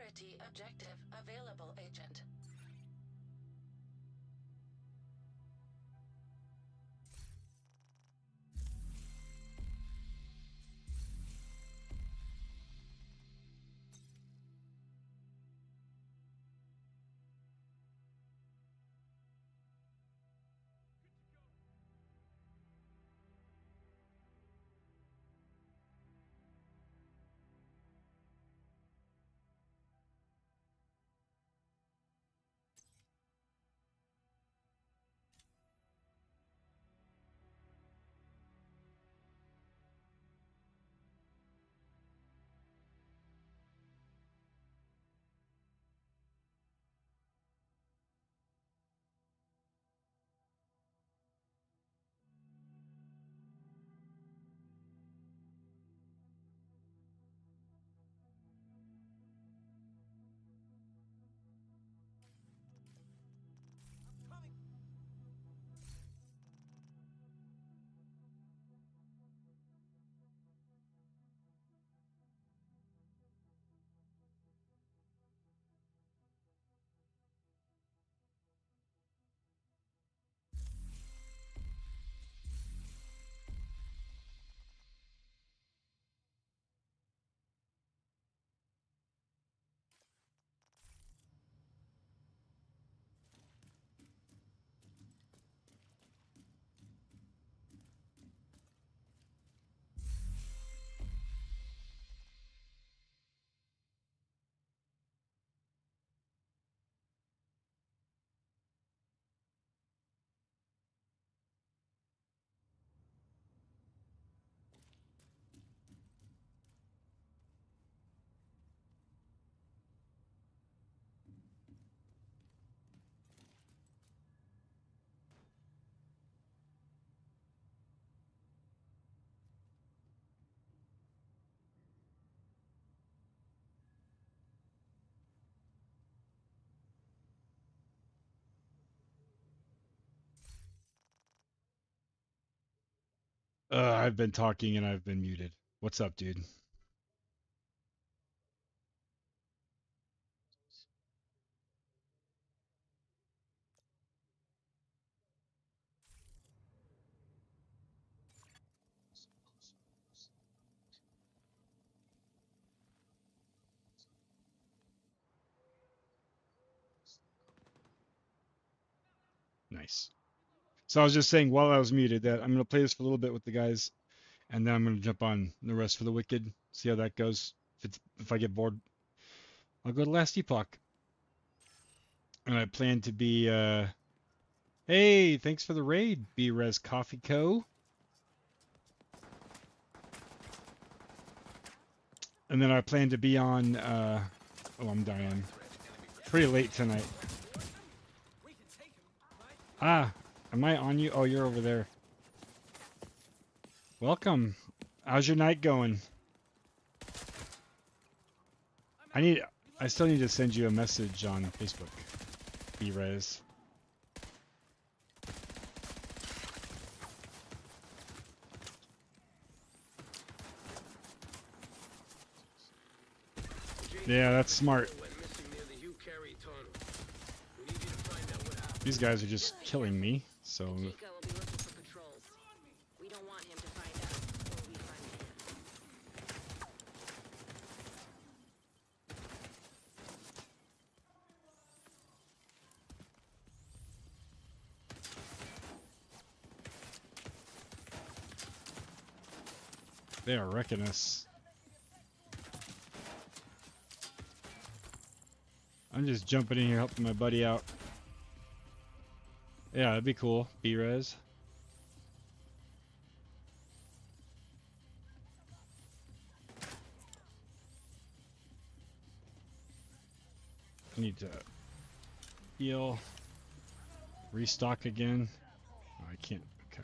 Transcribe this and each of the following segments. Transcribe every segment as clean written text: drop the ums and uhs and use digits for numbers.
Priority objective available, Agent. I've been talking and I've been muted. What's up, dude? Nice. So I was just saying while I was muted that I'm gonna play this for a little bit with the guys, and then I'm gonna jump on the rest for the Wicked. See how that goes. If I get bored, I'll go to Last Epoch. And I plan to be hey, thanks for the raid, B-Res Coffee Co. And then I plan to be on oh, I'm dying. Pretty late tonight. Ah, am I on you? Oh, you're over there. Welcome. How's your night going? I still need to send you a message on Facebook. B-Res. Yeah, that's smart. These guys are just killing me, so Chico will be looking for patrols. We don't want him to find us, or we find him. they are wrecking us. I'm just jumping in here helping my buddy out. Yeah, that'd be cool. B-Res. I need to heal. Restock again. Oh, I can't. Okay.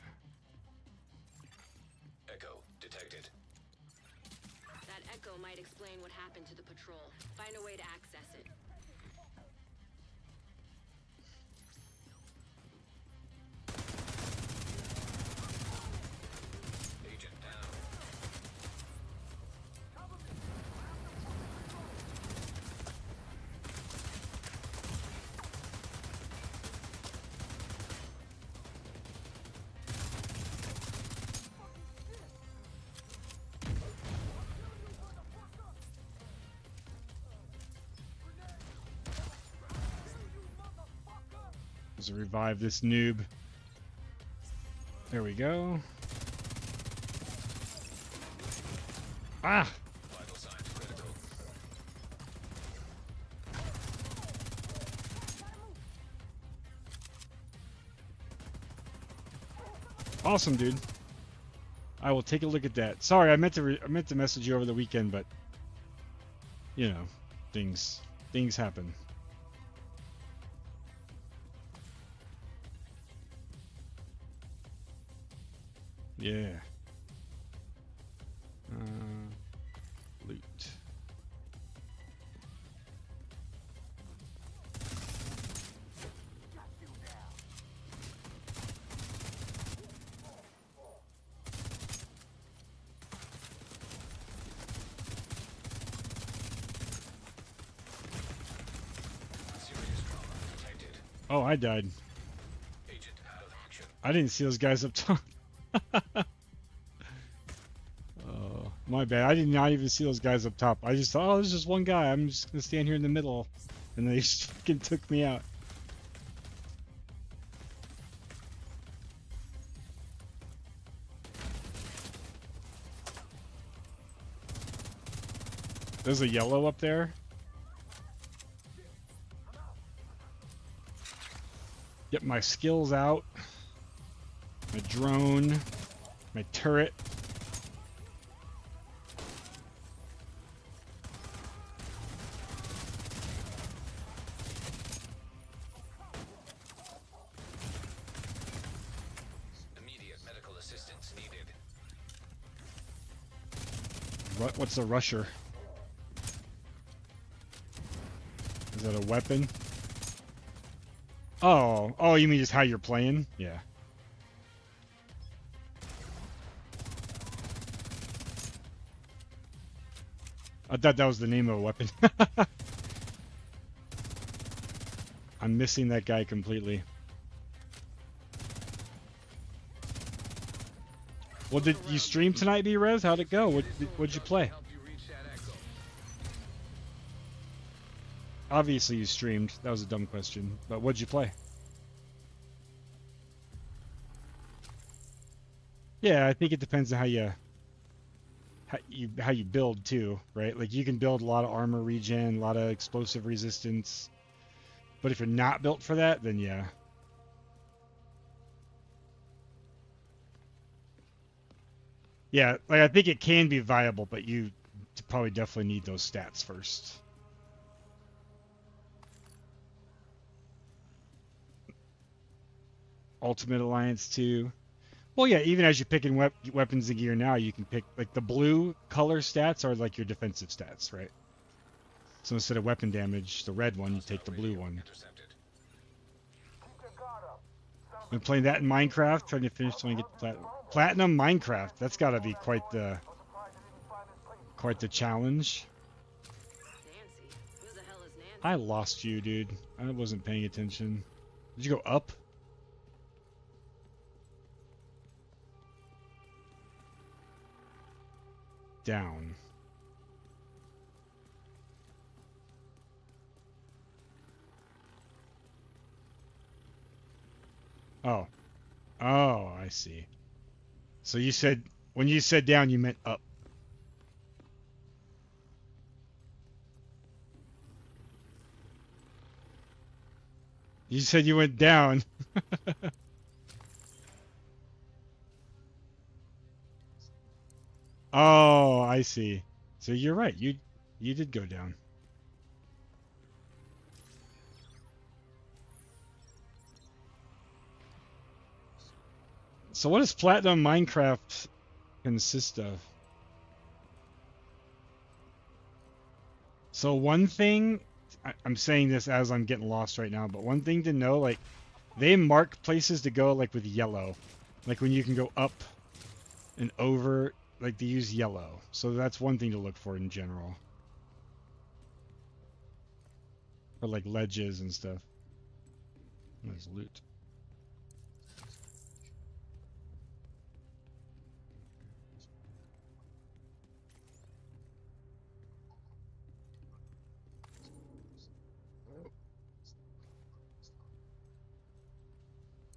Echo detected. That echo might explain what happened to the patrol. Find a way to access it. Agent down. Let's revive this noob. There we go. Ah! Vital signs critical. Awesome, dude. I will take a look at that. Sorry, I meant to message you over the weekend, but you know, things happen. Yeah. Loot. Serious trauma detected. Oh, I died. Agent out of action. I didn't see those guys up top. Oh, my bad. I did not even see those guys up top. I just thought, oh, there's just one guy. I'm just gonna stand here in the middle, and they just fucking took me out. There's a yellow up there. Get my skills out. My drone. My turret. Immediate medical assistance needed. What's a rusher? Is that a weapon? Oh, you mean just how you're playing? Yeah. I thought that was the name of a weapon. I'm missing that guy completely. Well, did you stream tonight, B-Rez? How'd it go? What'd you play? Help you reach that echo. Obviously you streamed. That was a dumb question. But what'd you play? Yeah, I think it depends on how you build too, right? Like you can build a lot of armor regen, a lot of explosive resistance. But if you're not built for that, then yeah. Yeah, like I think it can be viable, but you probably definitely need those stats first. Ultimate Alliance 2. Well, yeah, even as you're picking weapons and gear now, you can pick, like, the blue color stats are like your defensive stats, right? So instead of weapon damage, the red one, you take the blue one. Intercepted. Been playing that in Minecraft, trying to finish trying to get platinum Minecraft. That's got to be quite the challenge. Nancy. Who the hell is Nancy? I lost you, dude. I wasn't paying attention. Did you go up? Down. Oh. Oh, I see. So you said, when you said down, you meant up. You said you went down. Oh, I see. So you're right. You did go down. So what does platinum Minecraft consist of? So one thing, I'm saying this as I'm getting lost right now, but one thing to know, like, they mark places to go, like, with yellow. Like, when you can go up and over, like, they use yellow. So that's one thing to look for in general. For, like, ledges and stuff. There's loot.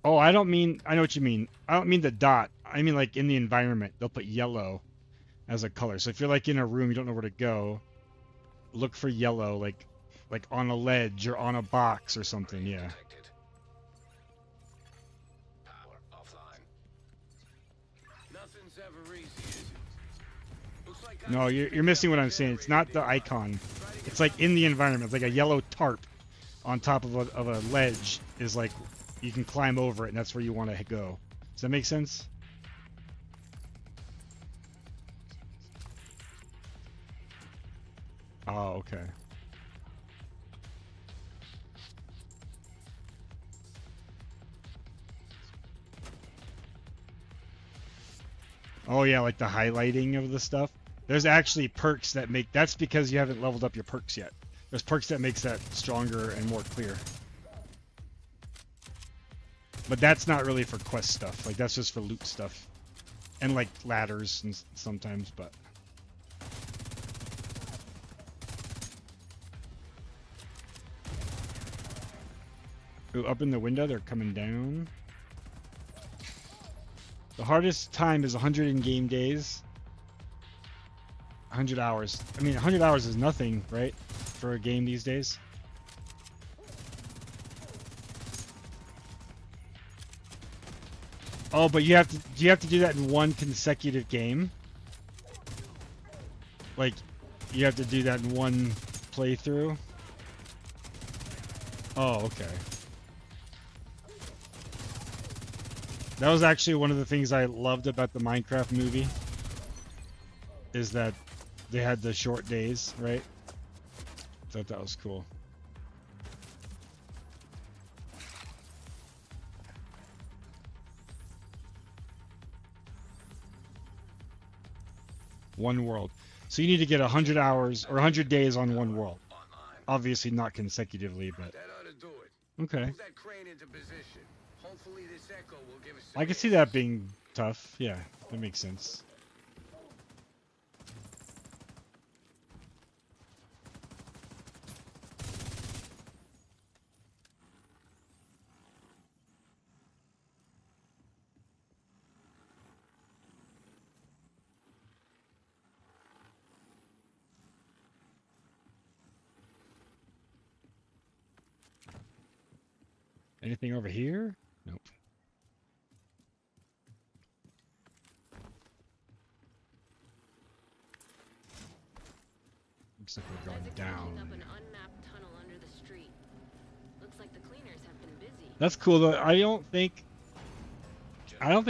Oh, I don't mean. I know what you mean. I don't mean the dot. I mean like in the environment, they'll put yellow as a color. So if you're like in a room, you don't know where to go, look for yellow, like on a ledge or on a box or something. Brain Yeah. detected. Power offline. Nothing's ever easy, is it? Looks like No, you're missing what I'm saying. It's not the icon. It's like in the environment. It's like a yellow tarp on top of a ledge is like you can climb over it, and that's where you want to go. Does that make sense? Oh, okay. Oh yeah, like the highlighting of the stuff. There's actually perks that make that's because you haven't leveled up your perks yet. There's perks that makes that stronger and more clear. But that's not really for quest stuff. Like that's just for loot stuff. And like ladders and sometimes, but ooh, up in the window, they're coming down. The hardest time is 100 in-game days. 100 hours. I mean, 100 hours is nothing, right? For a game these days. Oh, but you have to. Do you have to do that in one consecutive game? Like, you have to do that in one playthrough? Oh, okay. That was actually one of the things I loved about the Minecraft movie. Is that they had the short days, right? Thought that was cool. One world. So you need to get 100 hours or 100 days on one world. Online. Obviously not consecutively, but That ought to do it. okay. Move that crane into position. Hopefully this echo will give us some I can see answers. that being tough. Yeah, that makes sense. Anything over here? Nope. Looks like we're going Isaac down. picking up an unmapped tunnel under the street. Looks like the cleaners have been busy. That's cool though. I don't think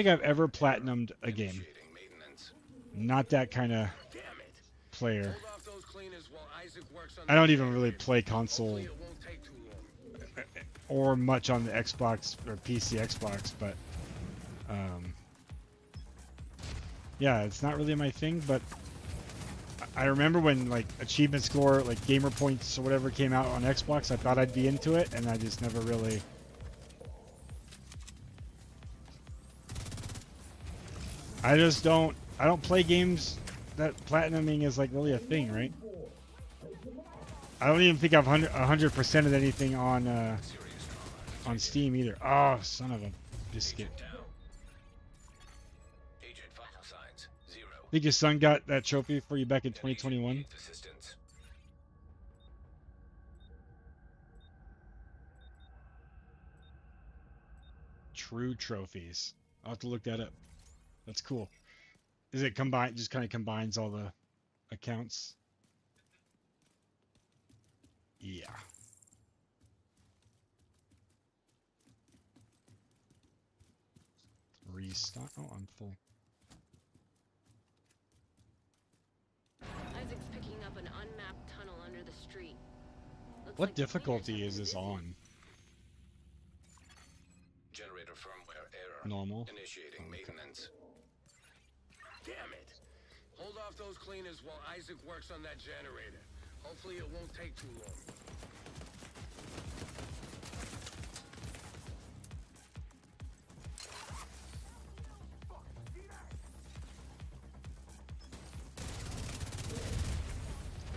I've ever platinumed a game. Initiating maintenance. Not that kind of Damn it. player. Hold off those cleaners while Isaac works on I don't the even really generator. play console Hopefully it won't take too long. or much on the Xbox or PC Xbox, but yeah, it's not really my thing. But I remember when like achievement score, like gamer points or whatever came out on Xbox, I thought I'd be into it, and I just never really. I just don't. I don't play games that platinuming is like really a thing, right? I don't even think I've 100%ed anything on Serious trauma. on Steam either. Oh, son of a biscuit. Agent down. Agent vital signs 0. Think your son got that trophy for you back in 2021? Needs assistance. True trophies. I'll have to look that up. That's cool. Is it combined? Just kind of combines all the accounts. Yeah. Restock. Oh, I'm full. Isaac's picking up an unmapped tunnel under the street. Looks What like the cleaners difficulty have is been this busy. on? Generator firmware error. Normal. Initiating Okay. maintenance. Damn it. Hold off those cleaners while Isaac works on that generator. Hopefully it won't take too long.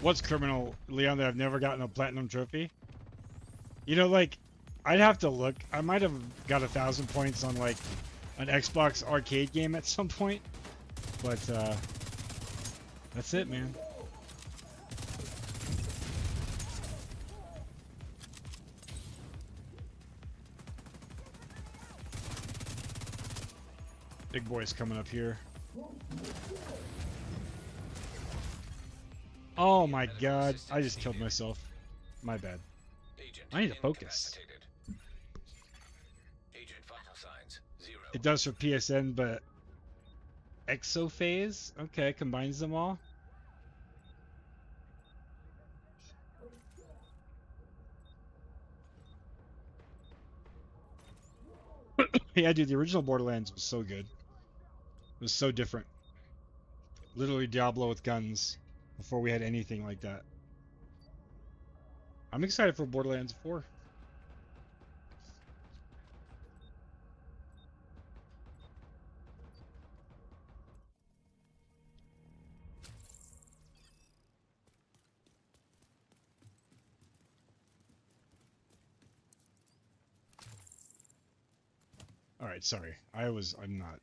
What's criminal, Leon, that I've never gotten a platinum trophy? You know, like, I'd have to look. I might have got 1,000 points on like an Xbox arcade game at some point, but that's it, man. Big boy's coming up here. Oh my god, I just killed myself. My bad. Agent I need to focus. incapacitated. Agent vital signs 0. It does for PSN, but Exophase? Okay, combines them all. Yeah, dude, the original Borderlands was so good. It was so different. Literally Diablo with guns before we had anything like that. I'm excited for Borderlands 4. Alright, sorry. I'm not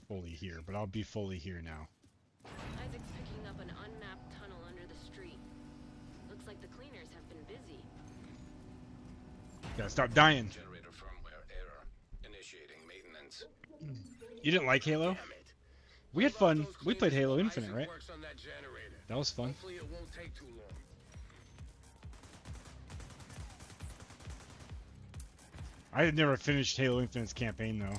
fully here, but I'll be fully here now. Isaac's picking up an unmapped tunnel under the street. Looks like the cleaners have been busy. Gotta stop dying. Generator firmware error. Initiating maintenance. You didn't like Halo? Damn it. We had Hold off fun. those We played cleaners Halo while Infinite, Isaac right? works on that generator. That was fun. Hopefully it won't take too long. I had never finished Halo Infinite's campaign though.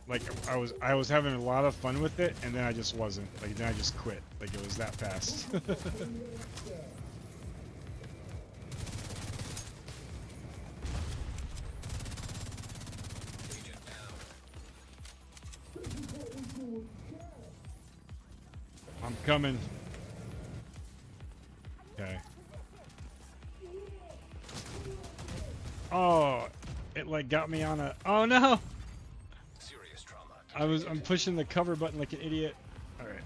Like I was having a lot of fun with it, and then I just wasn't. Like then I just quit. Like it was that fast. Agent down. I'm coming. Okay. Oh, it like got me on a. Oh no! Serious trauma. I'm pushing the cover button like an idiot. All right.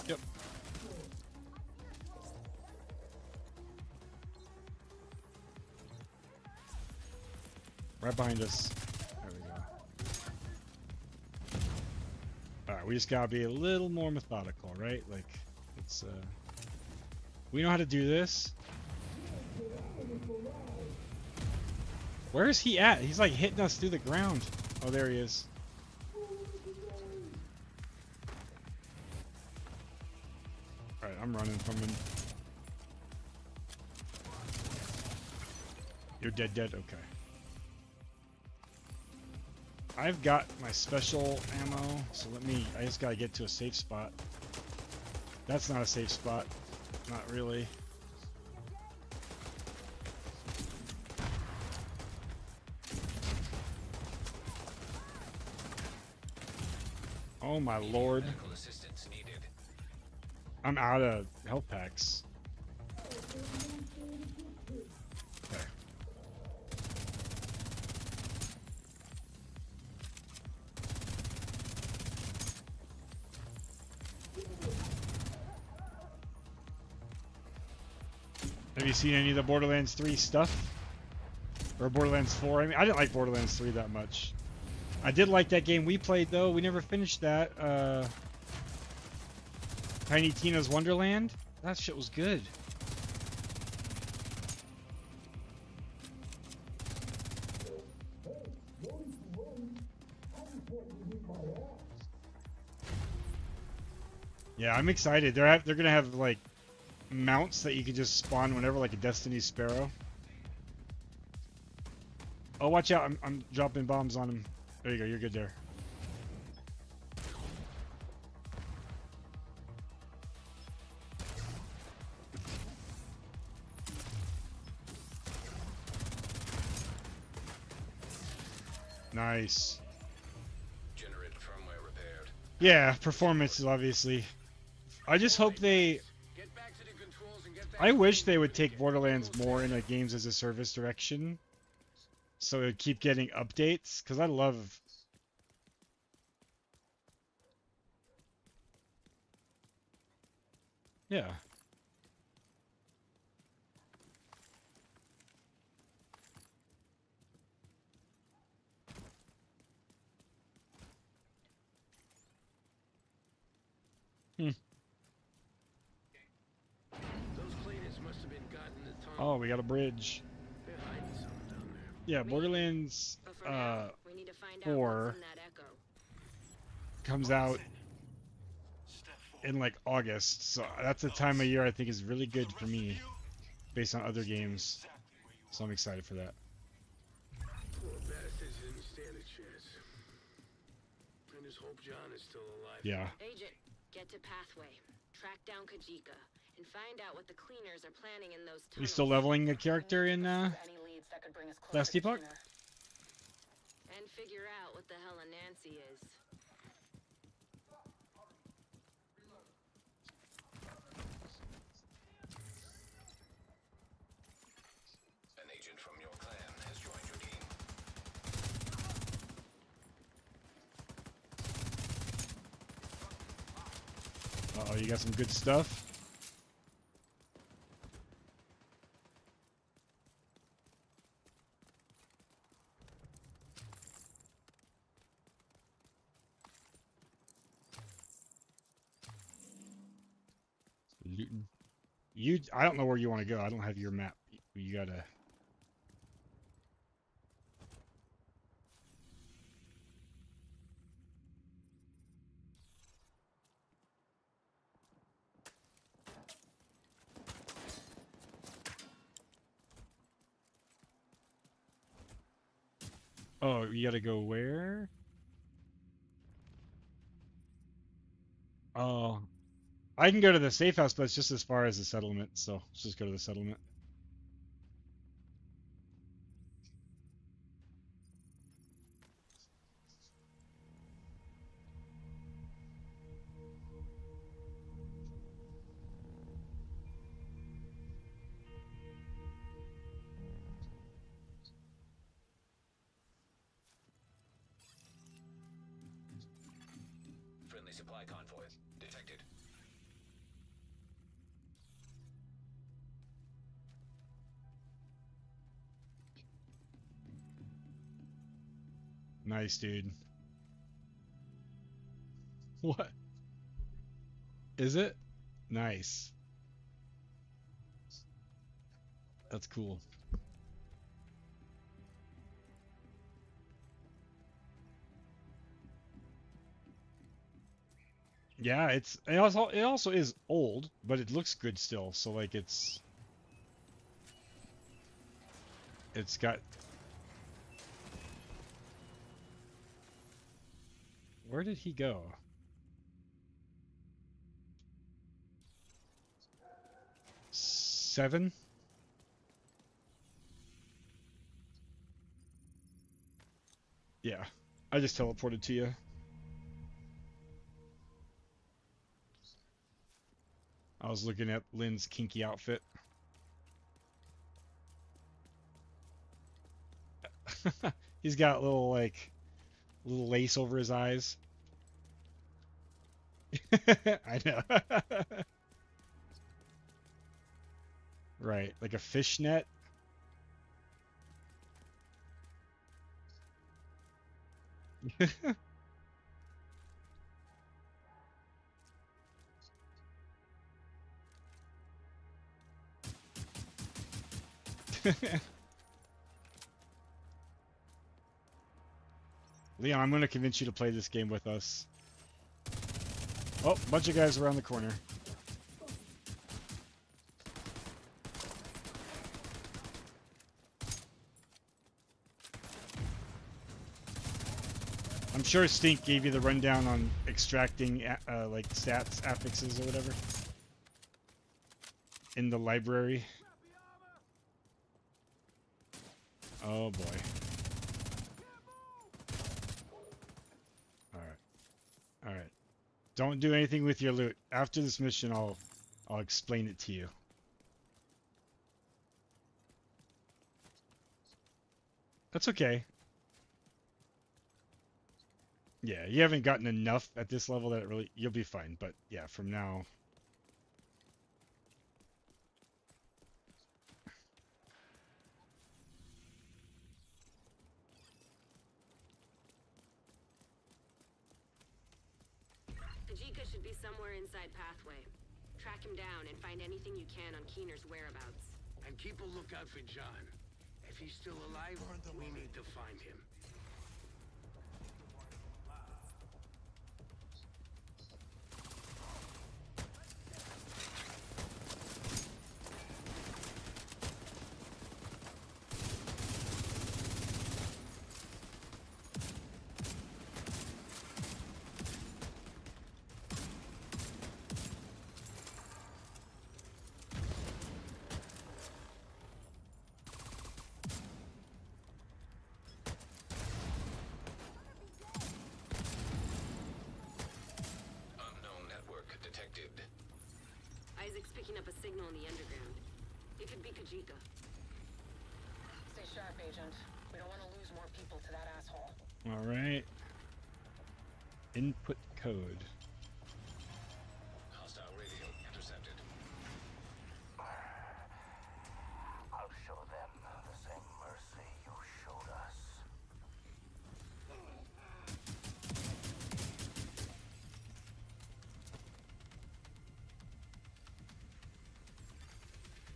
Yep. Right behind us. There we go. Alright, we just gotta be a little more methodical, right? Like, it's, we know how to do this. Where is he at? He's like hitting us through the ground. Oh, there he is. Alright, I'm running from him. You're dead, okay. I've got my special ammo, so I just gotta get to a safe spot. That's not a safe spot. Not really. Oh my lord. Medical assistance needed. I'm out of health packs. Okay. Have you seen any of the Borderlands 3 stuff? Or Borderlands 4? I mean, I didn't like Borderlands 3 that much. I did like that game we played, though. We never finished that. Tiny Tina's Wonderland? That shit was good. Yeah, I'm excited. They're gonna have, like, mounts that you can just spawn whenever, like a Destiny Sparrow. Oh, watch out! I'm dropping bombs on him. There you go. You're good there. Nice. Generator firmware repaired. Yeah, performance is obviously. I just hope they. Get back to the controls and get that I wish clean they would before we take get Borderlands controls more set. in a games as a service direction, so it'd keep getting updates. Cause I love. Yeah. Hmm. Those cleaners must have been gotten the tunnel. Oh, we got a bridge. They're hiding something down there. Yeah, Maybe. Borderlands But for now, we need to find out 4 what's in that echo. comes out in like August, so that's the time of year I think is really good for me based on other games. So I'm excited for that. Poor bastards didn't stand a chance. I just hope John is still alive. Yeah. Agent, get to Pathway. Track down Kajika. And find out what the cleaners are planning in those Are you tunnels. still leveling a character in Any leads that could bring us closer Last to Epoch? Keener. And figure out what the hell a Nancy is. An agent from your clan has joined your team. Uh-oh, you got some good stuff. Looting. I don't know where you want to go. I don't have your map. You gotta. Oh, you gotta go where? Oh, I can go to the safe house, but it's just as far as the settlement. So let's just go to the settlement. Friendly supply convoy detected. Nice, dude. What? Is it? Nice. That's cool. Yeah, it also is old, but it looks good still. So like it's got. Where did he go? Seven? Yeah. I just teleported to you. I was looking at Lynn's kinky outfit. He's got little lace over his eyes. I know. Right, like a fishnet. Leon, I'm going to convince you to play this game with us. Oh, bunch of guys around the corner. I'm sure Stink gave you the rundown on extracting like stats affixes or whatever in the library. Oh boy. All right. Don't do anything with your loot. After this mission, I'll explain it to you. That's okay. Yeah, you haven't gotten enough at this level that you'll be fine. But yeah, from now. should be somewhere inside Pathway. Track him down and find anything you can on Keener's whereabouts. And keep a lookout for John. If he's still alive, we need to find him. Unknown network detected. Isaac's picking up a signal in the underground. It could be Kajika. Stay sharp, Agent. We don't want to lose more people to that asshole. All right. Input code. Hostile radio intercepted. I'll show them the same mercy you showed us.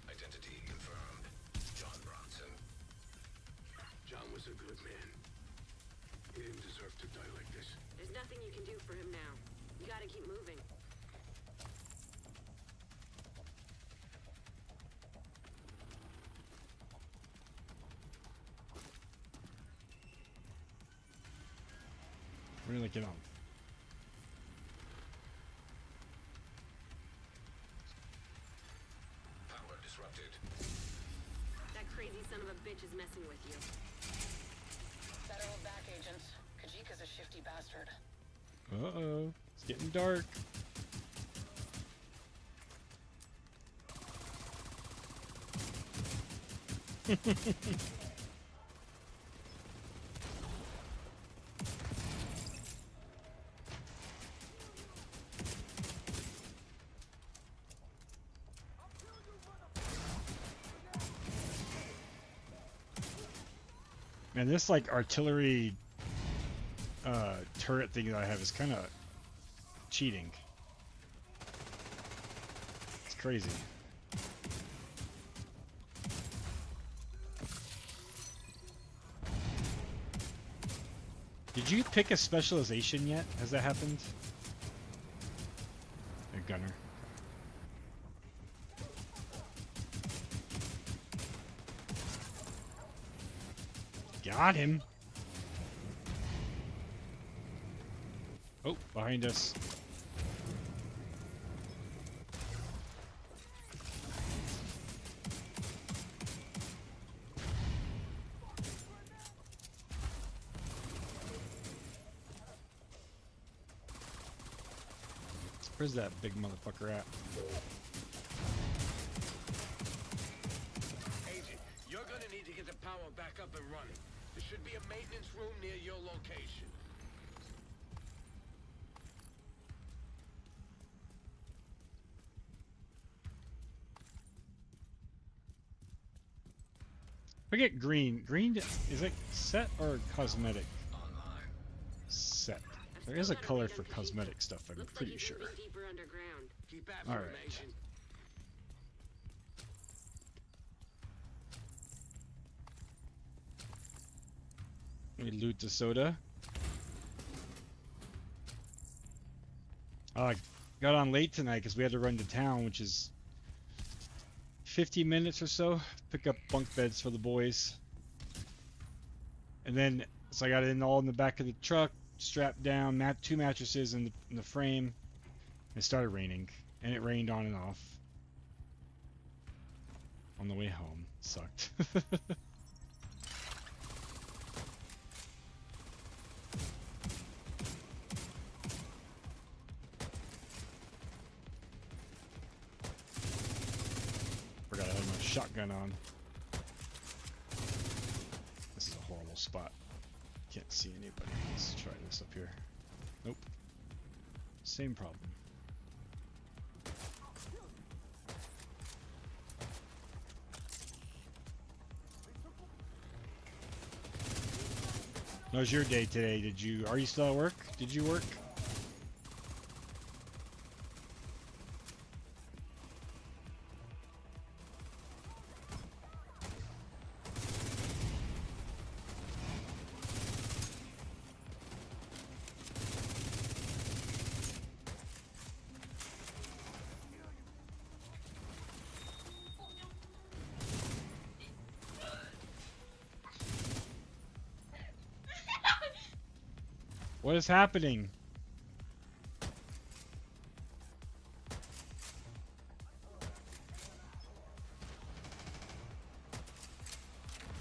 Identity confirmed. John Bronson. John was a good man. He didn't deserve to die like this. There's nothing you can do for him now. You gotta keep moving. Where did I get on? Power disrupted. That crazy son of a bitch is messing with you. Settle back, Agent. Kajika's a shifty bastard. Uh-oh. It's getting dark. Man, this like artillery turret thing that I have is kind of cheating. It's crazy. Did you pick a specialization yet? Has that happened? A gunner. Got him. Oh, behind us. Where's that big motherfucker at? Agent, you're gonna need to get the power back up and running. There should be a maintenance room near your location. Forget green. Green is it set or cosmetic? Online. Set. I've There still is a got color read for on Kajika. cosmetic stuff, I'm Looks pretty like he's sure. moving deeper underground. Keep All right. information. Let me loot the soda. I got on late tonight because we had to run to town, which is 50 minutes or so. Pick up bunk beds for the boys. And then, so I got it all in the back of the truck, strapped down, two mattresses in the frame. It started raining, and it rained on and off. On the way home. Sucked. Forgot I had my shotgun on. This is a horrible spot. Can't see anybody. Let's try this up here. Nope. Same problem. How was your day today? Are you still at work? Did you work? What is happening?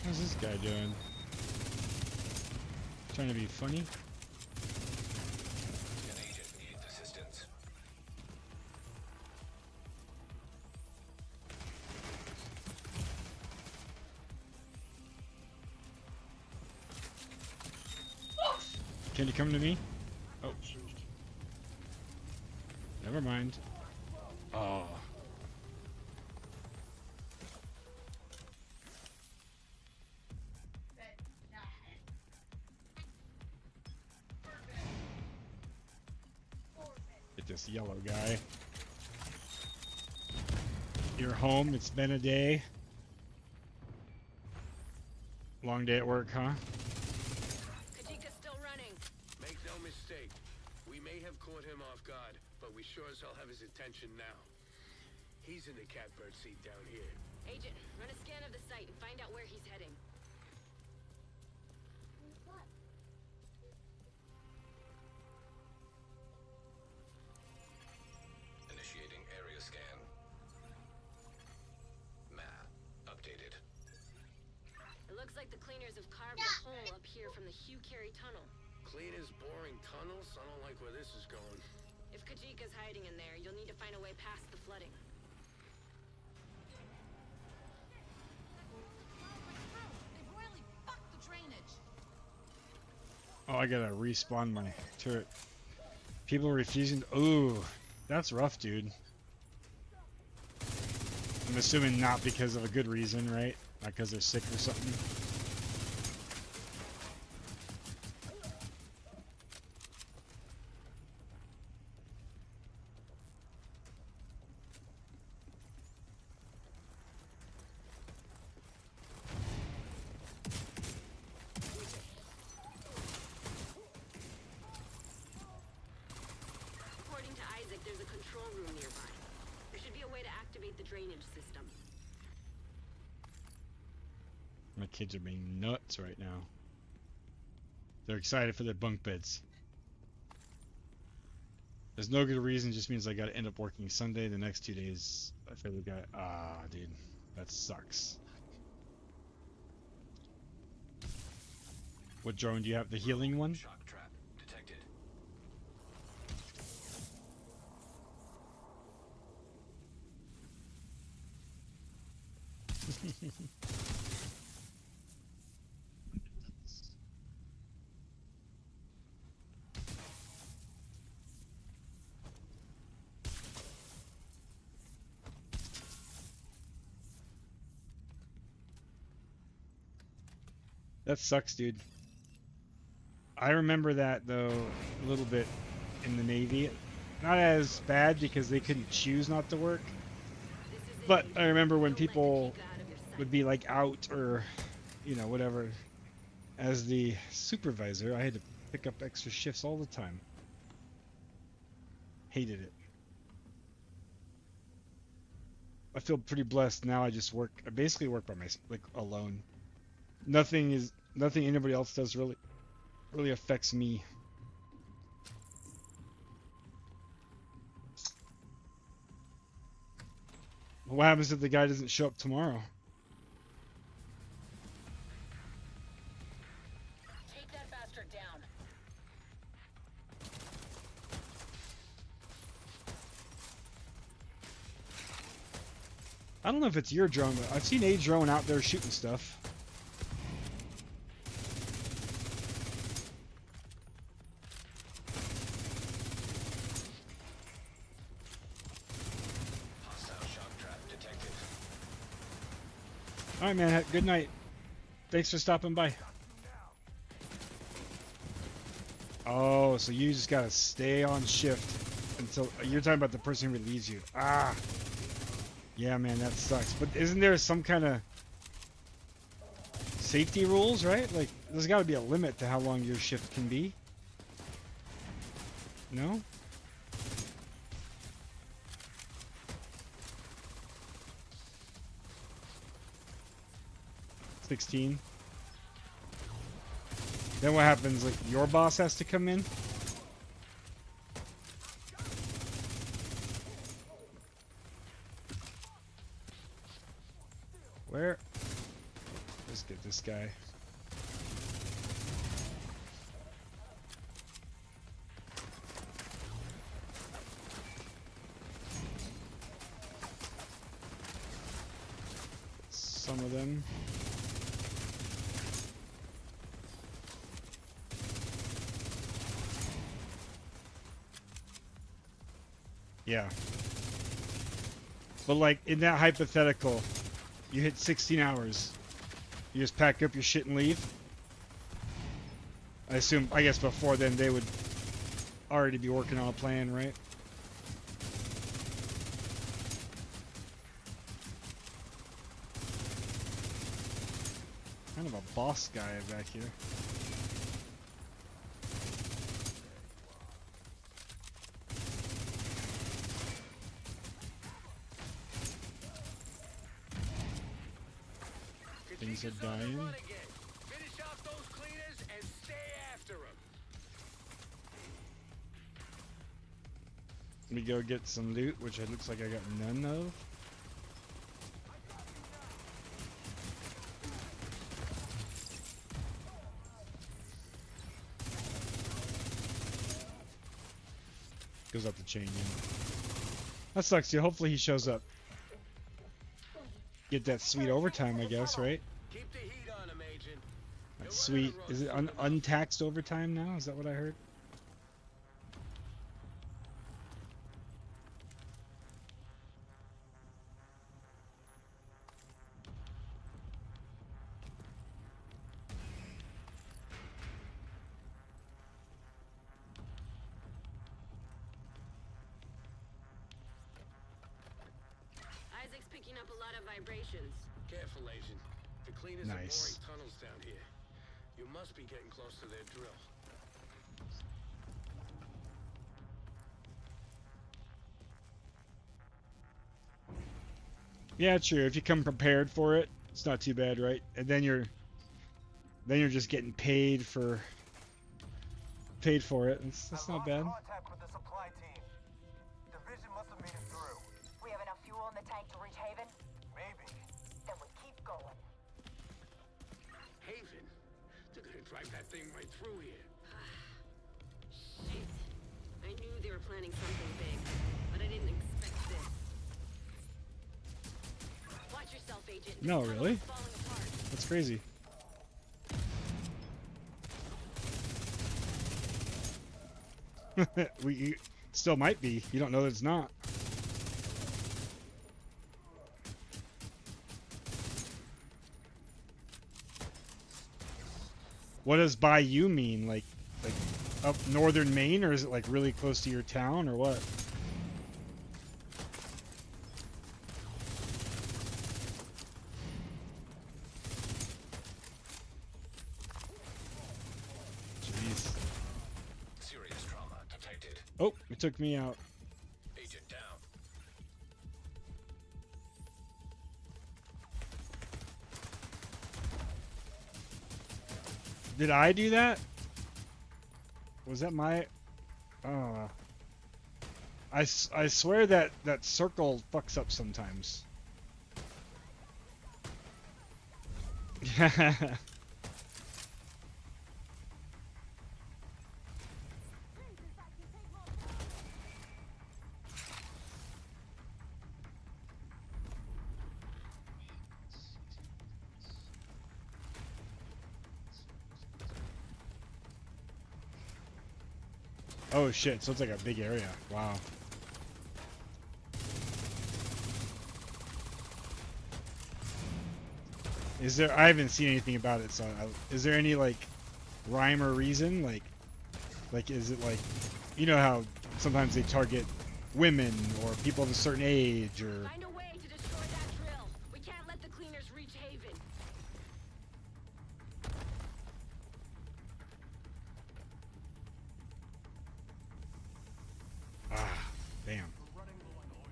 What's this guy doing? Trying to be funny? An agent needs assistance. Can you come to me? Oh. Never mind. Oh. Get this yellow guy. You're home. It's been a day. Long day at work, huh? Kajika's still running. Make no mistake, we may have caught him off guard, but we sure as hell have his attention now. He's in the catbird seat down here. Agent, run a scan of the site and find out where he's heading. Initiating area scan. Map updated. It looks like the cleaners have carved a hole up here from the Hugh Carey tunnel. Cleaners boring tunnels? I don't like where this is going. If Kajika's hiding in there, you'll need to find a way past the flooding. They've really fucked the drainage. Oh, I gotta respawn my turret. People refusing. Ooh, that's rough, dude. I'm assuming not because of a good reason, right? Not because they're sick or something. According to Isaac, there's a control room nearby. There should be a way to activate the drainage system. My kids are being nuts right now. They're excited for their bunk beds. There's no good reason, just means I gotta end up working Sunday. The next 2 days, I feel like dude, that sucks. What drone do you have? The healing one? Shock trap detected. That sucks, dude. I remember that though a little bit in the Navy. Not as bad because they couldn't choose not to work. This is it, But Agent. I remember when Don't let people Kajika out of your sight. would be like out or, you know, whatever. As the supervisor, I had to pick up extra shifts all the time. Hated it. I feel pretty blessed now. I basically work by myself, like alone. Nothing anybody else does really affects me. What happens if the guy doesn't show up tomorrow? Take that bastard down. I don't know if it's your drone, but I've seen a drone out there shooting stuff. Hostile shock trap detected. All right, man. Good night. Thanks for stopping by. Oh, so you just gotta stay on shift until you're talking about the person who relieves you. Ah, yeah, man, that sucks. But isn't there some kind of safety rules, right? Like, there's got to be a limit to how long your shift can be. No? Then what happens? Like your boss has to come in. Where? Let's get this guy. Some of them. Yeah. But like in that hypothetical, you hit 16 hours. You just pack up your shit and leave. I guess before then they would already be working on a plan, right? Kind of a boss guy back here. Things are Katinka's on the dying. run again. Finish off those cleaners and stay after them. Let me go get some loot, which it looks like I got none of. Goes up the chain, yeah. That sucks, yeah. Hopefully he shows up. Get that sweet overtime, I guess, right? Keep the heat on him, Agent. That sweet. Is it untaxed overtime now? Is that what I heard? Isaac's picking up a lot of vibrations. Careful, Agent. The cleaners Nice. are boring tunnels down here. You must be getting close to their drill. Yeah, true. If you come prepared for it, it's not too bad, right? And then you're just getting paid for it. That's not bad. Contact with the supply team. Division must have made it through. We have enough fuel in the tank to reach Haven? Maybe. Then we keep going. Haven? They're gonna drive that thing right through here. Shit. I knew they were planning something big, but I didn't expect this. Watch yourself, Agent. This No, tunnel really? is falling apart. That's crazy. We still might be. You don't know that it's not. What does by you mean? Like up northern Maine, or is it like really close to your town, or what? Jeez. Serious trauma detected. Oh, it took me out. Agent down. Did I do that? Was that my... I swear that circle fucks up sometimes. Oh shit, so it's like a big area. Wow. Is there, I haven't seen anything about it, so is there any like rhyme or reason? Like is it like, you know how sometimes they target women or people of a certain age, or... Find a way to destroy that drill. We can't let the cleaners reach Haven. Ah, damn. We're running low on oil.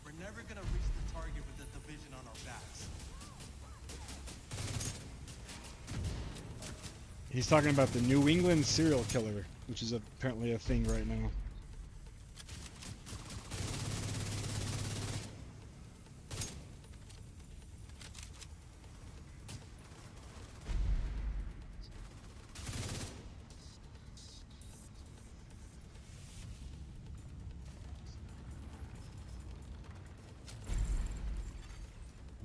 We're never gonna reach the target with the division on our backs. He's talking about the New England serial killer, which is apparently a thing right now.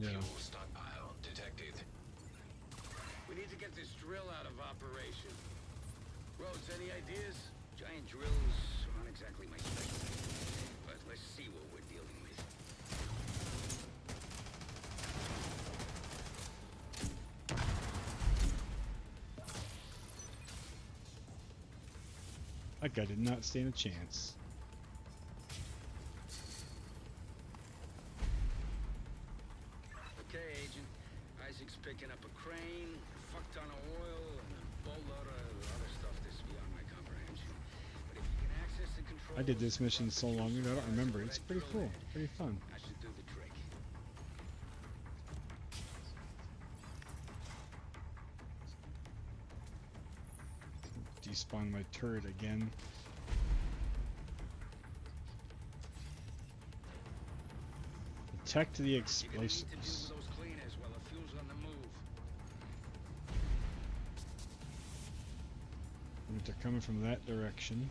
Yeah. Fuel stockpile detected. We need to get this drill out of operation. Rhodes, any ideas? Giant drills aren't exactly my specialty, but let's see what we're dealing with. That guy did not stand a chance. Okay, Agent. Isaac's picking up a crane, a fuck ton of oil, and a boatload of other stuff that's beyond my comprehension. But if you can access the control... I did this mission so long ago, I don't remember. It's pretty cool, pretty fun. I should do the trick. Despawn my turret again. Detect the You're gonna need to deal with explosives. those cleaners while the fuel's on the move. They're coming from that direction.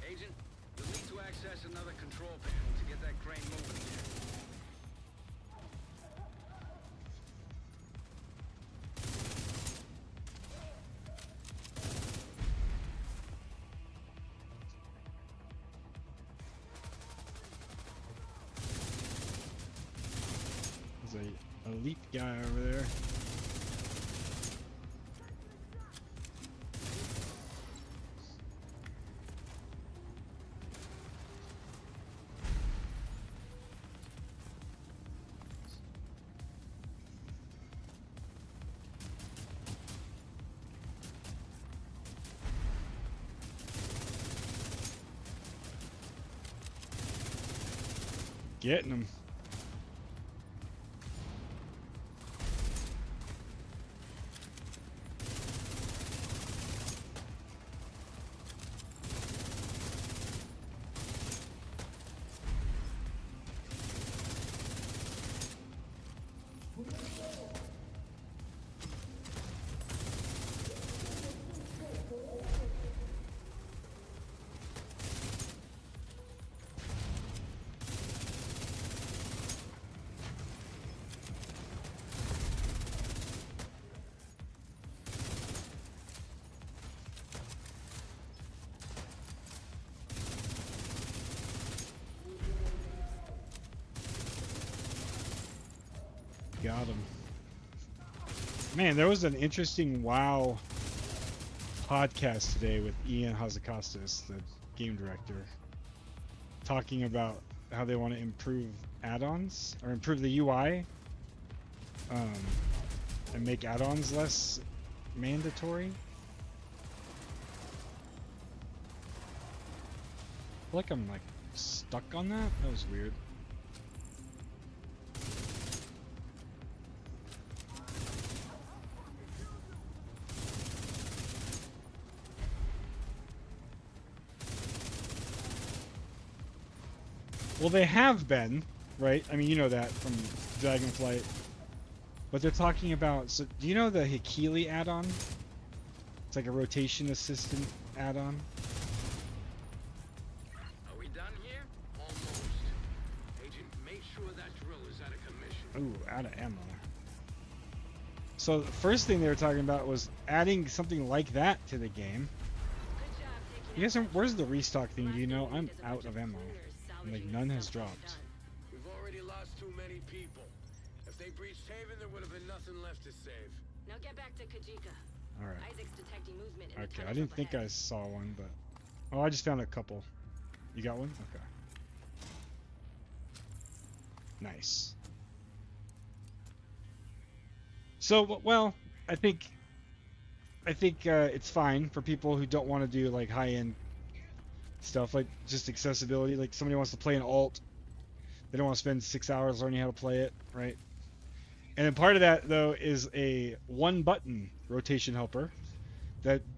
Agent, you'll need to access another control panel to get that crane moving again. There's a elite guy over there. Getting him. Got him. Man, there was an interesting WoW podcast today with Ian Hazzikostas, the game director, talking about how they want to improve add-ons or improve the UI and make add-ons less mandatory. I feel like I'm like stuck on that. That was weird. Well, they have been, right? I mean, you know that from Dragonflight. But they're talking about... So, do you know the Hikili add-on? It's like a rotation assistant add-on. Are we done here? Almost. Agent, make sure that drill is out of commission. Ooh, out of ammo. So, the first thing they were talking about was adding something like that to the game. Good job taking You guys, out where's the restock thing? Do you know? Last I'm week is a out bunch of ammo. cleaners Like, salvaging none the has stuff dropped. done. We've already lost too many people. If they breached Haven, there would have been nothing left to save. Now get back to Kajika. Alright. Isaac's detecting movement in the Okay, I tunnels didn't up think I ahead. saw one, but... Oh, I just found a couple. You got one? Okay. Nice. So, well, I think it's fine for people who don't want to do like high-end stuff, like just accessibility. Like somebody wants to play an alt, they don't want to spend 6 hours learning how to play it, right? And then part of that though is a one-button rotation helper.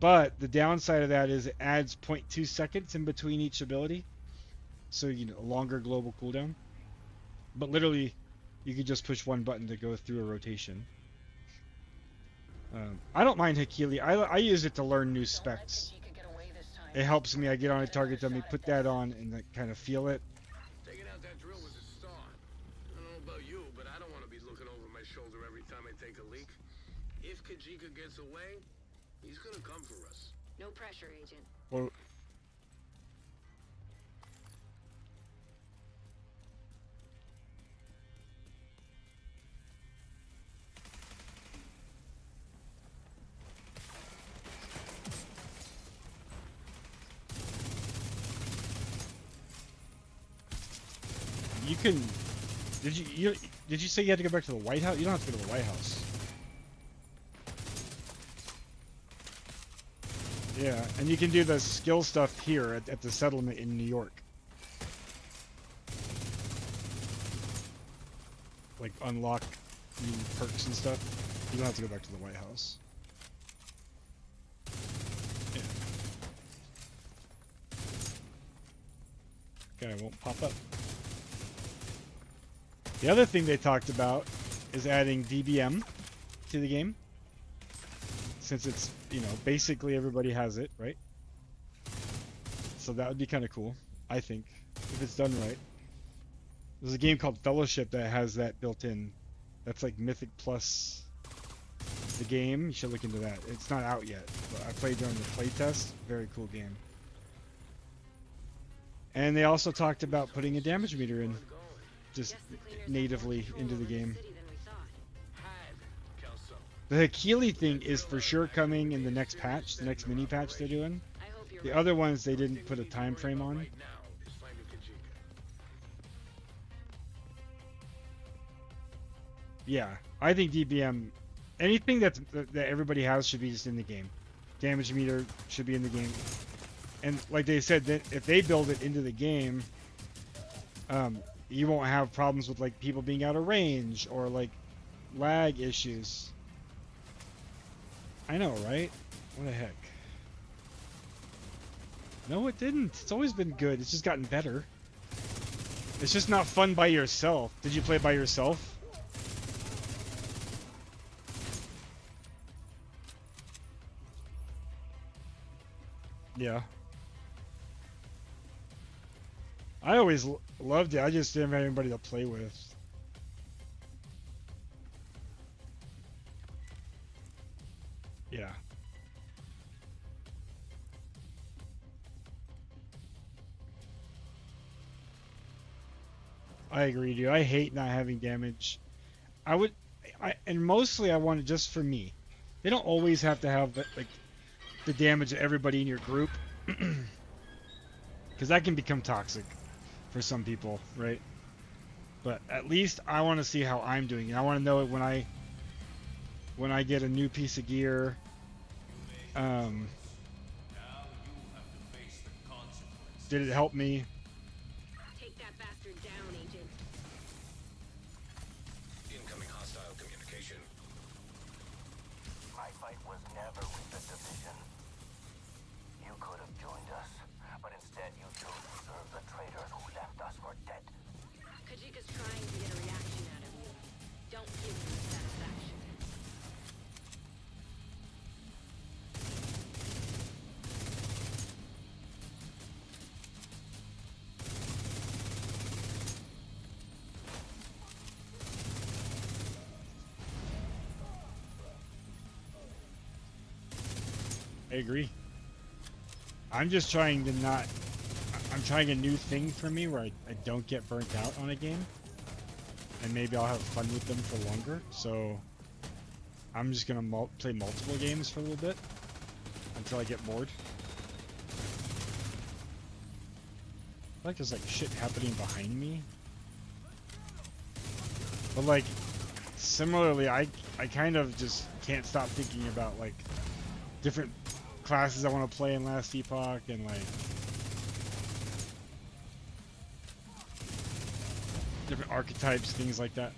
But the downside of that is it adds 0.2 seconds in between each ability, so you know, a longer global cooldown. But literally, you could just push one button to go through a rotation. I don't mind Hakili. I use it to learn new specs. It helps me. I get on a target dummy, put that on, and like, kind of feel it. Taking out that drill was a start. I don't know about you, but I don't want to be looking over my shoulder every time I take a leak. If Kajika gets away, he's gonna come for us. No pressure, Agent. Well, you can. Did you say you had to go back to the White House? You don't have to go to the White House. Yeah, and you can do the skill stuff here at the settlement in New York. Like unlock new perks and stuff. You don't have to go back to the White House. Yeah. Guy won't pop up. The other thing they talked about is adding DBM to the game. Since it's, you know, basically everybody has it, right? So that would be kind of cool, I think, if it's done right. There's a game called Fellowship that has that built in. That's like Mythic Plus the game. You should look into that. It's not out yet, but I played during the playtest. Very cool game. And they also talked about putting a damage meter in, just natively into the game. The Hakili thing is for sure coming in the next patch, the next mini patch they're doing. The other ones they didn't put a time frame on. Yeah, I think DBM, anything that everybody has should be just in the game. Damage meter should be in the game. And like they said, that if they build it into the game, you won't have problems with like people being out of range or like lag issues. I know, right? What the heck? No, it didn't. It's always been good. It's just gotten better. It's just not fun by yourself. Did you play by yourself? Yeah. I always loved it. I just didn't have anybody to play with. Yeah. I agree, dude. I hate not having damage. And mostly I want it just for me. They don't always have to have like the damage of everybody in your group, because that can become toxic for some people, right? But at least I want to see how I'm doing, and I want to know it when I get a new piece of gear. Did it help me? Take that bastard down, Agent. Incoming hostile communication. My fight was never with the division. You could have joined us, but instead you chose to serve the traitors who left us for dead. Kajika's trying to get a reaction out of you. Don't give him the satisfaction. I agree. I'm just trying to not... I'm trying a new thing for me where I don't get burnt out on a game. And maybe I'll have fun with them for longer. So I'm just going to play multiple games for a little bit until I get bored. I feel like there's like shit happening behind me. But like, similarly, I kind of just can't stop thinking about like different classes I want to play in Last Epoch and like different archetypes, things like that.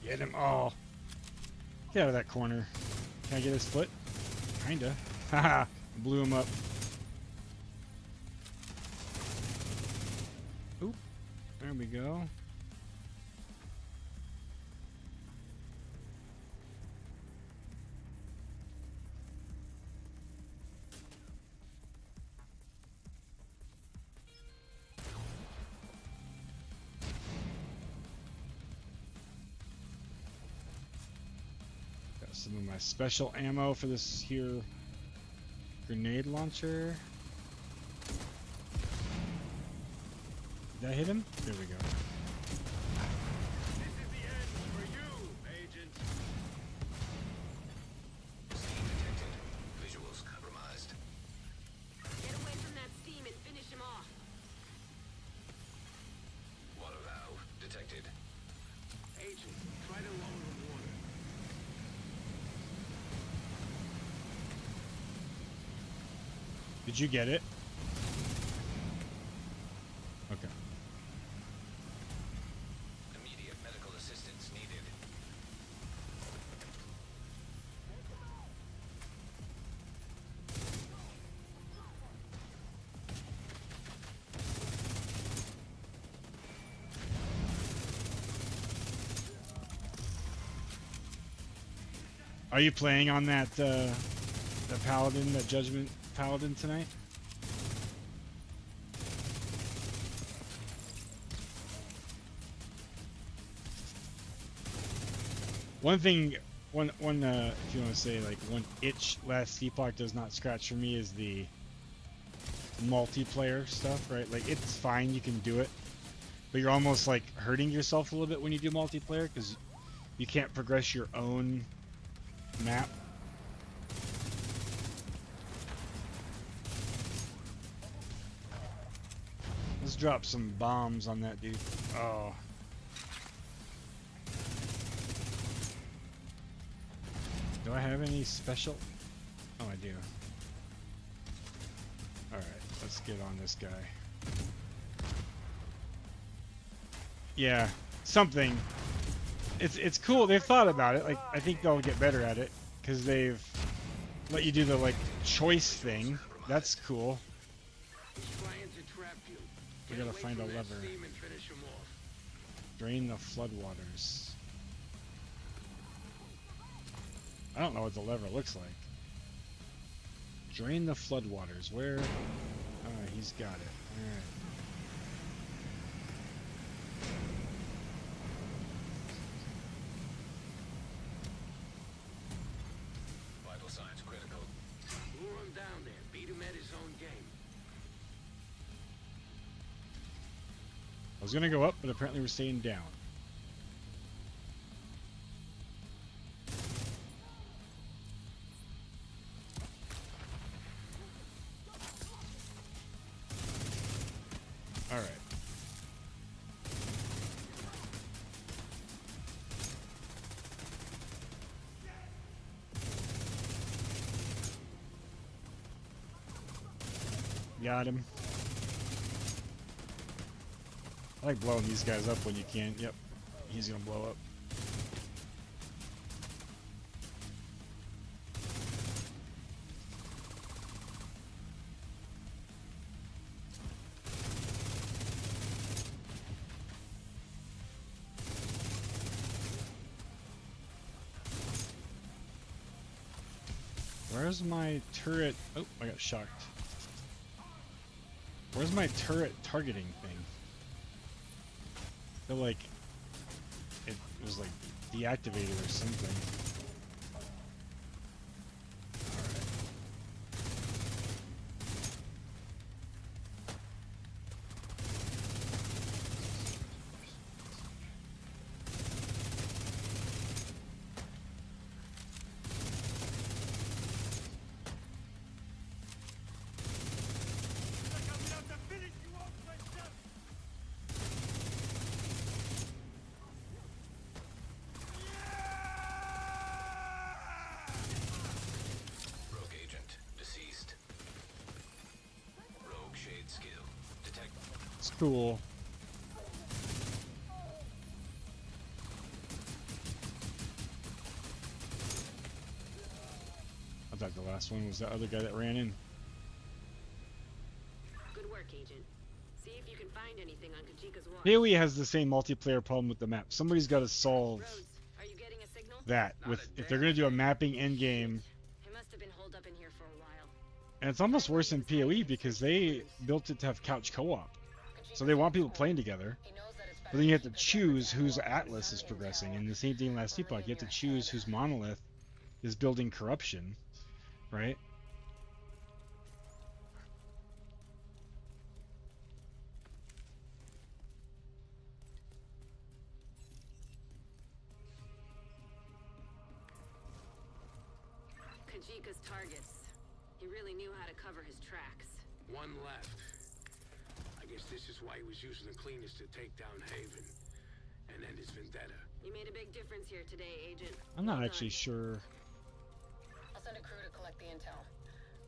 Get him. Oh. Get out of that corner. Can I get his foot? Kinda. Haha. Blew him up. Oop. There we go. Got some of my special ammo for this here grenade launcher. Did I hit him? There we go. This is the end for you, Agent. Steam detected. Visuals compromised. Get away from that steam and finish him off. Water valve detected. Agent, try to lower the water. Did you get it? Okay. Immediate medical assistance needed. Are you playing on that the paladin, that judgment paladin tonight? One thing, if you want to say like one itch Last Epoch does not scratch for me is the multiplayer stuff, right? Like it's fine, you can do it, but you're almost like hurting yourself a little bit when you do multiplayer because you can't progress your own map. Let's drop some bombs on that dude. Oh. Do I have any special? Oh, I do. Alright, let's get on this guy. Yeah, something. It's cool. They've thought about it. Like, I think they'll get better at it because they've let you do the like choice thing. That's cool. He's trying to trap you. We Get gotta away find a from that lever. steam and finish him off. Drain the floodwaters. I don't know what the lever looks like. Drain the floodwaters. Where? He's got it. Alright. Vital signs critical. Lure him down there. Beat him at his own game. I was gonna go up, but apparently we're staying down. Alright. Got him. I like blowing these guys up when you can. Yep. He's gonna blow up. Where's my turret? Oh, I got shocked. Where's my turret targeting thing? I feel like it was like deactivated or something. Alright. Cool. I thought the last one was the other guy that ran in. Good work, Agent. See if you can find anything on Kajika's watch. PoE has the same multiplayer problem with the map. Somebody's got to solve Rose, are you getting a signal? that. Not With a if they're damn gonna do a thing. mapping end game, It must have been holed up in here for a while. and it's almost worse than PoE because they built it to have couch co-op, so they want people playing together. He knows that it's better But then you have to keep his choose leverage whose down low Atlas than is some progressing, intel. and the same thing last We're Epoch. really You have in to your choose head. whose Monolith is building corruption, right? Kajika's targets. He really knew how to cover his tracks. One left. I guess this is why he was using the cleaners to take down Haven and end his vendetta. You made a big difference here today, Agent. I'm not Well actually done. sure. I'll send a crew to collect the intel.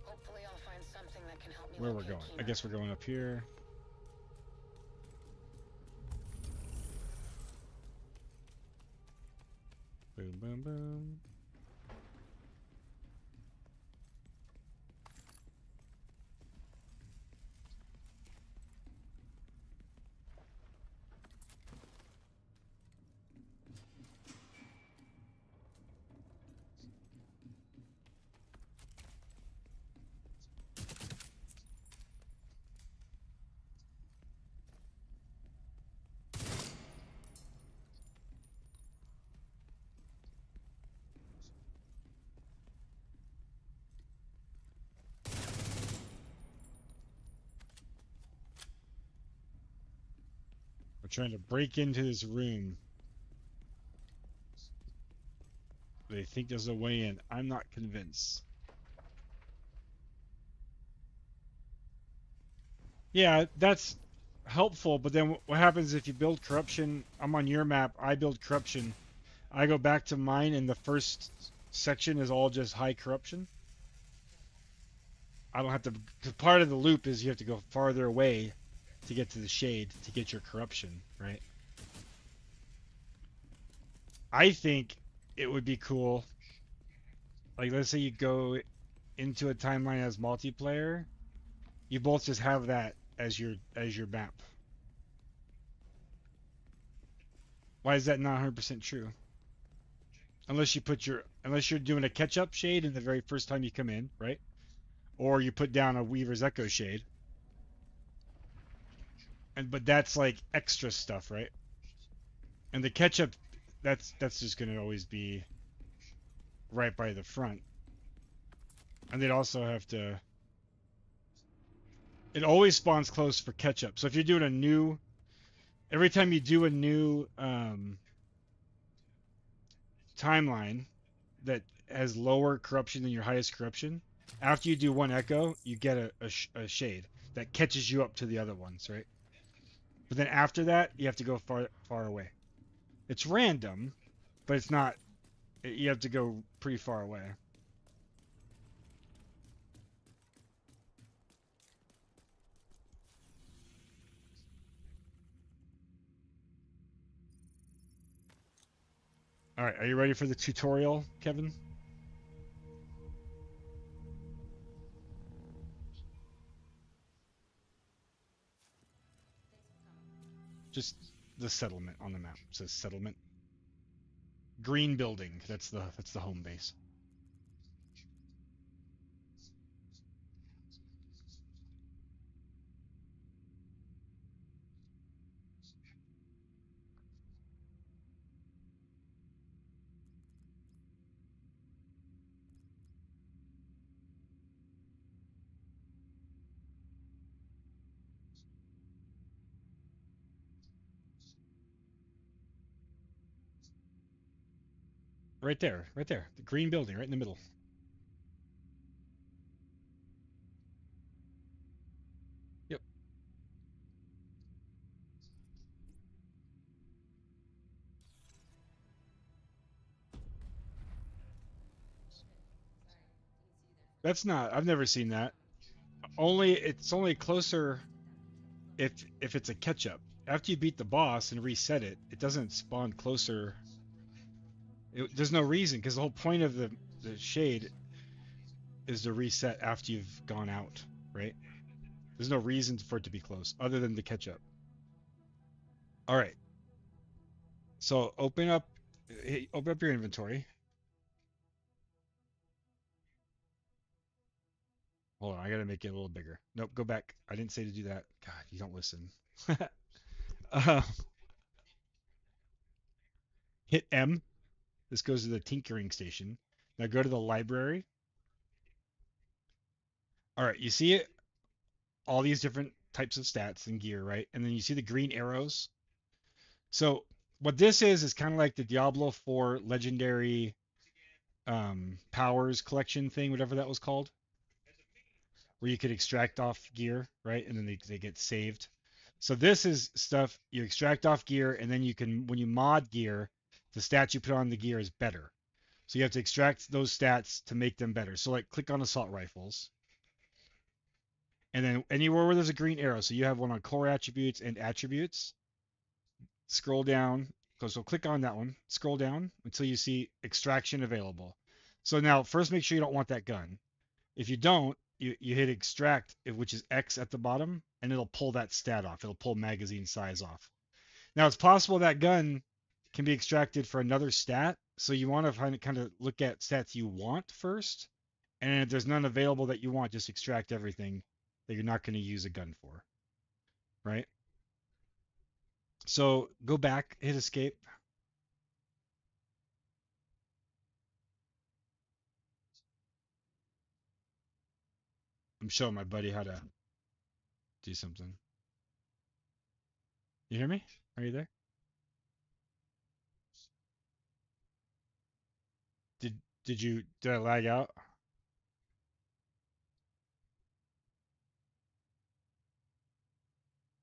Hopefully I'll find something that can help me Where we're locate going. I Keenan. guess we're going up here. Boom, boom, boom. We're trying to break into this room. They think there's a way in. I'm not convinced. Yeah, that's helpful, but then what happens if you build corruption? I'm on your map, I build corruption. I go back to mine and the first section is all just high corruption. I don't have to, because part of the loop is you have to go farther away to get to the shade to get your corruption, right? I think it would be cool. Like, let's say you go into a timeline as multiplayer, you both just have that as your map. Why is that not 100% true? Unless you're doing a catch-up shade in the very first time you come in, right? Or you put down a Weaver's Echo shade. But that's like extra stuff, right? And the catch-up, that's just gonna always be right by the front. And they'd also have to. It always spawns close for catch-up. So if you're doing a new, every time you do a new timeline that has lower corruption than your highest corruption, after you do one echo, you get a shade that catches you up to the other ones, right? But then after that, you have to go far away. It's random, but it's not. You have to go pretty far away. All right, are you ready for the tutorial, Kevin? Just the settlement on the map. It says settlement. Green building. That's the home base. Right there, right there. The green building right in the middle. Yep. That's not, I've never seen that. It's only closer. if it's a catch up. After you beat the boss and reset it, it doesn't spawn closer. There's no reason because the whole point of the shade is to reset after you've gone out, right? There's no reason for it to be close other than the catch up. All right. So open up your inventory. Hold on, I gotta make it a little bigger. Nope, go back. I didn't say to do that. God, you don't listen. uh, hit M. This goes to the tinkering station. Now go to the library. All right, you see it? All these different types of stats and gear, right? And then you see the green arrows. So what this is kind of like the Diablo 4 legendary powers collection thing, whatever that was called, where you could extract off gear, right? And then they get saved. So this is stuff you extract off gear, and then you can, when you mod gear, the stats you put on the gear is better. So you have to extract those stats to make them better. So like click on assault rifles. And then anywhere where there's a green arrow, so you have one on core attributes and attributes, scroll down. So click on that one, scroll down until you see extraction available. So now first make sure you don't want that gun. If you don't, you hit extract, which is X at the bottom, and it'll pull that stat off. It'll pull magazine size off. Now it's possible that gun can be extracted for another stat, so you want to kind of look at stats you want first, and if there's none available that you want, just extract everything that you're not going to use a gun for, right? So go back, hit escape. I'm showing my buddy how to do something. You hear me? Are you there? Did I lag out?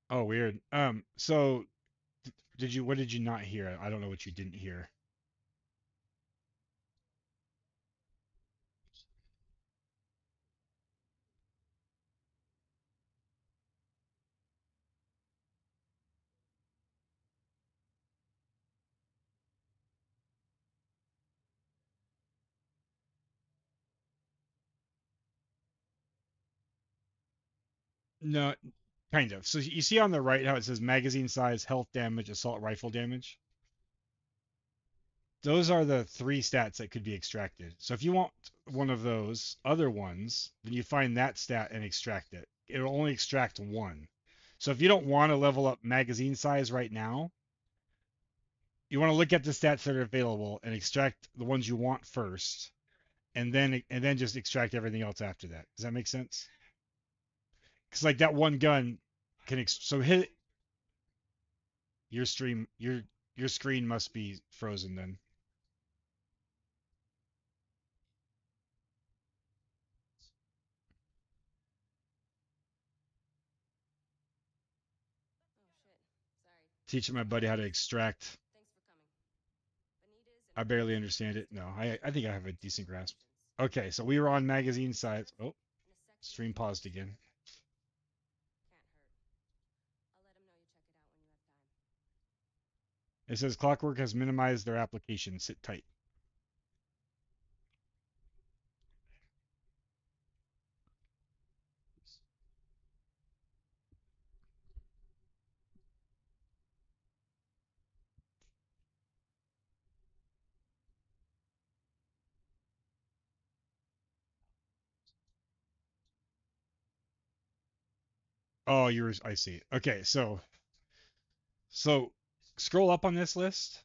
Oh, weird. So what did you not hear? I don't know what you didn't hear. No, kind of. So you see on the right how it says magazine size, health damage, assault rifle damage? Those are the 3 stats that could be extracted. So if you want one of those other ones, then you find that stat and extract it. It'll only extract 1. So if you don't want to level up magazine size right now, you want to look at the stats that are available and extract the ones you want first, and then just extract everything else after that. Does that make sense? Because like that one gun can so hit your stream your screen must be frozen then. Teaching my buddy how to extract. I barely understand it. No, I think I have a decent grasp. Okay, so we were on magazine size. Oh, stream paused again. It says Clockwork has minimized their application. Sit tight. Oh, I see. Okay, so scroll up on this list.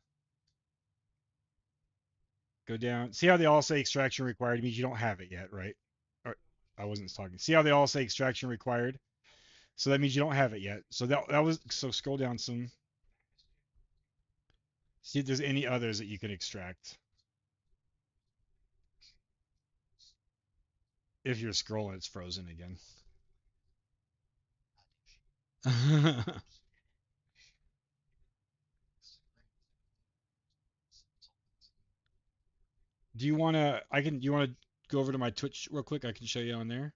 Go down. See how they all say extraction required? It means you don't have it yet, right? Or, I wasn't talking. See how they all say extraction required? So that means you don't have it yet. So so scroll down some. See if there's any others that you can extract. If you're scrolling, it's frozen again. Do you want to go over to my Twitch real quick? I can show you on there.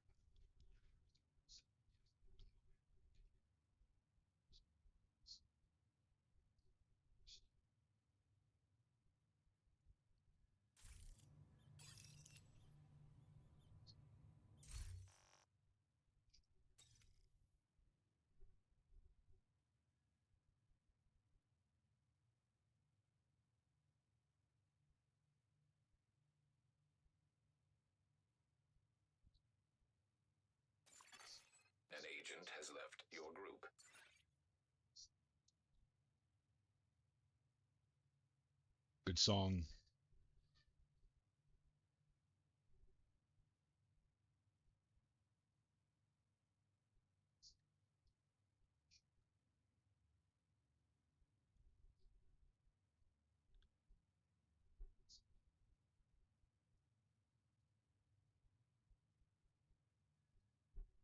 agent has left your group. Good song.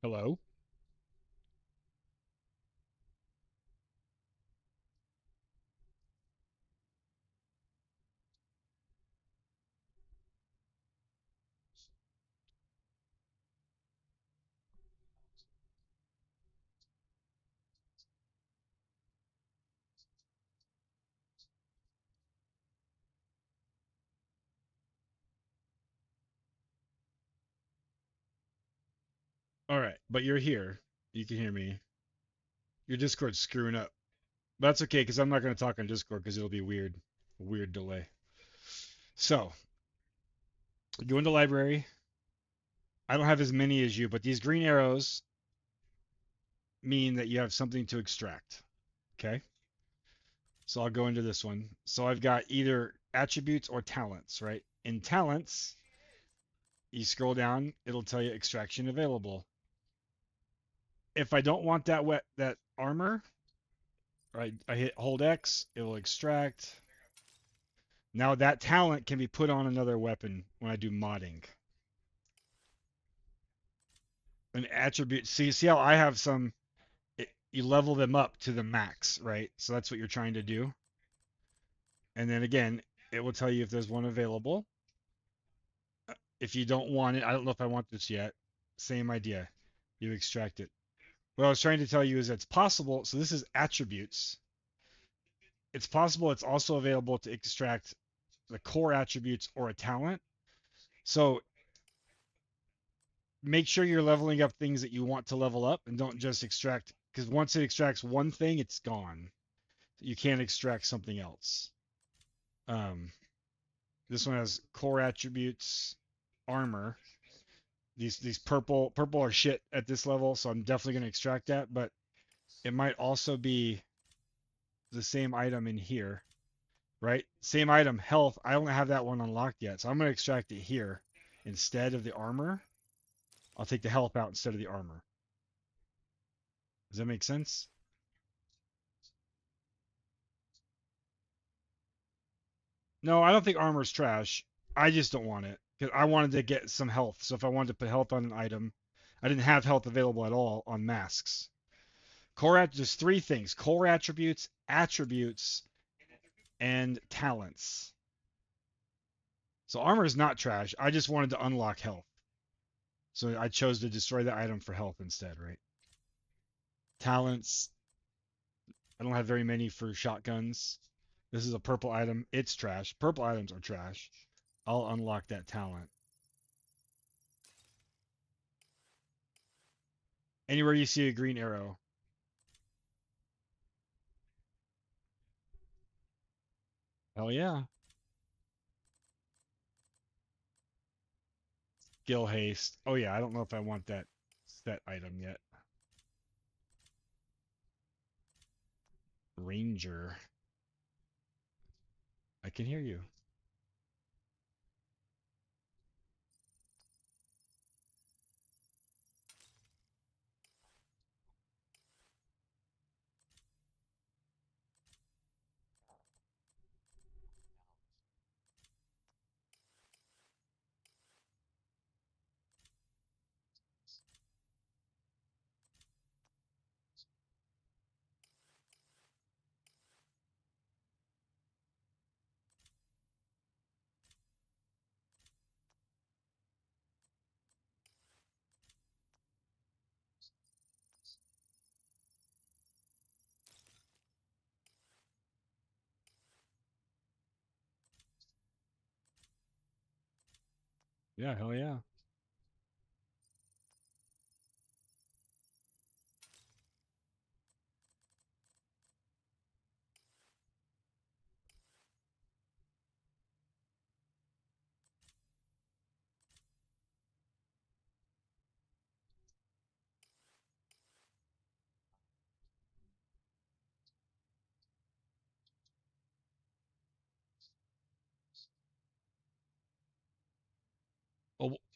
Hello? All right, but you're here. You can hear me. Your Discord's screwing up. But that's okay, because I'm not going to talk on Discord because it'll be weird. A weird delay. So, go into library. I don't have as many as you, but these green arrows mean that you have something to extract. Okay? So I'll go into this one. So I've got either attributes or talents, right? In talents, you scroll down, it'll tell you extraction available. If I don't want that armor, right, I hit hold X, it will extract. Now that talent can be put on another weapon when I do modding. An attribute, see how I have some, you level them up to the max, right? So that's what you're trying to do. And then again, it will tell you if there's one available. If you don't want it, I don't know if I want this yet. Same idea. You extract it. What I was trying to tell you is it's possible. So this is attributes. It's possible it's also available to extract the core attributes or a talent. So make sure you're leveling up things that you want to level up and don't just extract, because once it extracts one thing, it's gone. You can't extract something else. This one has core attributes, armor. These purple are shit at this level, so I'm definitely going to extract that, but it might also be the same item in here, right? Same item, health. I don't have that one unlocked yet, so I'm going to extract it here instead of the armor. I'll take the health out instead of the armor. Does that make sense? No, I don't think armor's trash. I just don't want it because I wanted to get some health. So if I wanted to put health on an item, I didn't have health available at all on masks. There's three things: core attributes, and talents. So armor is not trash. I just wanted to unlock health. So I chose to destroy the item for health instead, right? Talents. I don't have very many for shotguns. This is a purple item. It's trash. Purple items are trash. I'll unlock that talent. Anywhere you see a green arrow. Hell yeah. Skill haste. Oh yeah, I don't know if I want that set item yet. Ranger. I can hear you. Yeah, hell yeah.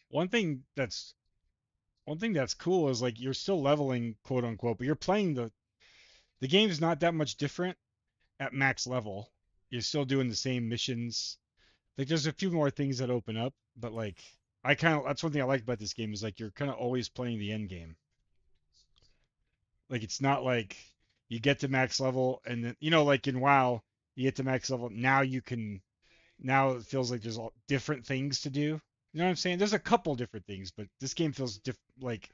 One thing that's cool is like you're still leveling, quote unquote, but you're playing the game's not that much different at max level. You're still doing the same missions. Like there's a few more things that open up, but like I kind of that's one thing I like about this game is like you're kind of always playing the end game. Like it's not like you get to max level and then like in WoW, you get to max level, now it feels like there's all different things to do. You know what I'm saying? There's a couple different things, but this game feels like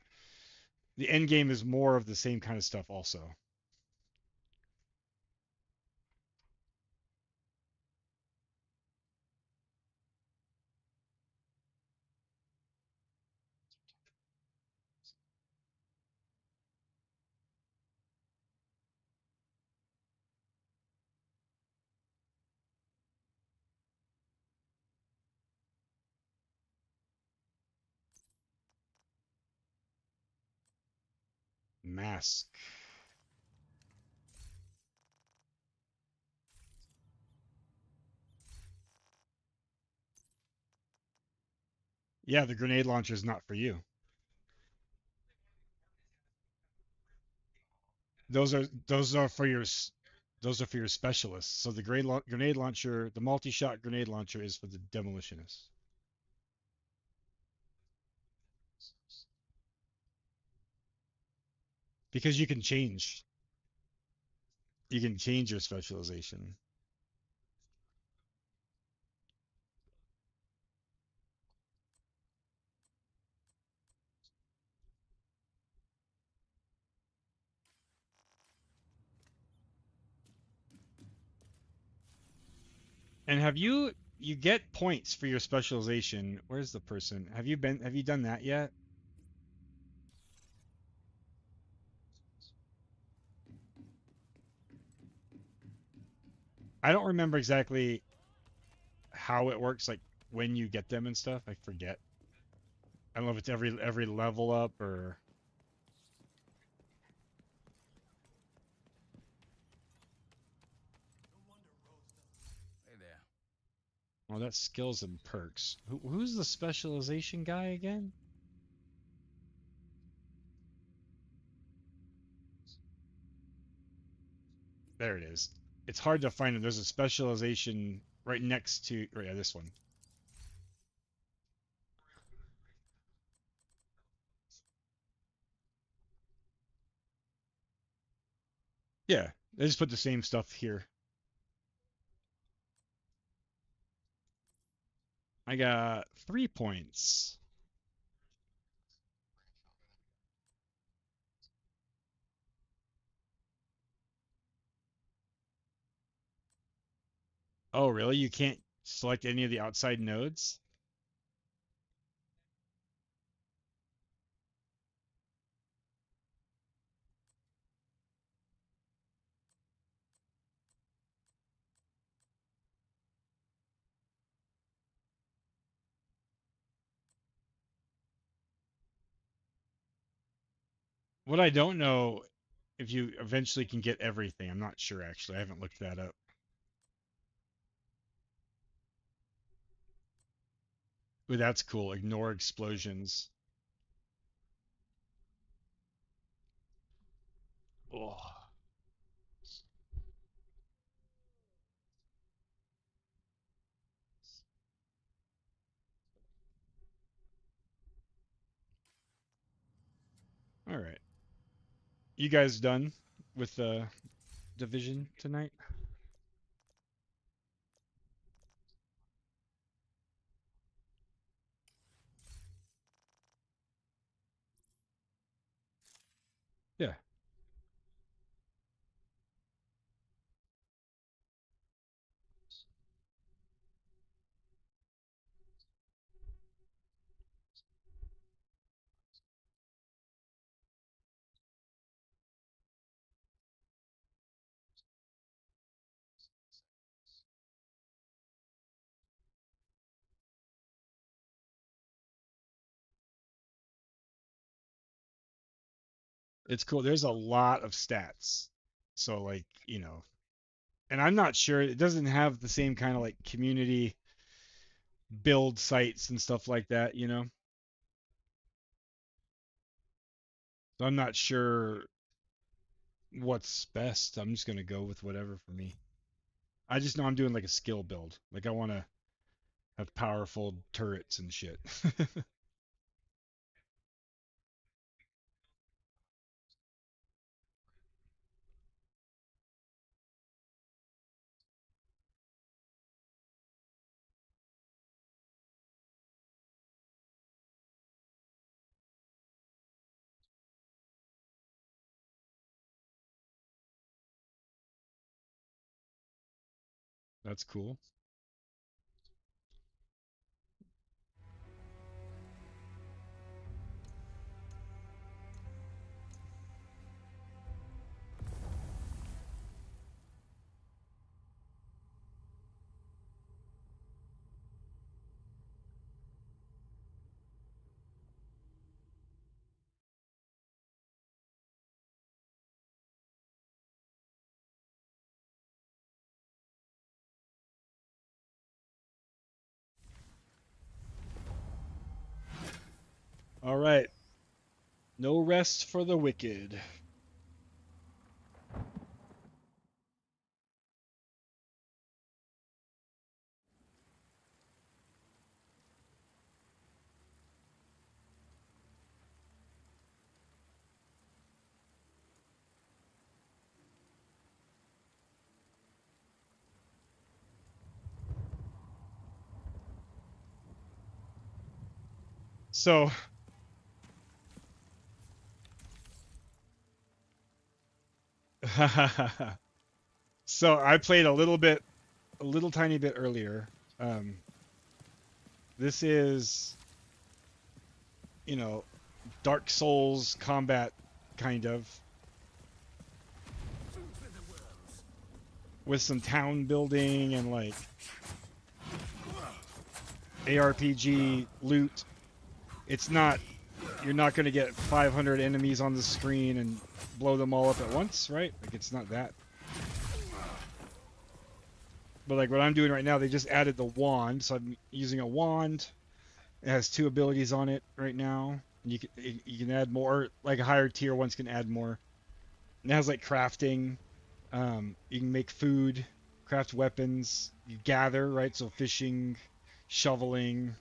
the end game is more of the same kind of stuff also. Mask. Yeah, the grenade launcher is not for you. Those are for your specialists. So the grenade launcher, the multi-shot grenade launcher is for the demolitionists. Because you can change your specialization. And you get points for your specialization. Where's the person? Have you done that yet? I don't remember exactly how it works, like when you get them and stuff. I forget. I don't know if it's every level up or Hey there. oh, that's skills and perks. Who's the specialization guy again? There it is. It's hard to find it. There's a specialization right next to yeah, this one. Yeah, they just put the same stuff here. I got 3 points. Oh, really? You can't select any of the outside nodes? What I don't know if you eventually can get everything. I'm not sure actually. I haven't looked that up. Ooh, that's cool. Ignore explosions. Oh. All right. You guys done with the division tonight? Yeah. It's cool. There's a lot of stats. So like, and I'm not sure it doesn't have the same kind of like community build sites and stuff like that. So I'm not sure what's best. I'm just gonna go with whatever for me. I just know I'm doing like a skill build. Like I want to have powerful turrets and shit. That's cool. All right. No rest for the wicked. So, so I played a little tiny bit earlier. Um, this is, you know, Dark Souls combat kind of with some town building and like ARPG loot. It's not, you're not going to get 500 enemies on the screen and blow them all up at once, right? Like it's not that. But like what I'm doing right now, they just added the wand, so I'm using a wand. It has 2 abilities on it right now. And you can add more, like higher tier ones can add more. And it has like crafting. You can make food, craft weapons, you gather, right? So fishing, shoveling.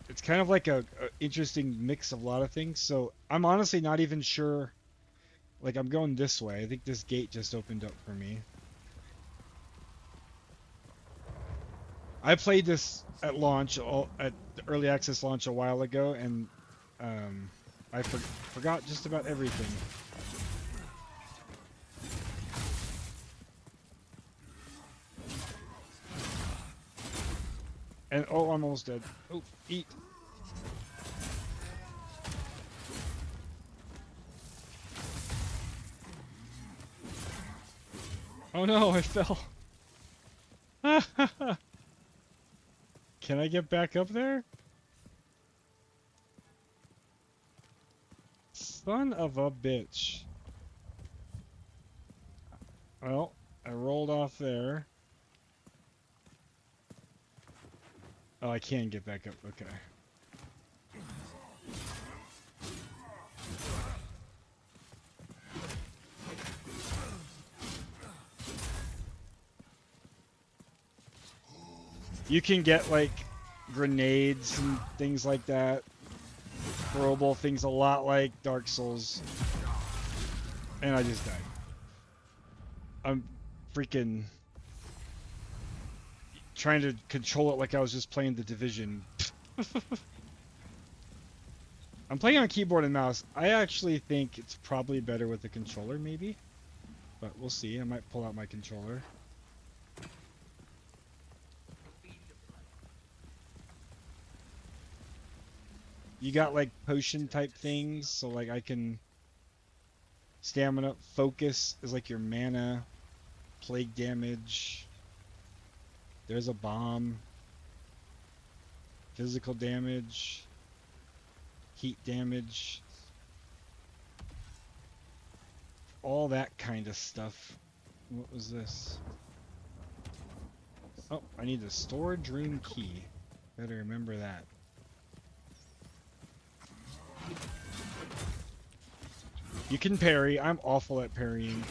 It's kind of like a interesting mix of a lot of things. So I'm honestly not even sure. Like I'm going this way. I think this gate just opened up for me. I played this at launch, at the early access launch a while ago, and I forgot just about everything. And oh, I'm almost dead. Oh, eat. Oh no, I fell. Can I get back up there? Son of a bitch. Well, I rolled off there. Oh, I can get back up. Okay. You can get like grenades and things like that. Throwable things a lot like Dark Souls. And I just died. I'm freaking trying to control it like I was just playing The Division. I'm playing on keyboard and mouse. I actually think it's probably better with the controller, maybe. But we'll see. I might pull out my controller. You got like potion type things, so like I can stamina, focus is like your mana, plague damage. There's a bomb. Physical damage. Heat damage. All that kind of stuff. What was this? Oh, I need the storage room key. Better remember that. You can parry. I'm awful at parrying.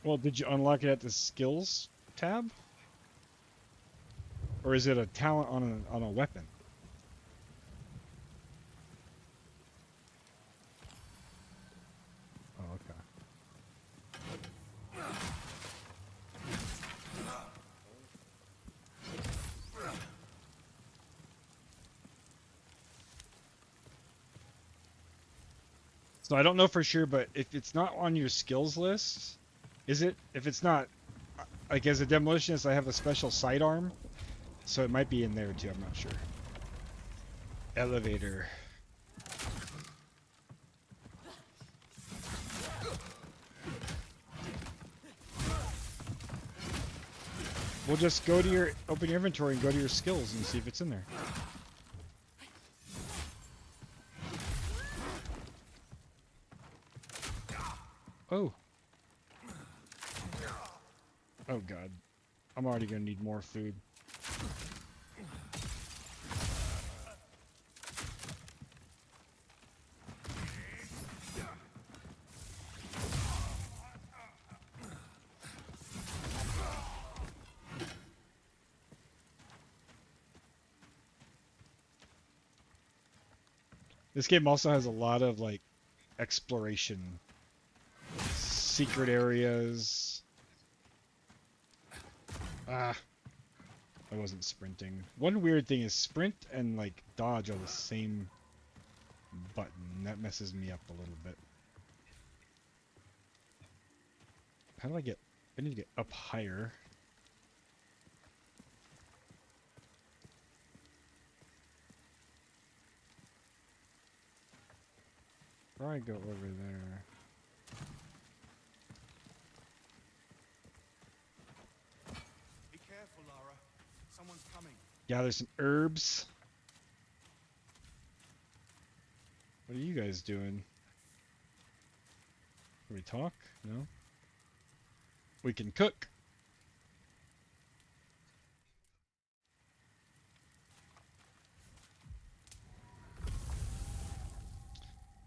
Well, did you unlock it at the skills tab? Or is it a talent on a weapon? Oh, okay. So I don't know for sure, but if it's not on your skills list, is it? If it's not, like as a demolitionist, I have a special sidearm, so it might be in there too. I'm not sure. Elevator. We'll just go to your open your inventory and go to your skills and see if it's in there. Oh. Oh god. I'm already gonna need more food. This game also has a lot of like exploration, secret areas. Ah, I wasn't sprinting. One weird thing is sprint and like dodge are the same button. That messes me up a little bit. How do I get? I need to get up higher. Or I go over there. Be careful, Lara. Someone's coming. Gather some herbs. What are you guys doing? Can we talk? No? We can cook.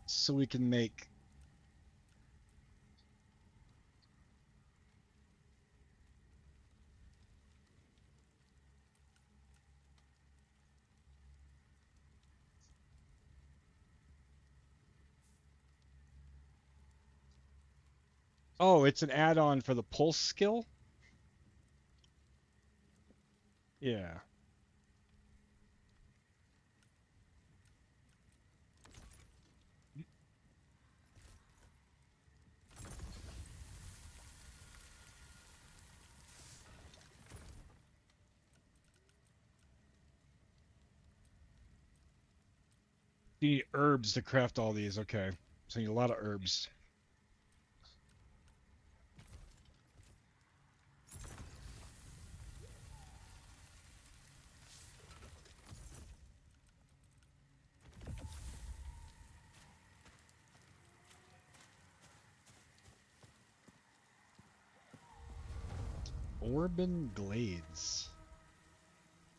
So we can make Oh, it's an add-on for the pulse skill? Yeah. You need herbs to craft all these. Okay. So you need a lot of herbs. Orban Glades.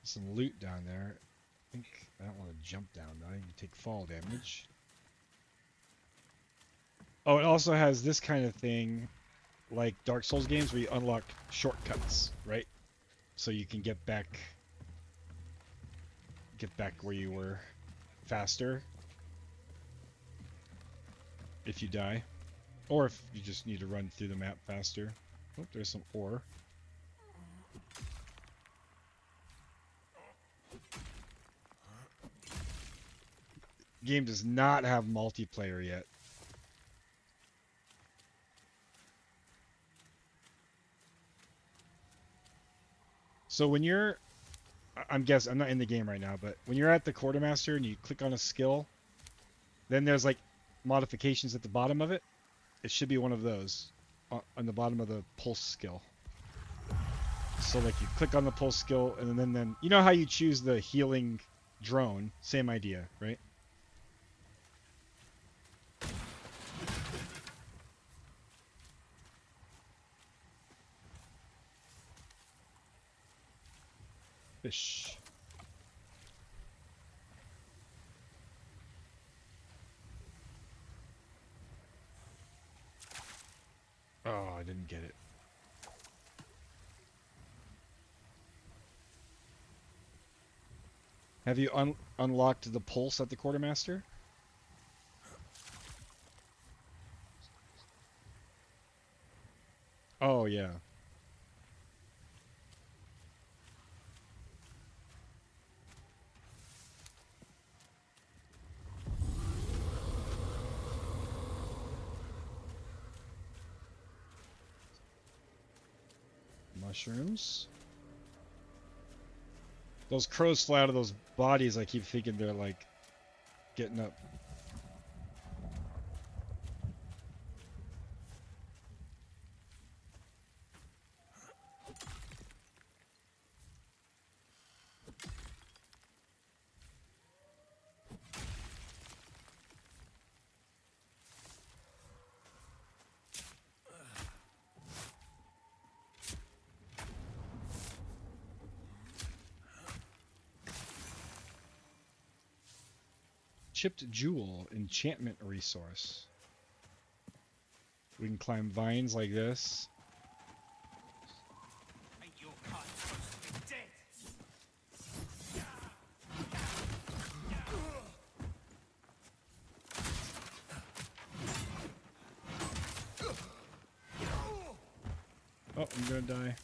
Some loot down there. I think I don't want to jump down though. I need to take fall damage. Oh, it also has this kind of thing, like Dark Souls games, where you unlock shortcuts, right? So you can get back where you were faster if you die, or if you just need to run through the map faster. Oh, there's some ore. Game does not have multiplayer yet. So when you're I'm guessing I'm not in the game right now, but when you're at the quartermaster and you click on a skill, then there's like modifications at the bottom of it. It should be one of those on the bottom of the pulse skill. So like you click on the pulse skill and then you know how you choose the healing drone, same idea, right? Fish. Oh, I didn't get it. Have you unlocked the pulse at the quartermaster? Oh yeah. Mushrooms. Those crows fly out of those bodies. I keep thinking they're like getting up. Chipped jewel enchantment resource. We can climb vines like this. Ain't your kind supposed to be dead? Oh, I'm gonna die.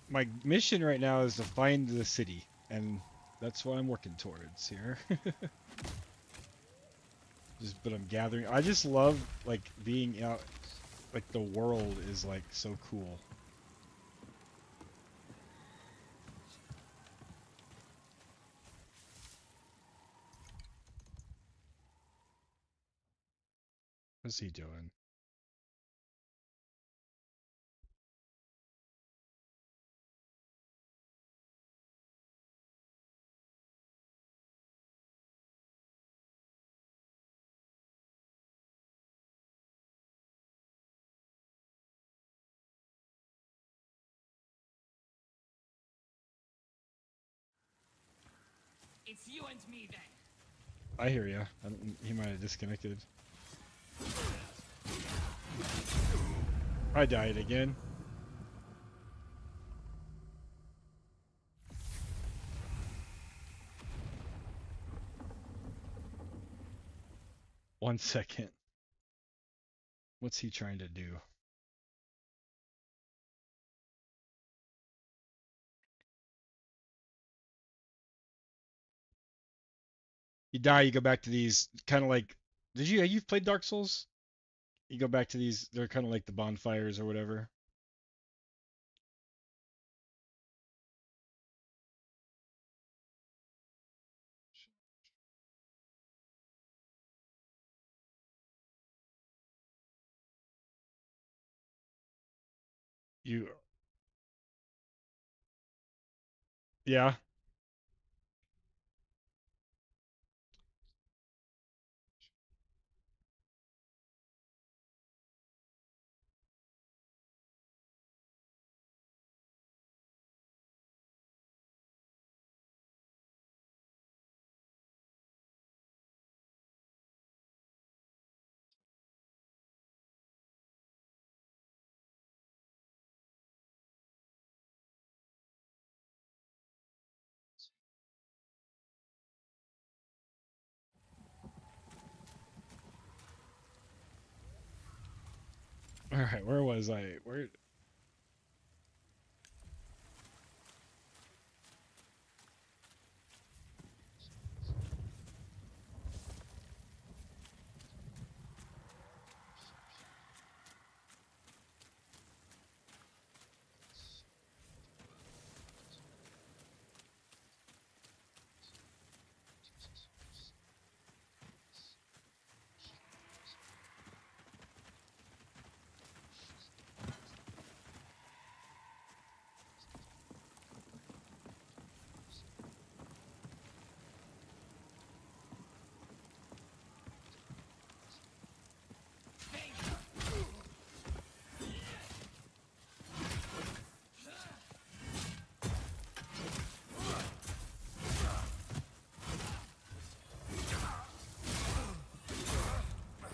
My mission right now is to find the city, and that's what I'm working towards here. But I'm gathering. I just love like being out. Like the world is like so cool. What's he doing? It's you and me then. I hear ya. He might have disconnected. I died again. One second. What's he trying to do? You die, you go back to these kind of like. You've played Dark Souls? You go back to these. They're kind of like the bonfires or whatever. You. Yeah. All right, where was I? Where?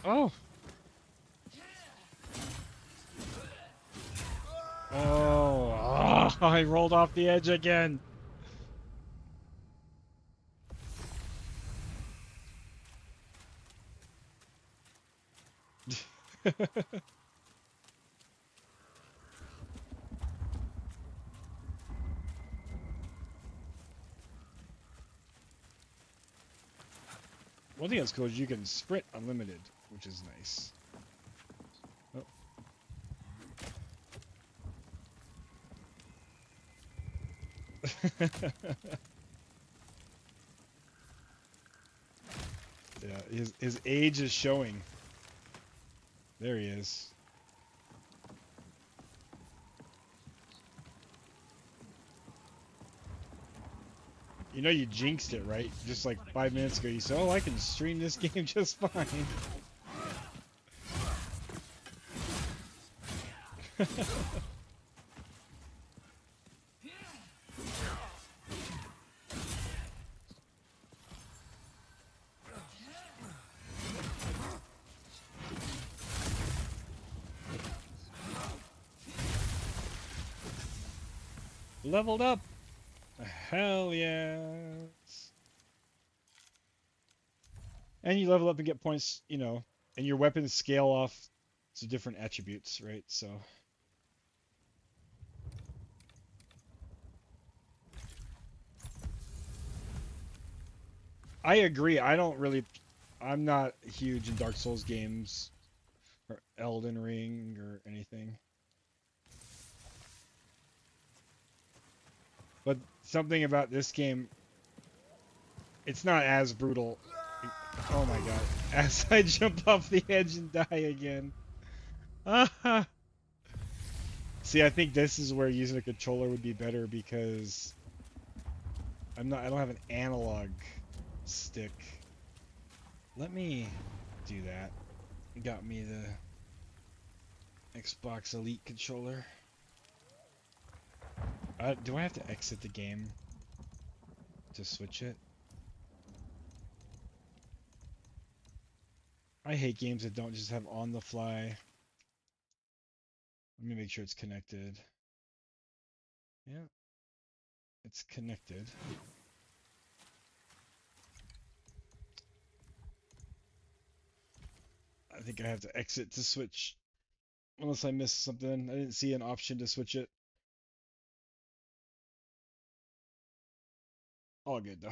Oh. Oh, I rolled off the edge again. One thing that's cool is you can sprint unlimited, which is nice. Oh. Yeah, his age is showing. There he is. You know you jinxed it, right? Just like 5 minutes ago, you said, "Oh, I can stream this game just fine." Leveled up. Hell yes. And you level up and get points, you know, and your weapons scale off to different attributes, right? So I agree. I'm not huge in Dark Souls games or Elden Ring or anything. But something about this game, it's not as brutal. Oh my god. As I jump off the edge and die again. See, I think this is where using a controller would be better because I don't have an analog stick. Let me do that. Got me the Xbox Elite controller. Do I have to exit the game to switch it? I hate games that don't just have on the fly. Let me make sure it's connected. Yeah, it's connected. I think I have to exit to switch. Unless I missed something. I didn't see an option to switch it. All good though.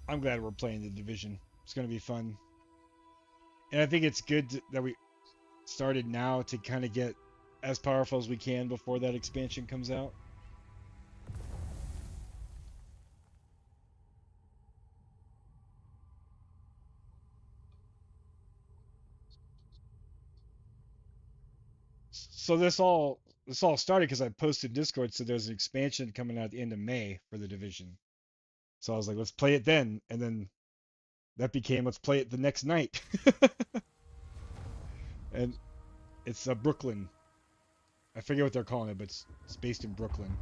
I'm glad we're playing the Division. It's going to be fun. And I think it's good that we started now to kind of get as powerful as we can before that expansion comes out. So this all started because I posted Discord, so there's an expansion coming out at the end of May for the Division. So I was like, let's play it then, and then that became let's play it the next night. And it's Brooklyn. I forget what they're calling it, but it's based in Brooklyn.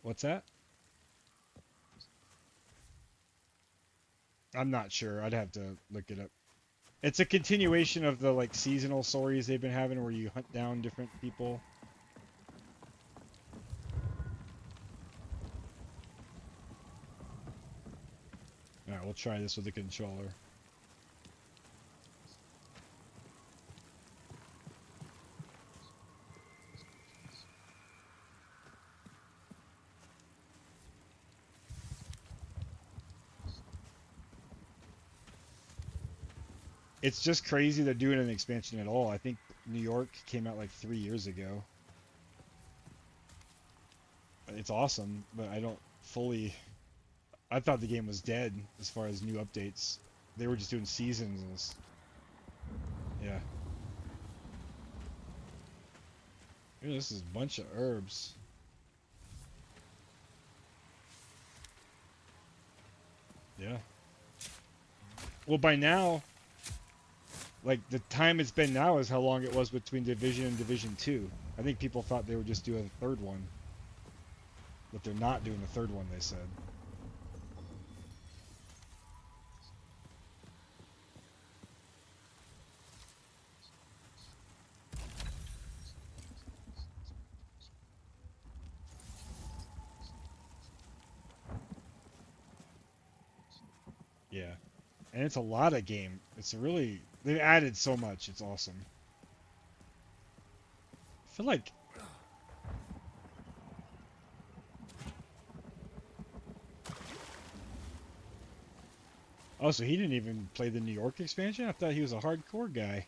What's that? I'm not sure. I'd have to look it up. It's a continuation of the like seasonal stories they've been having where you hunt down different people. Alright, we'll try this with the controller. It's just crazy they're doing an expansion at all. I think New York came out like 3 years ago. It's awesome, but I don't fully... I thought the game was dead as far as new updates. They were just doing seasons. Yeah. Ooh, this is a bunch of herbs. Yeah. Well, by now, like the time it's been now is how long it was between Division and Division 2. I think people thought they would just do a third one. But they're not doing a third one, they said. Yeah. And it's a lot of game. It's really... They've added so much. It's awesome. I feel like... Oh, so he didn't even play the New York expansion? I thought he was a hardcore guy.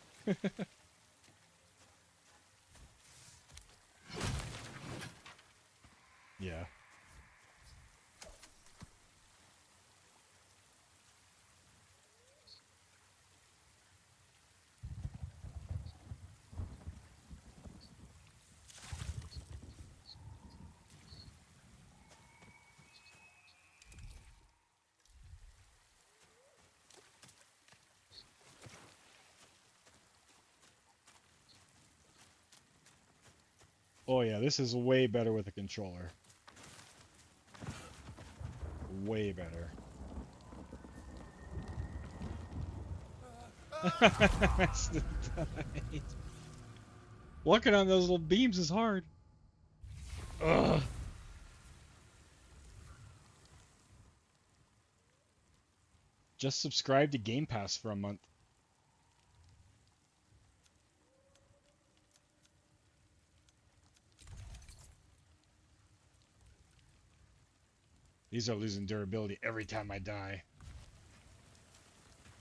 Yeah. Oh yeah, this is way better with a controller. Way better. Still died. Walking on those little beams is hard. Ugh. Just subscribe to Game Pass for a month. These are losing durability every time I die.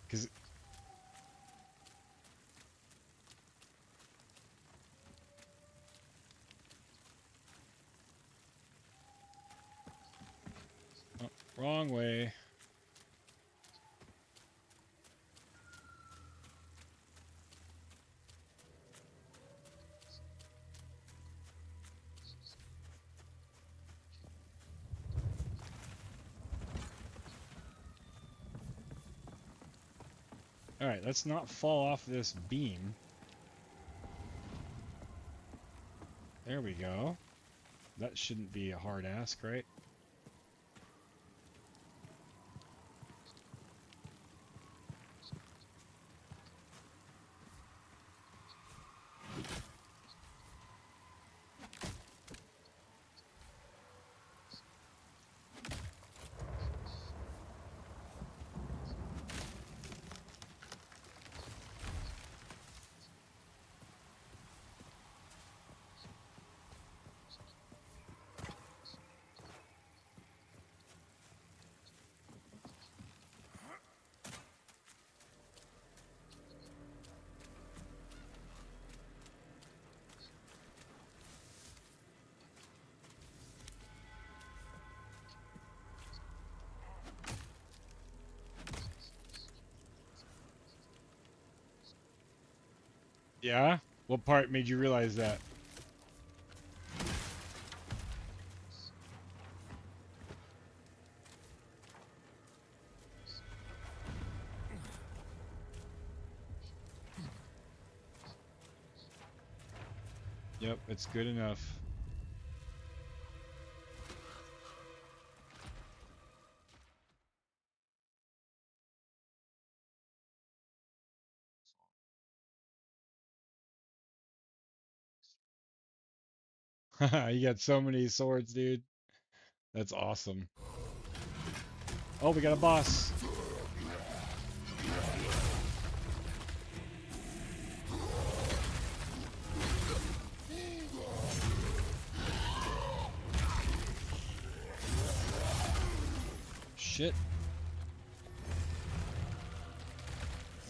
Because... Oh, wrong way. Alright, let's not fall off this beam. There we go. That shouldn't be a hard ask, right? Yeah? What part made you realize that? Yep, it's good enough. You got so many swords, dude. That's awesome. Oh, we got a boss. Shit.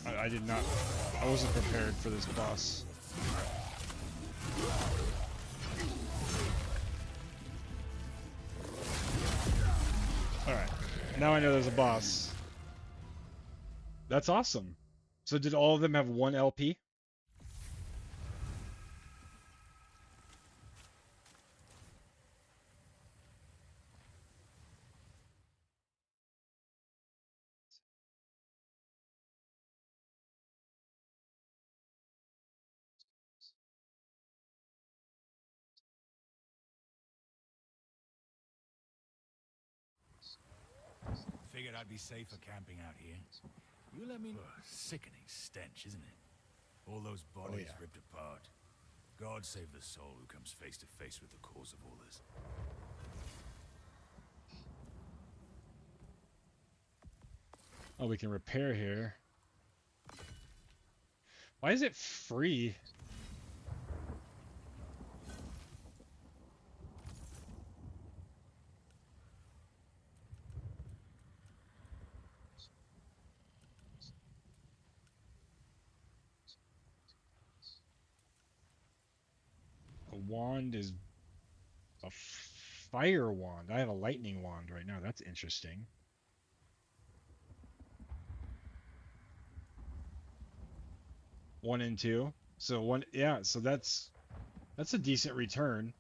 I did not. I wasn't prepared for this boss. Alright. Now I know there's a boss. That's awesome. So did all of them have one LP? Figured I'd be safer camping out here. You let me... sickening stench, isn't it? All those bodies yeah. ripped apart. God save the soul who comes face to face with the cause of all this. Oh, we can repair here. Why is it free? A wand is a fire wand. I have a lightning wand right now. That's interesting. One and two. So one, yeah. So that's a decent return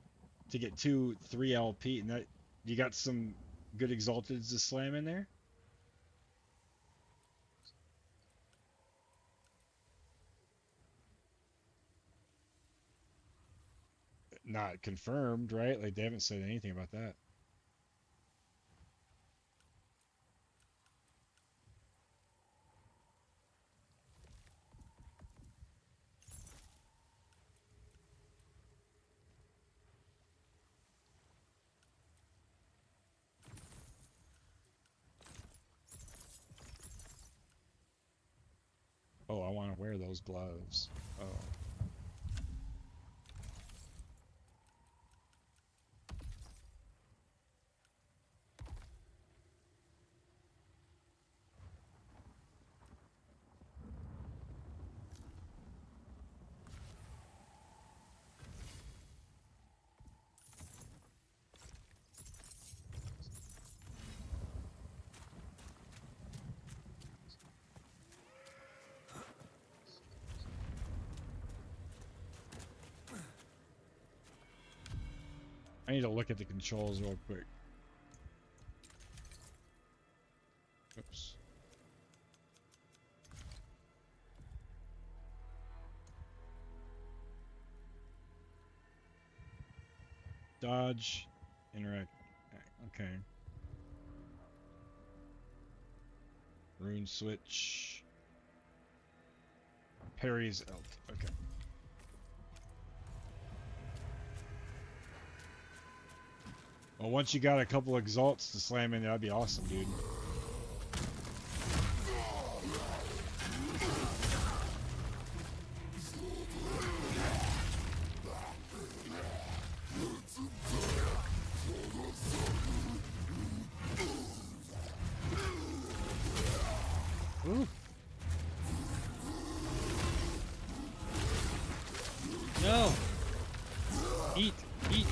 to get 3 LP, and that you got some good exalteds to slam in there. Not confirmed, right? Like they haven't said anything about that. Oh, I want to wear those gloves. Oh. I need to look at the controls real quick. Oops. Dodge, interact. Okay. Rune switch. Parry's Alt. Okay. Well, once you got a couple exalts to slam in, that'd be awesome, dude. Ooh. No. Eat. Eat.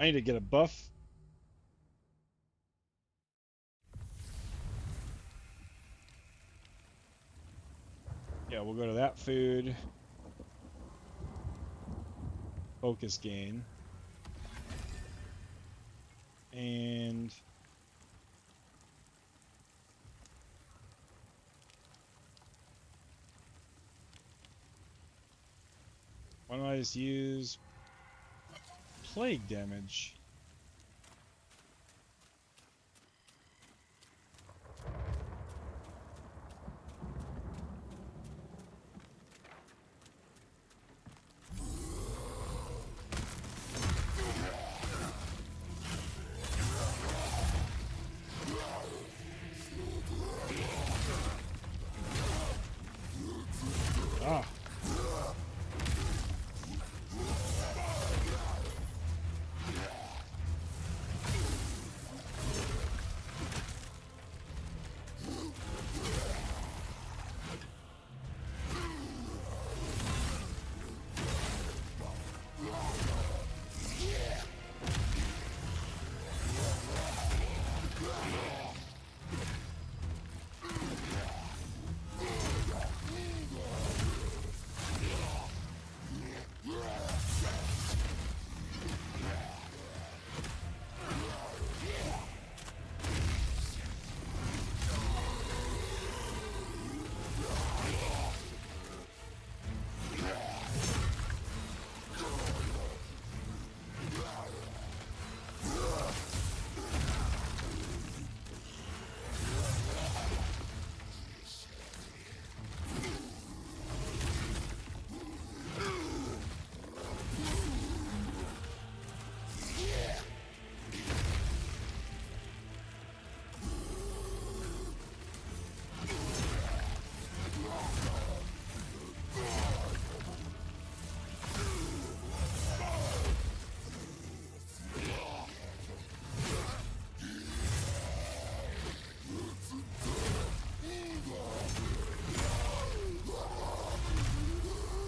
I need to get a buff. Yeah, we'll go to that food. Focus gain. And why don't I just use plague damage? Ah.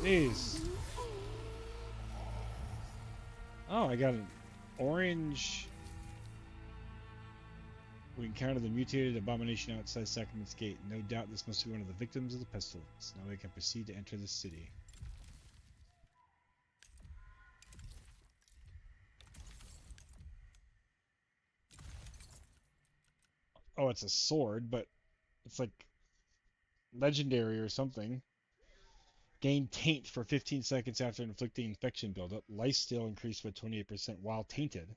Jeez. Oh, I got an orange. We encountered the mutated abomination outside Sacrament's gate. No doubt this must be one of the victims of the pestilence. Now we can proceed to enter the city. Oh, it's a sword, but it's like legendary or something. Gain taint for 15 seconds after inflicting infection buildup. Lifesteal increased by 28% while tainted.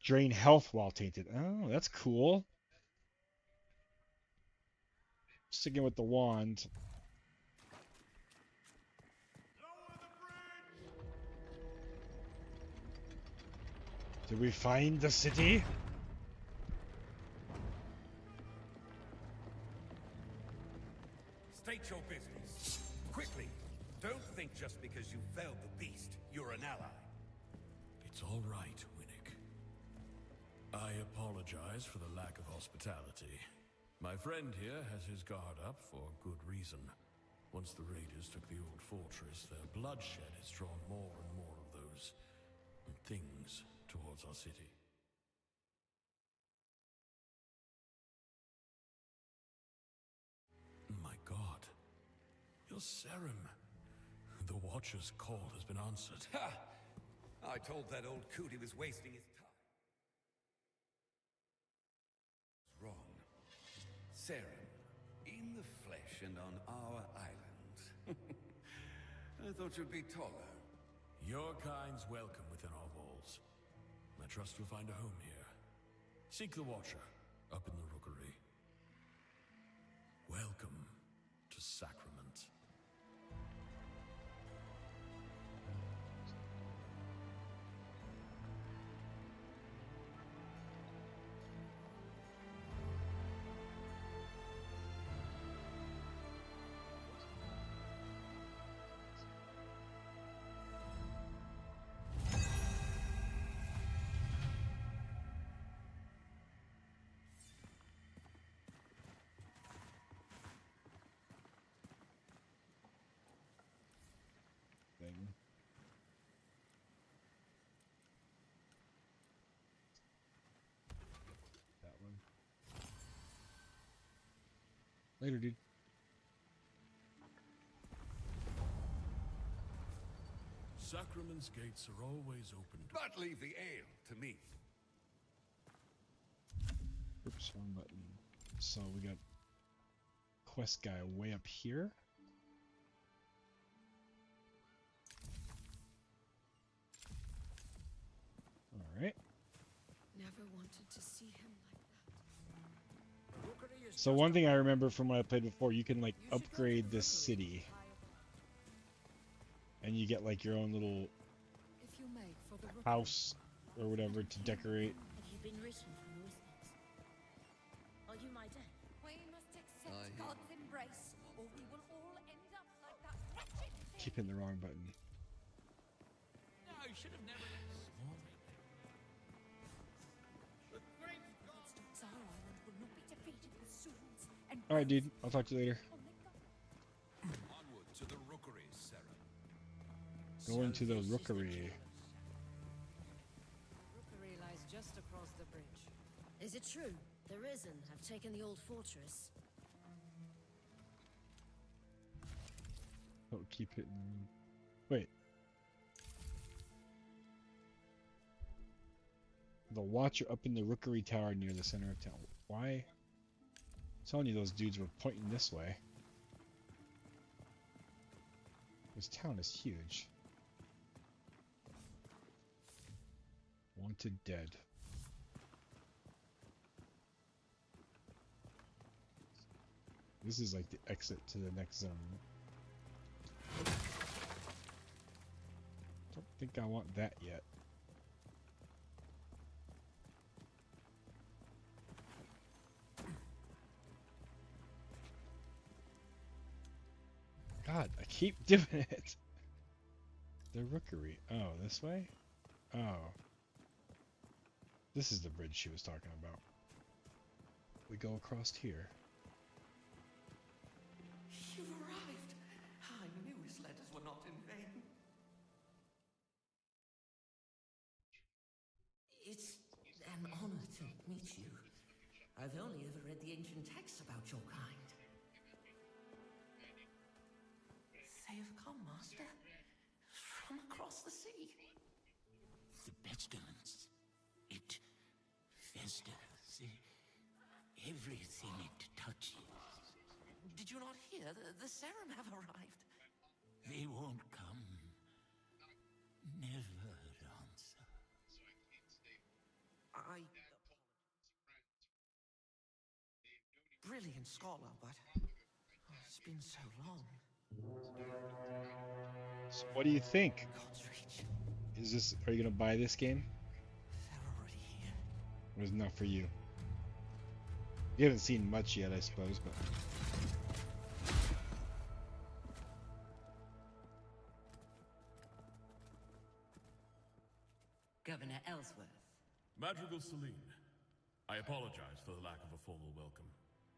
Drain health while tainted. Oh, that's cool. Sticking with the wand. Did we find the city? State your business. Quickly. Don't think just because you felled the beast, you're an ally. It's all right, Winnick. I apologize for the lack of hospitality. My friend here has his guard up for good reason. Once the raiders took the old fortress, their bloodshed has drawn more and more of those things towards our city. My God. You're Serum. The Watcher's call has been answered. Ha! I told that old coot he was wasting his time. Wrong. Serum, in the flesh and on our island. I thought you'd be taller. Your kind's welcome within our walls. I trust you'll find a home here. Seek the Watcher, up in the Rookery. Welcome to Sacrament. Later, dude. Sacrament's gates are always open. But leave the ale to me. Oops, wrong button. So we got quest guy way up here. All right. Never wanted to see him like that. So one thing I remember from when I played before, you can like upgrade this city, and you get like your own little If you make for the house or whatever to decorate. Have you been written from Muslims? Are you my dad? We must accept God's embrace, or we will all end up like that wretched thing. Keep hitting the wrong button. No, you should have never. Tsar Island will not be defeated with swords and All right, dude. I'll talk to you later. Onward to the rookery, Sarah. Going to the rookery. Rookery lies just across the bridge. Is it true? The Risen have taken the old fortress. Oh, keep hitting. Wait. The Watcher up in the rookery tower near the center of town. Why? I'm telling you, those dudes were pointing this way. This town is huge. Wanted dead. This is like the exit to the next zone. Don't think I want that yet. God, I keep doing it. The rookery. Oh, this way? Oh. This is the bridge she was talking about. We go across here. You've arrived. I knew his letters were not in vain. It's an honor to meet you. I've only ever read the ancient texts about your kind. They have come, Master, from across the sea. The pestilence. It festers. Everything it touches. Did you not hear? The Serum have arrived. They won't come. Never answer. Brilliant scholar, but it's been so long. So what do you think? God's reach. Is this? Are you gonna buy this game? They're already here. Or is it not for you? You haven't seen much yet, I suppose, but Governor Ellsworth. Madrigal Celine, I apologize for the lack of a formal welcome.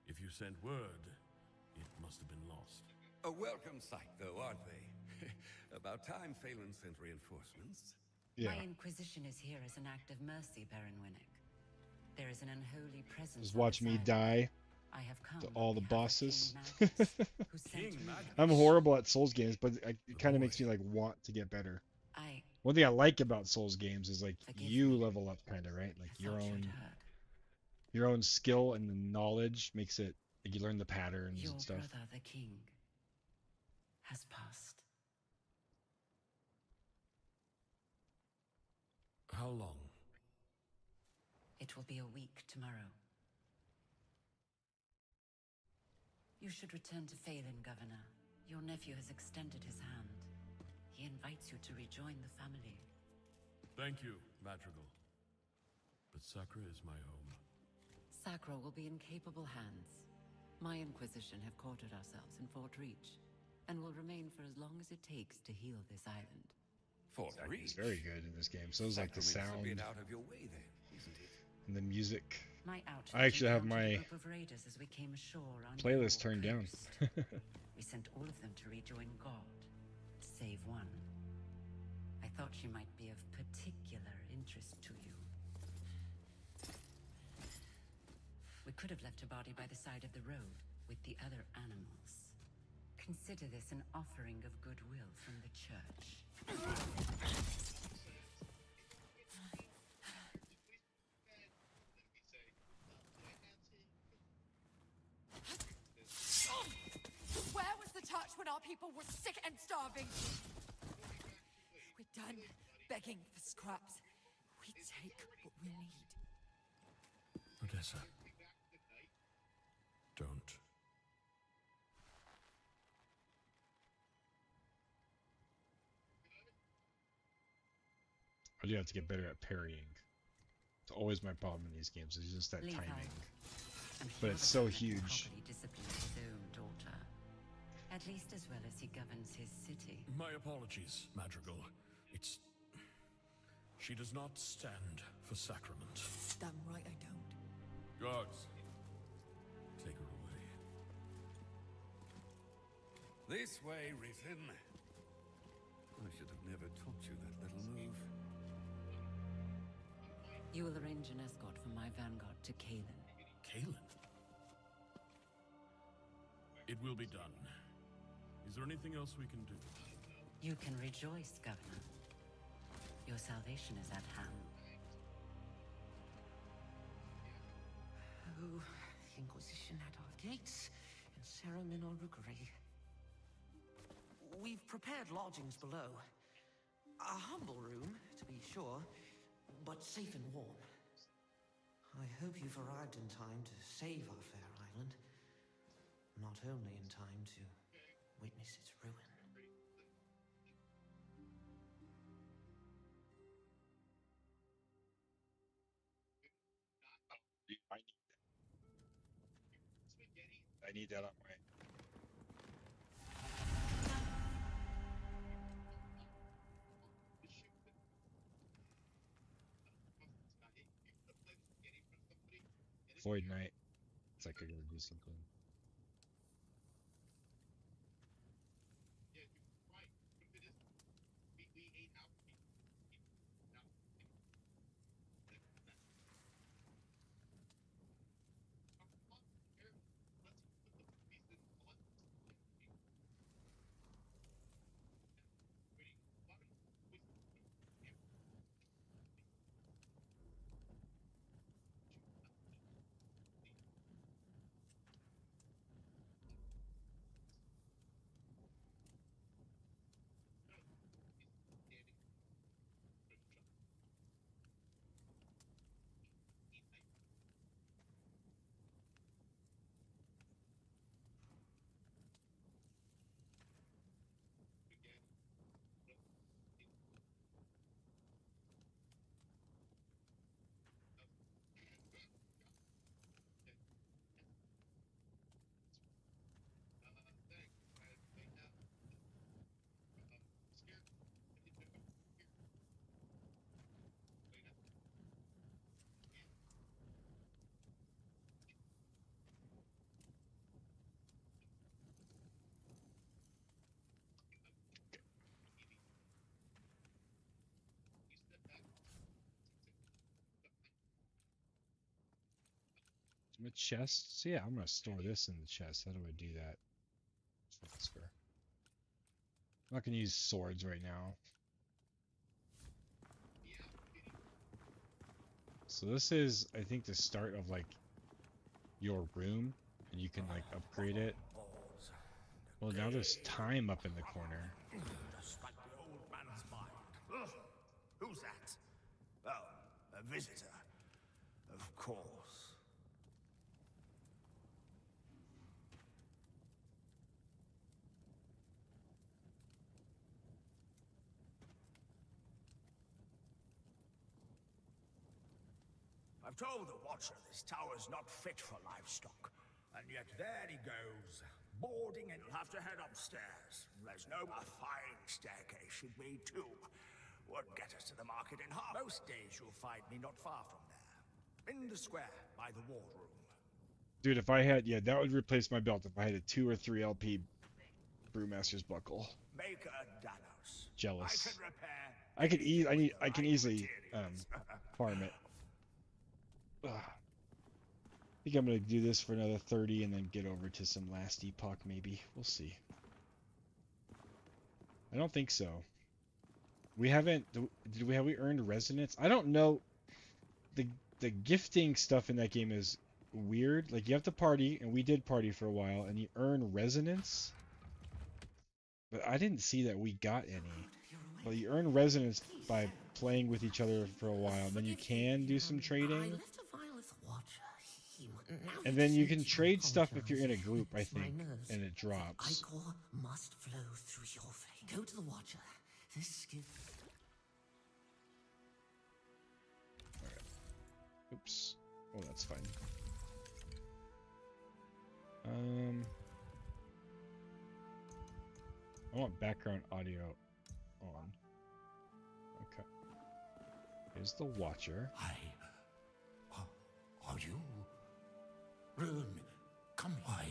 If you sent word, it must have been lost. A welcome sight, though, aren't they? About time Phelan sent reinforcements. yeah. My Inquisition is here as an act of mercy, Baron Winnick. There is an unholy presence. Just on watch this me island. die I have come to on all the behalf of bosses. King Magnus, who sent King me. Magnus? I'm horrible at Souls games, but it kind of makes me like want to get better. I One thing I like about Souls games is like Forgive you me. level up, kind of, right? Like I thought you'd heard. your own skill and the knowledge makes it like you learn the patterns Your and stuff. brother, the king, has passed. How long? It will be a week tomorrow. You should return to Phelan, Governor. Your nephew has extended his hand. He invites you to rejoin the family. Thank you, Madrigal. But Sacra is my home. Sacra will be in capable hands. My Inquisition have quartered ourselves in Fort Reach, and will remain for as long as it takes to heal this island. Fort It's Reach. very good in this game. So is like the Sacrament's a bit sound out of your way then, isn't it? and the music. My outfit I actually have encountered a my group of raiders as we came ashore on playlist your turned down. coast. We sent all of them to rejoin God, save one. I thought she might be of particular interest to you. We could have left her body by the side of the road, with the other animals. Consider this an offering of goodwill from the church. Where was the church when our people were sick and starving? We're done begging for scraps. We take what we need. Odessa. Don't. I do have to get better at parrying. It's always my problem in these games, is just that Levi. timing. I'm But sure it's so the man huge. properly disciplines his own daughter. At least as well as he governs his city. My apologies, Madrigal. It's... She does not stand for sacrament. Damn right I don't. Guards, take her away. This way, Rhythm. I should have never taught you that little move. You will arrange an escort for my vanguard to Kalen. Kalen? It will be done. Is there anything else we can do? You can rejoice, Governor. Your salvation is at hand. Oh, the Inquisition at our gates, and Sarum in our rookery. We've prepared lodgings below. A humble room, to be sure, but safe and warm. I hope you've arrived in time to save our fair island. Not only in time to witness its ruin. I need that on my... Void Knight. It's like I gotta do something. My chest? So yeah, I'm gonna store this in the chest. How do I do that? Transfer. I'm not gonna use swords right now. So this is, I think, the start of like your room, and you can like upgrade it. Well, now there's time up in the corner. Just like the old man's mind. Ugh, who's that? Oh, a visitor. Of course. I've told the Watcher this tower's not fit for livestock. And yet there he goes, boarding, and you'll have to head upstairs. There's no... A fine staircase should be, too. Would get us to the market in half. Most days you'll find me not far from there. In the square, by the wardroom. Dude, if I had, yeah, that would replace my belt if I had a 2 or 3 LP Brewmaster's buckle. Maker Danos. Jealous. I can repair. I can easily farm it. Ugh. think I'm gonna do this for another 30 and then get over to some Last Epoch maybe. We'll see. I don't think so. We haven't. Have we earned resonance? I don't know. The gifting stuff in that game is weird. Like you have to party, and we did party for a while, and you earn resonance. But I didn't see that we got any. Well, you earn resonance by playing with each other for a while, and then you can do some trading. And then you can trade stuff if you're in a group, I think, and it drops. Ichor must flow through your veins. Go to the Watcher. This gives. Oops. Oh, that's fine. I want background audio on. Okay. Here's the Watcher. Hi. Are you? Rune, come. Why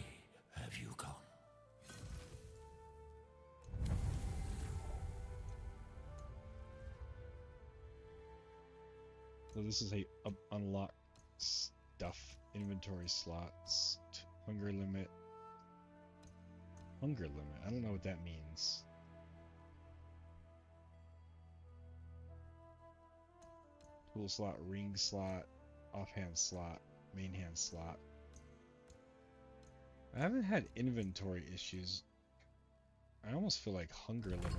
have you come? So this is a unlock stuff, inventory slots, hunger limit. Hunger limit. I don't know what that means. Tool slot, ring slot, offhand slot, main hand slot. I haven't had inventory issues. I almost feel like hunger limit.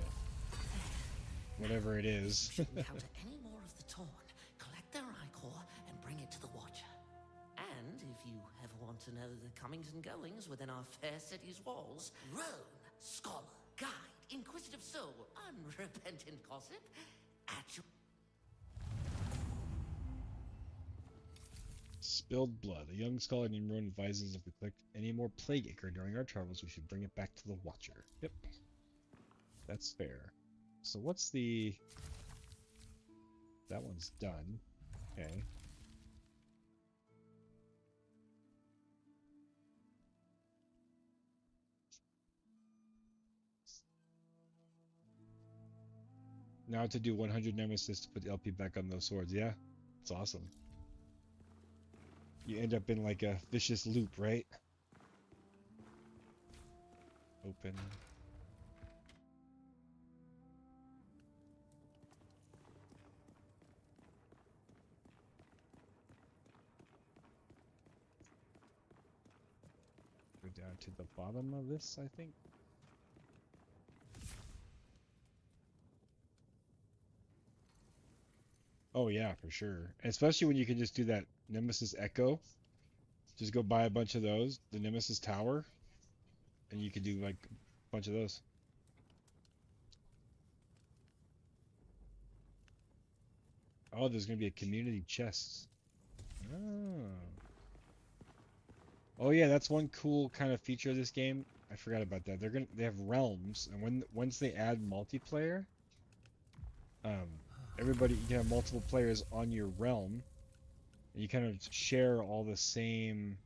Whatever it is. Encounter any more of the Torn, collect their ichor and bring it to the Watcher. And if you ever want to know the comings and goings within our fair city's walls, Roan, scholar, guide, inquisitive soul, unrepentant gossip, at your... Spilled blood. A young scholar named Roan advises if we collect any more plague ichor during our travels, we should bring it back to the Watcher. Yep. That's fair. So what's the... That one's done. Okay. Now to do 100 Nemesis to put the LP back on those swords. Yeah, it's awesome. You end up in like a vicious loop, right? Open. Go down to the bottom of this, I think. Oh yeah, for sure. Especially when you can just do that Nemesis Echo. Just go buy a bunch of those, the Nemesis Tower, and you can do like a bunch of those. Oh, there's gonna be a community chest. Oh. Oh yeah, that's one cool kind of feature of this game. I forgot about that. They have realms, and once they add multiplayer, everybody, you can have multiple players on your realm, and you kind of share all the same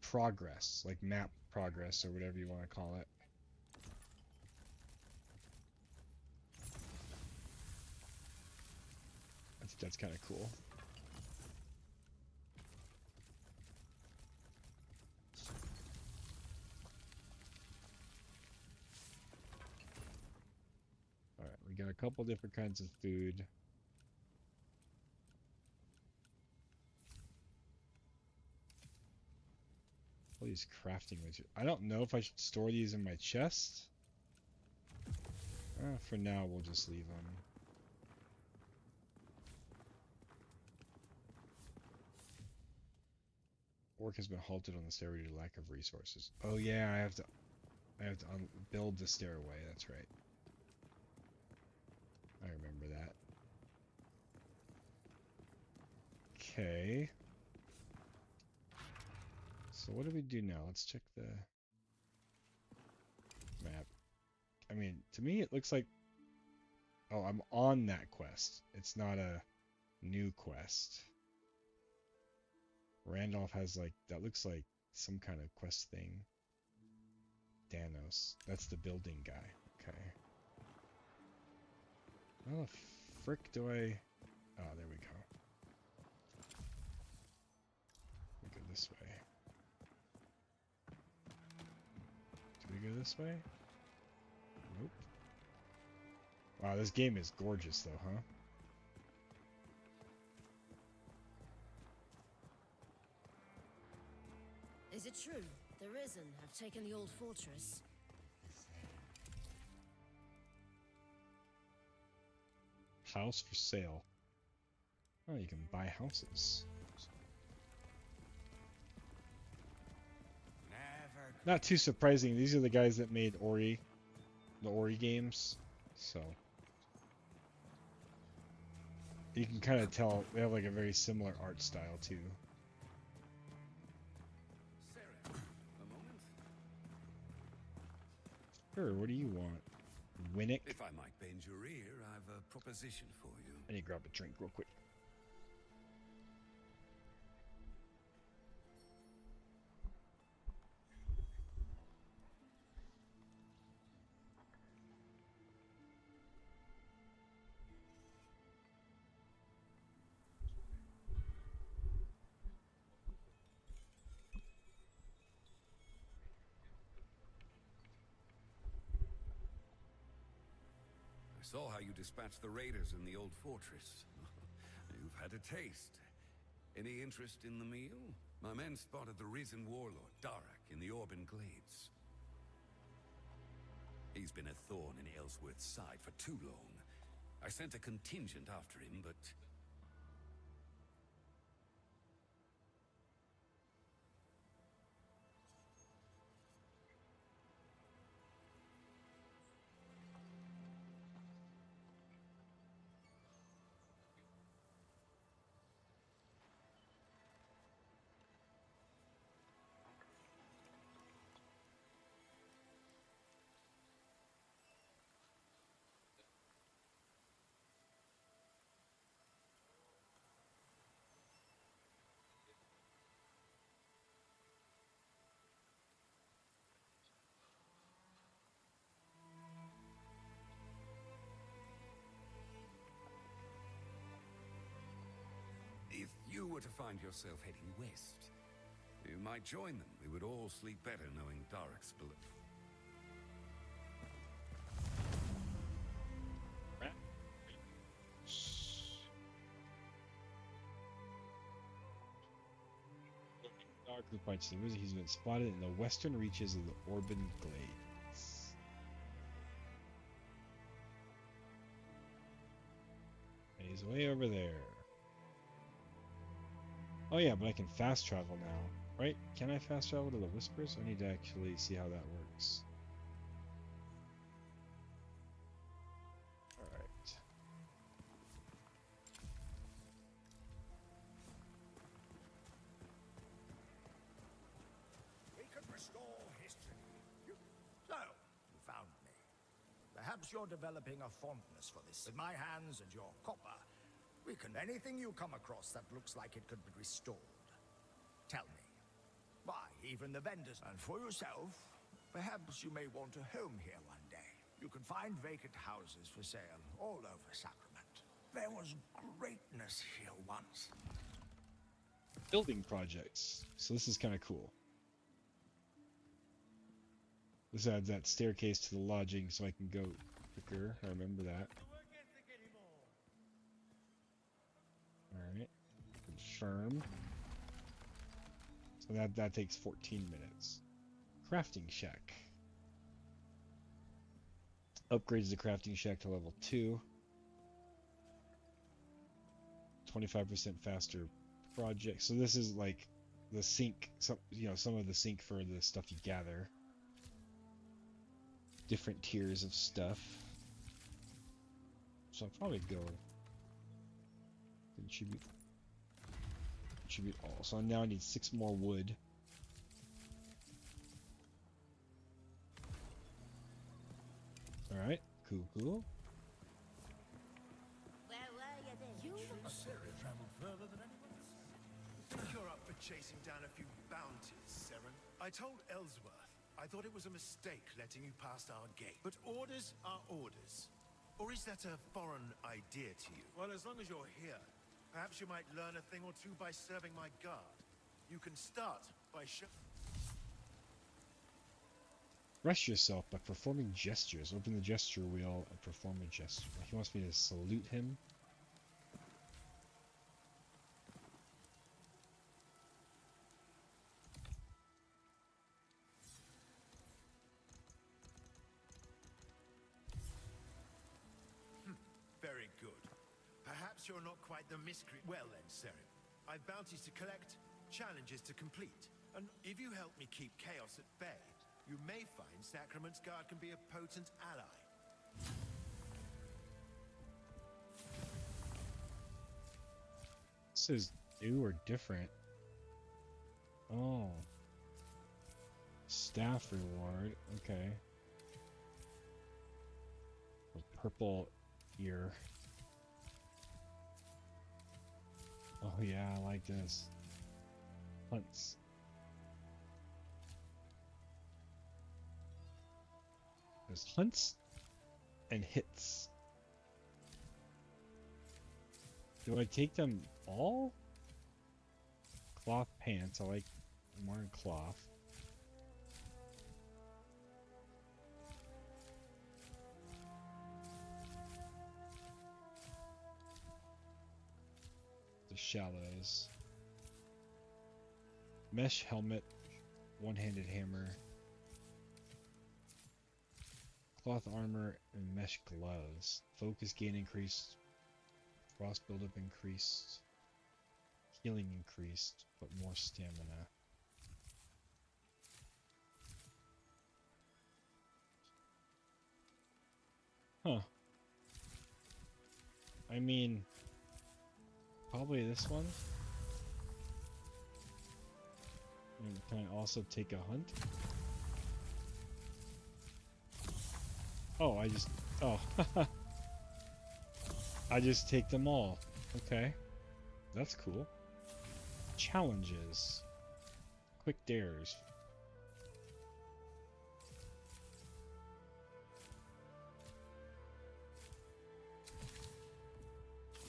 progress, like map progress or whatever you want to call it. That's kind of cool. Alright, we got a couple different kinds of food. All these crafting materials. I don't know if I should store these in my chest. For now, we'll just leave them. Work has been halted on the stairway due to lack of resources. Oh yeah, I have to build the stairway. That's right. I remember that. Okay. So what do we do now? Let's check the map. I mean, to me it looks like... Oh, I'm on that quest. It's not a new quest. Randolph has like... That looks like some kind of quest thing. Danos. That's the building guy. Okay. How the frick do I... Oh, there we go. this way? Do we go this way? Nope. Wow, this game is gorgeous though, huh? Is it true? The Risen have taken the old fortress. House for sale. Oh, you can buy houses. Not too surprising. These are the guys that made Ori, the Ori games. So you can kind of tell they have like a very similar art style too. Sure, what do you want? Winnick? If I might bend your ear, I've a proposition for you. I need to grab a drink real quick. I saw how you dispatched the raiders in the old fortress. You've had a taste. Any interest in the meal? My men spotted the risen warlord, Darak, in the Orban Glades. He's been a thorn in Ellsworth's side for too long. I sent a contingent after him, but... If you were to find yourself heading west, you might join them. We would all sleep better knowing Darak's below. Darak replied to the wizard he's been spotted in the western reaches of the Orban Glades. And he's way over there. Oh yeah, but I can fast travel now, right? Can I fast travel to the Whispers? I need to actually see how that works. Alright. We can restore history. So, you found me. Perhaps you're developing a fondness for this. With my hands and your copper, we can anything you come across that looks like it could be restored. Tell me. Why, even the vendors. And for yourself, perhaps you may want a home here one day. You can find vacant houses for sale all over Sacrament. There was greatness here once. Building projects. So this is kind of cool. This adds that staircase to the lodging so I can go quicker. I remember that. Alright. Confirm. So that takes 14 minutes. Crafting shack. Upgrades the crafting shack to level 2. 25% faster project. So this is like the sink, some of the sink for the stuff you gather. Different tiers of stuff. So I'll probably go contribute all. So now I need 6 more wood. Alright, cool. Where were you then? You Sarah traveled further than anyone else. Think you're up for chasing down a few bounties, Seren? I told Ellsworth I thought it was a mistake letting you past our gate. But orders are orders. Or is that a foreign idea to you? Well, as long as you're here, perhaps you might learn a thing or two by serving my guard. You can start by Rest yourself by performing gestures. Open the gesture wheel and perform a gesture. He wants me to salute him. Very good. Perhaps you're not quite the miscreant. Well then, Seren. I've bounties to collect, challenges to complete. And if you help me keep chaos at bay, you may find Sacrament's Guard can be a potent ally. This is new or different. Oh. Staff reward. Okay. A purple ear. Oh yeah, I like this. Hunts. There's hunts and hits. Do I take them all? Cloth pants. I like I'm wearing cloth. The shallows. Mesh helmet. One-handed hammer. Cloth armor and mesh gloves. Focus gain increased. Frost buildup increased. Healing increased, but more stamina. Huh. I mean, probably this one. And can I also take a hunt? Oh, I just take them all. Okay. That's cool. Challenges. Quick dares.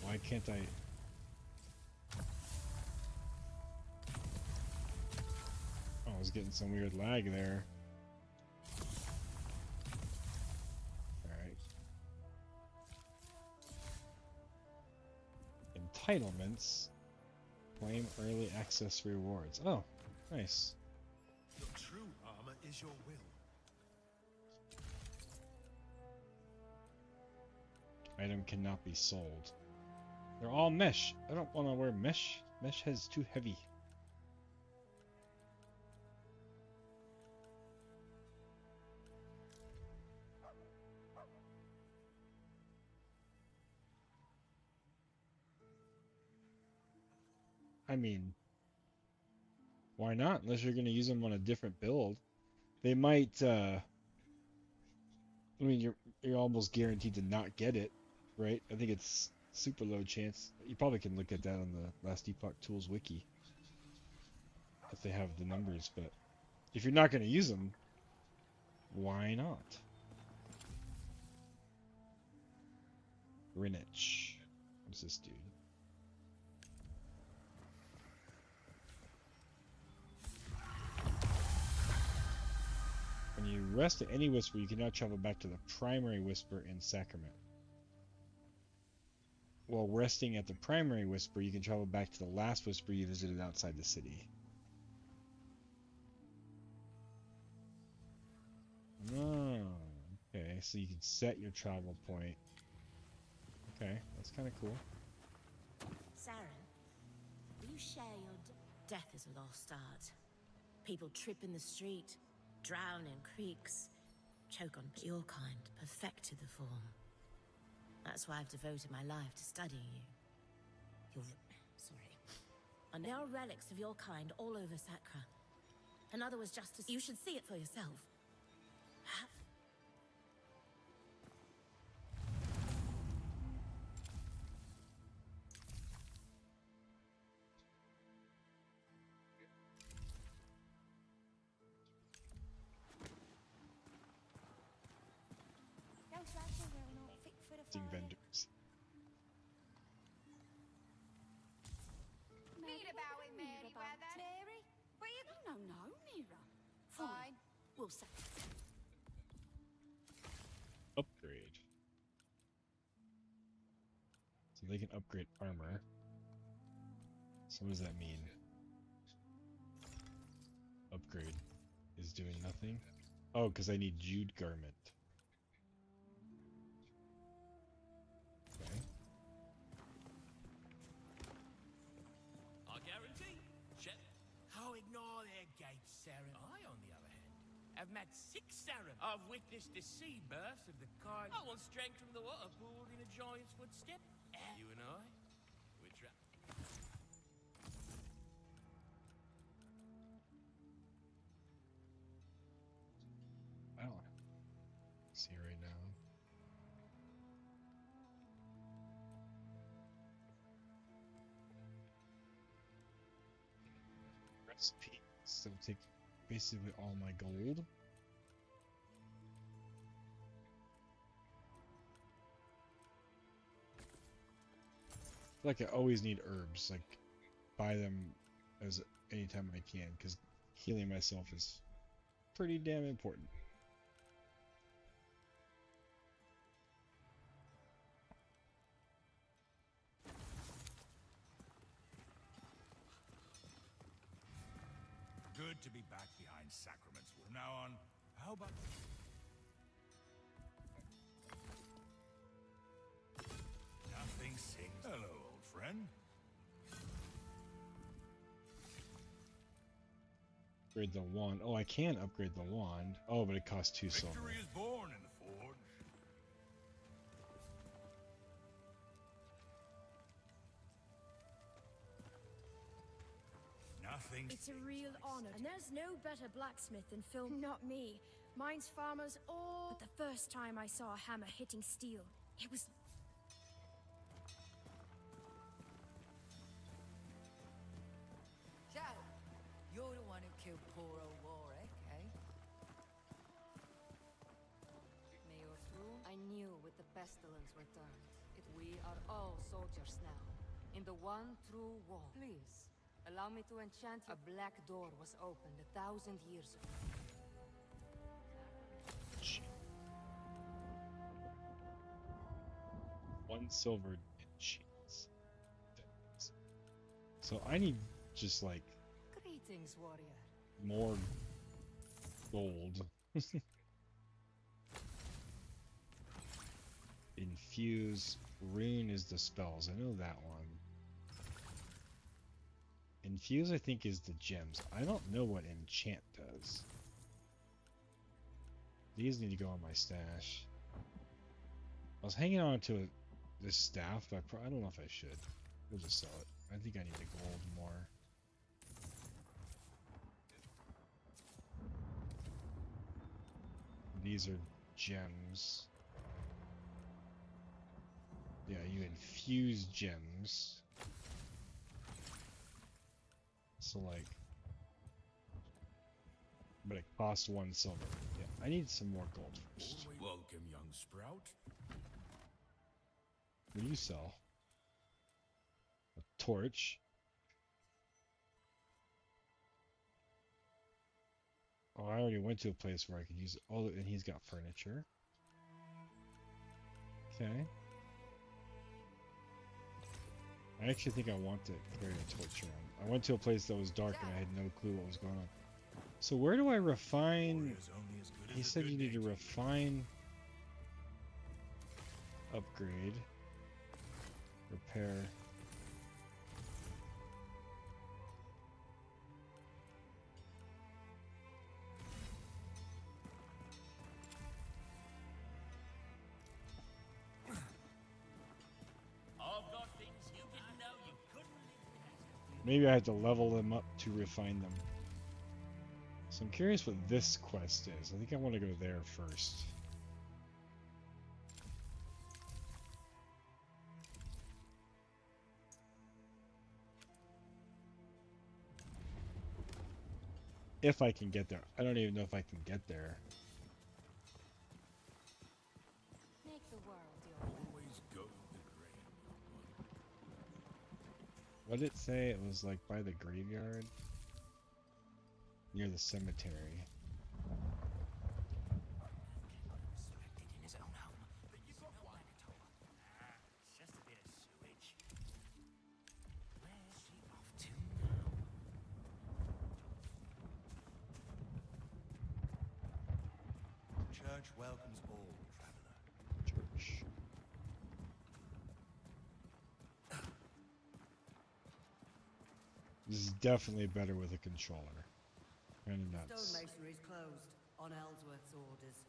Why can't I? Oh, I was getting some weird lag there. Entitlements. Claim early access rewards. Oh, nice. Your true armor is your will. Item cannot be sold. They're all mesh. I don't want to wear mesh. Mesh is too heavy. I mean, why not? Unless you're going to use them on a different build. They might, I mean, you're almost guaranteed to not get it, right? I think it's super low chance. You probably can look at that on the Last Epoch Tools wiki. If they have the numbers, but if you're not going to use them, why not? Greenwich. What's this dude? When you rest at any whisper, you can now travel back to the primary whisper in Sacrament. While resting at the primary whisper, you can travel back to the last whisper you visited outside the city. Oh, okay, so you can set your travel point. Okay, that's kind of cool. Saren, will you share your death is a lost art. People trip in the street, drown in creeks, choke on your kind, perfected the form. That's why I've devoted my life to studying you. And there are relics of your kind all over Sacra. Another was just as you should see it for yourself. Vendors. Read about it, Meriwether. We'll say. Upgrade. So they can upgrade armor. So what does that mean? Upgrade is doing nothing? Oh, because I need Jude Garment. Okay. I guarantee. Shep. How ignore their gates, Saren? I, on the other hand, have met 6 Saren. I've witnessed the sea birth of the kind. I once drank from the water pool in a giant's footstep. You and I, we're trapped. I don't see right now. Recipe. So take basically all my gold. Like I always need herbs, like buy them as anytime I can, because healing myself is pretty damn important. Good to be back behind sacraments. From now on, how about... Nothing sings. Hello, old friend. Upgrade the wand. Oh, I can upgrade the wand. Oh, but it costs 2 silver. Victory is born in the forge. Nothing. It's a real honor. And there's no better blacksmith than Phil. Not me. Mine's farmers all... But the first time I saw a hammer hitting steel, it was... Joe, you're the one who killed poor old Warwick, eh? May your through? I knew with the pestilence returned. We are all soldiers now. In the one true war. Please, allow me to enchant you. A black door was opened 1,000 years ago. One silver sheets. So I need just like Greetings, warrior. more gold. Infuse. Rune is the spells. I know that one. Infuse, I think, is the gems. I don't know what enchant does. These need to go on my stash. I was hanging on to this staff, but I don't know if I should. We'll just sell it. I think I need the gold more. These are gems. Yeah, you infuse gems. So like, but it costs 1 silver. Yeah, I need some more gold first. Welcome, young sprout. What do you sell? A torch. Oh, I already went to a place where I could use all, and he's got furniture. Okay. I actually think I want to carry a torch around. I went to a place that was dark and I had no clue what was going on. So where do I refine? He said you need to refine, upgrade, repair. Maybe I have to level them up to refine them. So I'm curious what this quest is. I think I want to go there first. If I can get there. I don't even know if I can get there. Make the world your way. Always go the grain. What did it say? It was like by the graveyard? Near the cemetery. church welcomes all, traveler. Church. This is definitely better with a controller. Kind of nuts. Stonemasonry is closed on Ellsworth's orders.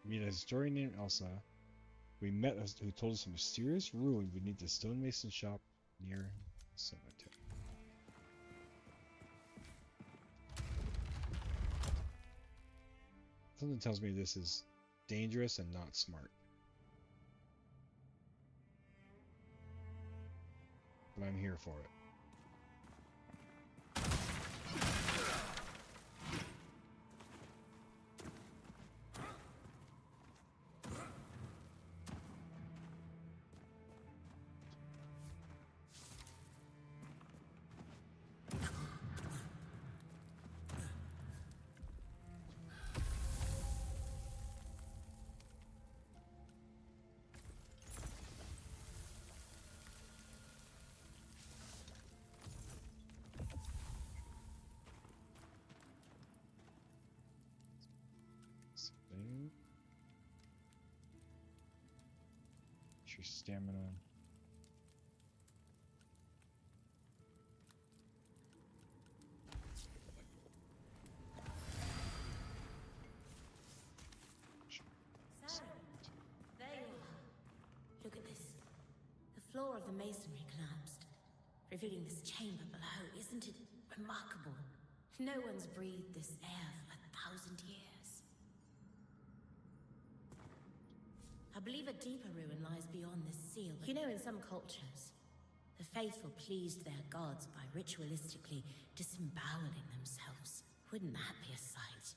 Meet a historian named Elsa. We met us who told us a mysterious ruin beneath the stonemason shop near the cemetery. Something tells me this is dangerous and not smart. But I'm here for it. Your stamina. Sarah, there you are. Look at this. The floor of the masonry collapsed, revealing this chamber below. Isn't it remarkable? No one's breathed this air for 1,000 years. I believe a deeper ruin lies beyond this seal. You know, in some cultures, the faithful pleased their gods by ritualistically disemboweling themselves. Wouldn't that be a sight?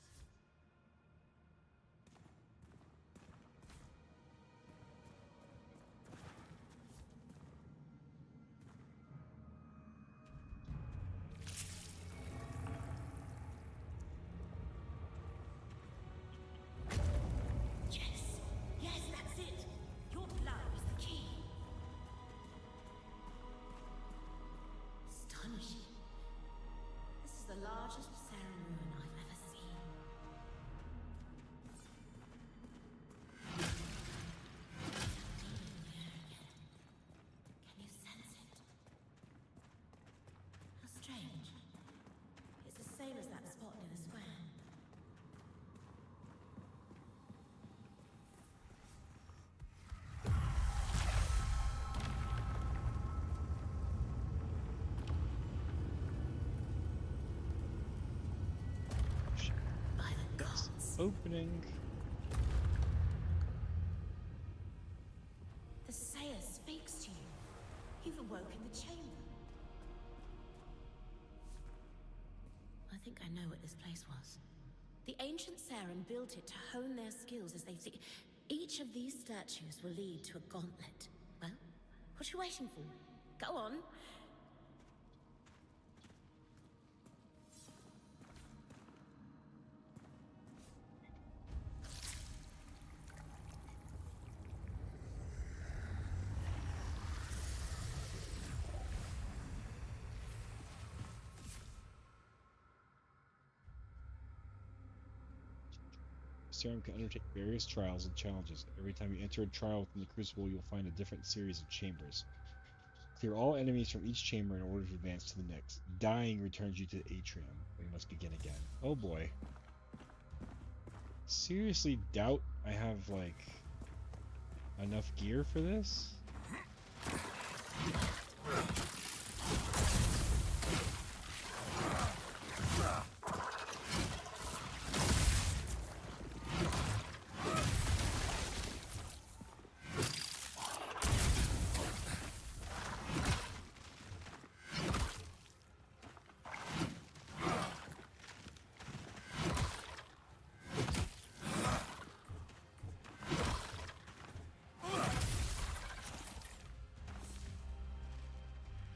The largest Saren ruin I've ever seen. Can you sense it? How strange. It's the same as that spot near the square. Opening. The Sayer speaks to you. You've awoken the chamber. I think I know what this place was. The ancient Saren built it to hone their skills as they see. Each of these statues will lead to a gauntlet. Well, what are you waiting for? Go on. Saren can undertake various trials and challenges. Every time you enter a trial within the Crucible, you'll find a different series of chambers. Clear all enemies from each chamber in order to advance to the next. Dying returns you to the atrium, where you must begin again. Oh boy. Seriously doubt I have, like, enough gear for this?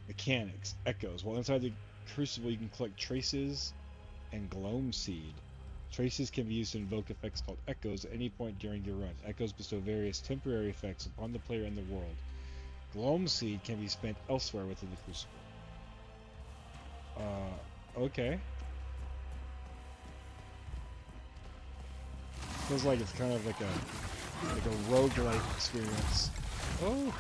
Mechanics. Echoes. While inside the Crucible, you can collect traces and Gloam Seed. Traces can be used to invoke effects called Echoes at any point during your run. Echoes bestow various temporary effects upon the player and the world. Gloam Seed can be spent elsewhere within the Crucible. okay. Feels like it's kind of like a roguelike experience. Oh!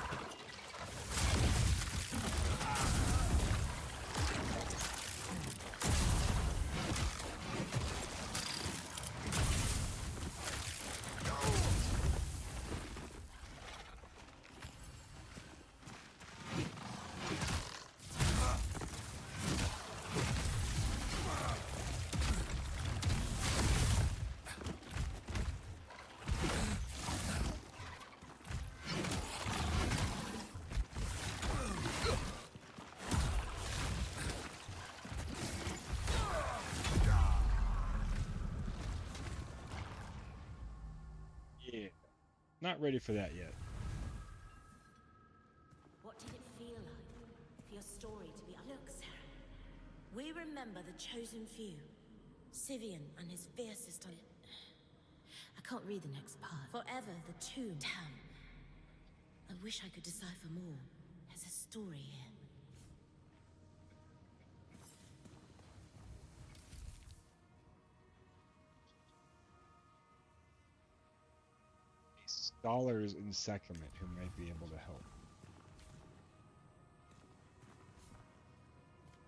Yeah, not ready for that yet. What did it feel like for your story to be... Look, Sarah. We remember the chosen few. Sivian and his fiercest... I can't read the next part. Forever the tomb. Damn. I wish I could decipher more. There's a story here. Scholars in Sacrament who might be able to help.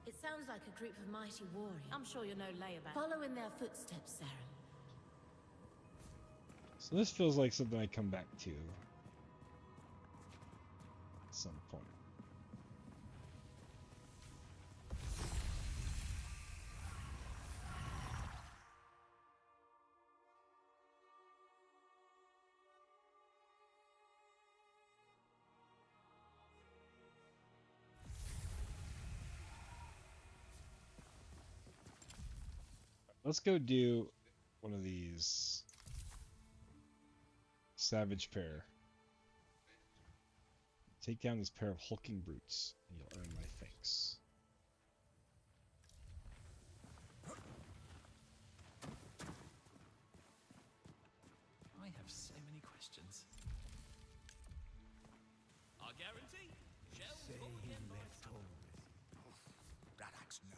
It sounds like a group of mighty warriors. I'm sure you know Layaban. Follow in their footsteps, Sarah. So this feels like something I come back to at some point. Let's go do one of these. Savage pair. Take down this pair of hulking brutes, and you'll earn my thanks. I have so many questions. I guarantee. Say he left home. That's no.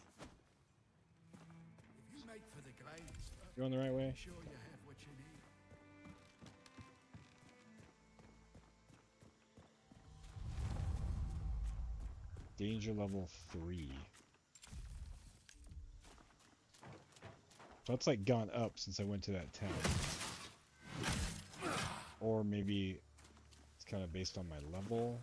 If you make for the glades, You're on the right way. I'm sure you have what you need. Danger level 3. So it's like gone up since I went to that town. Or maybe it's kind of based on my level.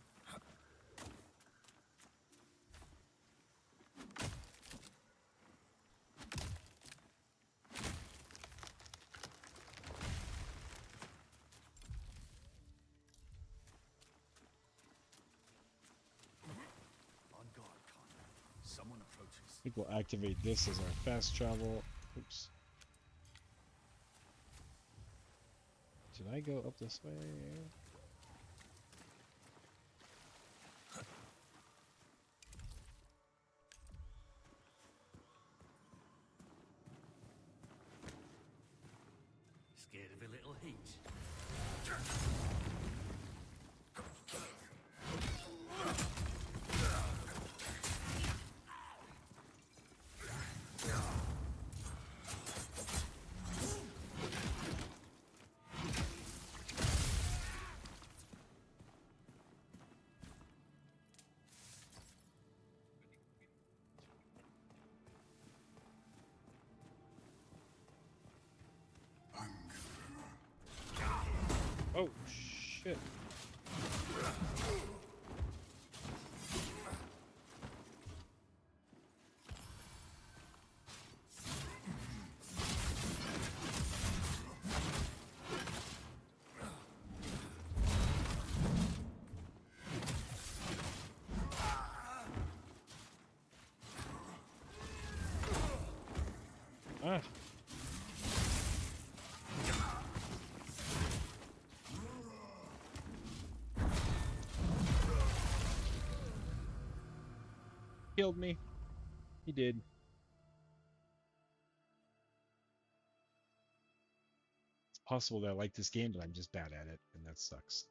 I think we'll activate this as our fast travel. Oops. Did I go up this way? Scared of a little heat. Oh, shit. Ah. Killed me. He did. It's possible that I like this game, but I'm just bad at it, and that sucks.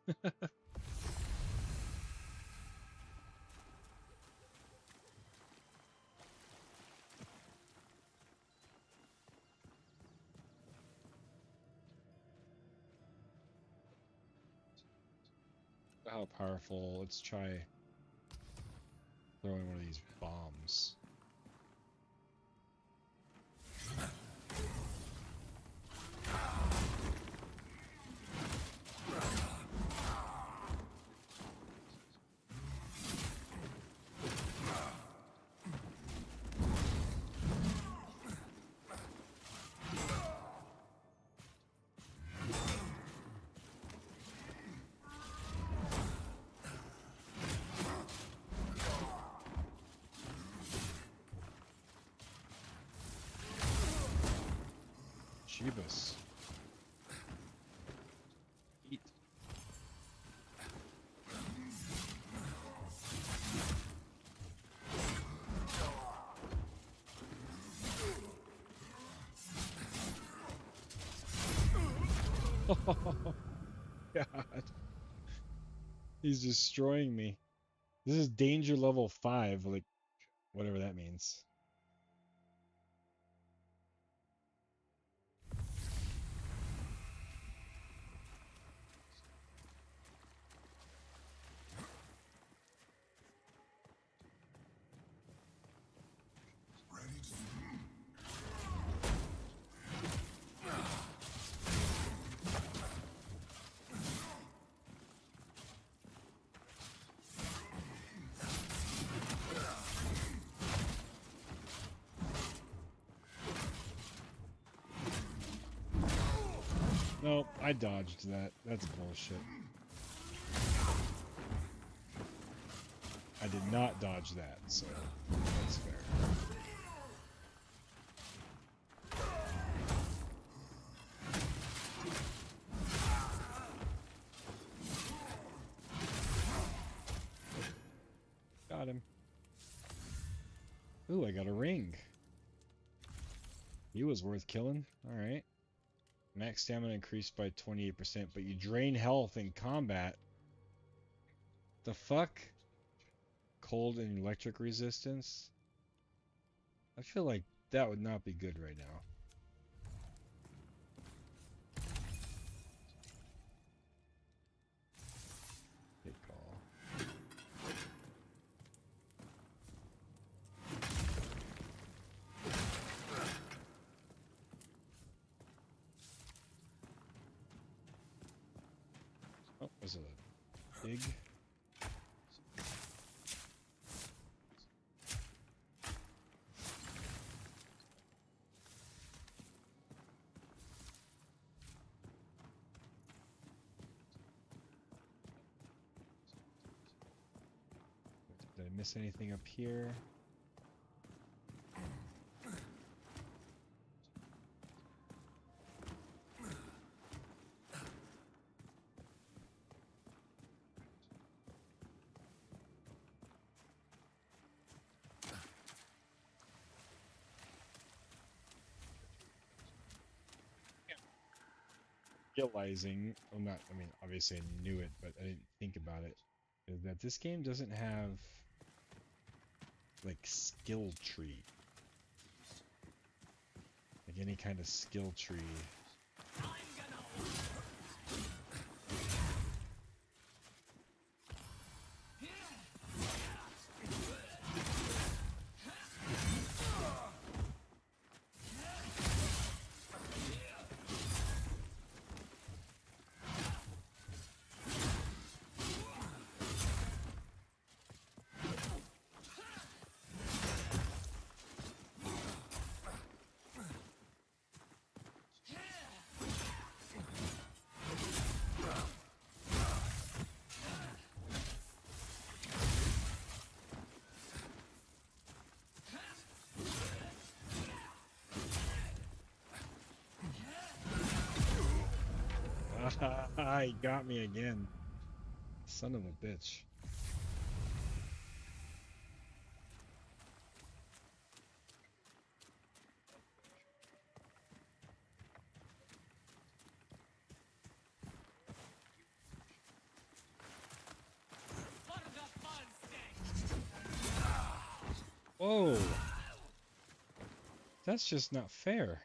How powerful. Let's try throwing one of these bombs. Jeebus. Eat. Oh, God. He's destroying me. This is danger level 5, like, whatever that means. Nope, I dodged that. That's bullshit. I did not dodge that, so that's fair. Got him. Ooh, I got a ring. He was worth killing. Alright. Max stamina increased by 28%, but you drain health in combat. The fuck? Cold and electric resistance? I feel like that would not be good right now. Good call. Oh, was it a big? Did I miss anything up here? Realizing, well, not, I mean, obviously I knew it, but I didn't think about it, is that this game doesn't have, like, skill tree. Like, any kind of skill tree. He got me again. Son of a bitch. Whoa. That's just not fair.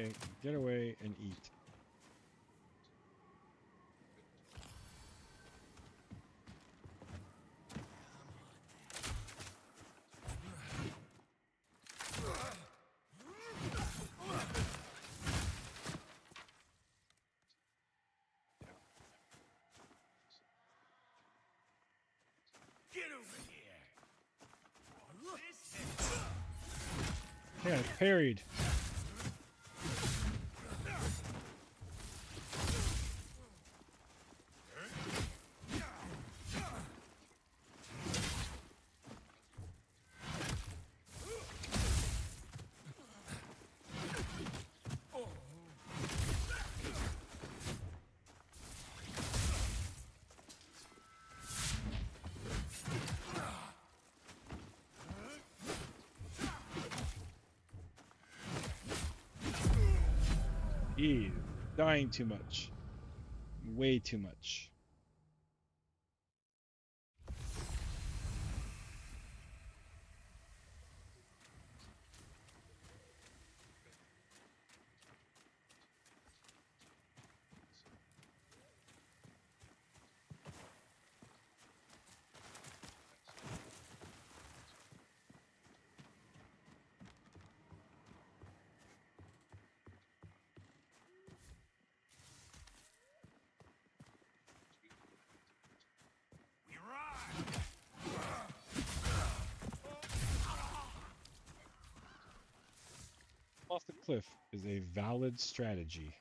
Okay, get away and eat. Get over here. Yeah, parried. Ew, dying too much. Way too much. Off the cliff is a valid strategy.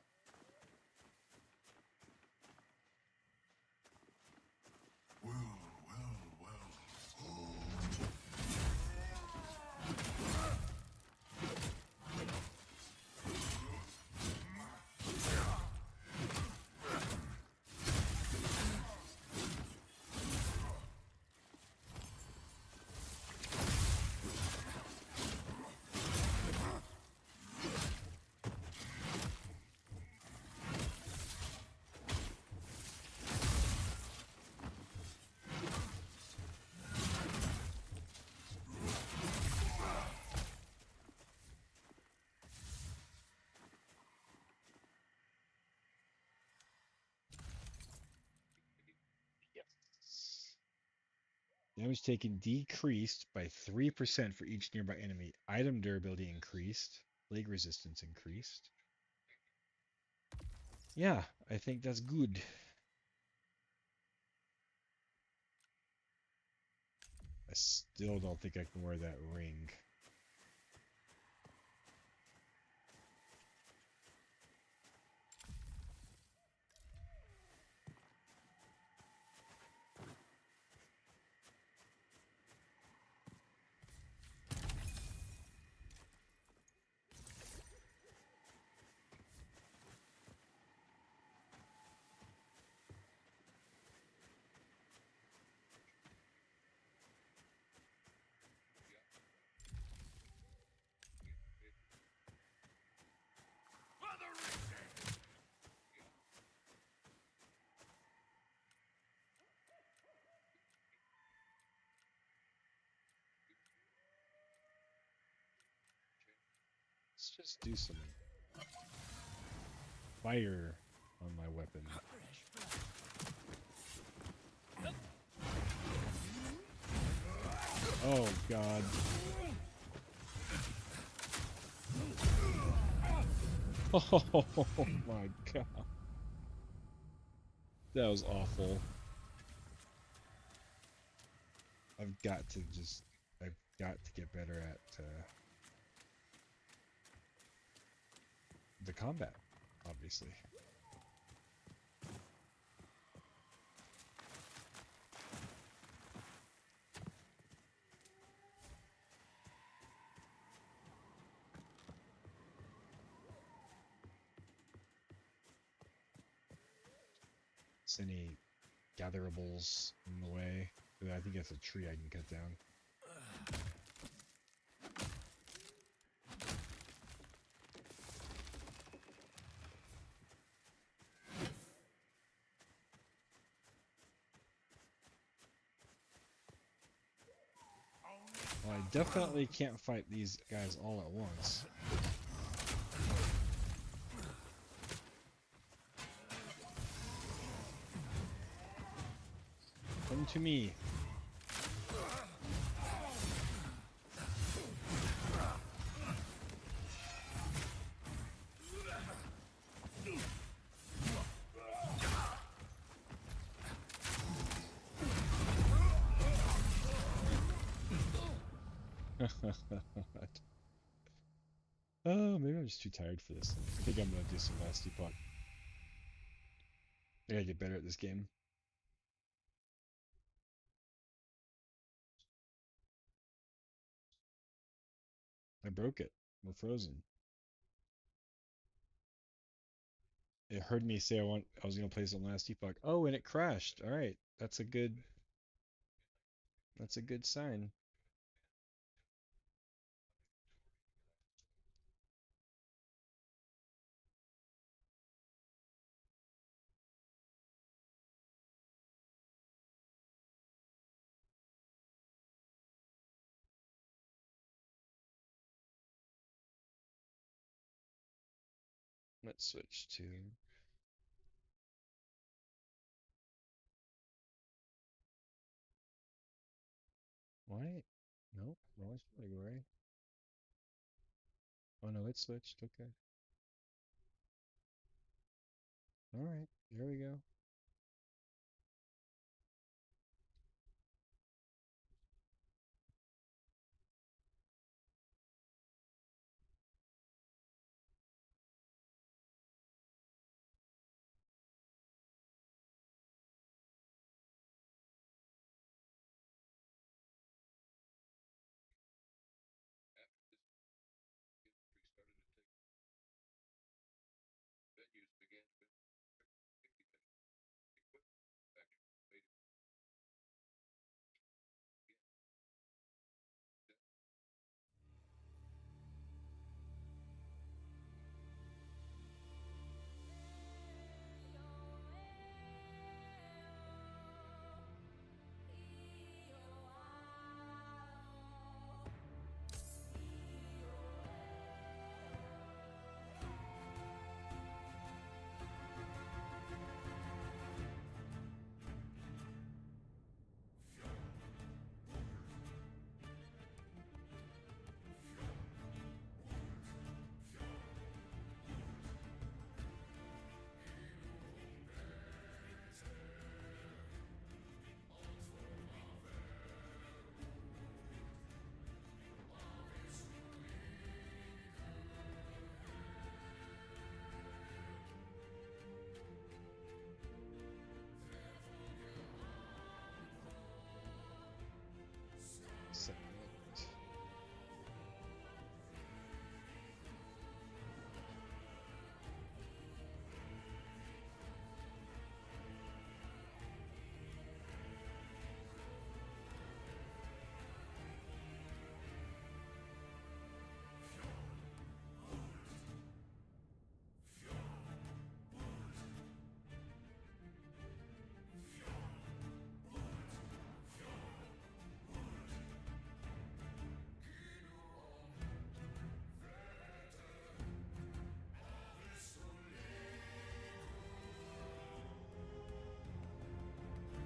Damage taken decreased by 3% for each nearby enemy. Item durability increased. Plague resistance increased. Yeah, I think that's good. I still don't think I can wear that ring. Let's just do some fire on my weapon. Oh god. Oh my god. That was awful. I've got to get better at the combat, obviously. Any gatherables in the way? I think that's a tree I can cut down. Well, I definitely can't fight these guys all at once. Come to me. Oh, maybe I'm just too tired for this. I think I'm gonna do some last epoch. I gotta get better at this game. I broke it. We're frozen. It heard me say I was gonna play some last epoch. Oh, and it crashed. All right, that's a good sign. Let's switch to why? No, wrong category. Oh no, it switched. Okay. All right, there we go.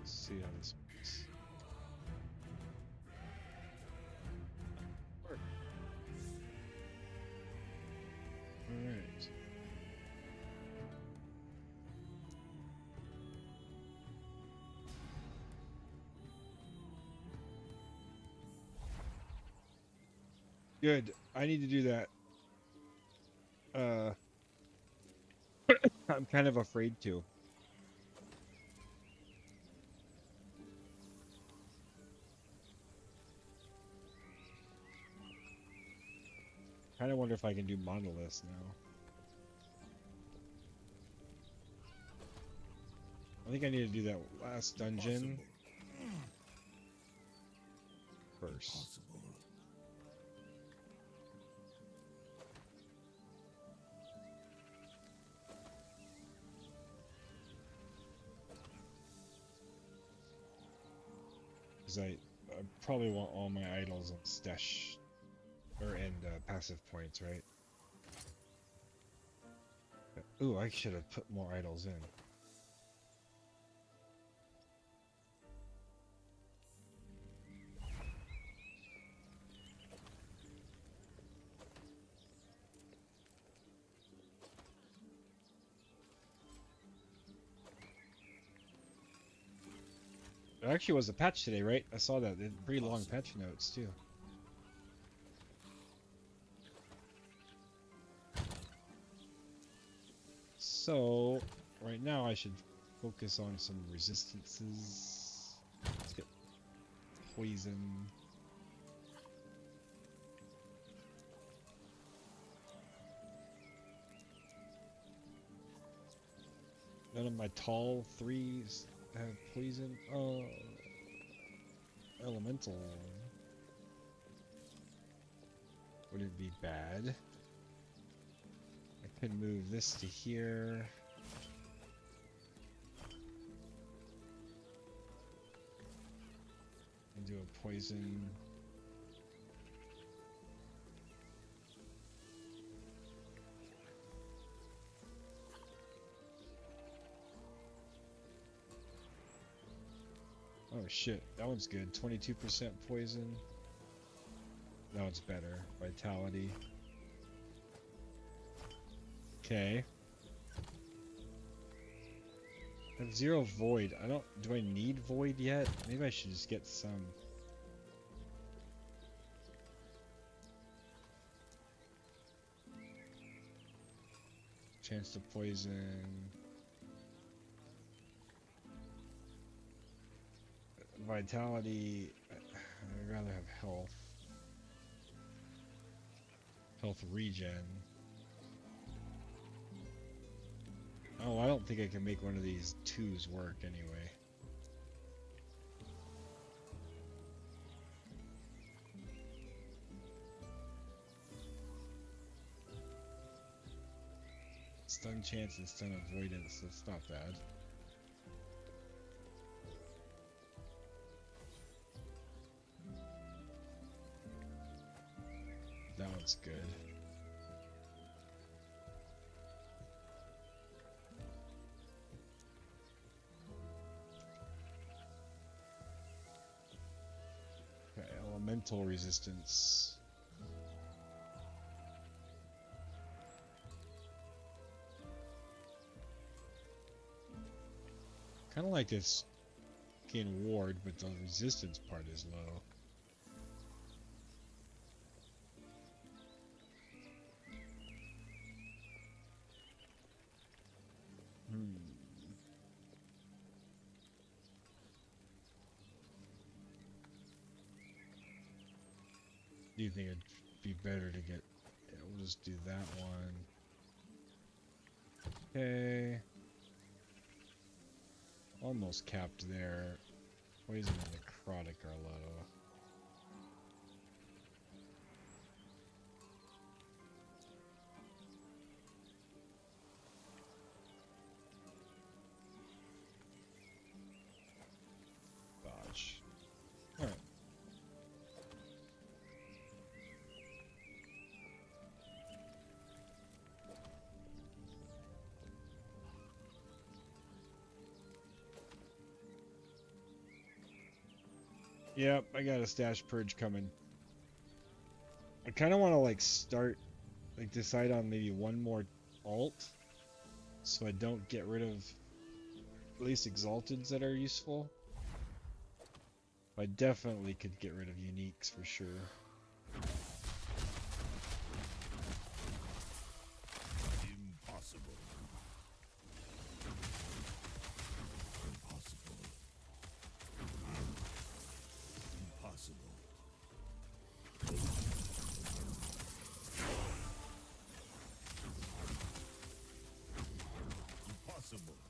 See how this works. All right. Good. I need to do that. I'm kind of afraid to. Kind of wonder if I can do monoliths now. I think I need to do that last dungeon first. Because I probably want all my idols and stash or passive points, right? Ooh, I should have put more idols in. There actually was a patch today, right? I saw that. They had pretty long patch notes too. So, right now I should focus on some resistances. Let's get poison. None of my tall threes have poison. Oh, elemental. Would it be bad? I could move this to here. And do a poison. Oh shit, that one's good. 22% poison. That one's better. Vitality. Okay. I have 0 void. Do I need void yet? Maybe I should just get some. Chance to poison. Vitality. I'd rather have health. Health regen. Oh, I don't think I can make one of these 2s work anyway. Stun chance and stun avoidance, that's not bad. That one's good. Okay, elemental resistance. Kind of like this gain ward, but the resistance part is low. Do you think it'd be better to get... Yeah, we'll just do that one. Okay. Almost capped there. Poison and necrotic are low. Dodge. Alright. Yep, I got a stash purge coming. I kind of want to like decide on maybe one more alt, so I don't get rid of at least exalteds that are useful. I definitely could get rid of uniques for sure. Impossible. Impossible. Impossible. Impossible.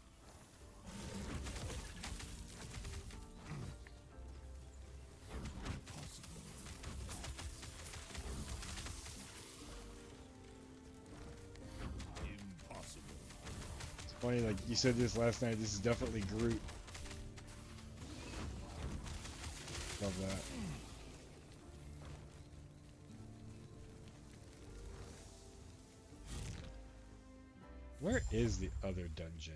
Funny, like you said this last night, this is definitely Groot. Love that. Where is the other dungeon?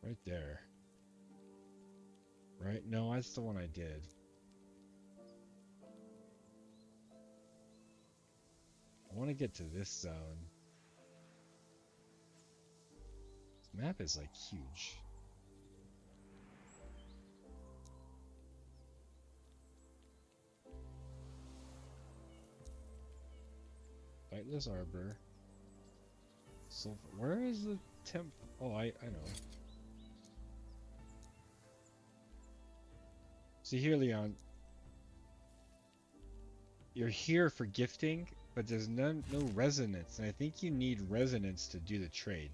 Right there. Right? No, that's the one I did. I want to get to this zone. This map is like huge. Lightless Arbor. So where is the temp? Oh, I know. See here, Leon. You're here for gifting, but there's no resonance, and I think you need resonance to do the trade.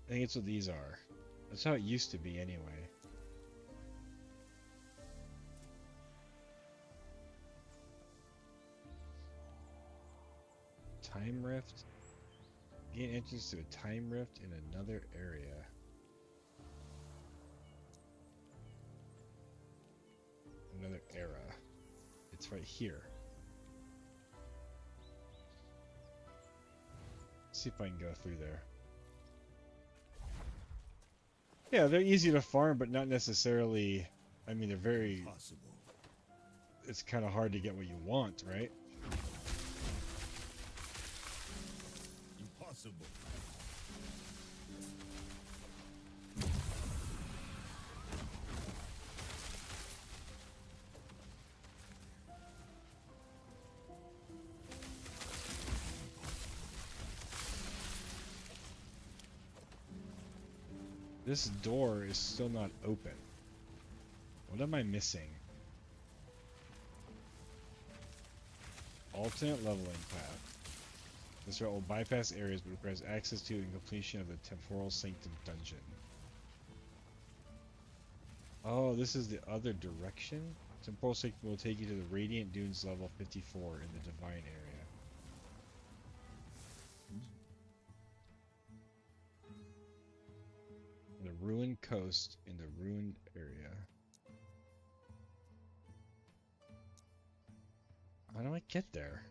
I think it's what these are. That's how it used to be anyway. Time rift. Gain entrance to a time rift in another area. Another era. It's right here. Let's see if I can go through there. Yeah, they're easy to farm, but not necessarily. I mean, they're very. Possible. It's kind of hard to get what you want, right? Impossible. This door is still not open. What am I missing? Alternate leveling path. This route will bypass areas but requires access to and completion of the Temporal Sanctum dungeon. Oh, this is the other direction? Temporal Sanctum will take you to the Radiant Dunes level 54 in the Divine area. The Ruined Coast in the Ruined area. How do I get there?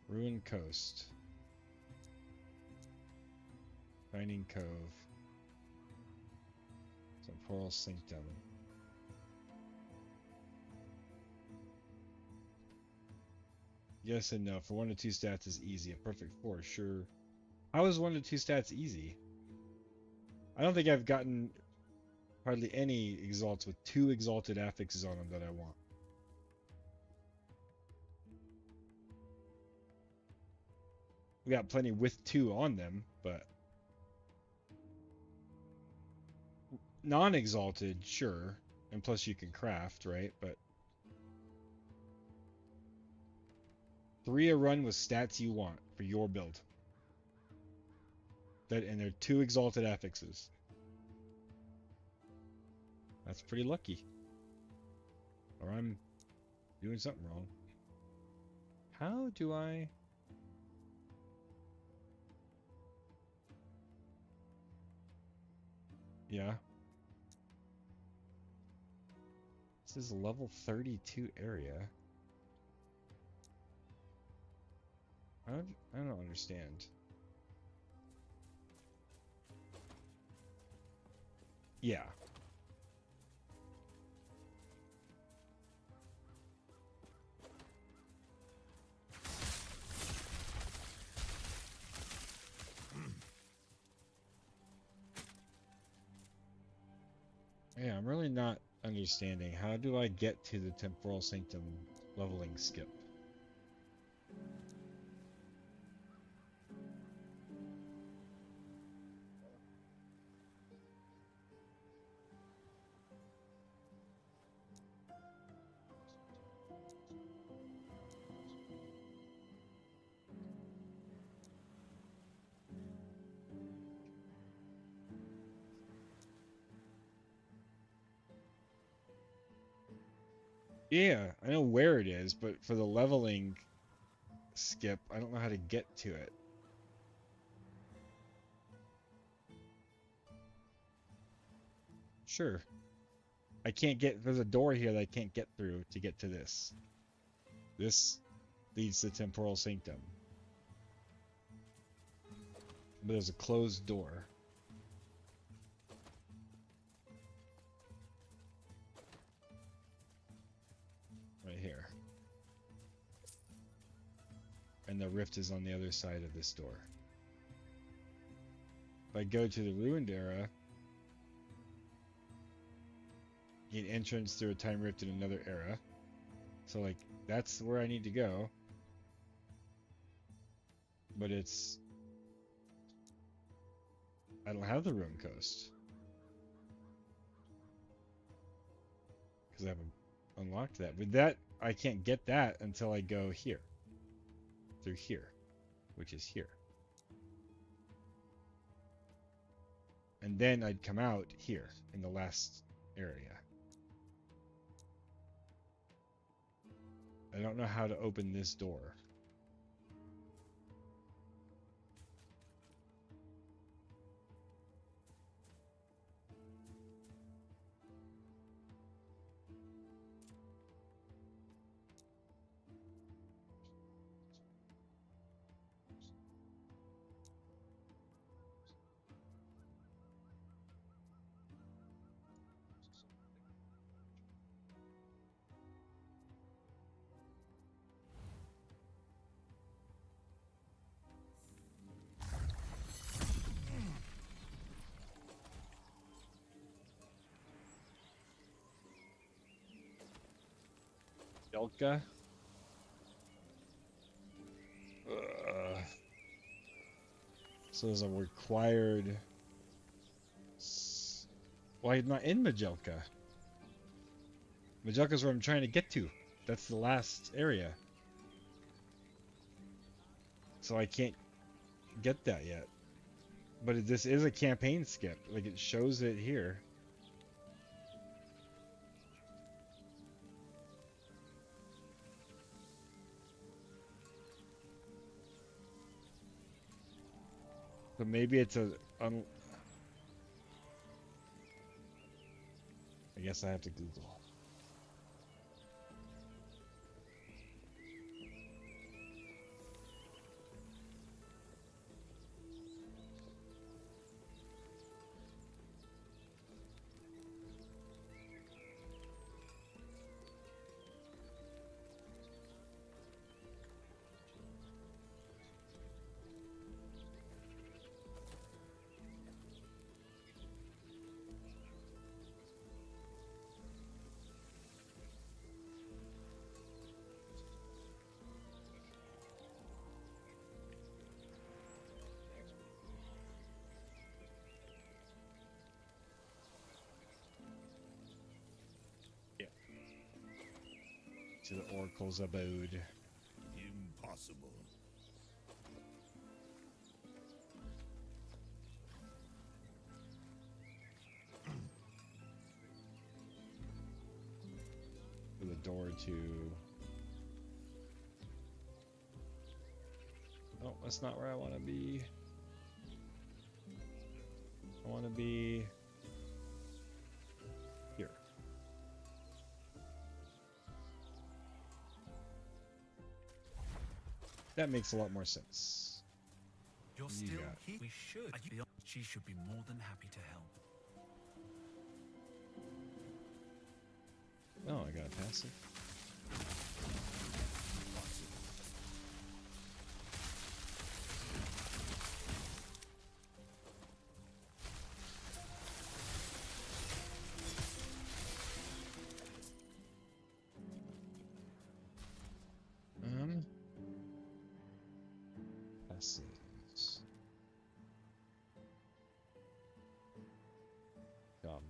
Ruined Coast. Shining Cove. Temporal Sanctum. Yes and no. For 1 to 2 stats is easy. A perfect 4, sure. How is 1 to 2 stats easy? I don't think I've gotten hardly any exalts with 2 exalted affixes on them that I want. We got plenty with 2 on them, but non-exalted, sure. And plus you can craft, right? But 3 a run with stats you want for your build. And they're 2 exalted affixes. That's pretty lucky. Or I'm doing something wrong. How do I... Yeah. This is level 32 area. I don't understand. Yeah. Yeah, I'm really not understanding. How do I get to the Temporal Sanctum leveling skip? Yeah, I know where it is, but for the leveling skip, I don't know how to get to it. Sure. I can't get, there's a door here that I can't get through to get to this. This leads to Temporal Sanctum. But there's a closed door. and the rift is on the other side of this door. If I go to the ruined era, gain entrance through a time rift in another era. So like that's where I need to go. But I don't have the Ruin Coast. Because I haven't unlocked that. But that I can't get that until I go here. Through here. Which is here. And then I'd come out here in the last area. I don't know how to open this door. Jelka. So there's a required. Why I'm not in Majelka? Majelka's where I'm trying to get to. That's the last area. So I can't get that yet. But this is a campaign skip. Like it shows it here. So maybe it's a... I guess I have to Google. To the Oracle's abode. Impossible. For the door to... Oh, that's not where I want to be. I want to be... here. That makes a lot more sense. You're You still got it. here? We should. She should be more than happy to help. Oh, I got a passive. Passives. Shaman.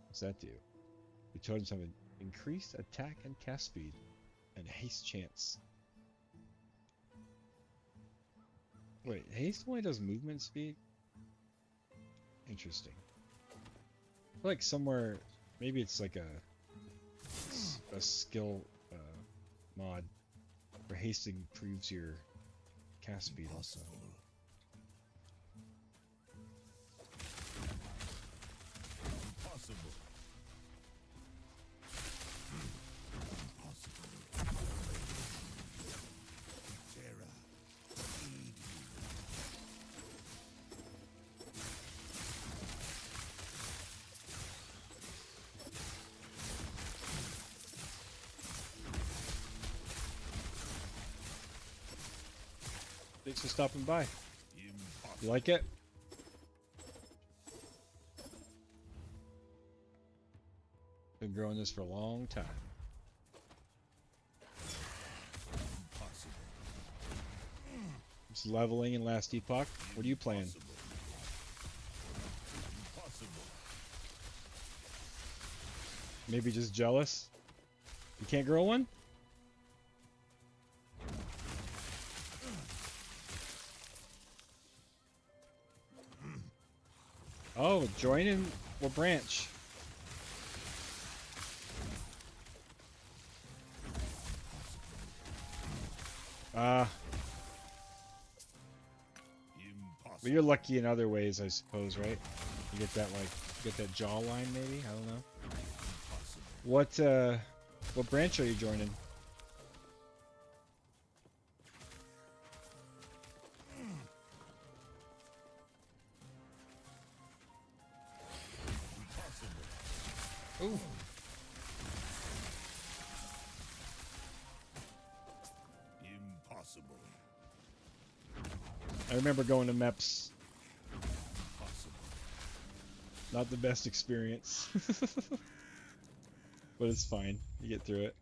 What's that do? The totems have an increased attack and cast speed and haste chance. Wait, haste only does movement speed? Interesting. I feel like somewhere, maybe it's like a skill mod where haste improves your cast speed also. Impossible. Terra. Thanks for stopping by. You like it? Been growing this for a long time. Just leveling in Last Epoch. What are you playing? Maybe just jealous? You can't grow one? Oh, join in what branch? But you're lucky in other ways, I suppose, right? You get that jawline, maybe? I don't know. What branch are you joining? Ooh. Impossible. I remember going to MEPS. Not the best experience. But it's fine. You get through it.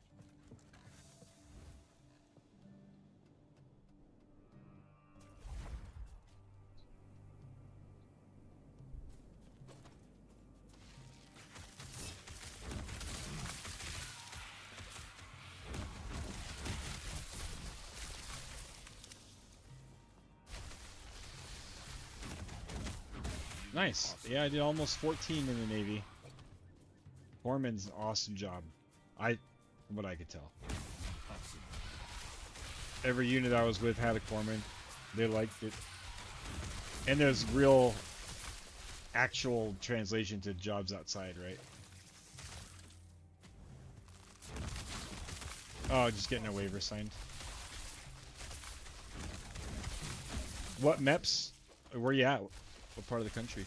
Nice. Yeah, I did almost 14 in the Navy. Corpsman's an awesome job. From what I could tell. Every unit I was with had a corpsman. They liked it. And there's real, actual translation to jobs outside, right? Oh, just getting a waiver signed. What MEPS? Where you at? What part of the country?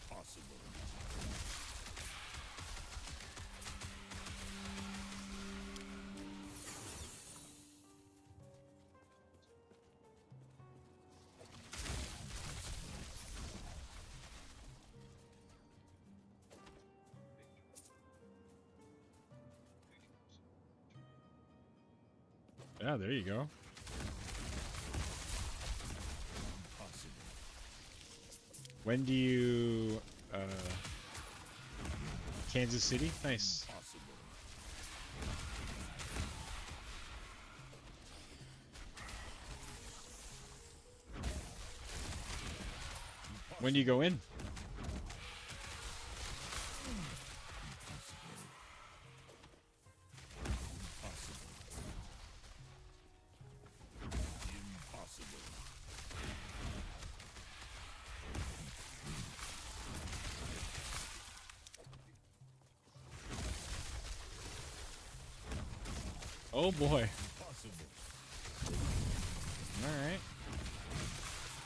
Impossible. Yeah, there you go. When do you Kansas City? Nice. When do you go in? Oh boy. Alright.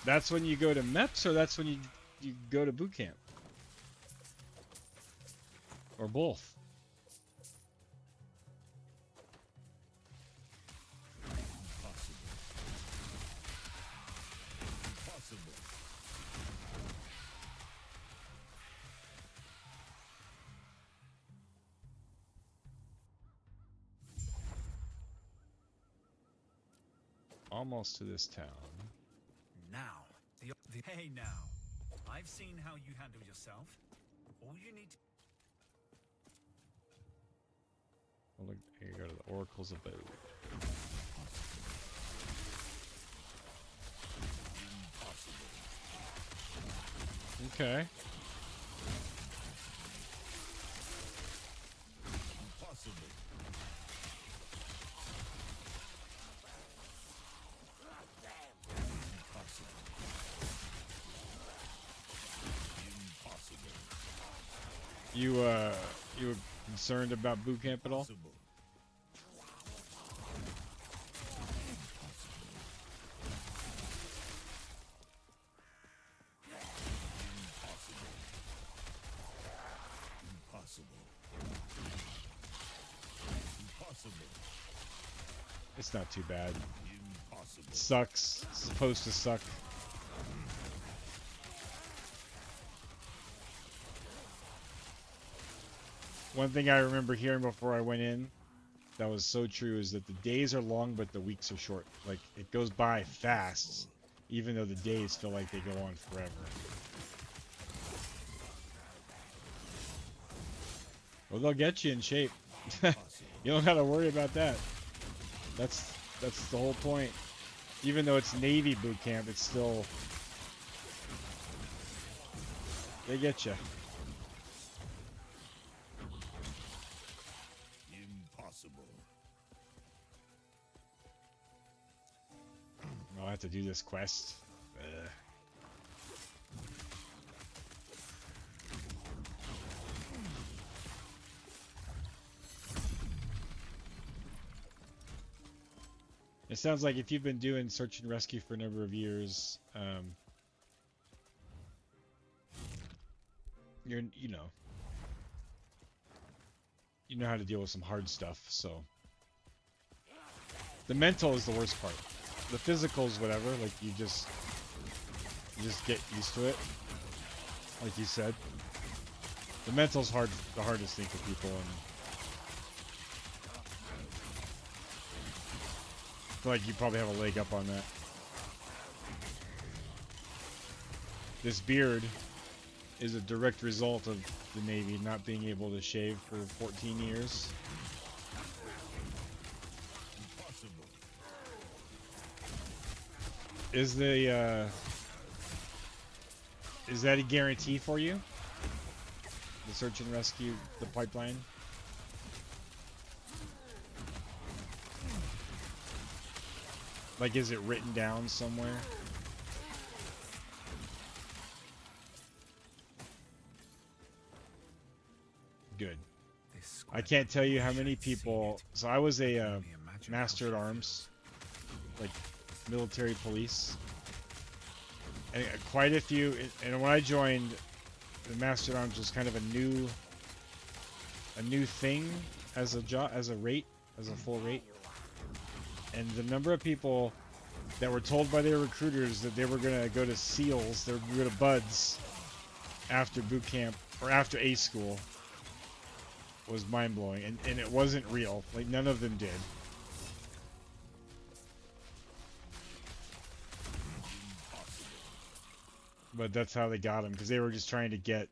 That's when you go to MEPS, or that's when you go to boot camp? Or both? Almost to this town. Now, hey now. I've seen how you handle yourself. All you need to... Oh, look, here you go to the Oracle's abode. Okay. Impossible. You were concerned about boot camp at all? Impossible. It's not too bad. Impossible. sucks. It's supposed to suck. One thing I remember hearing before I went in that was so true is that the days are long but the weeks are short. Like, it goes by fast, even though the days feel like they go on forever. Well, they'll get you in shape. You don't gotta worry about that. That's the whole point. Even though it's Navy boot camp, it's still... They get you. Impossible. I'll have to do this quest. It sounds like if you've been doing search and rescue for a number of years, you know how to deal with some hard stuff. So the mental is the worst part. The physical is whatever. Like you just get used to it. Like you said, the mental's hard. The hardest thing for people. And I feel like you probably have a leg up on that. This beard is a direct result of the Navy not being able to shave for 14 years. Is that a guarantee for you? The search and rescue, the pipeline? Like, is it written down somewhere? Good. I can't tell you how many people... So I was a Master at Arms, like military police. And quite a few... And when I joined, the Master at Arms was kind of a new thing as a job, as a rate, as a full rate. And the number of people that were told by their recruiters that they were going to go to SEALs, they were going to go to BUDS after boot camp, or after A school, was mind-blowing. And it wasn't real. Like, none of them did. But that's how they got them, because they were just trying to get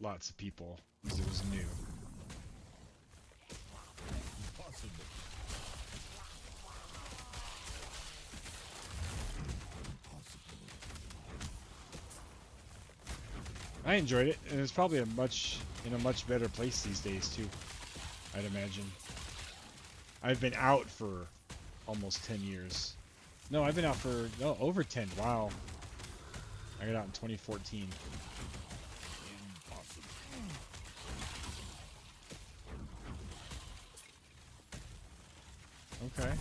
lots of people, because it was new. I enjoyed it, and it's probably in a much better place these days too, I'd imagine. I've been out for almost 10 years. No, I've been out for over 10. Wow. I got out in 2014. Okay.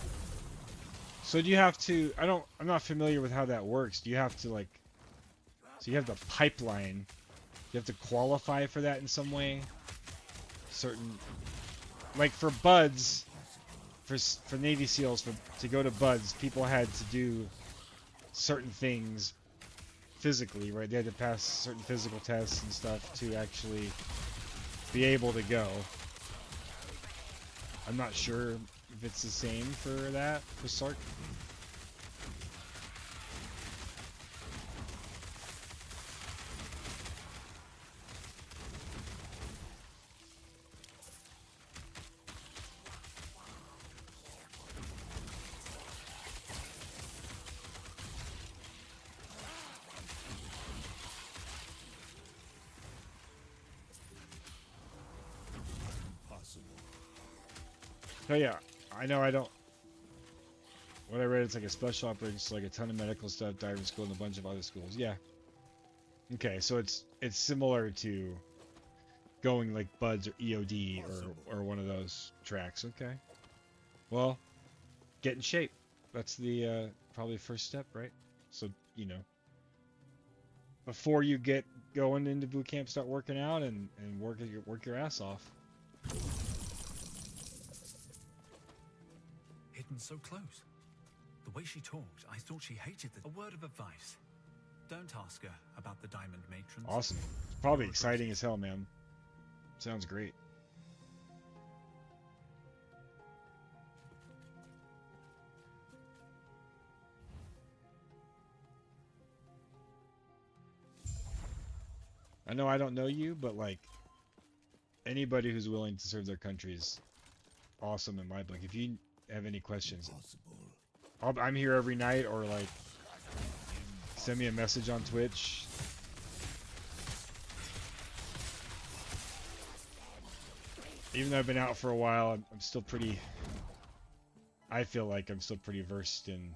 So do you have to, I'm not familiar with how that works. Do you have to so you have the pipeline. You have to qualify for that in some way? Certain, like for BUDS, for Navy SEALs, to go to BUDS, people had to do certain things physically, right? They had to pass certain physical tests and stuff to actually be able to go. I'm not sure if it's the same for that, for SARC. Oh yeah, I know I don't... What I read, it's like a special operations, like a ton of medical stuff, diving school, and a bunch of other schools. Yeah. Okay, so it's similar to going like BUDS or EOD or one of those tracks. Okay. Well, get in shape. That's the probably first step, right? So, before you get going into boot camp, start working out and work your ass off. Hidden so close. The way she talked, I thought she hated the... A word of advice. Don't ask her about the Diamond Matrons. Awesome. It's probably exciting as hell, man. Sounds great. I know I don't know you, but like anybody who's willing to serve their country is awesome in my book. If you have any questions, I'm here every night, or like send me a message on Twitch. Even though I've been out for a while, I'm still pretty... I feel like I'm still pretty versed in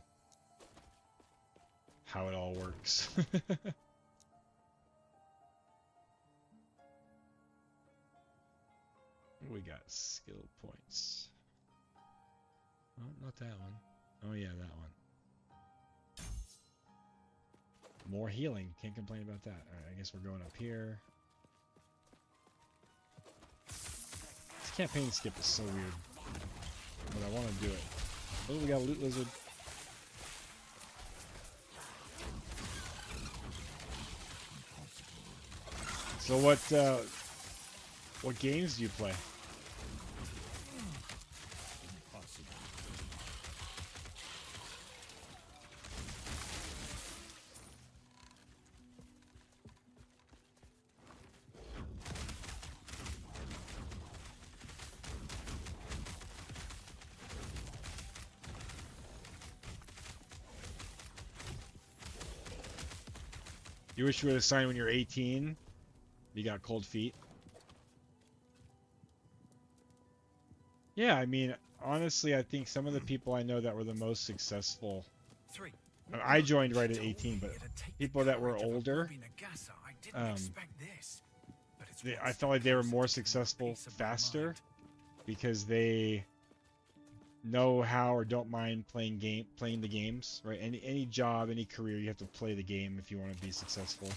how it all works. We got skill points. Oh, not that one. Oh yeah, that one. More healing. Can't complain about that. Alright, I guess we're going up here. This campaign skip is so weird. But I want to do it. Oh, we got a loot lizard. So what games do you play? You wish you would have signed when you were 18? You got cold feet? Yeah, I mean, honestly, I think some of the people I know that were the most successful... I joined right at 18, but people that were older, I felt like they were more successful faster because they know how or don't mind playing the games, right? Any job, any career, you have to play the game if you want to be successful.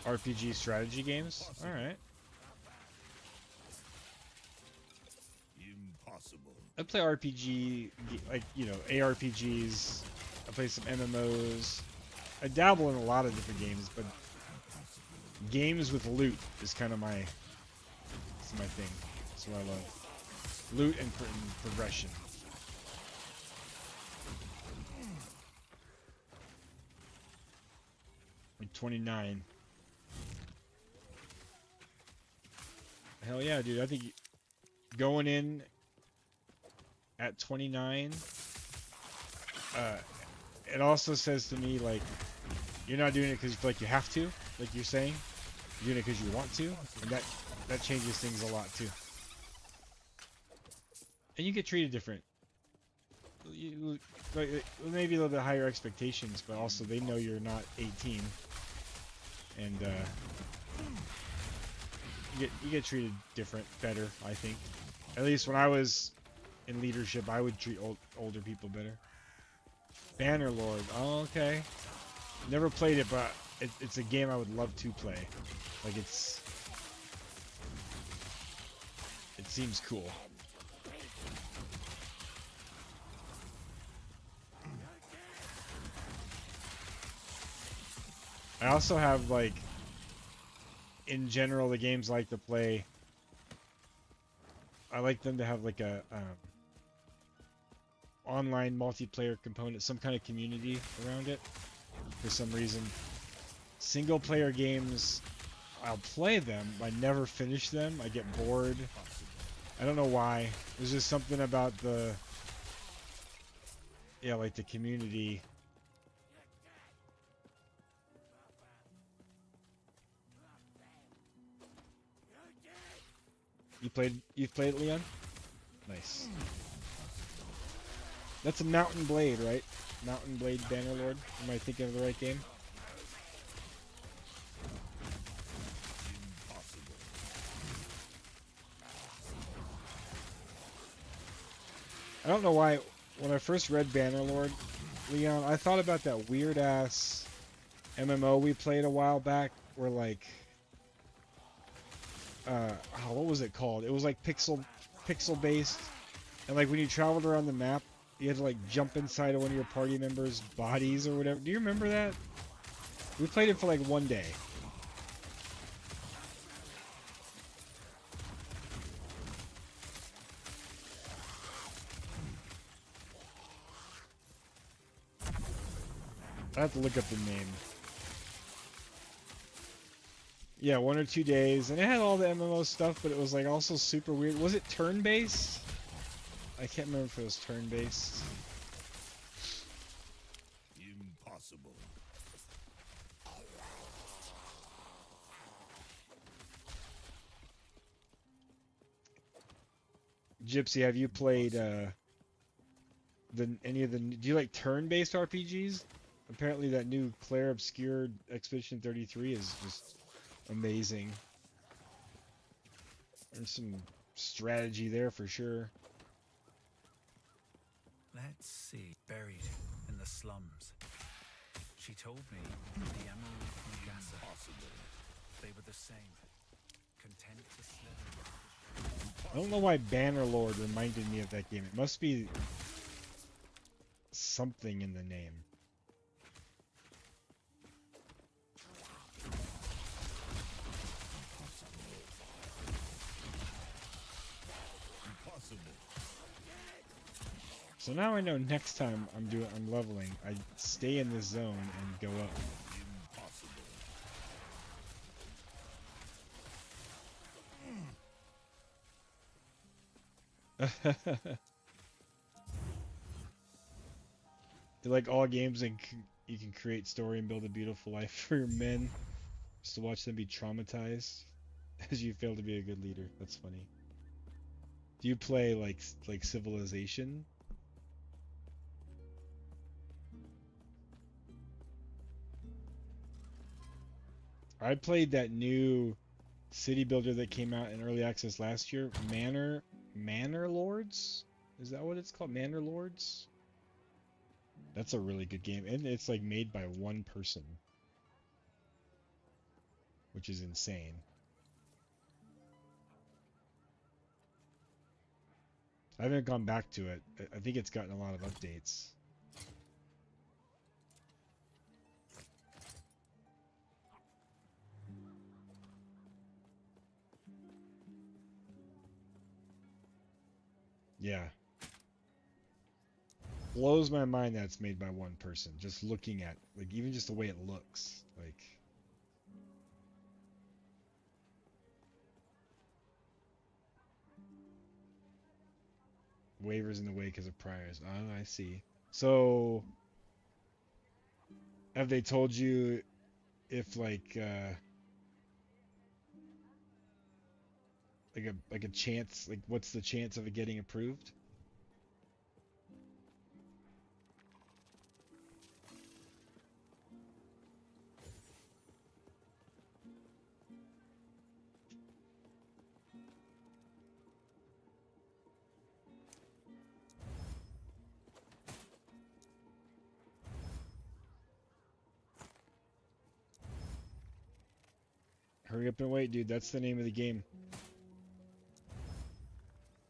RPG strategy games? Alright. Impossible. I play RPG, like, you know, ARPGs. I play some MMOs. I dabble in a lot of different games, but games with loot is kind of my thing. That's what I love. Loot and progression. I'm 29. Hell yeah, dude. I think going in at 29, it also says to me, like, you're not doing it because you feel like you have to, like you're saying. You're doing it because you want to, and that changes things a lot, too. And you get treated different. Maybe a little bit higher expectations, but also they know you're not 18. And, you get treated different, better, I think. At least when I was in leadership, I would treat older people better. Bannerlord, oh, okay. Never played it, but it's a game I would love to play. Like, it seems cool. I also have, like, in general, the games I like to play, I like them to have like a online multiplayer component, some kind of community around it for some reason. Single player games, I'll play them, I never finish them, I get bored. I don't know why. There's just something about the, yeah, like the community. You've played Leon? Nice. That's a Mountain Blade, right? Mountain Blade Bannerlord. Am I thinking of the right game? I don't know why, when I first read Bannerlord, Leon, I thought about that weird-ass MMO we played a while back, where, like, what was it called? It was like pixel based, and like when you traveled around the map, you had to like jump inside of one of your party members' bodies or whatever. Do you remember that? We played it for like one day. I have to look up the name. Yeah, 1 or 2 days, and it had all the MMO stuff, but it was like also super weird. Was it turn-based? I can't remember if it was turn-based. Impossible. Gypsy, have you played any of the? Do you like turn-based RPGs? Apparently, that new Claire Obscure Expedition 33 is just amazing. There's some strategy there for sure. Let's see. Buried in the slums. She told me the Emerald and Gassa. They were the same. Content to slither. I don't know why Bannerlord reminded me of that game. It must be something in the name. So now I know next time I'm leveling, I stay in this zone and go up. Like all games, and you can create story and build a beautiful life for your men, just to watch them be traumatized as you fail to be a good leader. That's funny. Do you play like Civilization? I played that new city builder that came out in early access last year, Manor Lords? Is that what it's called? Manor Lords? That's a really good game, and it's like made by one person, which is insane. I haven't gone back to it. I think it's gotten a lot of updates. Yeah. Blows my mind that it's made by one person. Just looking at, like, even just the way it looks. Like... Waivers in the wake as a priors. Oh, I see. So... Have they told you if, like a chance, like what's the chance of it getting approved? Hurry up and wait, dude. That's the name of the game.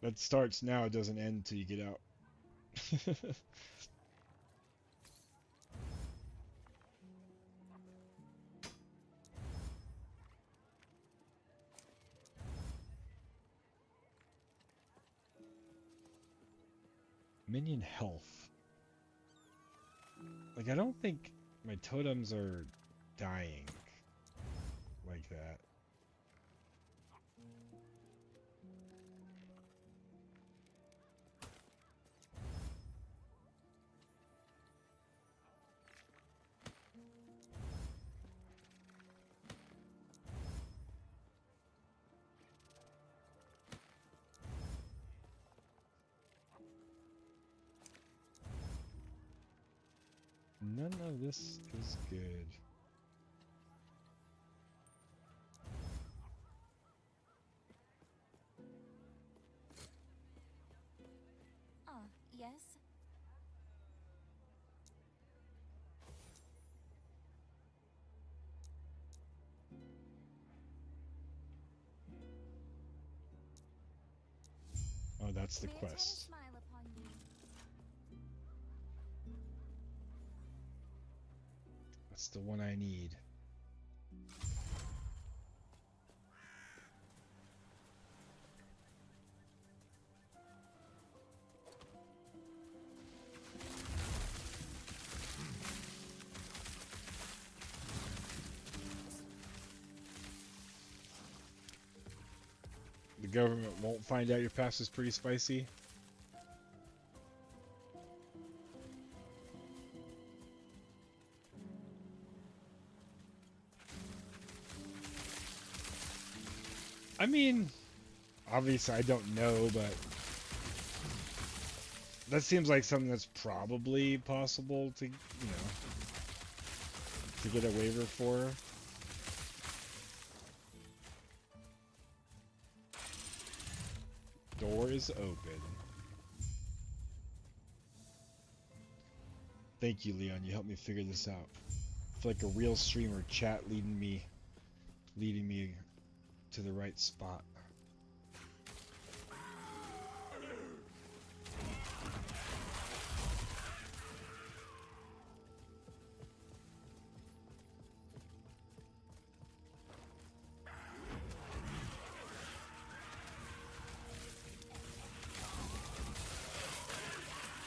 That starts now, it doesn't end until you get out. Minion health. Like, I don't think my totems are dying like that. None of this is good. Yes? That's the May it ever quest. smile upon you. That's the one I need. The government won't find out your past is pretty spicy. I mean, obviously I don't know, but that seems like something that's probably possible to, to get a waiver for. Door is open. Thank you, Leon. You helped me figure this out. I feel like a real streamer, chat leading me to the right spot.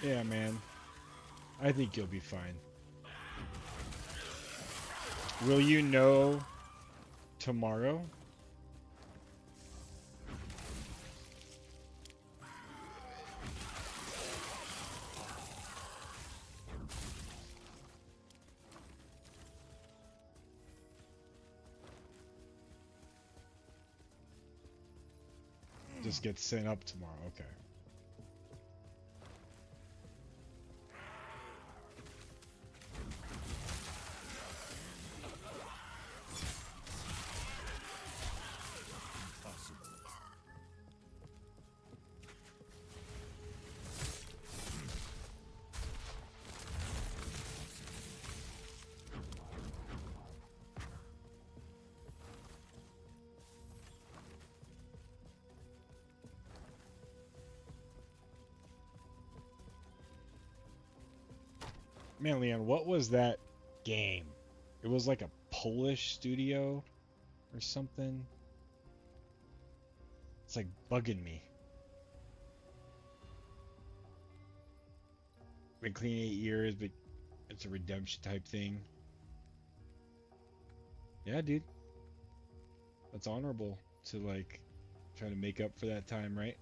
Yeah, man. I think you'll be fine. Will you know tomorrow? Just get sent up tomorrow, okay. Man, Leon, what was that game? It was like a Polish studio or something. It's like bugging me. Been clean 8 years, but it's a redemption type thing. Yeah, dude. That's honorable to like try to make up for that time, right?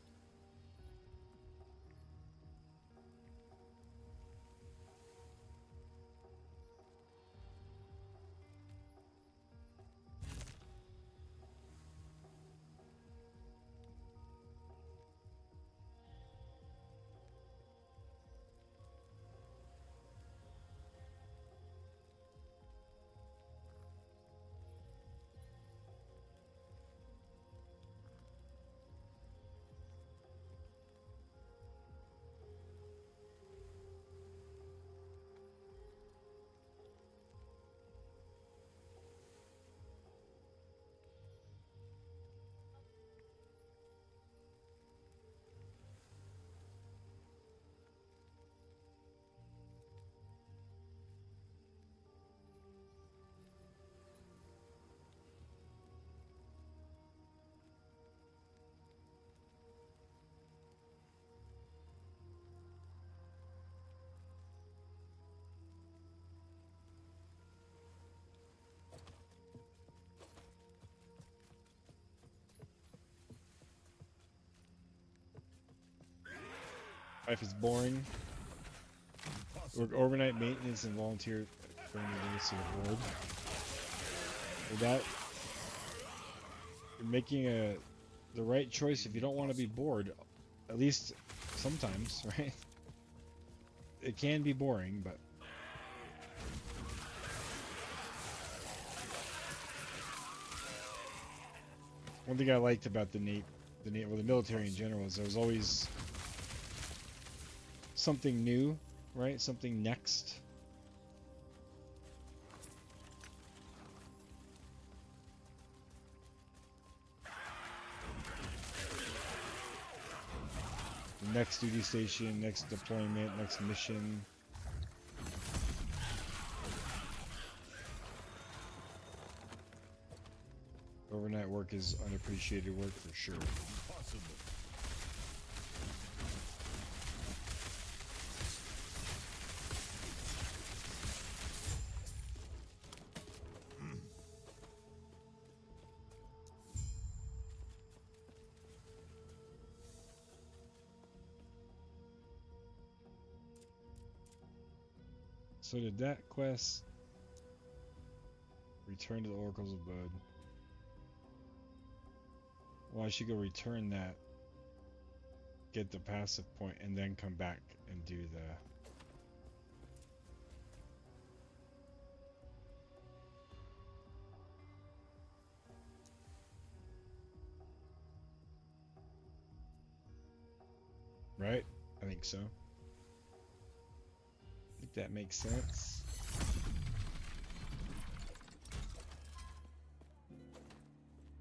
Life is boring. Work overnight maintenance and volunteer for any days to reward. With that, you're making the right choice if you don't want to be bored. At least sometimes, right? It can be boring, but one thing I liked about the military in general is there was always something new, right? Something next. next duty station, next deployment, next mission. Overnight work is unappreciated work for sure. Possible. So did that quest return to the Oracle's abode? Well, I should go return that, get the passive point, and then come back and do the... Right? I think so. I think that makes sense.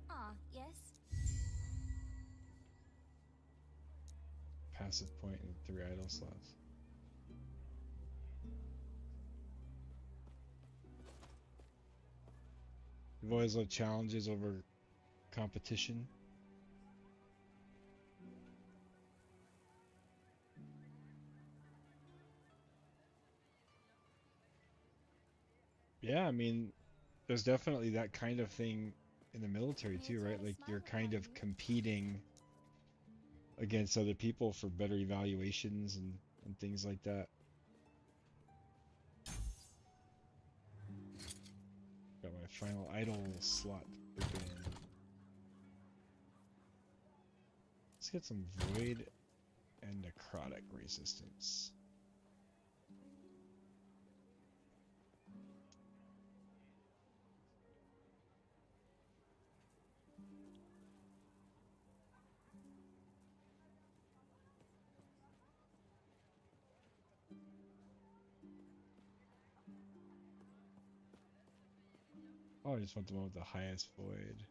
Ah, yes. Passive point and 3 idle slots. You've always loved challenges over competition. Yeah, I mean, there's definitely that kind of thing in the military too, right? Like you're kind of competing against other people for better evaluations and things like that. Got my final idle slot open. Let's get some void and necrotic resistance. Oh, I just want the one with the highest void.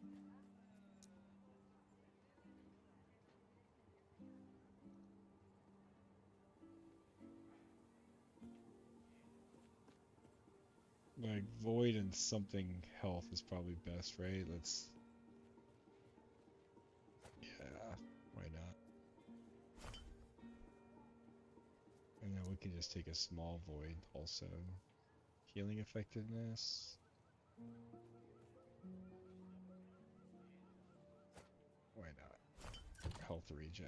Like void and something health is probably best, right? Let's... Yeah, why not? And then we can just take a small void also. Healing effectiveness. Why not? Health regen.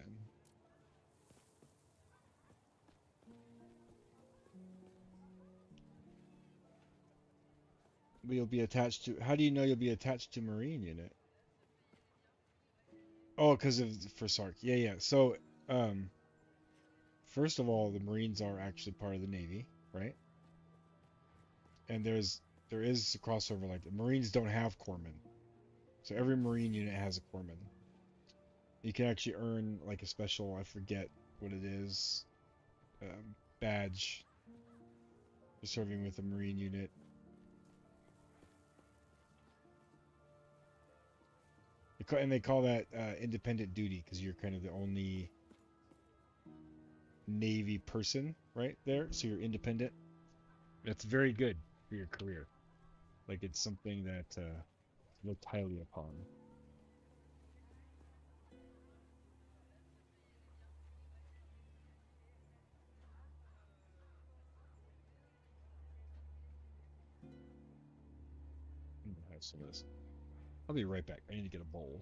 But you'll be attached to... How do you know you'll be attached to Marine unit? Oh, because of... For Sark. Yeah, yeah. So, first of all, the Marines are actually part of the Navy, right? And there is a crossover, like the Marines don't have corpsmen. So every Marine unit has a corpsman. You can actually earn like a special, I forget what it is, badge for serving with a Marine unit. And they call that independent duty because you're kind of the only Navy person right there, so you're independent. That's very good for your career. Like it's something that looked highly upon. I'm gonna have some of this. I'll be right back. I need to get a bowl.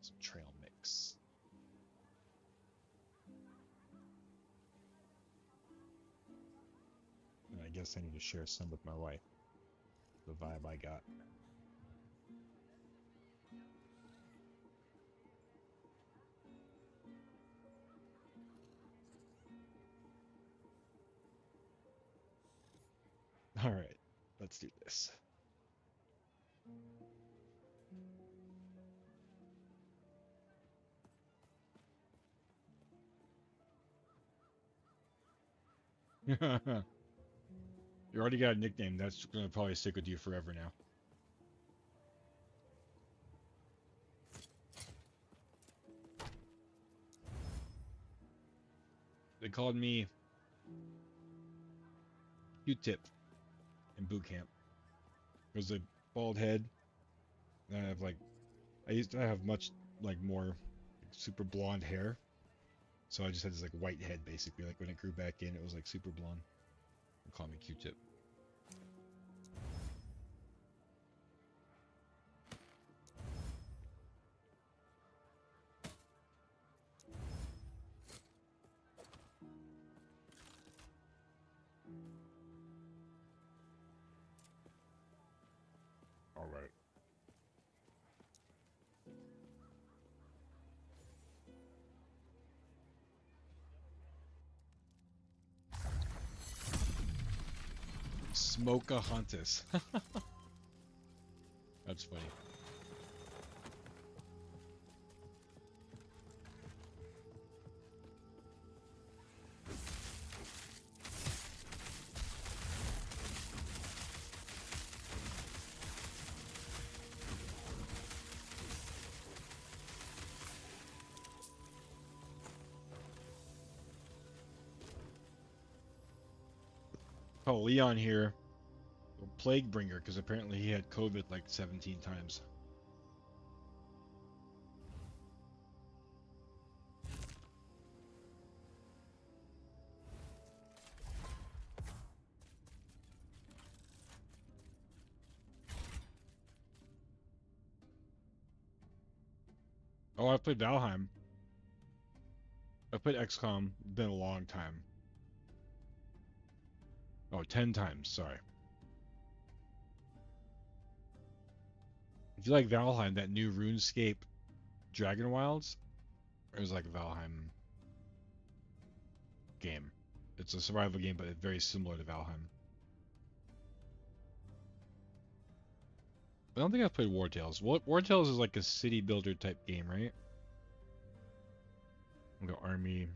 Some trail mix. And I guess I need to share some with my wife. The vibe I got. All right, let's do this. You already got a nickname. That's gonna probably stick with you forever now. They called me Q-Tip in boot camp. It was a bald head. And I have like, I used to have much like more like, super blonde hair. So I just had this like white head basically. Like when it grew back in, it was like super blonde. They call me Q-Tip. All right. Smokahontas. That's funny. Oh, Leon here. Plague bringer, because apparently he had COVID like 17 times. Oh, I played Valheim. I played XCOM. Been a long time. Oh, 10 times, sorry. If you like Valheim, that new RuneScape Dragon Wilds, it was like a Valheim game. It's a survival game, but it's very similar to Valheim. I don't think I've played War Tales. War Tales is like a city builder type game, right? Like an army.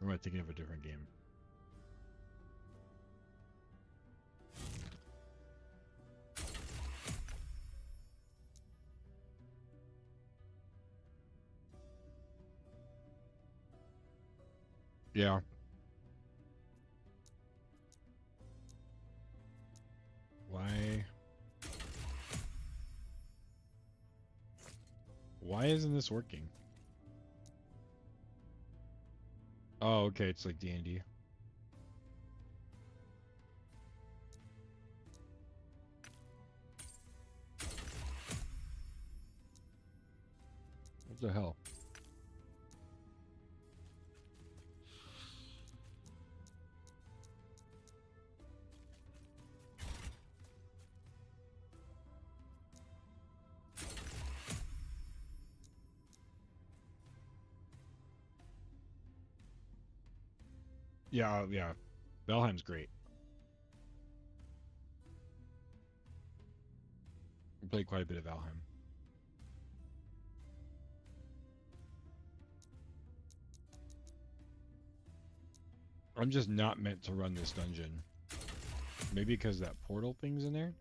Or am I thinking of a different game? Yeah. Why isn't this working? Oh, okay, it's like D&D. What the hell? Yeah. Valheim's great. We played quite a bit of Valheim. I'm just not meant to run this dungeon. Maybe because that portal thing's in there?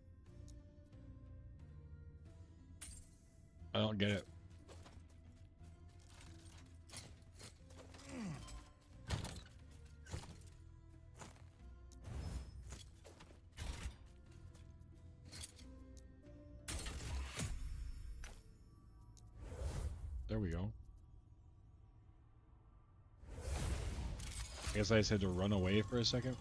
I don't get it. There we go. I guess I just had to run away for a second.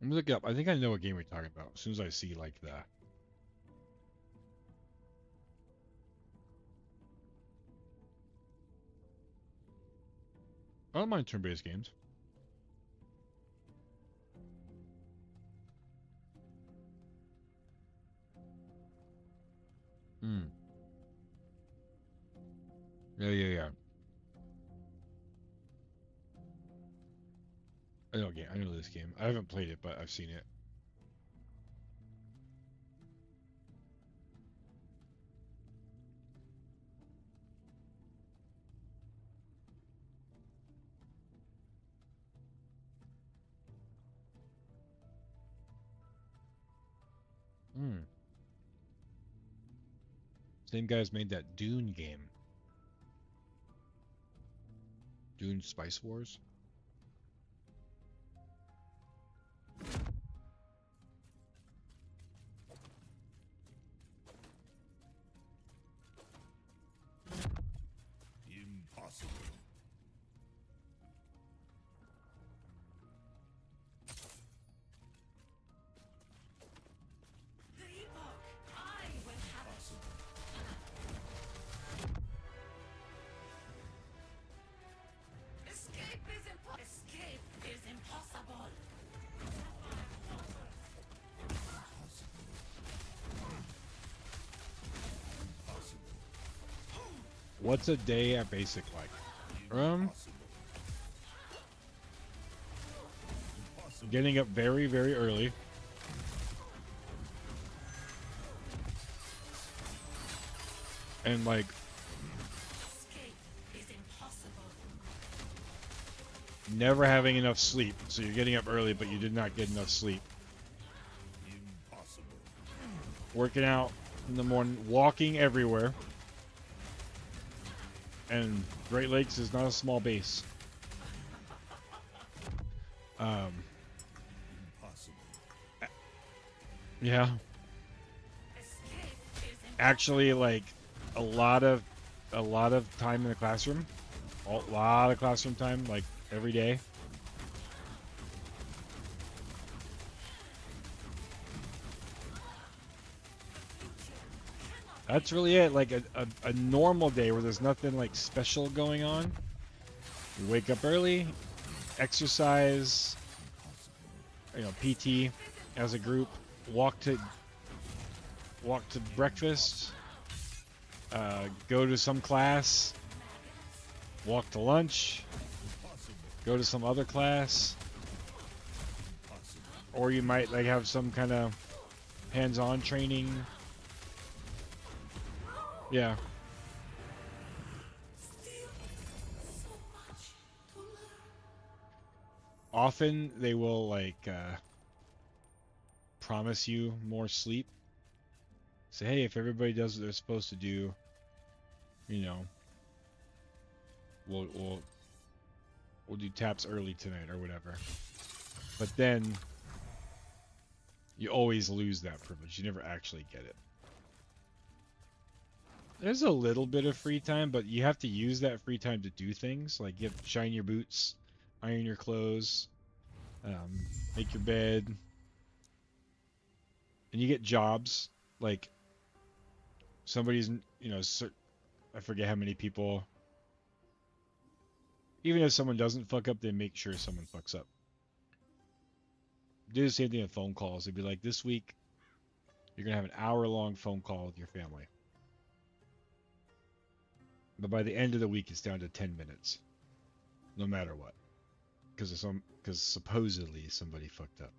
I'm gonna look it up. I think I know what game we're talking about as soon as I see like the. I don't mind turn-based games. Hmm. Yeah. I know this game. I haven't played it, but I've seen it. Hmm. Same guys made that Dune game. Dune Spice Wars. Impossible. Escape is impossible. What's a day at basic like? Getting up very, very early. And like never having enough sleep. So you're getting up early, but you did not get enough sleep. Working out in the morning, walking everywhere. And Great Lakes is not a small base. Yeah. Actually, like a lot of time in the classroom. A lot of classroom time, like every day. That's really it. Like a normal day where there's nothing like special going on. You wake up early, exercise, you know, PT as a group, walk to breakfast, go to some class, walk to lunch, go to some other class, or you might like have some kind of hands-on training. Yeah. Often they will like promise you more sleep. Say, hey, if everybody does what they're supposed to do, you know, we'll do taps early tonight or whatever. But then you always lose that privilege. You never actually get it. There's a little bit of free time, but you have to use that free time to do things. Like you have to shine your boots, iron your clothes, make your bed. And you get jobs. Like somebody's, you know, I forget how many people. Even if someone doesn't fuck up, they make sure someone fucks up. Do the same thing with phone calls. They'd be like, this week, you're going to have an hour-long phone call with your family. But by the end of the week, it's down to 10 minutes. No matter what. Because supposedly somebody fucked up.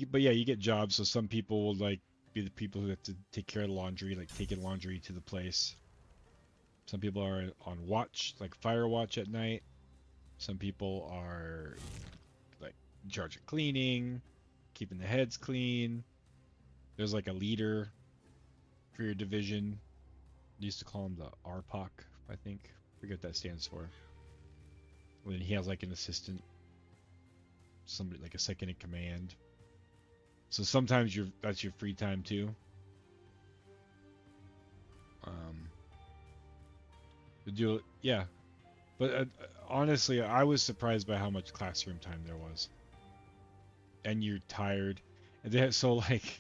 But yeah, you get jobs. So some people will like be the people who have to take care of the laundry, like taking laundry to the place. Some people are on watch, like fire watch at night. Some people are like in charge of cleaning, keeping the heads clean. There's like a leader for your division. They used to call him the RPOC, I think. I forget what that stands for. And then he has like an assistant, somebody like a second in command. So sometimes that's your free time too. Yeah. But honestly, I was surprised by how much classroom time there was. And you're tired. And so like,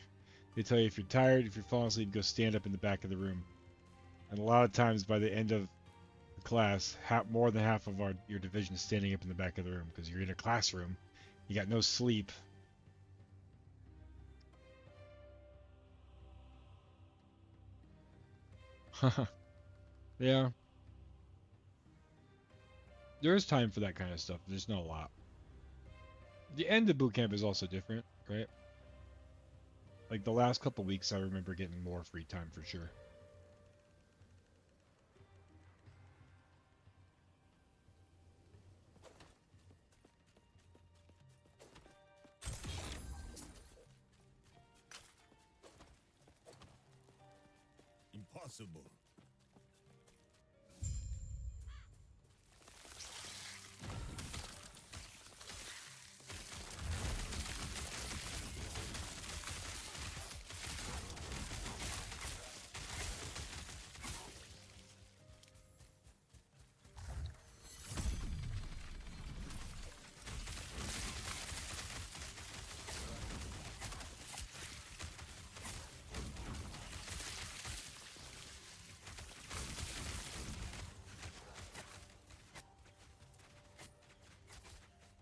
they tell you if you're tired, if you're falling asleep, go stand up in the back of the room. And a lot of times by the end of the class, more than half of your division is standing up in the back of the room because you're in a classroom. You got no sleep. Yeah. There is time for that kind of stuff. There's not a lot. The end of boot camp is also different, right? Like the last couple weeks, I remember getting more free time for sure. Impossible.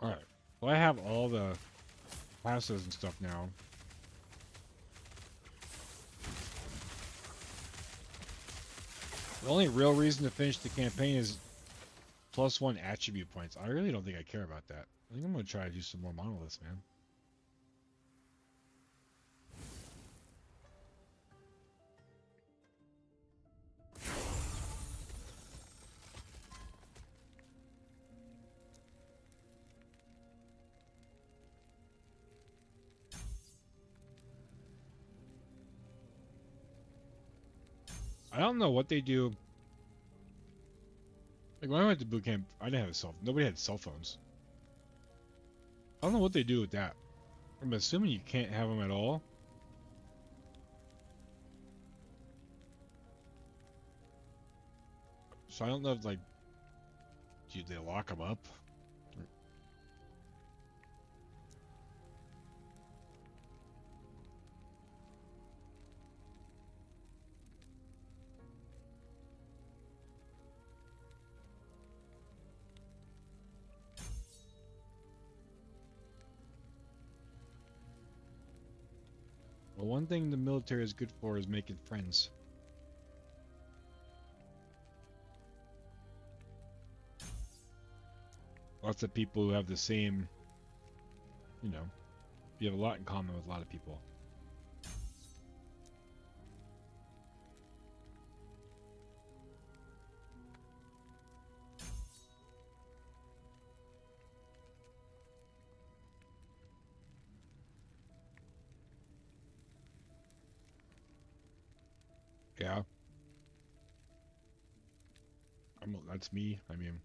Alright. Well, I have all the classes and stuff now. The only real reason to finish the campaign is +1 attribute points. I really don't think I care about that. I think I'm going to try to do some more monoliths, man. I don't know what they do. Like when I went to boot camp, I didn't have nobody had cell phones. I don't know what they do with that. I'm assuming you can't have them at all. So I don't know if like, do they lock them up? Well, one thing the military is good for is making friends. Lots of people who have the same, you know, you have a lot in common with a lot of people. Yeah. That's me. I mean,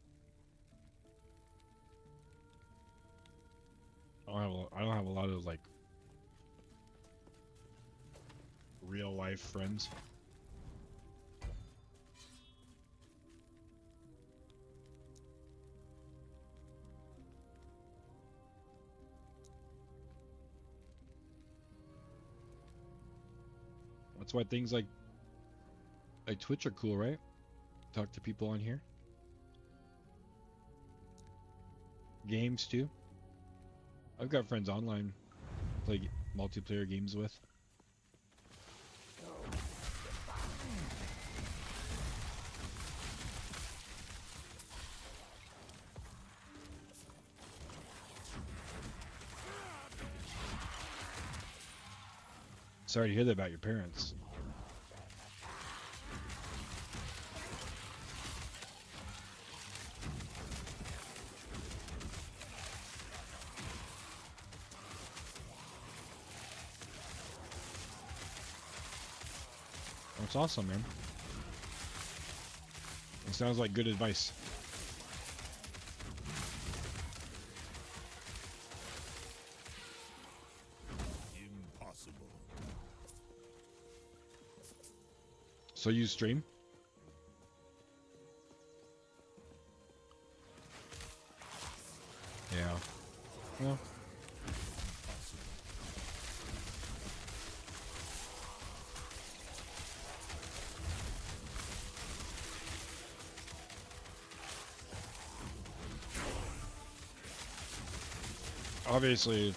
I don't have a lot of like real life friends. That's why things like Twitch are cool, right? Talk to people on here. Games too. I've got friends online play multiplayer games with. Sorry to hear that about your parents. That's awesome, man. It sounds like good advice. Impossible. So you stream? Well. Obviously,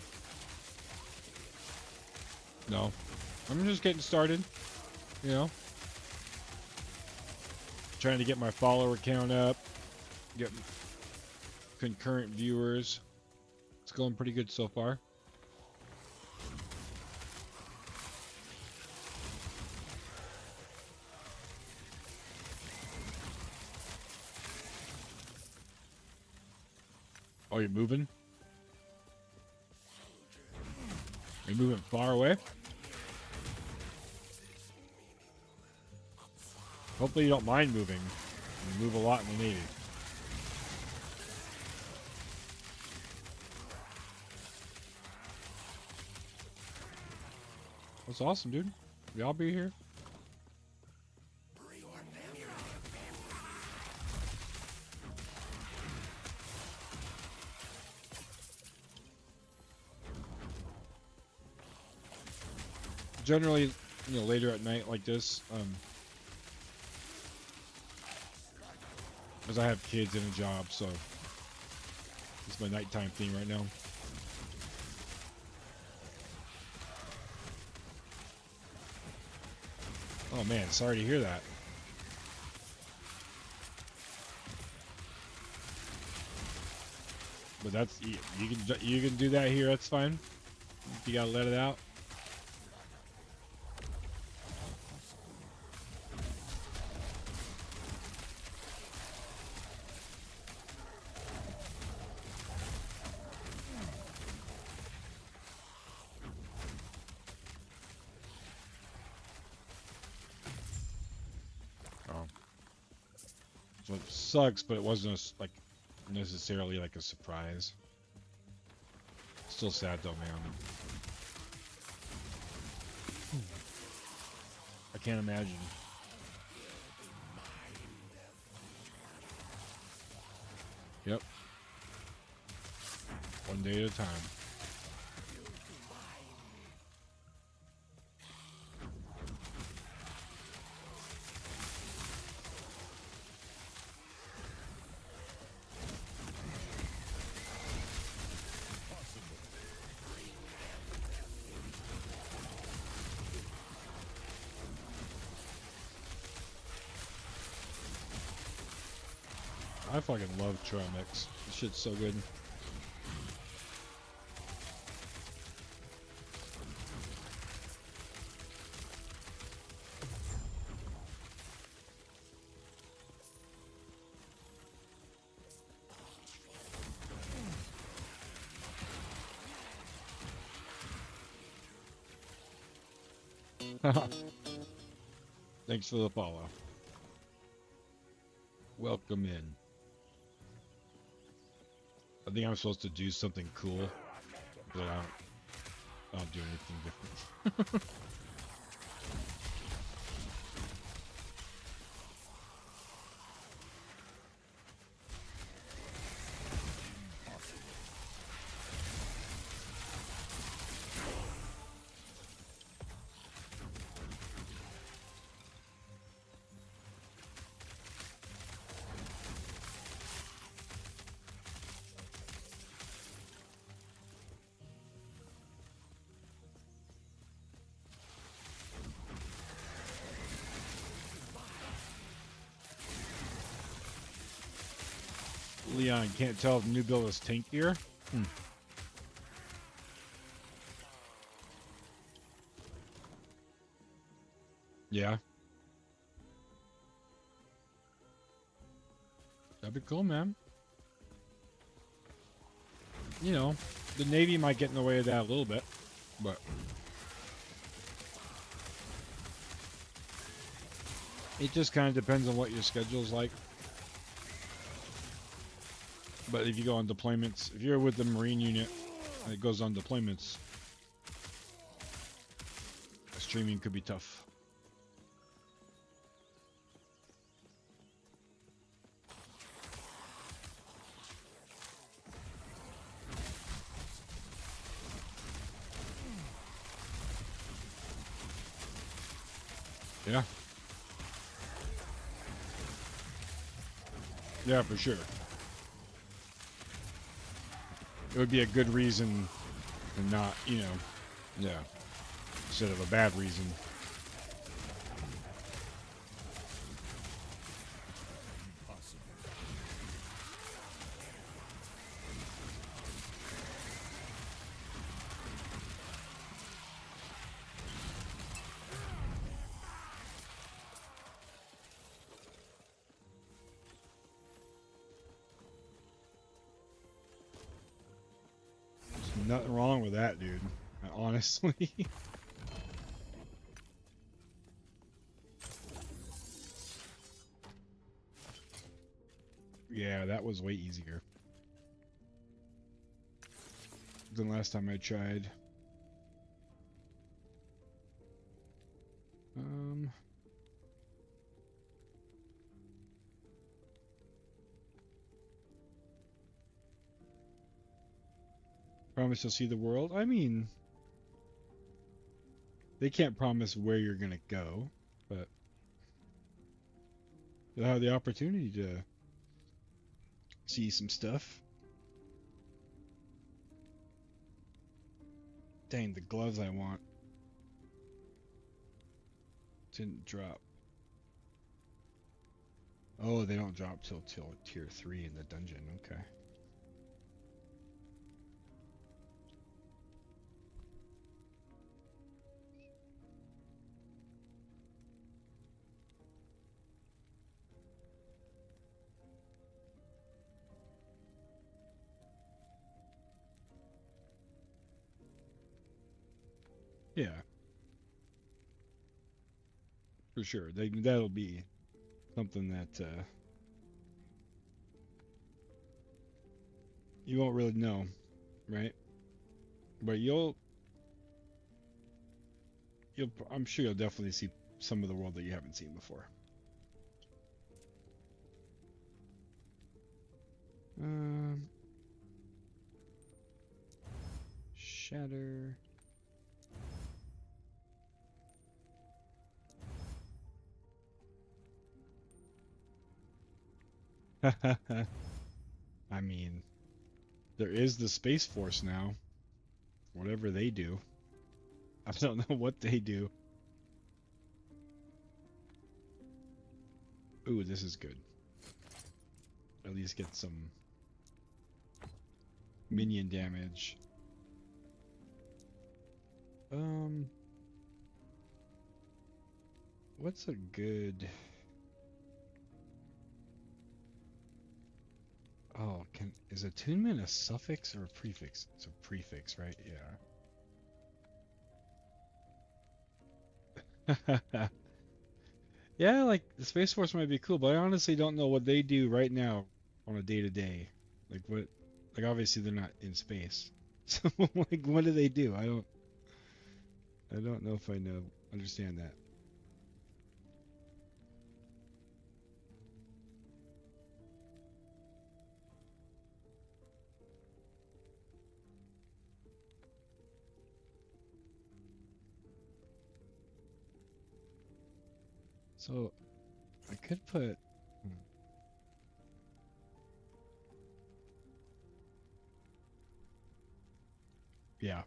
no. I'm just getting started, you know. Trying to get my follower count up, get concurrent viewers. It's going pretty good so far. Oh, you're moving? You're moving far away? Hopefully you don't mind moving. You move a lot in the Navy. That's awesome, dude. Y'all be here. Generally, you know, later at night like this, because I have kids and a job, so it's my nighttime thing right now. Oh man, sorry to hear that. But that's you can do that here. That's fine. You gotta let it out. So it sucks, but it wasn't like necessarily like a surprise. Still sad though, man. I can't imagine. Yep. One day at a time. I fucking love trail mix. This shit's so good. Thanks for the follow. Welcome in. I think I'm supposed to do something cool, but I don't do anything different. Leon, can't tell if the new build is tankier. Yeah. That'd be cool, man. You know, the Navy might get in the way of that a little bit, but it just kind of depends on what your schedule's like. But if you go on deployments, if you're with the Marine unit and it goes on deployments, streaming could be tough. Yeah. Yeah, for sure. It would be a good reason and not, you know, yeah, instead of a bad reason. There's nothing wrong with that, dude. Honestly. Yeah, that was way easier than last time I tried. Promise you'll see the world? I mean, they can't promise where you're gonna go, but you'll have the opportunity to see some stuff. Dang, the gloves I want didn't drop. Oh, they don't drop till tier 3 in the dungeon. Okay. Yeah. For sure. That'll be something that you won't really know, right? But I'm sure you'll definitely see some of the world that you haven't seen before. Shatter. I mean, there is the Space Force now. Whatever they do. I don't know what they do. Ooh, this is good. At least get some minion damage. What's a good... Oh, is attunement a suffix or a prefix? It's a prefix, right? Yeah. Yeah, like the Space Force might be cool, but I honestly don't know what they do right now on a day-to-day. Like what? Like obviously they're not in space, so like what do they do? I don't know if I understand that. So, I could put... Yeah.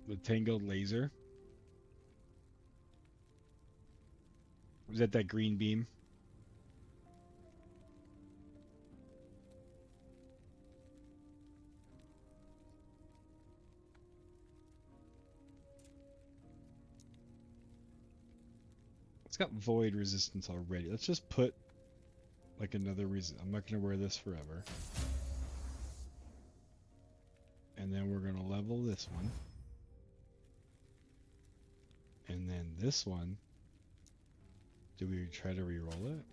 The Tangled Laser. Was that green beam? It's got void resistance already. Let's just put like another reason. I'm not going to wear this forever. And then we're going to level this one. And then this one. Do we try to re-roll it?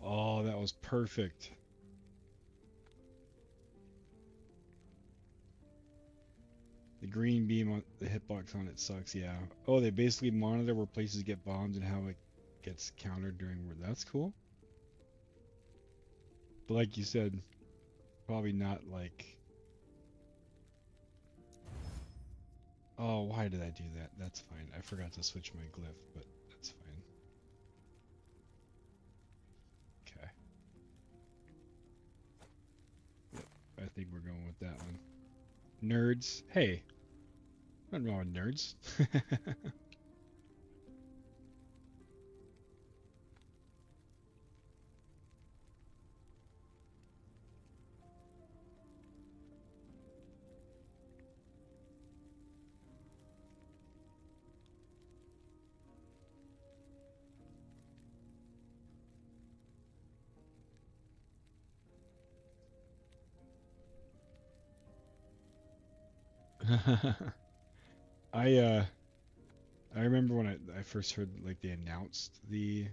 Oh, that was perfect. The green beam on the hitbox on it sucks, yeah. Oh, they basically monitor where places get bombed and how it gets countered during war. That's cool. But like you said, probably not like... Oh, why did I do that? That's fine. I forgot to switch my glyph, but that's fine. Okay. Yep, I think we're going with that one. Nerds. Hey, nothing wrong with nerds. I remember when I first heard like they announced the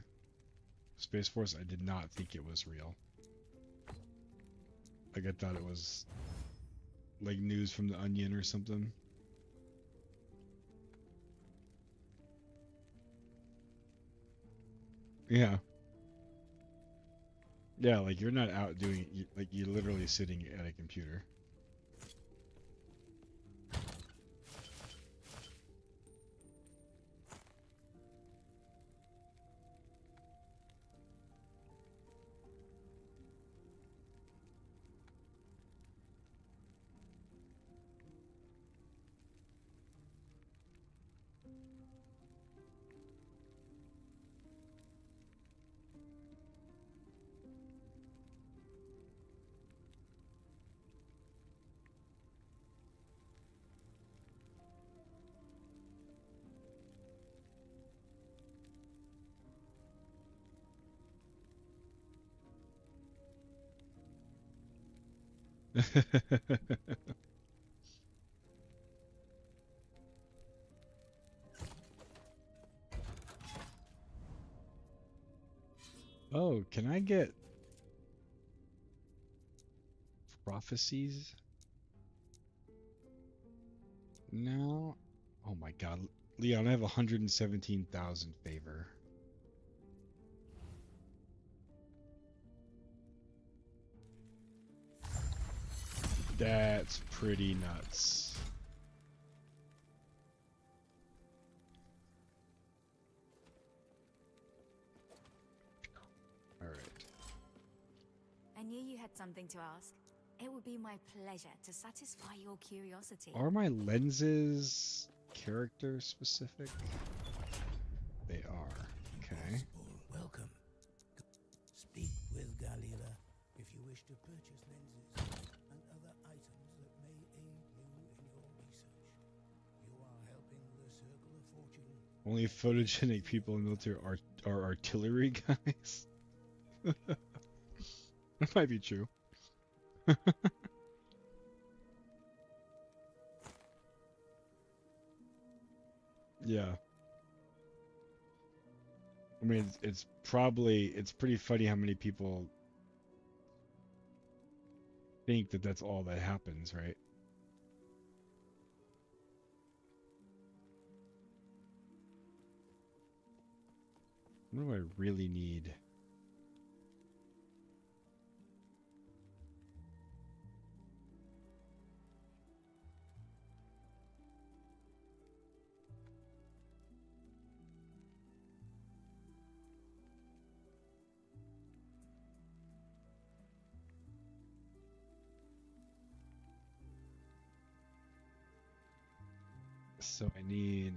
Space Force, I did not think it was real. Like I thought it was like news from the Onion or something. Yeah. Yeah, like you're not out doing like you're literally sitting at a computer. Oh, can I get prophecies? No. Oh my God, Leon, I have 117,000 favor. That's pretty nuts. All right. I knew you had something to ask. It would be my pleasure to satisfy your curiosity. Are my lenses character specific? They are. Okay. Welcome. Speak with Galila if you wish to purchase lenses and other items that may aid you in your research. You are helping the Circle of Fortune. Only photogenic people in the military are artillery guys. That might be true. Yeah. I mean, it's pretty funny how many people think that that's all that happens, right? What do I really need? So I need...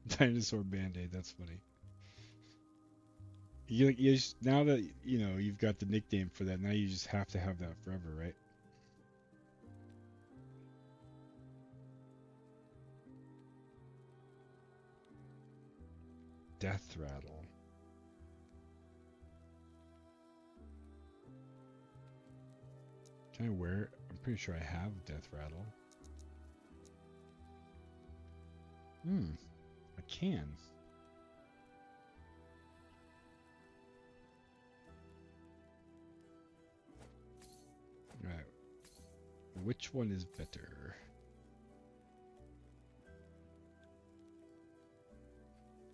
Dinosaur Band-Aid, that's funny. Now that, you know, you've got the nickname for that, now you just have to have that forever, right? Death Rattle. Can I wear it? I'm pretty sure I have Death Rattle. I can. Right. Which one is better?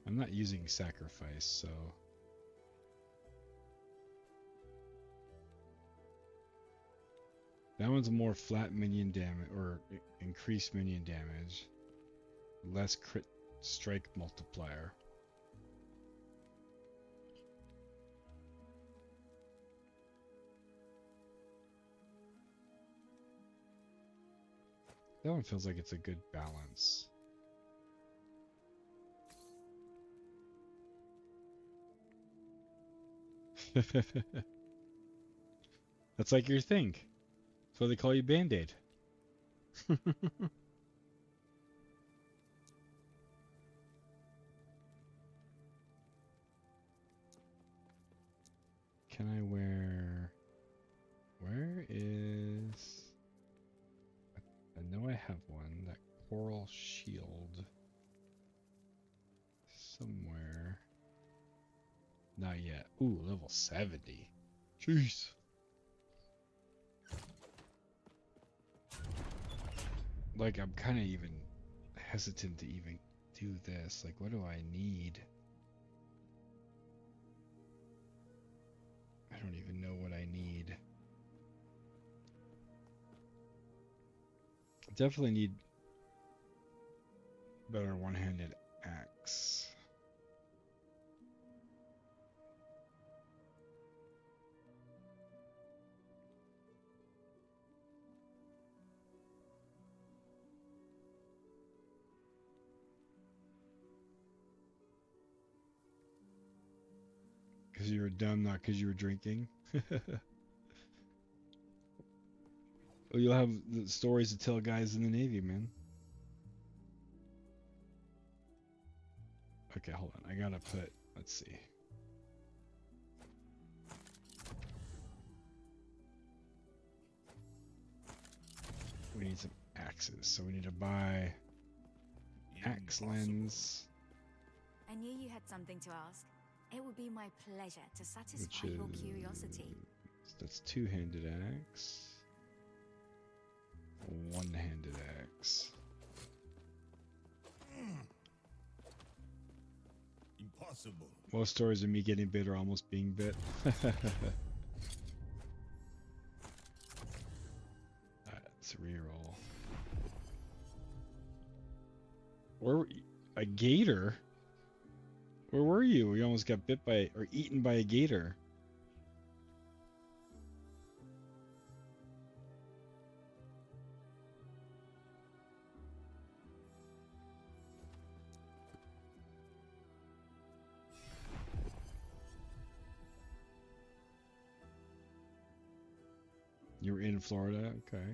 I'm not using sacrifice, so... That one's more flat minion damage, or increased minion damage. Less crit strike multiplier. That one feels like it's a good balance. That's like your thing. That's why they call you Band-Aid. Can I wear... Where is... I know I have one. That coral shield. Somewhere. Not yet. Ooh, level 70. Jeez. Like, I'm kind of even hesitant to even do this. Like, what do I need? I don't even know what I need. Definitely need better one-handed axe. Because you were dumb, not because you were drinking. Well, you'll have the stories to tell guys in the Navy, man. Okay, hold on. I gotta put... Let's see. We need some axes, so we need to buy axe lens. I knew you had something to ask. It would be my pleasure to satisfy your curiosity. That's two-handed axe. One-handed axe. Impossible. Most stories of me getting bit or almost being bit. Let's reroll. Where a gator? Where were you? We almost got bit by or eaten by a gator. You were in Florida? Okay.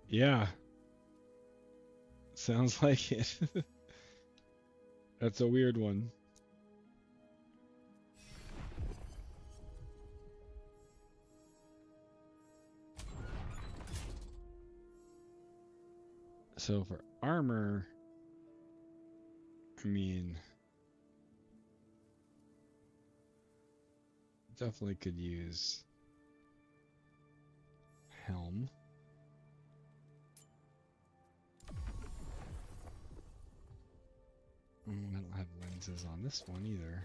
Yeah. Sounds like it. That's a weird one. So for armor, I mean, definitely could use helm. I don't have lenses on this one either.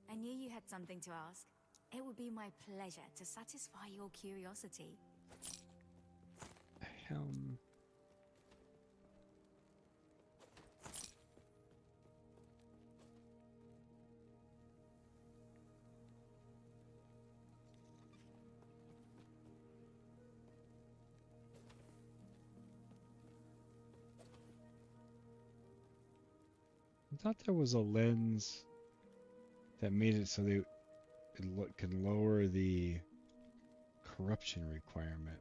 I knew you had something to ask. It would be my pleasure to satisfy your curiosity. Helm. I thought there was a lens that made it so it can lower the corruption requirement.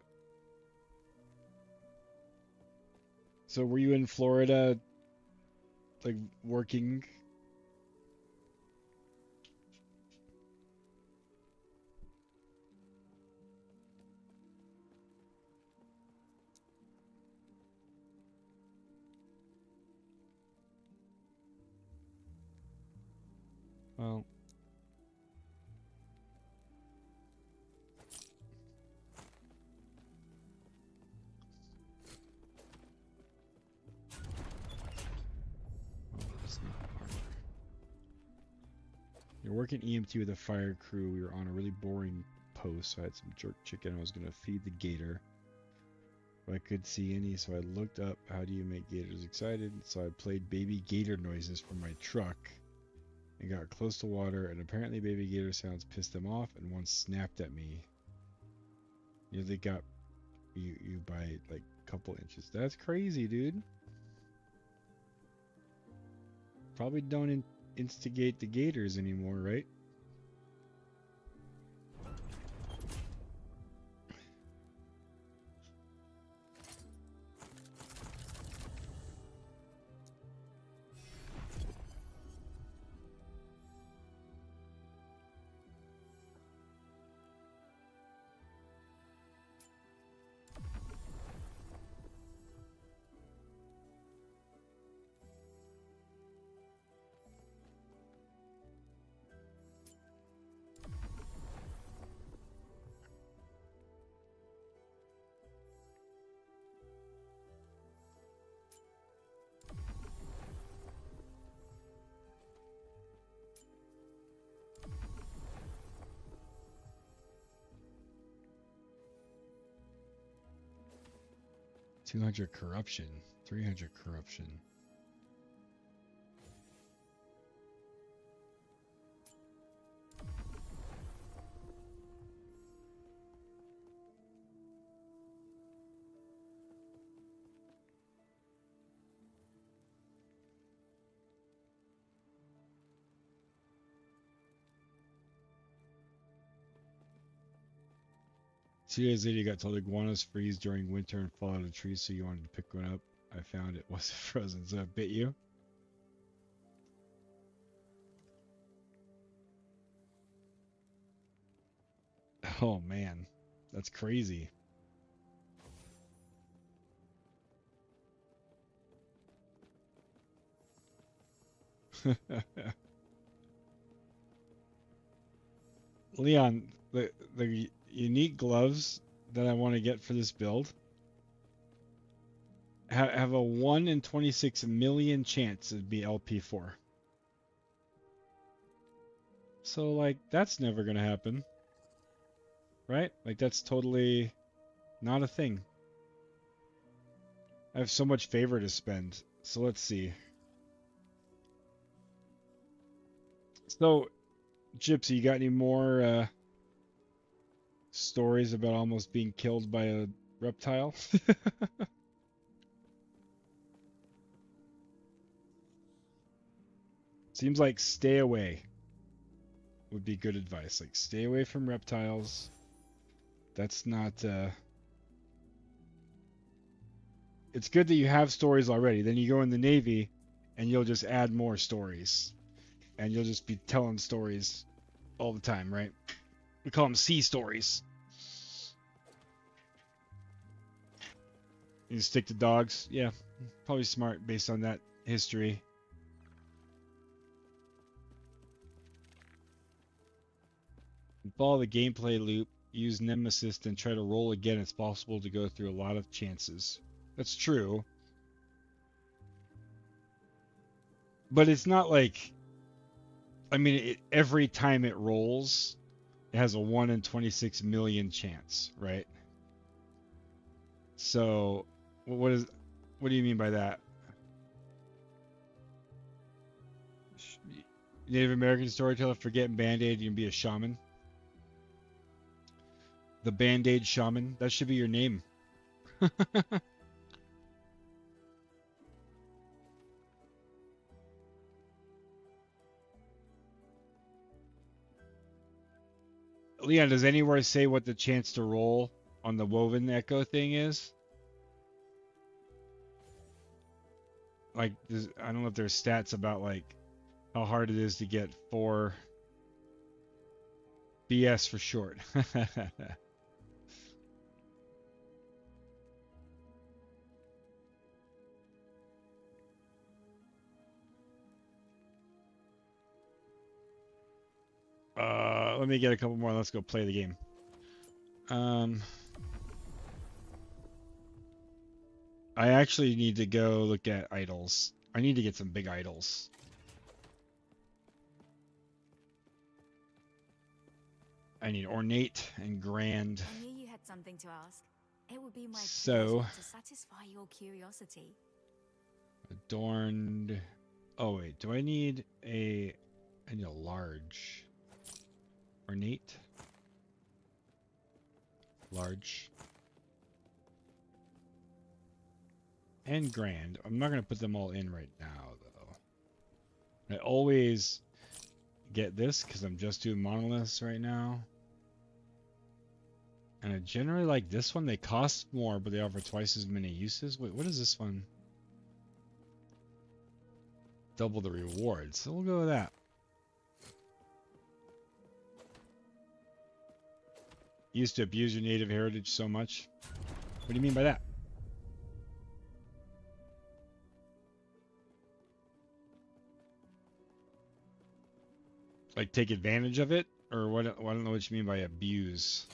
So were you in Florida, like, working? Well, you're working EMT with a fire crew. We were on a really boring post, so I had some jerk chicken I was gonna feed the gator. But I could see any, so I looked up how do you make gators excited. So I played baby gator noises from my truck and got close to water, and apparently baby gator sounds pissed them off, and one snapped at me. You know, they got you by like a couple inches. That's crazy, dude. Probably don't instigate the gators anymore, right? $200 corruption, 300 corruption. Two days later, you got told iguanas freeze during winter and fall out of trees, so you wanted to pick one up. I found it wasn't frozen, so it bit you. Oh man, that's crazy. Leon, the unique gloves that I want to get for this build have a 1 in 26 million chance to be LP4. So like that's never gonna happen, right? Like that's totally not a thing. I have so much favor to spend. So let's see. So, Gypsy, you got any more stories about almost being killed by a reptile? Seems like stay away would be good advice. Like stay away from reptiles. That's not it's good that you have stories already. Then you go in the Navy and you'll just add more stories. And you'll just be telling stories all the time, right? We call them sea stories. You stick to dogs? Yeah, probably smart based on that history. Follow the gameplay loop, use Nemesis, and try to roll again. It's possible to go through a lot of chances. That's true. But it's not like... I mean, every time it rolls, it has a 1 in 26 million chance, right? So, what do you mean by that? Native American storyteller, forget Band-Aid, you can be a shaman. The Band-Aid shaman, that should be your name. Leon, does anywhere say what the chance to roll on the Woven Echo thing is? like, I don't know if there's stats about like how hard it is to get 4 BS for short. Let me get a couple more. Let's go play the game. I actually need to go look at idols. I need to get some big idols. I need ornate and grand. I knew you had something to ask. It would be my So, pleasure to satisfy your curiosity. adorned. Oh wait, do I need a? I need a large. Ornate. Large. And grand. I'm not going to put them all in right now, though. I always get this because I'm just doing monoliths right now. And I generally like this one. They cost more, but they offer twice as many uses. Wait, what is this one? Double the rewards. So we'll go with that. Used to abuse your native heritage so much. What do you mean by that? Like take advantage of it? Or what? I don't know what you mean by abuse.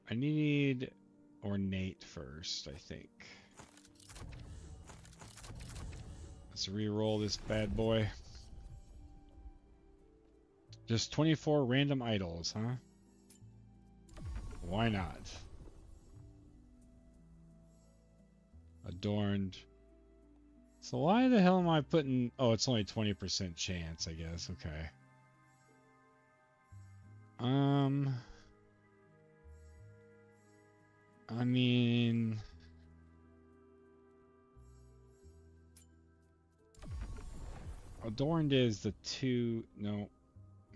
I need ornate first, I think. Let's re-roll this bad boy. Just 24 random idols, huh? Why not? Adorned. So why the hell am I putting... Oh, it's only 20% chance, I guess. Okay. I mean... Adorned is the 2... No.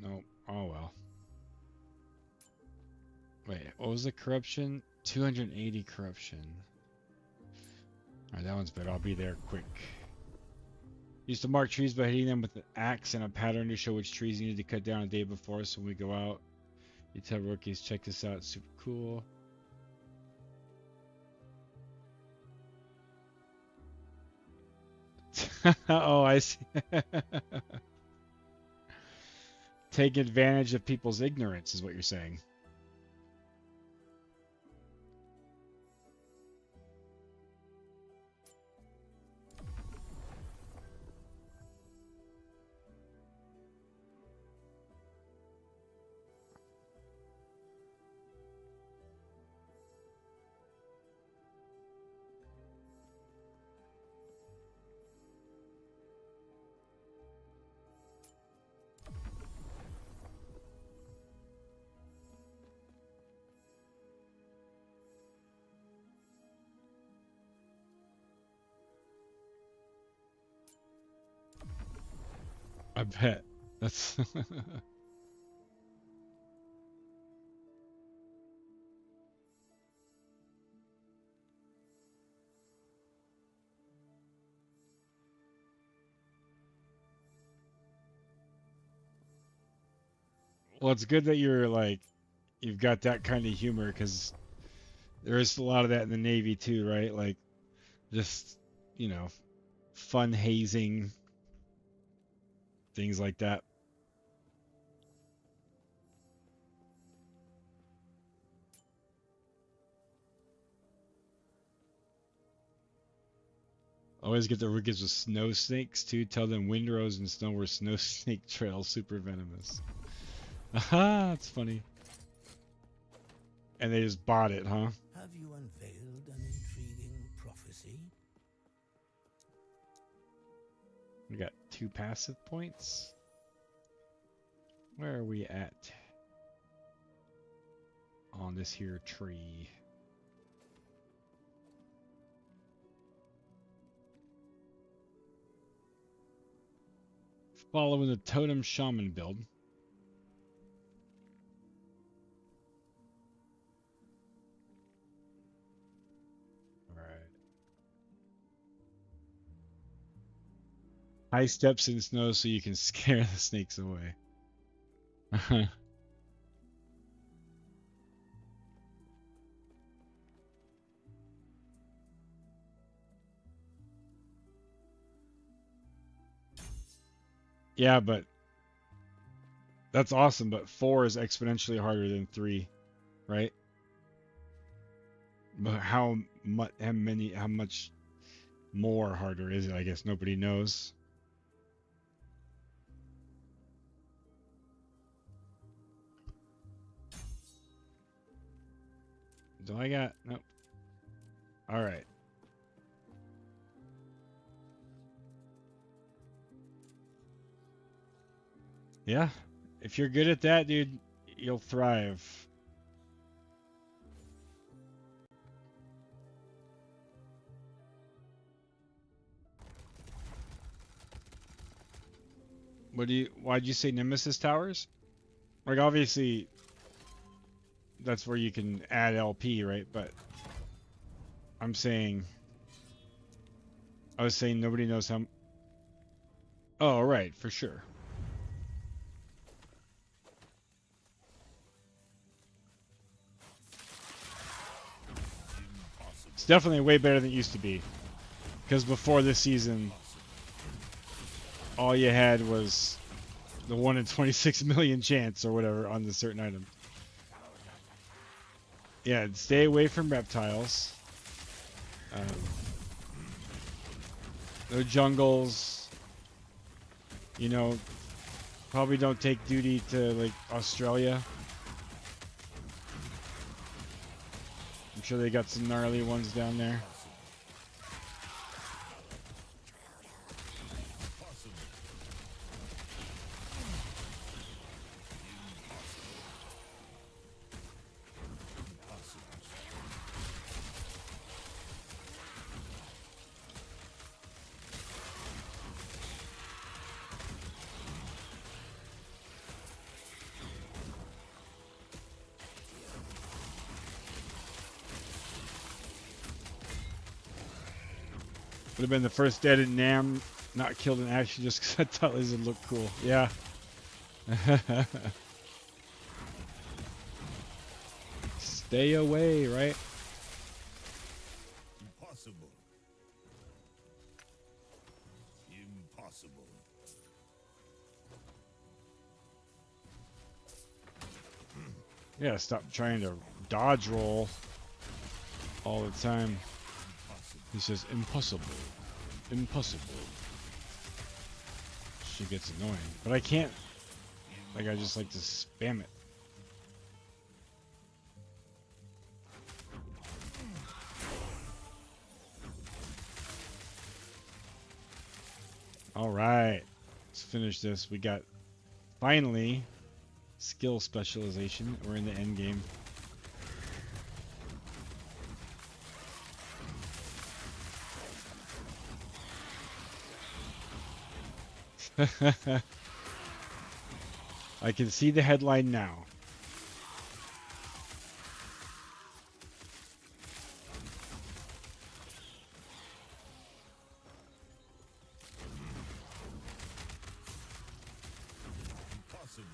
No. Oh, well. Wait, what was the corruption? 280 corruption. Alright, that one's better. I'll be there quick. Used to mark trees by hitting them with an axe and a pattern to show which trees you need to cut down a day before, so when we go out, you tell rookies, check this out, it's super cool. Oh, I see. Take advantage of people's ignorance is what you're saying. I bet. That's... Well, it's good that you're like, you've got that kind of humor, because there is a lot of that in the Navy too, right? Like, just, you know, fun hazing, things like that. Always get the rookies with snow snakes too. Tell them windrows and snow were snow snake trails super venomous. Aha, that's funny. And they just bought it, huh? Have you unveiled an intriguing prophecy? We got 2 passive points. Where are we at? On this here tree. Following the Totem Shaman build. High steps in snow so you can scare the snakes away. Yeah, but that's awesome, but 4 is exponentially harder than 3, right? But how much more harder is it? I guess nobody knows. Do I got nope. All right. Yeah, if you're good at that, dude, you'll thrive. Why'd you say Nemesis Towers? Like, obviously, that's where you can add LP, right? But I was saying nobody knows how. Oh, right, for sure. It's definitely way better than it used to be. Because before this season, all you had was the 1 in 26 million chance or whatever on the certain item. Yeah, stay away from reptiles. No jungles. You know, probably don't take duty to, like, Australia. I'm sure they got some gnarly ones down there. Would have been the first dead in Nam, not killed in action just because I thought Lizard looked cool. Yeah. Stay away, right? Impossible. Impossible. Yeah, stop trying to dodge roll all the time. He says, impossible. Impossible. She gets annoying. But I can't. Like, I just like to spam it. Alright. Let's finish this. We got, finally, skill specialization. We're in the end game. I can see the headline now. Impossible.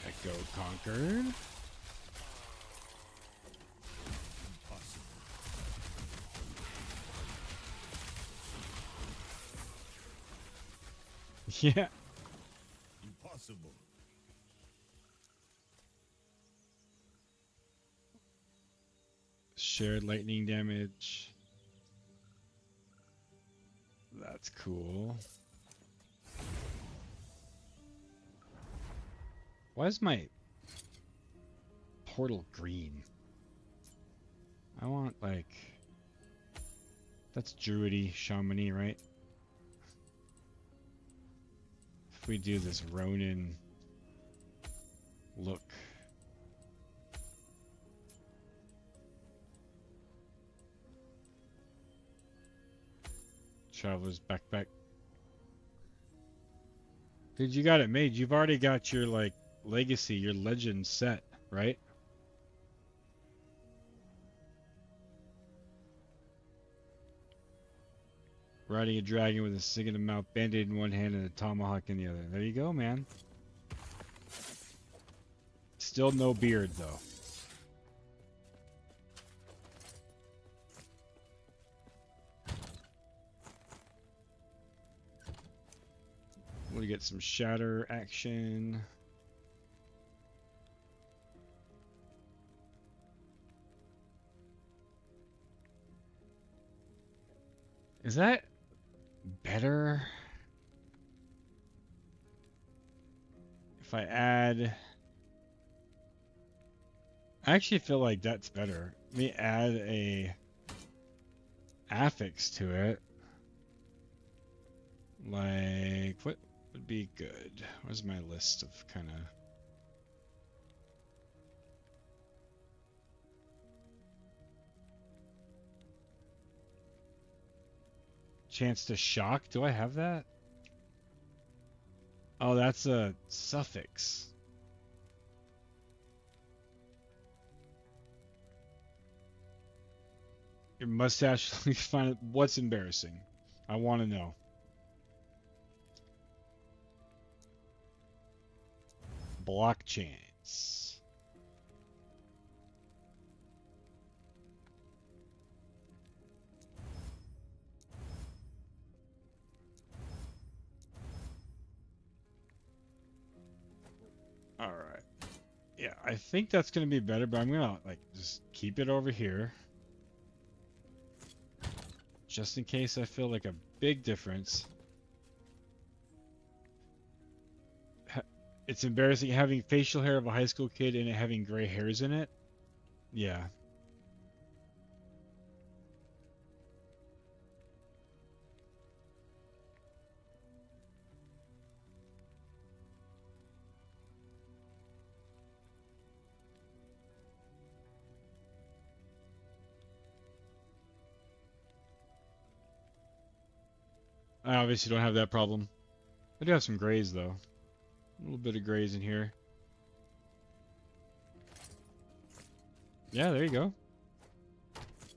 Echo conquered. Yeah. Impossible. Shared lightning damage. That's cool. Why is my portal green? I want, like, that's druidy, shamany, right? If we do this Ronin look. Traveler's backpack. Dude, you got it made. You've already got your, like, legacy, your legend set, right? Riding a dragon with a stick in the mouth, band-aid in one hand and a tomahawk in the other. There you go, man. Still no beard, though. We'll get some shatter action. Is that better? If I add... I actually feel like that's better. Let me add a affix to it. Like, what would be good? Where's my list of kind of... Chance to shock? Do I have that? Oh, that's a suffix. Your mustache, let me find what's embarrassing. I want to know. Block chance. All right. Yeah, I think that's going to be better, but I'm going to like just keep it over here. Just in case I feel like a big difference. It's embarrassing having facial hair of a high school kid and it having gray hairs in it. Yeah. I obviously don't have that problem. I do have some grays though. A little bit of grays in here. Yeah, there you go.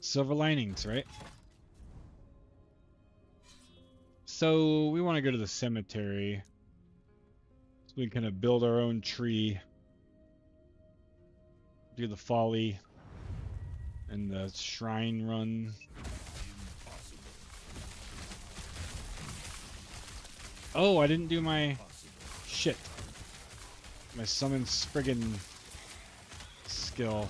Silver linings, right? So we want to go to the cemetery. So we can kind of build our own tree. Do the folly. And the shrine run. Oh, I didn't do my... Shit. My summon Spriggan skill.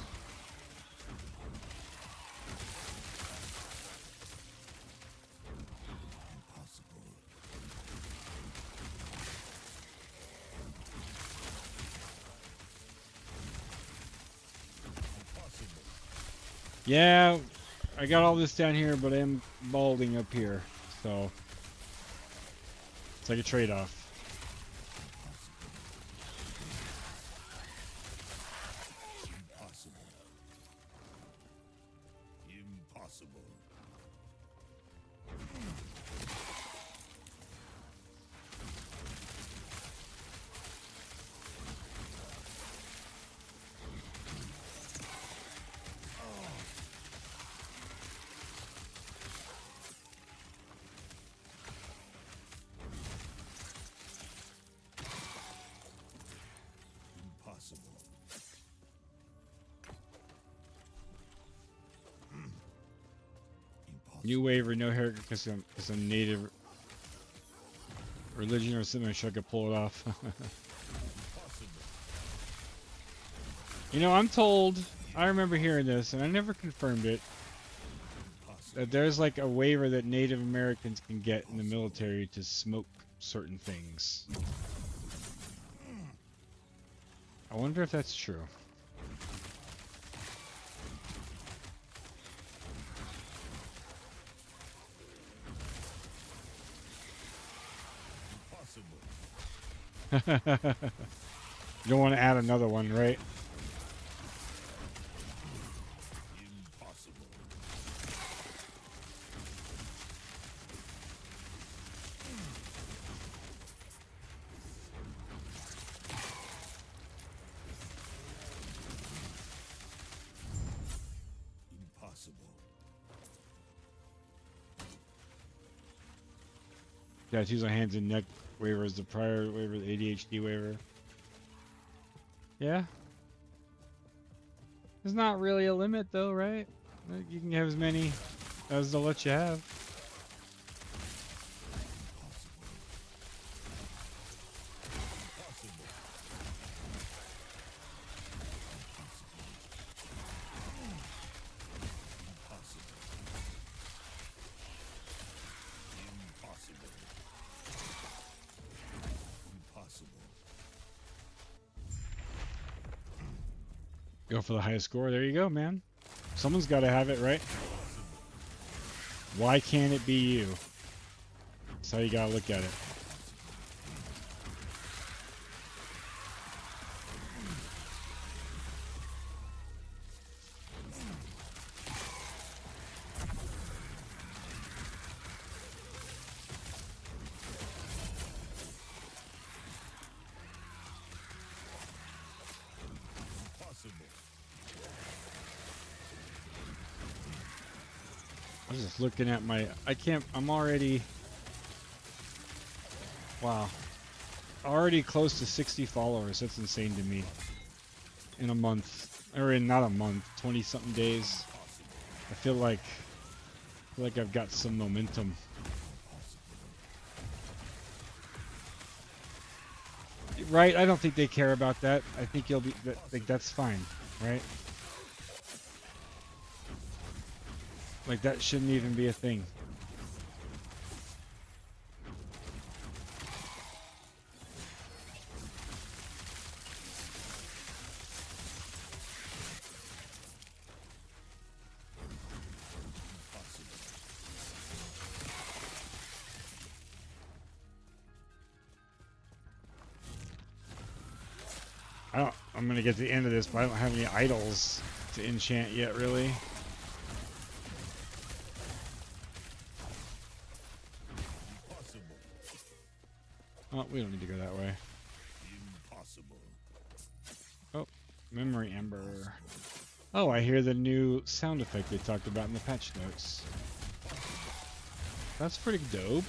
Yeah, I got all this down here, but I'm balding up here, so it's like a trade-off. New waiver, no haircut because I'm native religion or something. So I could pull it off. You know, I'm told, I remember hearing this, and I never confirmed it, that there's like a waiver that Native Americans can get in the military to smoke certain things. I wonder if that's true. You don't want to add another one, right? Tattoos on hands and neck waiver is the prior waiver, the ADHD waiver. Yeah. There's not really a limit though, right? Like, you can have as many as they'll let you have. Go for the highest score. There you go, man. Someone's got to have it, right? Why can't it be you? That's how you got to look at it. I was just looking at my, I'm already, wow, already close to 60 followers. That's insane to me. In a month, or in not a month, 20 something days. I feel like I've got some momentum. Right? I don't think they care about that. I think you'll be, like, that's fine, right? Like, that shouldn't even be a thing. I'm gonna get to the end of this, but I don't have any idols to enchant yet, really. Oh, we don't need to go that way. Impossible. Oh, memory ember. Oh, I hear the new sound effect they talked about in the patch notes. That's pretty dope.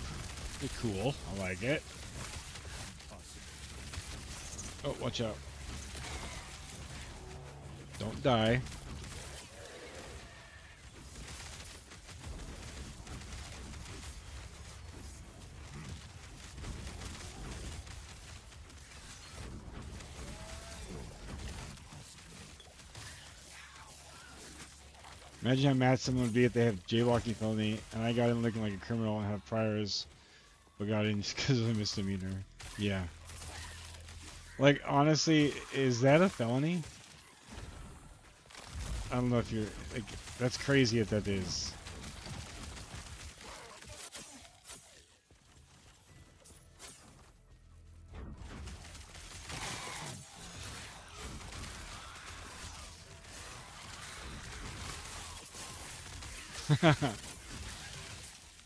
Pretty cool. I like it. Oh, watch out. Don't die. Imagine how mad someone would be if they have jaywalking felony and I got in looking like a criminal and have priors, but got in just because of a misdemeanor. Yeah. Like, honestly, is that a felony? I don't know if you're, like, that's crazy if that is.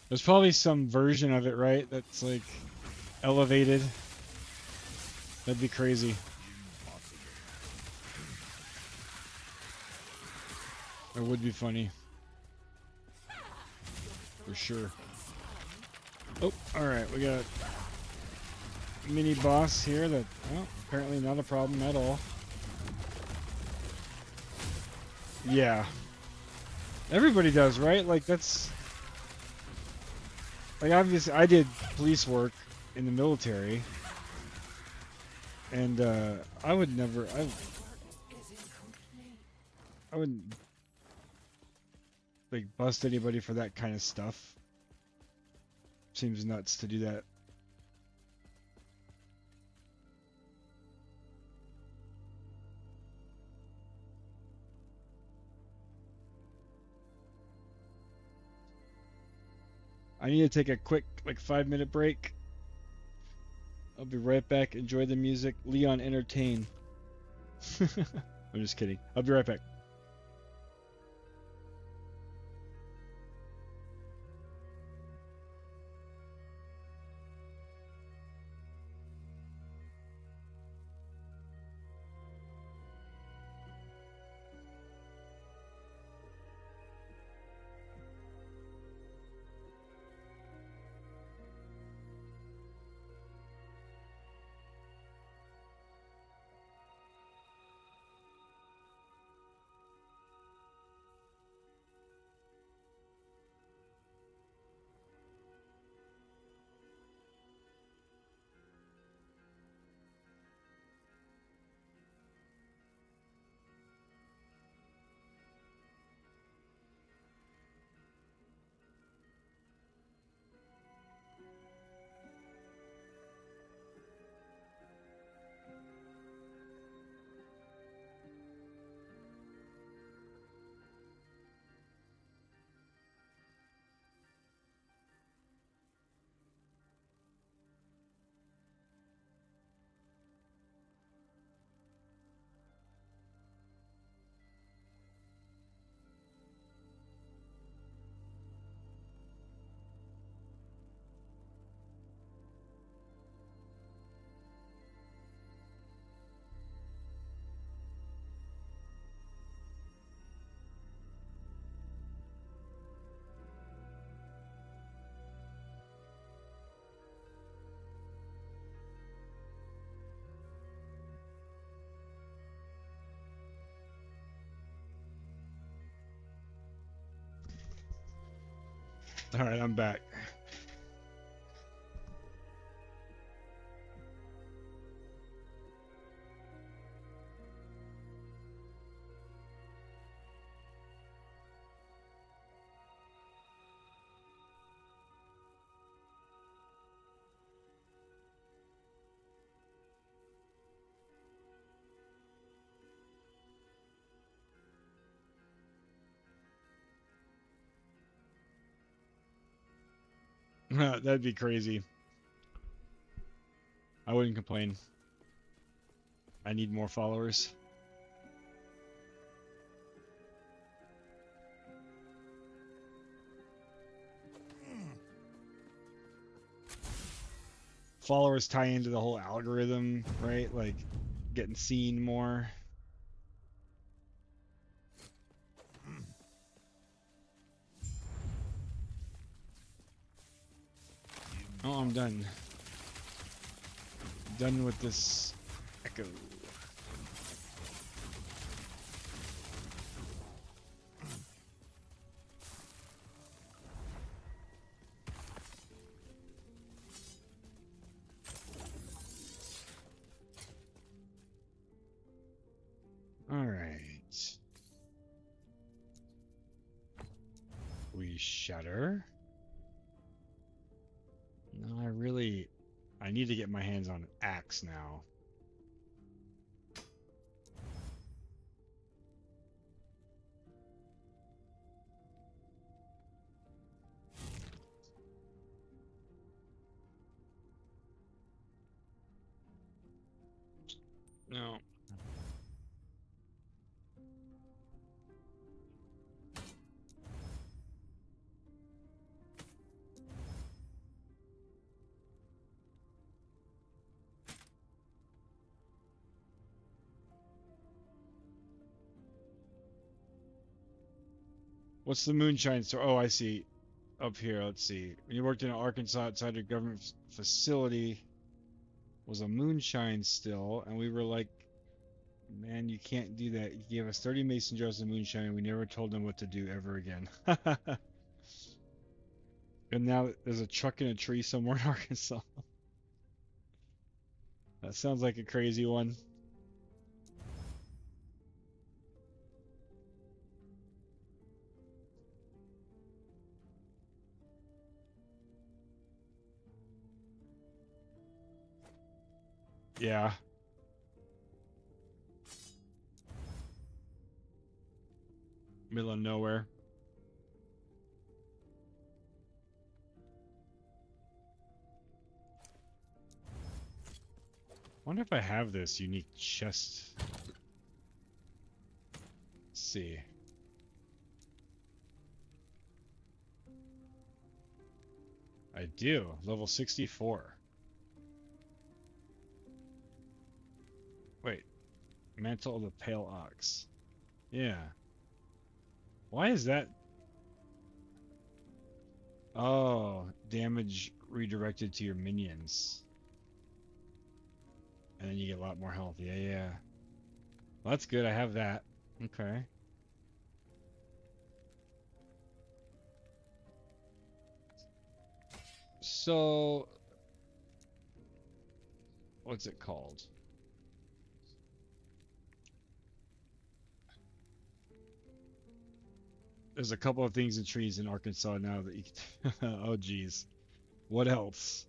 There's probably some version of it, right? That's like elevated. That'd be crazy. It would be funny. For sure. Oh, alright, we got a mini boss here that, well, apparently not a problem at all. Yeah. Everybody does, right? Like, that's... Like, obviously, I did police work in the military. And, I would never... I wouldn't... like, bust anybody for that kind of stuff. Seems nuts to do that. I need to take a quick, like, 5-minute break. I'll be right back. Enjoy the music. Leon, entertain. I'm just kidding. I'll be right back. Alright, I'm back. That'd be crazy. I wouldn't complain. I need more followers. Followers tie into the whole algorithm, right? Like getting seen more. Oh, I'm done. Done with this echo. All right. We shatter. No, I need to get my hands on an axe now. No. What's the moonshine store? Oh, I see. Up here, let's see. When you worked in Arkansas outside a government facility, was a moonshine still, and we were like, man, you can't do that. You gave us 30 mason jars of moonshine, and we never told them what to do ever again. And now there's a truck in a tree somewhere in Arkansas. That sounds like a crazy one. Yeah. Middle of nowhere. Wonder if I have this unique chest. Let's see. I do. Level 64. Wait. Mantle of the Pale Ox. Yeah. Why is that? Oh, damage redirected to your minions. And then you get a lot more health. Yeah, yeah. Well, that's good. I have that. Okay. So, what's it called? There's a couple of things in trees in Arkansas now that you can... Oh, geez. What else?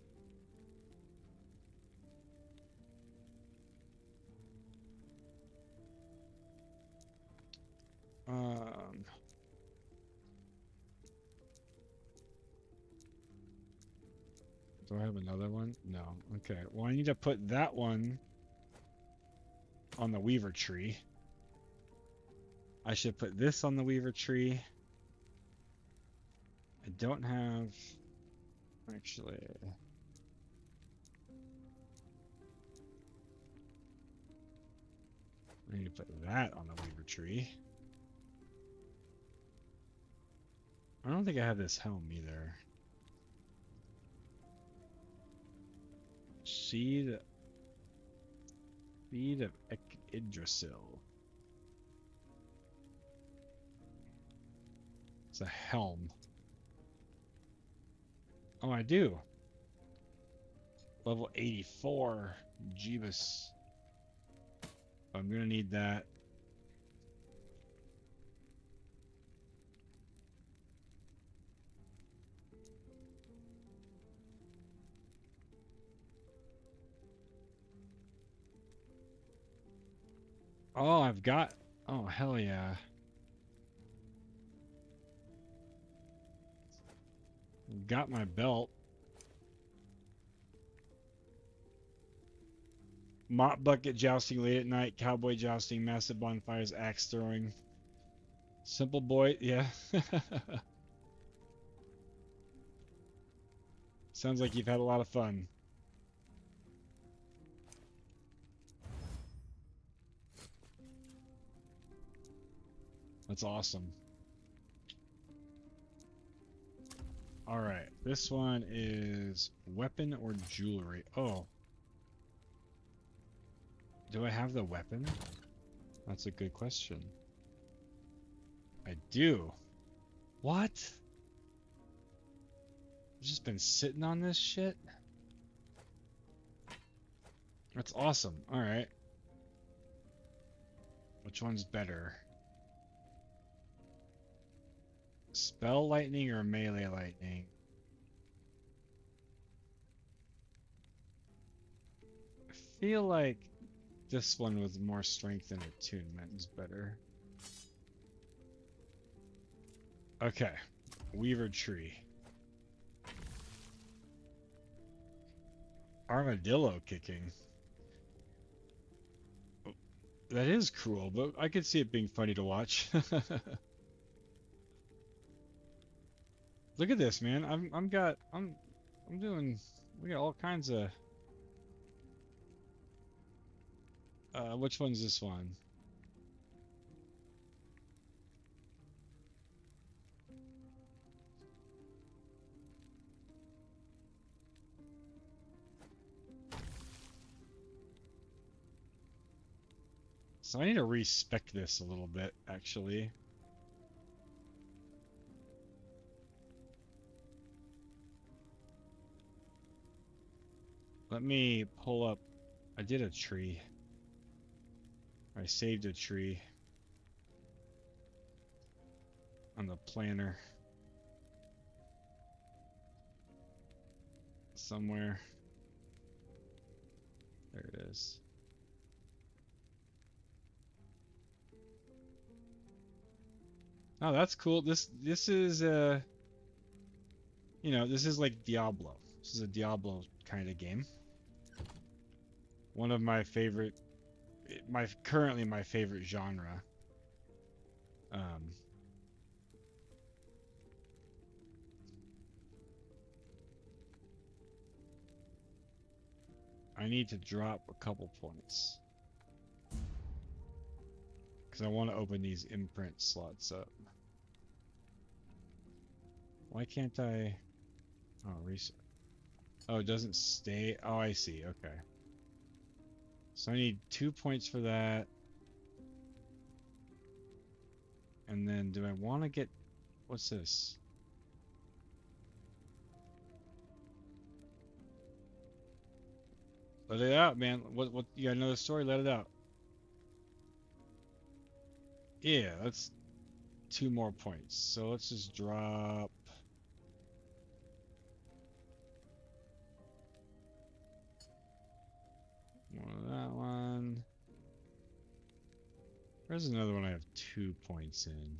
Do I have another one? No. Okay. Well, I need to put that one on the Weaver tree. I should put this on the Weaver tree. I don't have... Actually... I need to put that on the Weaver tree. I don't think I have this helm either. Seed of Yggdrasil. It's a helm. Oh, I do. Level 84. Jeebus. I'm gonna need that. Oh, I've got... Oh, hell yeah. Got my belt. Mop bucket jousting late at night, cowboy jousting, massive bonfires, axe throwing. Simple boy, yeah. Sounds like you've had a lot of fun. That's awesome. Alright, this one is weapon or jewelry. Oh. Do I have the weapon? That's a good question. I do. What? I've just been sitting on this shit? That's awesome. Alright. Which one's better? Spell lightning or melee lightning? I feel like this one with more strength and attunement is better. Okay. Weaver tree. Armadillo kicking. That is cruel, but I could see it being funny to watch. Look at this, man. We got all kinds of which one's this one? So I need to respec this a little bit, actually. Let me pull up. I did a tree. I saved a tree on the planner somewhere. There it is. Oh, that's cool. This is you know, this is like Diablo. This is a Diablo kind of game. One of my favorite, currently my favorite genre. I need to drop a couple points because I want to open these imprint slots up. Why can't I? Oh, reset. Oh, it doesn't stay. Oh, I see. Okay. So I need 2 points for that. And then do I want to get... What's this? Let it out, man. What? You got another story? Let it out. Yeah, that's 2 more points. So let's just drop... One of that one. There's another one I have 2 points in.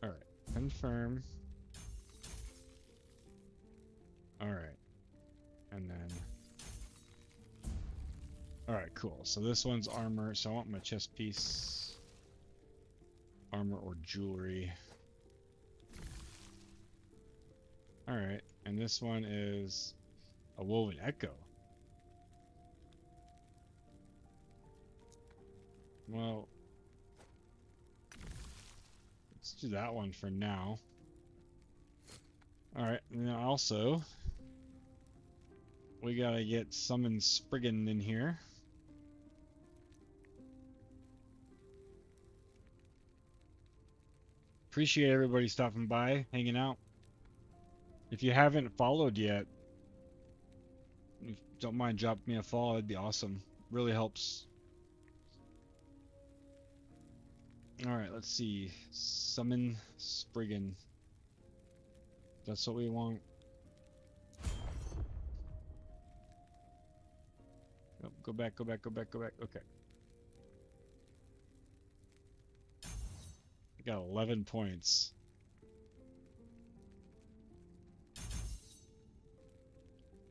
Alright, confirm. Alright. And then... Alright, cool. So this one's armor, so I want my chest piece. Armor or jewelry. Alright, and this one is a woven echo. Well, let's do that one for now. Alright, and then also, we gotta get Summon Spriggan in here. Appreciate everybody stopping by, hanging out. If you haven't followed yet, don't mind dropping me a follow. It'd be awesome. Really helps. All right, let's see. Summon Spriggan. That's what we want. Oh, go back, go back, go back, go back. Okay. I got 11 points.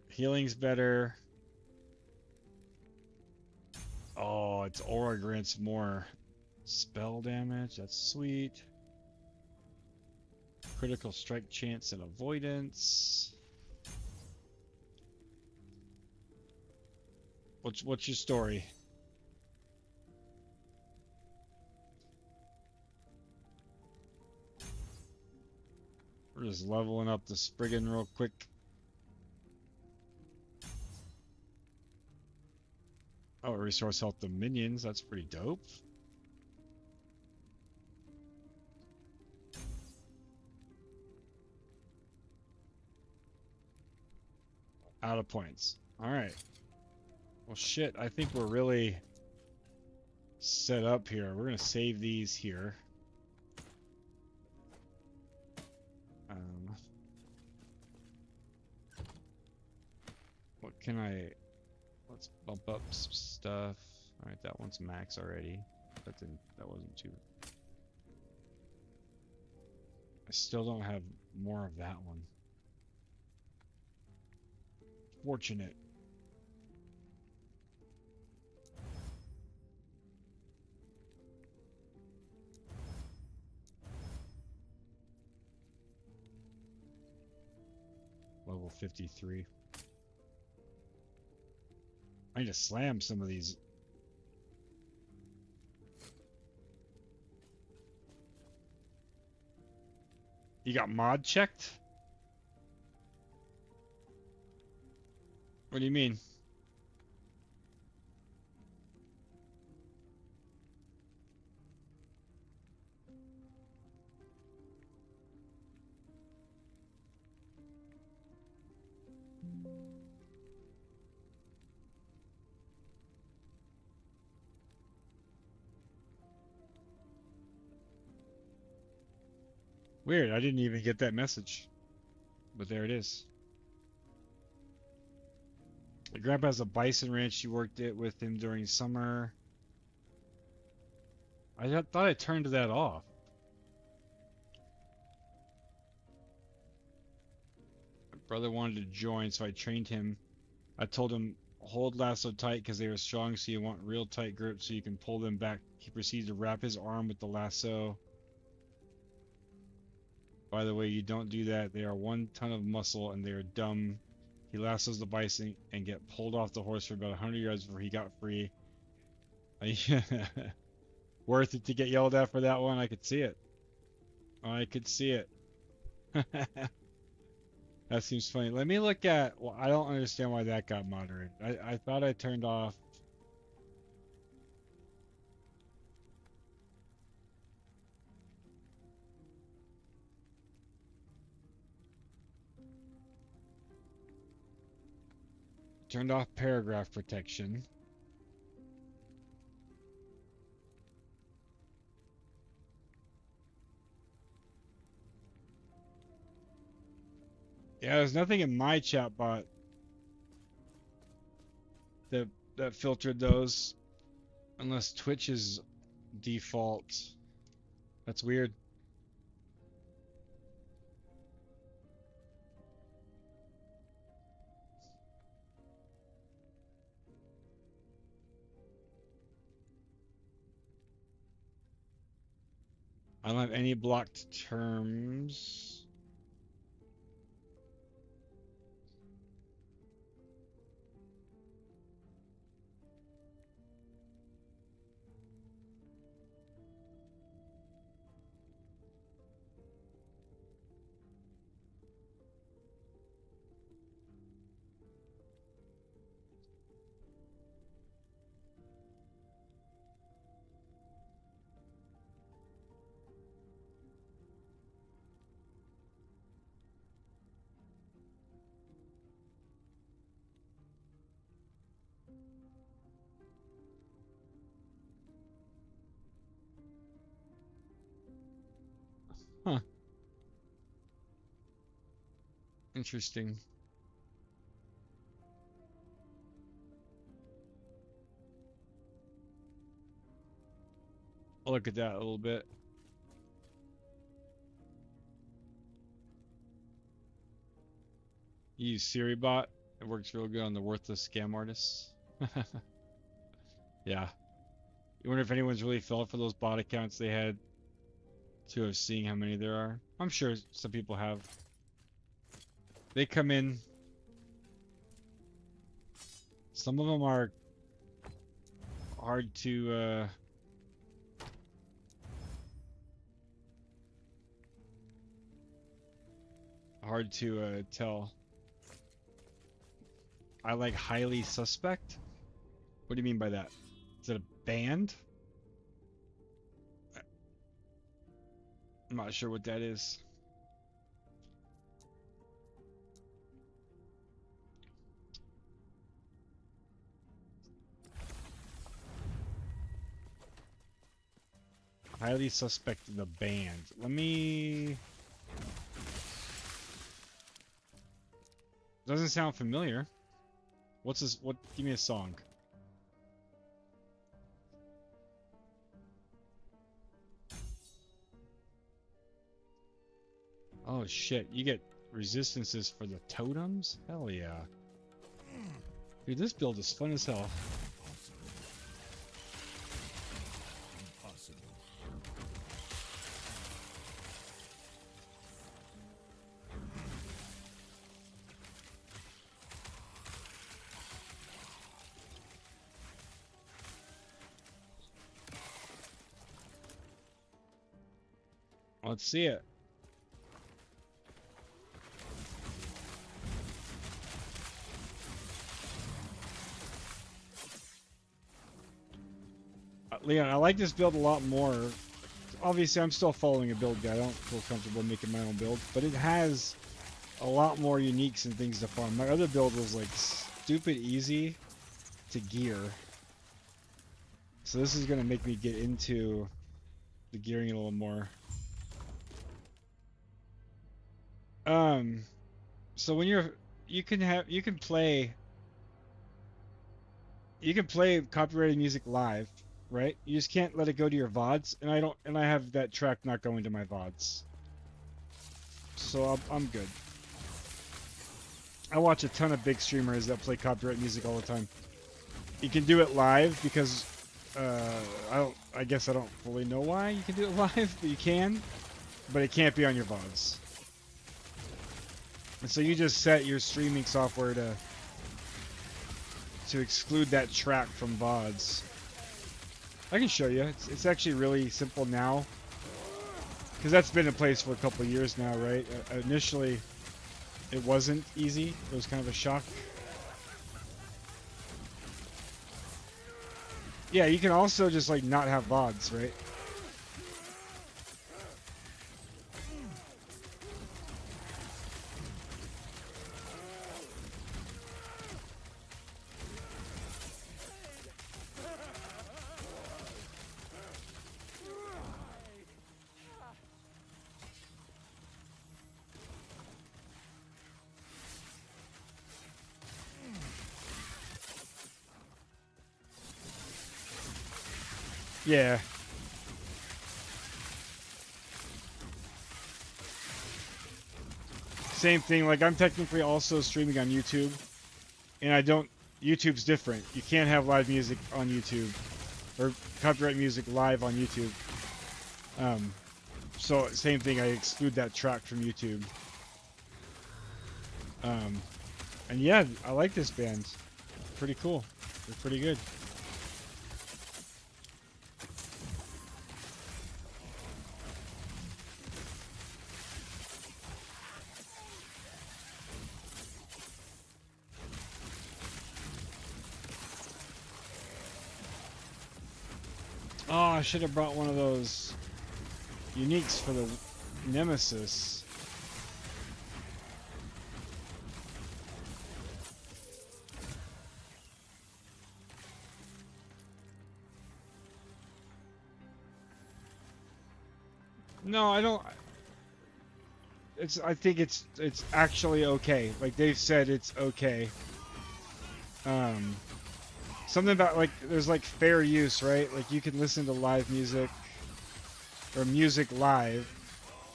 Healing's better. Oh, it's aura grants more spell damage. That's sweet. Critical strike chance and avoidance. What's your story? We're just leveling up the Spriggan real quick. Oh, resource health to minions. That's pretty dope. Out of points. All right. Well, shit. I think we're really set up here. We're gonna save these here. What can I? Let's bump up some stuff. All right, that one's max already. That wasn't too. I still don't have more of that one. Fortunate. Level 53. I need to slam some of these. You got mod checked? What do you mean? Weird, I didn't even get that message. But there it is. My grandpa has a bison ranch. She worked it with him during summer. I thought I turned that off. My brother wanted to join, so I trained him. I told him, hold lasso tight because they are strong, so you want real tight grip so you can pull them back. He proceeds to wrap his arm with the lasso. By the way, you don't do that. They are 1 ton of muscle and they are dumb. He lassos the bison and get pulled off the horse for about 100 yards before he got free. Worth it to get yelled at for that one. I could see it. I could see it. That seems funny. Let me look at... Well, I don't understand why that got moderated. I thought I turned off... Turned off paragraph protection. Yeah, there's nothing in my chat bot that filtered those, unless Twitch is default. That's weird. I don't have any blocked terms. Interesting. I'll look at that a little bit. You use SiriBot. It works real good on the worthless scam artists. Yeah. You wonder if anyone's really fell for those bot accounts they had to have seeing how many there are. I'm sure some people have. They come in. Some of them are hard to tell. I like highly suspect. What do you mean by that? Is it a band? I'm not sure what that is. Highly suspect the band. Let me... Doesn't sound familiar. What's this? What? Give me a song. Oh shit, you get resistances for the totems? Hell yeah. Dude, this build is fun as hell. Let's see it. Leon, I like this build a lot more. Obviously, I'm still following a build guide. I don't feel comfortable making my own build, but it has a lot more uniques and things to farm. My other build was like stupid easy to gear. So this is going to make me get into the gearing a little more. So when you can play copyrighted music live, right? You just can't let it go to your VODs, and I have that track not going to my VODs. So I'm good. I watch a ton of big streamers that play copyright music all the time. You can do it live because I guess I don't fully know why you can do it live, but you can, but it can't be on your VODs. And so you just set your streaming software to exclude that track from VODs. I can show you. It's actually really simple now, because that's been in place for a couple of years now, right? Initially, it wasn't easy. It was kind of a shock. Yeah, you can also just like not have VODs, right? Yeah. Same thing, like I'm technically also streaming on YouTube, and YouTube's different. You can't have live music on YouTube, or copyright music live on YouTube. So same thing, I exclude that track from YouTube. And yeah, I like this band. Pretty cool. They're pretty good. Oh, I should have brought one of those uniques for the Nemesis. No, I don't. I think it's actually okay. Like they've said it's okay. Something about like there's like fair use, right? Like you can listen to live music or music live,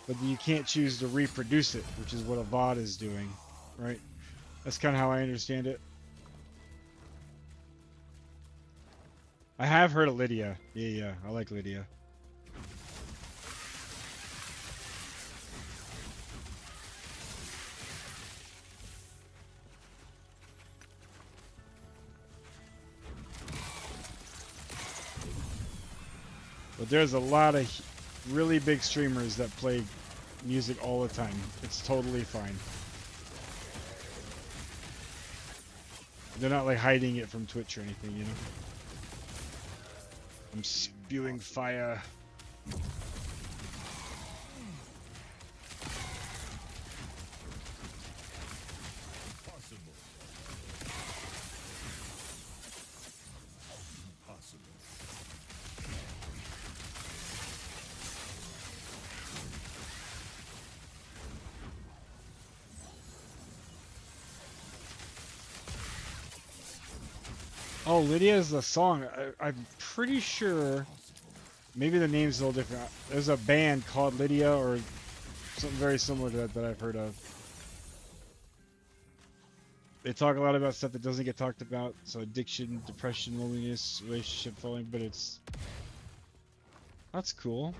but you can't choose to reproduce it, which is what a VOD is doing, right? That's kind of how I understand it. I have heard of Lydia. Yeah, I like Lydia. But there's a lot of really big streamers that play music all the time. It's totally fine. They're not like hiding it from Twitch or anything, you know? I'm spewing fire. Oh, Lydia is the song. I'm pretty sure. Maybe the name's a little different. There's a band called Lydia or something very similar to that I've heard of. They talk a lot about stuff that doesn't get talked about. So addiction, depression, loneliness, relationship falling, but that's cool.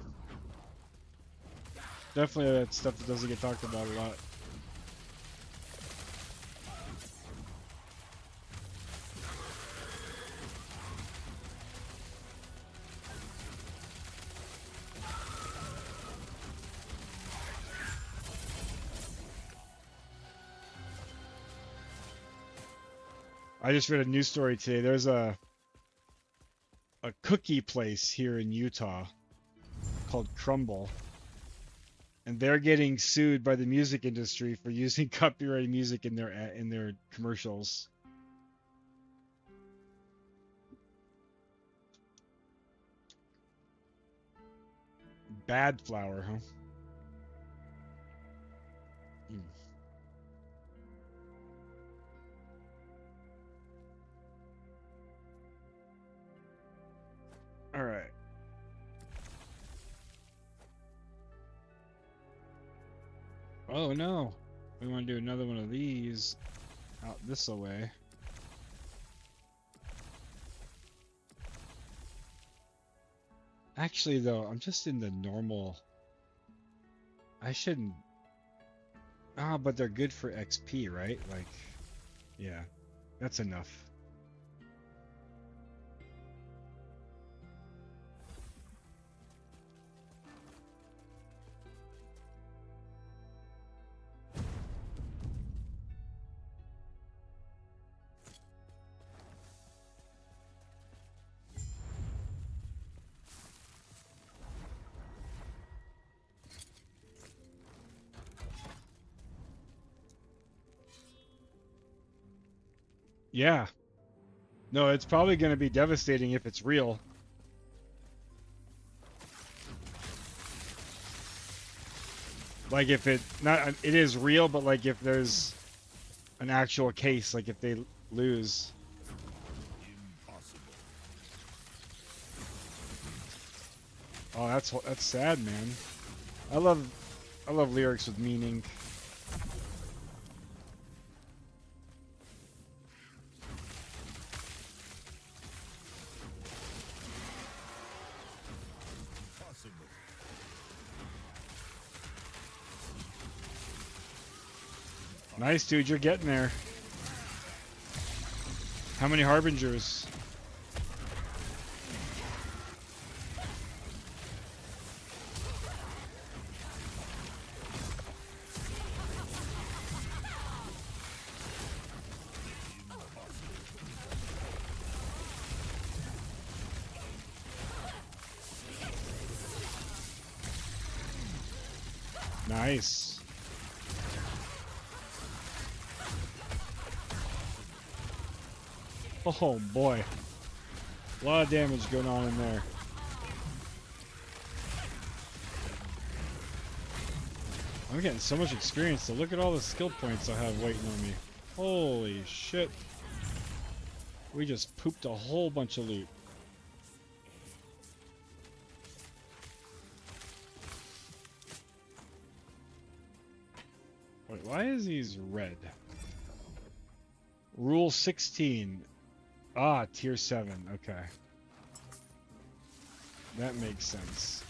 Definitely that stuff that doesn't get talked about a lot. I just read a news story today. There's a cookie place here in Utah called Crumble, and they're getting sued by the music industry for using copyrighted music in their commercials. Bad flower, huh? All right. Oh no. We want to do another one of these out this way. Actually though, I'm just in the normal. I shouldn't. Ah, but they're good for XP, right? Like, yeah, that's enough. Yeah. No, it's probably going to be devastating if it's real. Like if it is real, but like if there's an actual case, like if they lose. Oh, that's sad, man. I love lyrics with meaning. Nice, dude, you're getting there. How many Harbingers? Nice. Oh boy. A lot of damage going on in there. I'm getting so much experience, so look at all the skill points I have waiting on me. Holy shit. We just pooped a whole bunch of loot. Wait, why is these red? Rule 16. Ah, tier 7. Okay. That makes sense.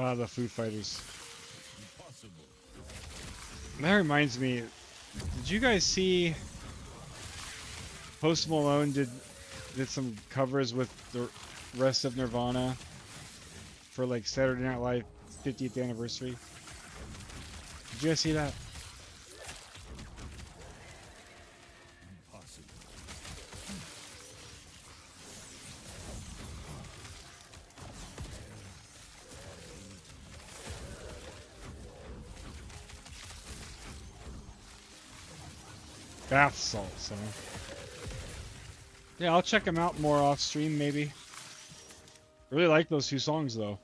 Ah, the Foo Fighters. That reminds me, did you guys see Post Malone did some covers with the rest of Nirvana for like Saturday Night Live 50th anniversary? Did you guys see that? Bath salts, huh? Yeah, I'll check them out more off stream, maybe. Really like those two songs, though.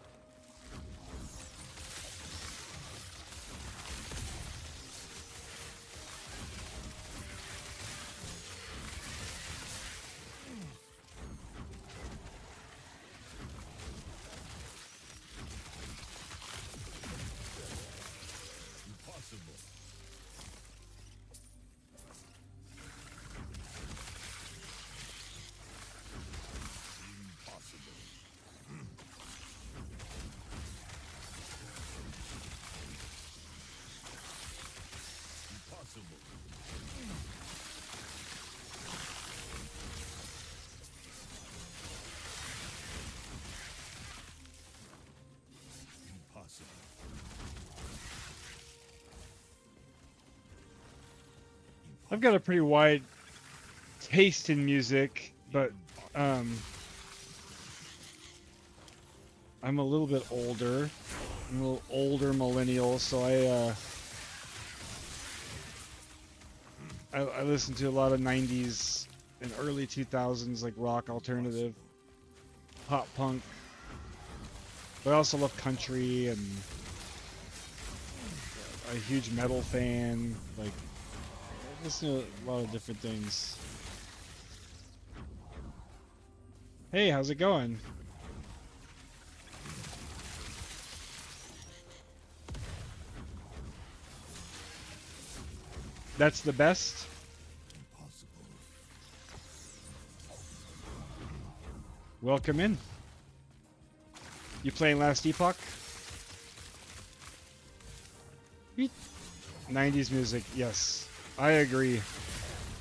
I've got a pretty wide taste in music, but I'm a little bit older. I'm a little older millennial, so I listen to a lot of 90s and early 2000s like rock, alternative, pop punk. But I also love country and a huge metal fan. Like, I listen to a lot of different things. Hey, how's it going? That's the best? Welcome in. You playing Last Epoch? 90s music, yes. I agree.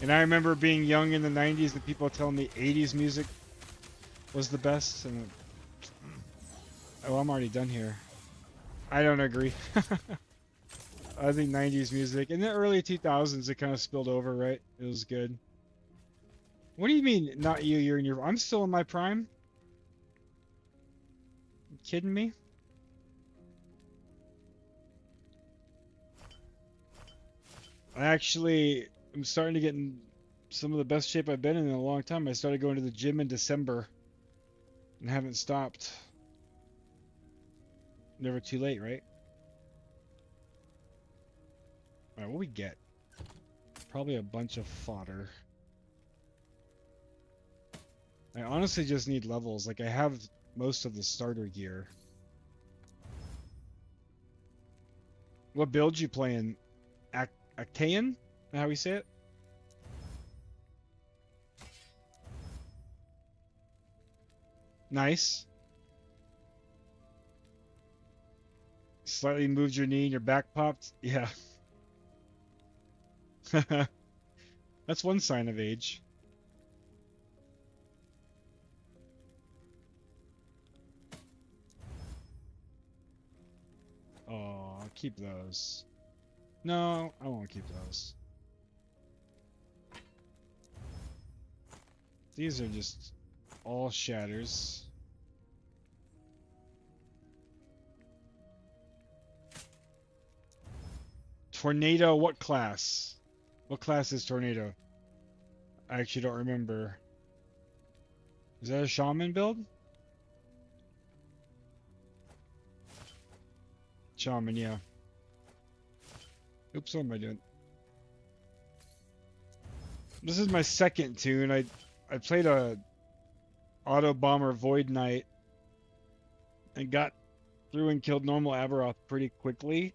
And I remember being young in the 90s and people telling me 80s music was the best. And oh, I'm already done here. I don't agree. I think 90s music. In the early 2000s, it kind of spilled over, right? It was good. What do you mean, not you? You're in your... I'm still in my prime. You kidding me? I actually am starting to get in some of the best shape I've been in a long time. I started going to the gym in December and haven't stopped. Never too late, right? Alright, what we get? Probably a bunch of fodder. I honestly just need levels. Like, I have most of the starter gear. What build you playing? Actaeon? Is that how we say it? Nice. Slightly moved your knee and your back popped? Yeah. That's one sign of age. Oh, I'll keep those. No, I won't keep those. These are just all shatters. Tornado, what class? What class is Tornado? I actually don't remember. Is that a shaman build? Shaman, yeah. Oops, what am I doing? This is my second tune. I played a Auto Bomber Void Knight and got through and killed normal Aberoth pretty quickly.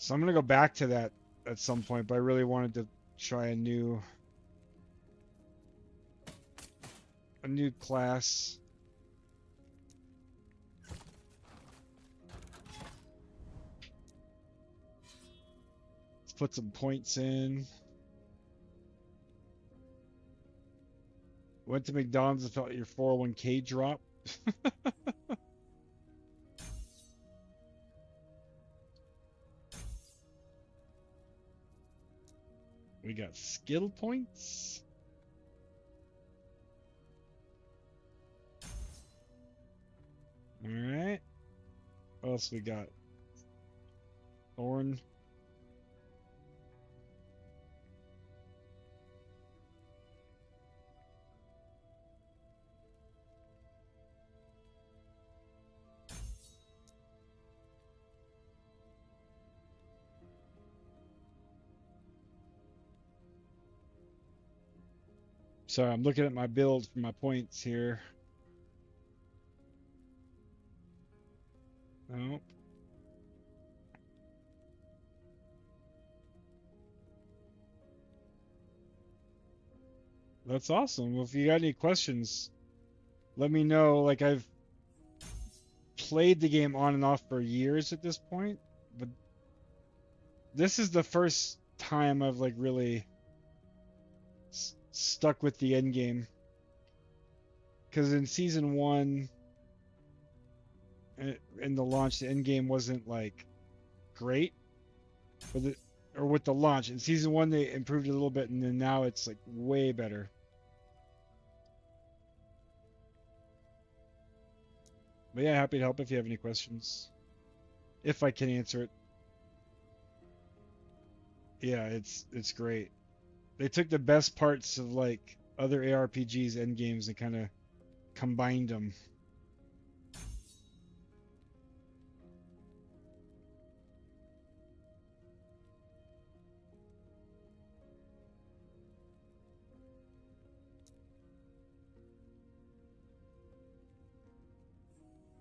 So I'm gonna go back to that at some point, but I really wanted to try a new class. Let's put some points in. Went to McDonald's and felt your 401k drop. We got skill points. All right. What else we got? Thorn. Sorry, I'm looking at my build for my points here. Nope. That's awesome. Well, if you got any questions, let me know. Like, I've played the game on and off for years at this point, but this is the first time I've like really stuck with the end game. Because in season 1, in the launch, the end game wasn't like great, or with the launch. In season 1, they improved it a little bit, and then now it's like way better. But yeah, happy to help if you have any questions, if I can answer it. Yeah, it's great. They took the best parts of like other ARPGs end games and kind of combined them.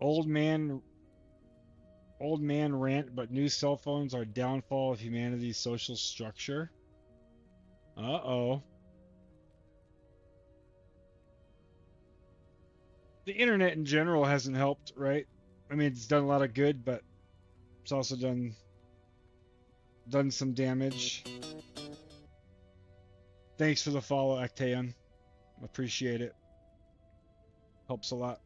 Old man rant, but new cell phones are downfall of humanity's social structure. Uh-oh. The internet in general hasn't helped, right? I mean, it's done a lot of good, but it's also done some damage. Thanks for the follow, Actaeon. Appreciate it. Helps a lot.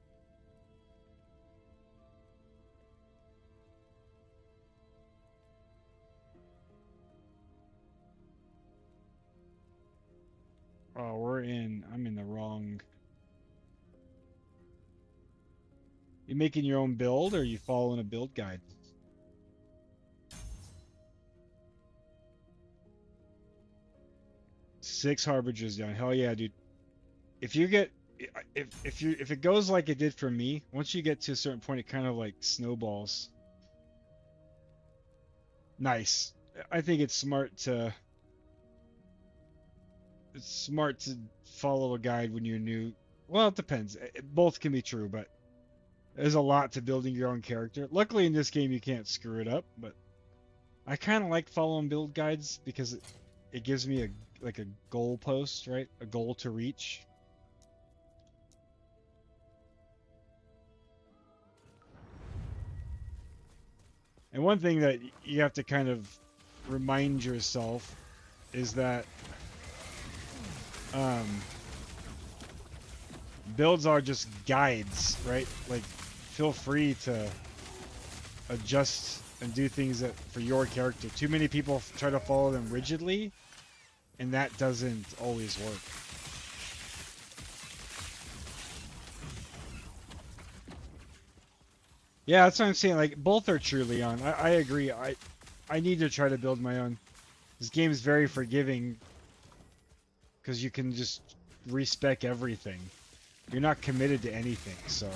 Oh, I'm in the wrong. You making your own build, or are you following a build guide? Six harbingers down. Hell yeah, dude. If you get, if it goes like it did for me, once you get to a certain point, it kind of like snowballs. Nice. I think it's smart to follow a guide when you're new. Well, it depends. Both can be true, but there's a lot to building your own character. Luckily in this game you can't screw it up, but I kind of like following build guides because it gives me a goal post, right? A goal to reach. And one thing that you have to kind of remind yourself is that builds are just guides, right? Like, feel free to adjust and do things that for your character. Too many people try to follow them rigidly, and that doesn't always work. Yeah, that's what I'm saying. Like, both are true, Leon. I agree. I I need to try to build my own. This game is very forgiving because you can just respec everything. You're not committed to anything, so.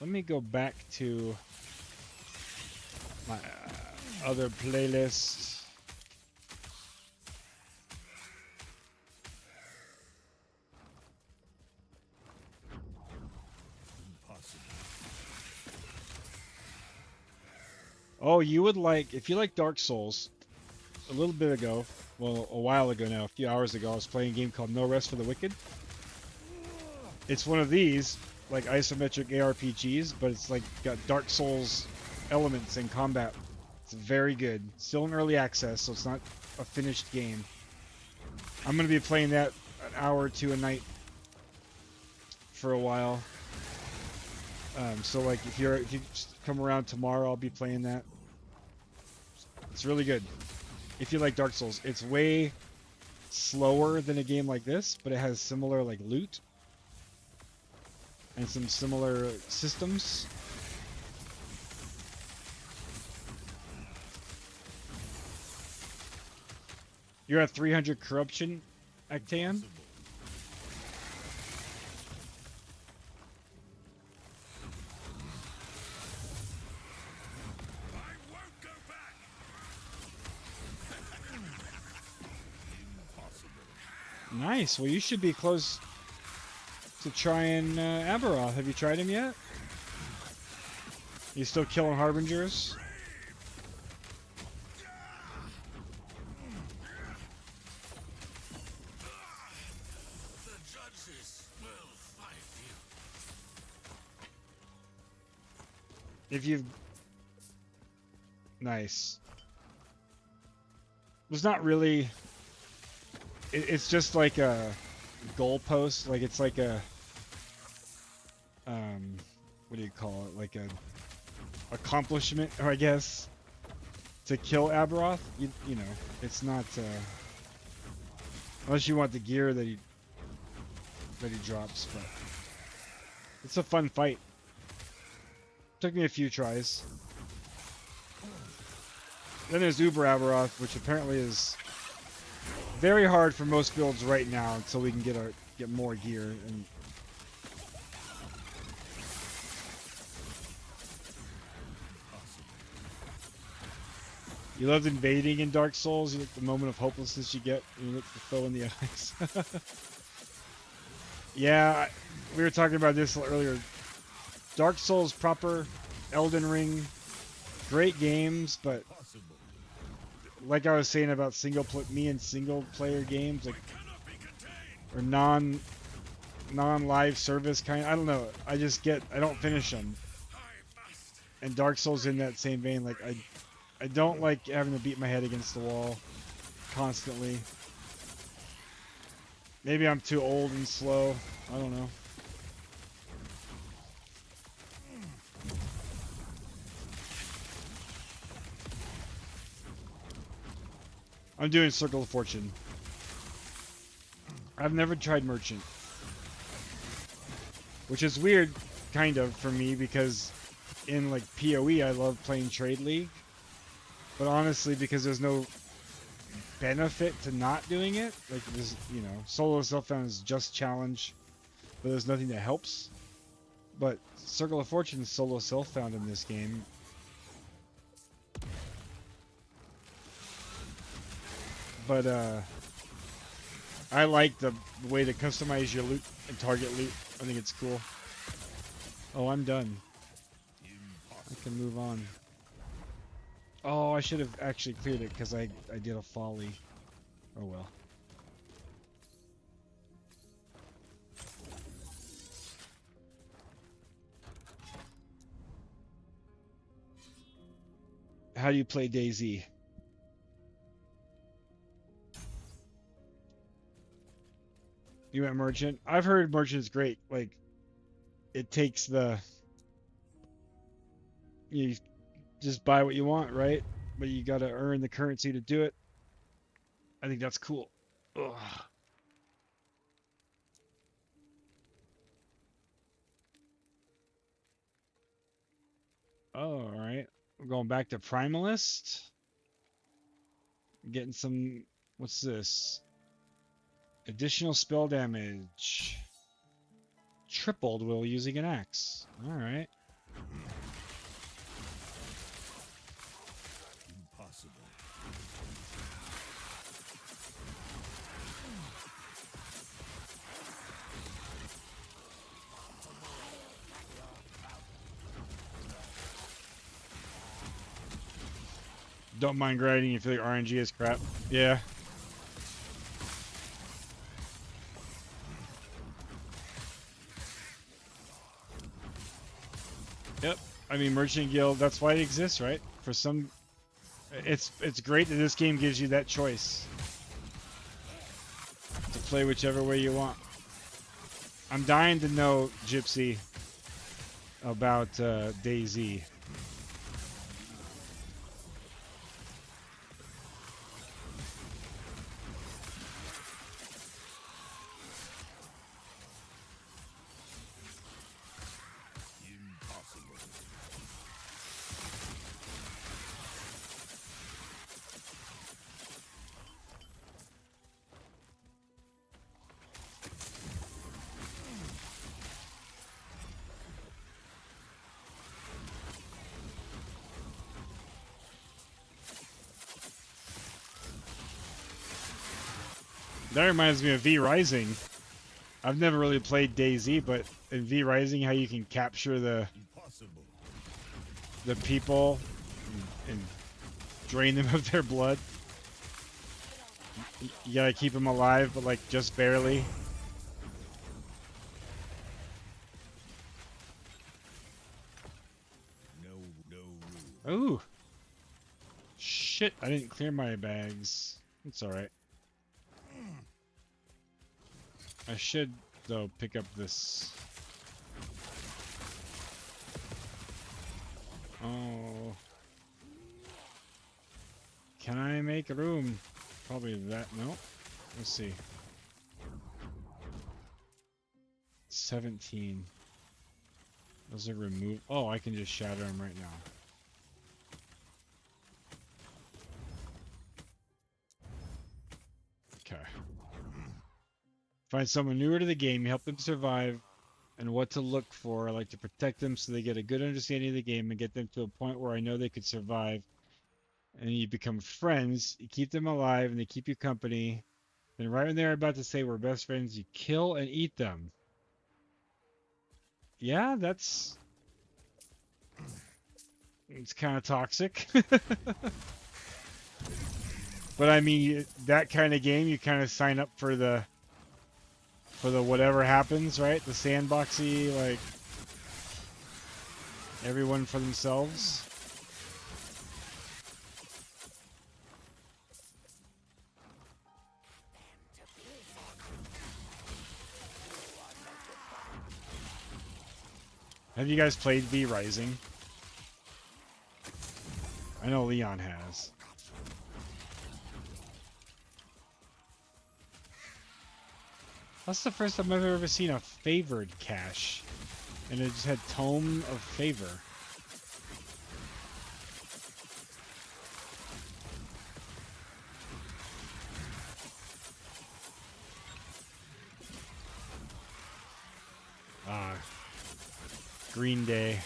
Let me go back to my other playlist. Oh, you would like, if you like Dark Souls, a little bit ago, well, a while ago now, a few hours ago, I was playing a game called No Rest for the Wicked. It's one of these, like isometric ARPGs, but it's like got Dark Souls elements in combat. It's very good. Still in early access, so it's not a finished game. I'm going to be playing that an hour or two a night for a while. So like if you come around tomorrow, I'll be playing that. It's really good. If you like Dark Souls, it's way slower than a game like this, but it has similar like loot and some similar systems. You're at 300 corruption, Actaeon? Nice. Well, you should be close to trying Aberoth. Have you tried him yet? You still killing Harbingers? The judges will fight you. If you've... Nice. It's not really... It's just like a goalpost. Like it's like a... what do you call it? Like a... accomplishment, I guess, to kill Aberoth. You know, it's not... unless you want the gear that he drops, but... It's a fun fight. Took me a few tries. Then there's Uber Aberoth, which apparently is very hard for most builds right now until we can get more gear. And you loved invading in Dark Souls. You like the moment of hopelessness you get when you look the foe in the eyes. Yeah, we were talking about this earlier. Dark Souls proper, Elden Ring, great games, but like I was saying about single player games, like or non-live service kind. I don't know. I don't finish them. And Dark Souls in that same vein. Like I don't like having to beat my head against the wall constantly. Maybe I'm too old and slow. I don't know. I'm doing Circle of Fortune. I've never tried Merchant. Which is weird, kind of, for me, because in, like, PoE, I love playing Trade League. But honestly, because there's no benefit to not doing it, like, there's, you know, solo self-found is just challenge, but there's nothing that helps. But Circle of Fortune is solo self-found in this game. But I like the way to customize your loot and target loot. I think it's cool. Oh, I'm done. I can move on. Oh, I should have actually cleared it because I did a folly. Oh well. How do you play DayZ? You went Merchant? I've heard Merchant's great. Like, it takes the... You just buy what you want, right? But you gotta earn the currency to do it. I think that's cool. Ugh. We're going back to Primalist. Getting some... What's this? Additional spell damage. Tripled while using an axe. Alright. Impossible. Don't mind grinding, you feel like RNG is crap. Yeah. Yep. I mean, Merchant Guild, that's why it exists, right? For some... It's great that this game gives you that choice. To play whichever way you want. I'm dying to know, Gypsy, about DayZ. That reminds me of V Rising. I've never really played DayZ, but in V Rising, how you can capture the people and drain them of their blood. You gotta keep them alive, but like just barely. Ooh. Shit, I didn't clear my bags. It's alright. I should, though, pick up this. Oh. Can I make room? Probably that. No. Let's see. 17. Those are removed. Oh, I can just shatter them right now. Okay. Find someone newer to the game, help them survive, and what to look for. I like to protect them so they get a good understanding of the game and get them to a point where I know they could survive. And you become friends, you keep them alive, and they keep you company. Then right when they're about to say we're best friends, you kill and eat them. Yeah, that's... It's kind of toxic. But I mean, that kind of game, you kind of sign up for the whatever happens, right? The sandboxy, like, everyone for themselves. Have you guys played V Rising? I know Leon has. That's the first time I've ever seen a favored cache. And it just had Tome of Favor. Ah. Green Day.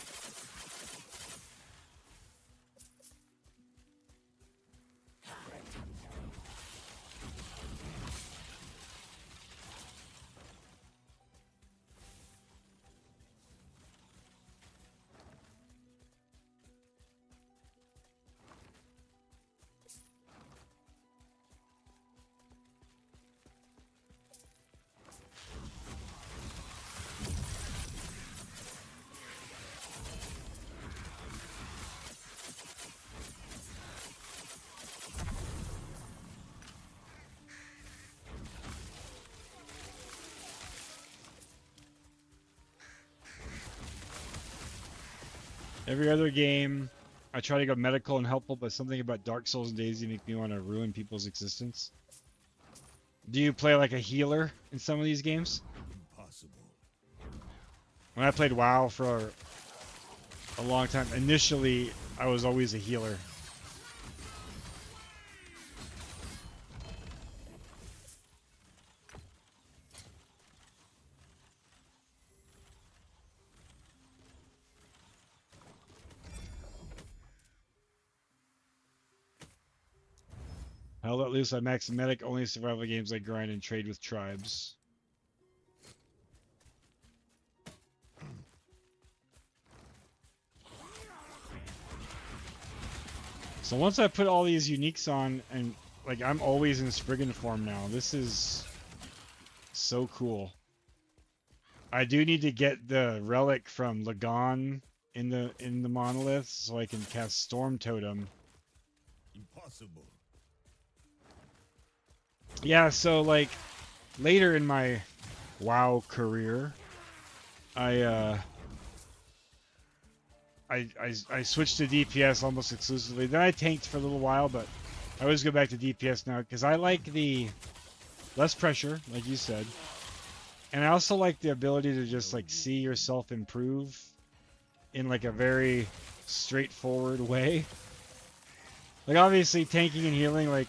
Every other game, I try to go medical and helpful, but something about Dark Souls and DayZ make me want to ruin people's existence. Do you play like a healer in some of these games? Impossible. When I played WoW for a long time, initially I was always a healer. I'll let loose on Max and Medic, only survival games like grind and trade with tribes. So once I put all these uniques on, and like I'm always in Spriggan form now. This is so cool. I do need to get the relic from Lagon in the monolith so I can cast Storm Totem. Impossible. Yeah, so like later in my WoW career, I switched to DPS almost exclusively. Then I tanked for a little while, but I always go back to DPS now because I like the less pressure, like you said, and I also like the ability to just like see yourself improve in like a very straightforward way. Like obviously tanking and healing, like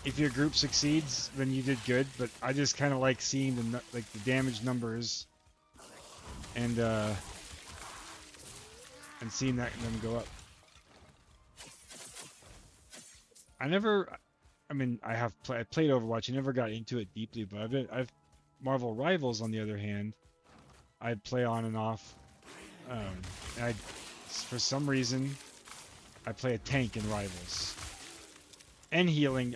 if your group succeeds, then you did good. But I just kind of like seeing the damage numbers and seeing them go up. I mean, I played Overwatch. I never got into it deeply, but I've Marvel Rivals on the other hand, I play on and off. And for some reason, I play a tank in Rivals. And healing,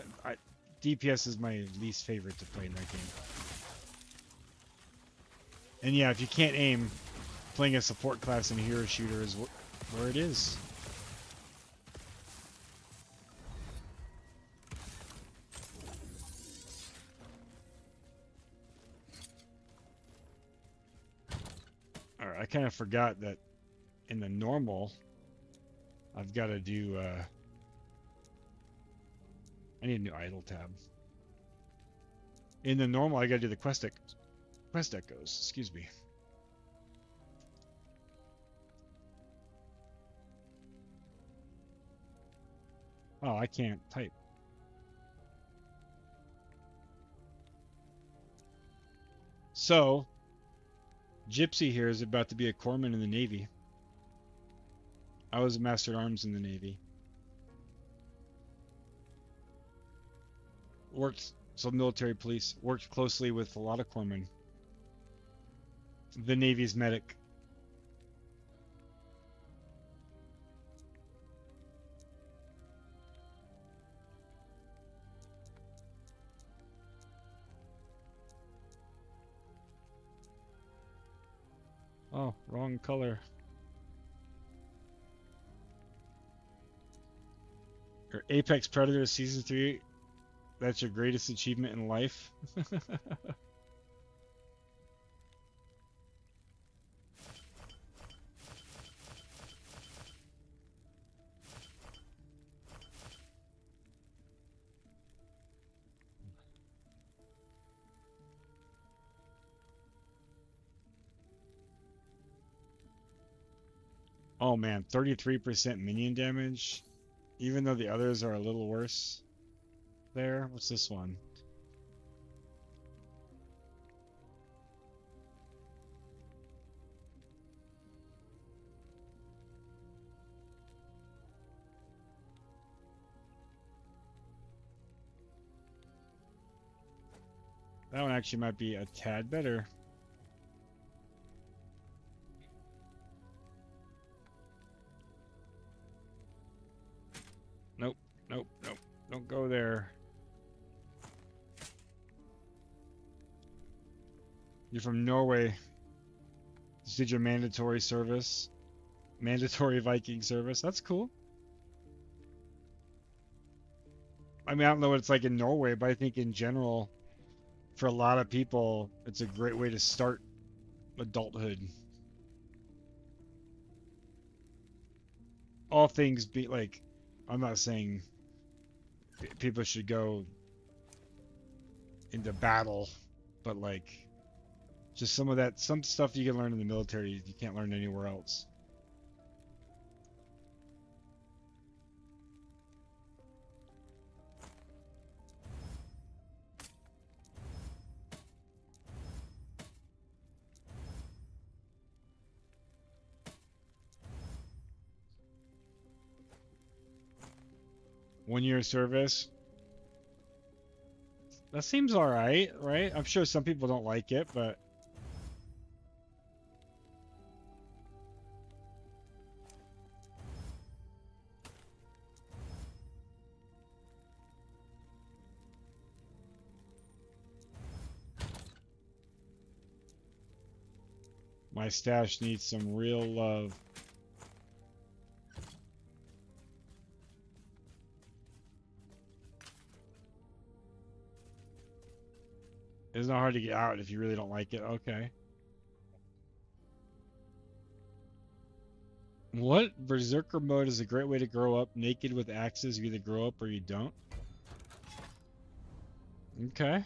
DPS is my least favorite to play in that game. And yeah, if you can't aim, playing a support class in a hero shooter is where it is. Alright, I kind of forgot that in the normal, I've got to do, I need a new idle tab. In the normal, I got to do the quest echoes, excuse me. Oh, I can't type. So, Gypsy here is about to be a corpsman in the Navy. I was a Master at Arms in the Navy. Military police, worked closely with a lot of corpsmen. The Navy's medic. Oh, wrong color. Your Apex Predator Season 3, that's your greatest achievement in life? Oh man, 33% minion damage, even though the others are a little worse. There, what's this one? That one actually might be a tad better. Nope, nope, nope. Don't go there. You're from Norway. Just did your mandatory service. Mandatory Viking service. That's cool. I mean, I don't know what it's like in Norway, but I think in general, for a lot of people, it's a great way to start adulthood. All things be like, I'm not saying people should go into battle, but like, just some stuff you can learn in the military you can't learn anywhere else. 1 year service. That seems alright, right? I'm sure some people don't like it, but... My stash needs some real love. It's not hard to get out if you really don't like it. Okay. What? Berserker mode is a great way to grow up naked with axes. You either grow up or you don't. Okay.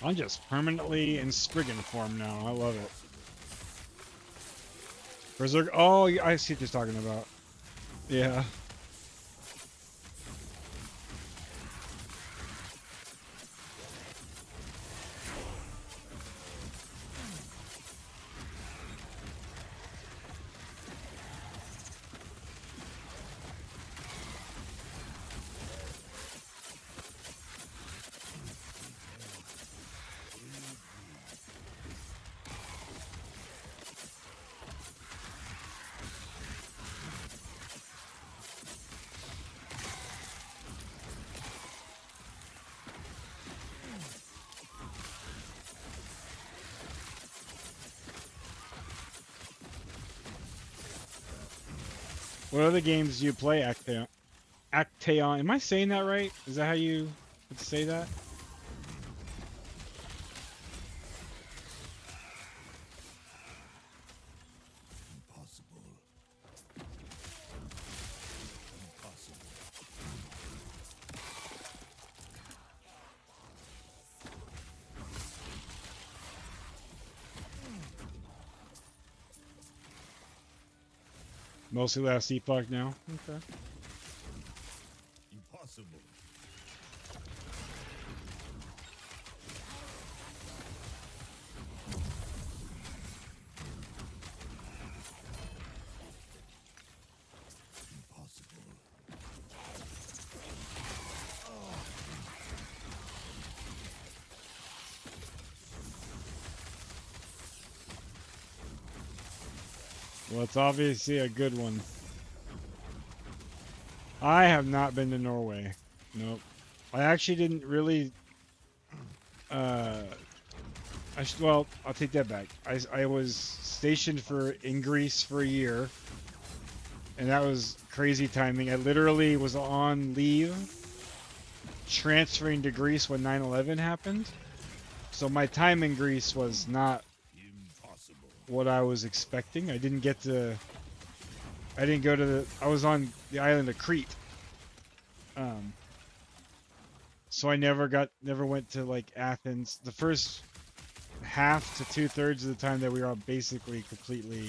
I'm just permanently in Spriggan form now. I love it. Berserk. Oh, I see what you're talking about. Yeah. What other games do you play, Actaeon? Actaeon. Am I saying that right? Is that how you would say that? Impossible. Impossible. Mostly last epoch now. Okay. Impossible. Well, it's obviously a good one. I have not been to Norway. Nope. I actually didn't really... well, I'll take that back. I was stationed in Greece for a year. And that was crazy timing. I literally was on leave, transferring to Greece when 9/11 happened. So my time in Greece was not what I was expecting. I didn't go to I was on the island of Crete. So I never went to like Athens. The first half to 2/3 of the time that we were basically completely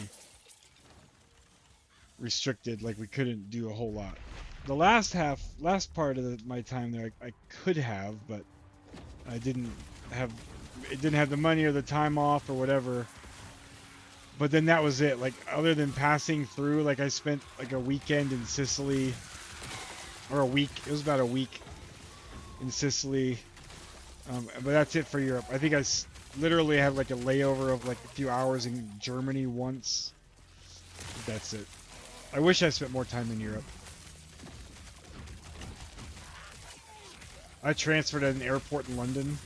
restricted, like we couldn't do a whole lot. The last part of my time there, I could have, but I didn't have the money or the time off or whatever. But then that was it. Like, other than passing through, like I spent like a weekend in Sicily, or a week. It was about a week in Sicily. But that's it for Europe. I think I literally had like a layover of like a few hours in Germany once. That's it. I wish I spent more time in Europe. I transferred at an airport in London.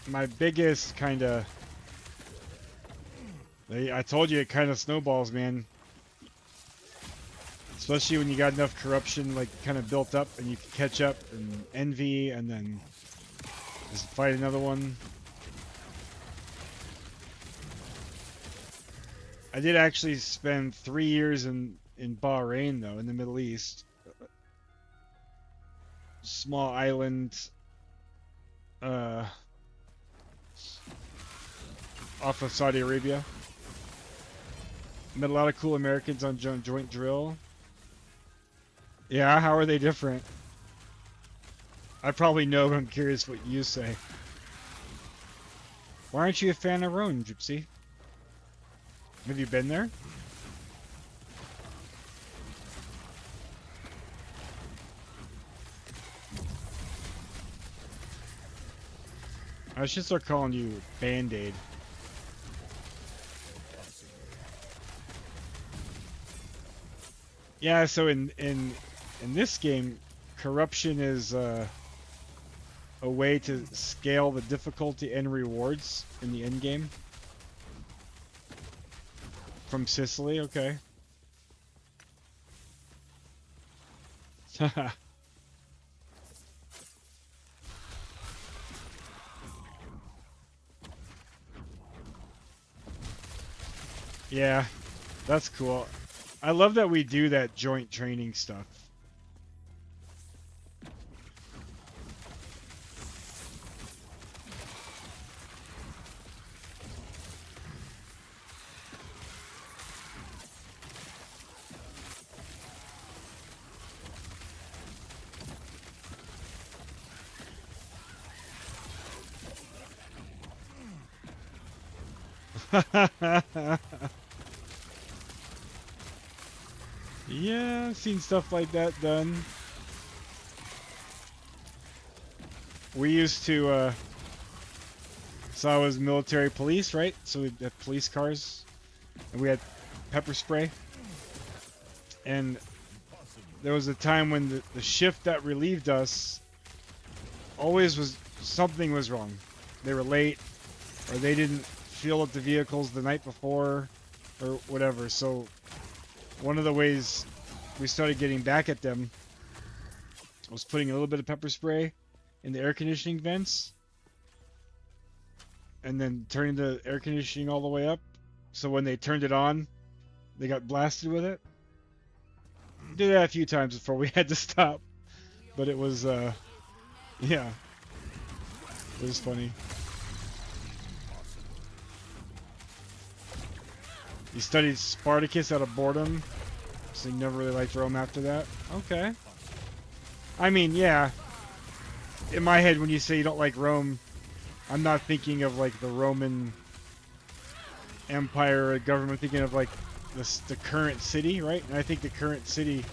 My biggest kind of I told you it kind of snowballs, man. Especially when you got enough corruption like kind of built up and you can catch up and envy and then just fight another one. I did actually spend 3 years in Bahrain though, in the Middle East. Small island off of Saudi Arabia. Met a lot of cool Americans on joint drill. Yeah, how are they different? I probably know, but I'm curious what you say. Why aren't you a fan of Rome, Gypsy? Have you been there? I should start calling you Band-Aid. Yeah, so in this game, corruption is a way to scale the difficulty and rewards in the end game. From Sicily, okay. Yeah, that's cool. I love that we do that joint training stuff. Yeah, I've seen stuff like that done. We used to, so I was military police, right? So we had police cars, and we had pepper spray. And there was a time when the shift that relieved us always was, something was wrong. They were late, or they didn't fuel up the vehicles the night before, or whatever. So one of the ways we started getting back at them was putting a little bit of pepper spray in the air conditioning vents and then turning the air conditioning all the way up, so when they turned it on they got blasted with it. Did that a few times before we had to stop, but it was yeah, it was funny. You studied Spartacus out of boredom, so you never really liked Rome after that? Okay. I mean, yeah. In my head, when you say you don't like Rome, I'm not thinking of like the Roman Empire or government. I'm thinking of like the current city, right? And I think the current city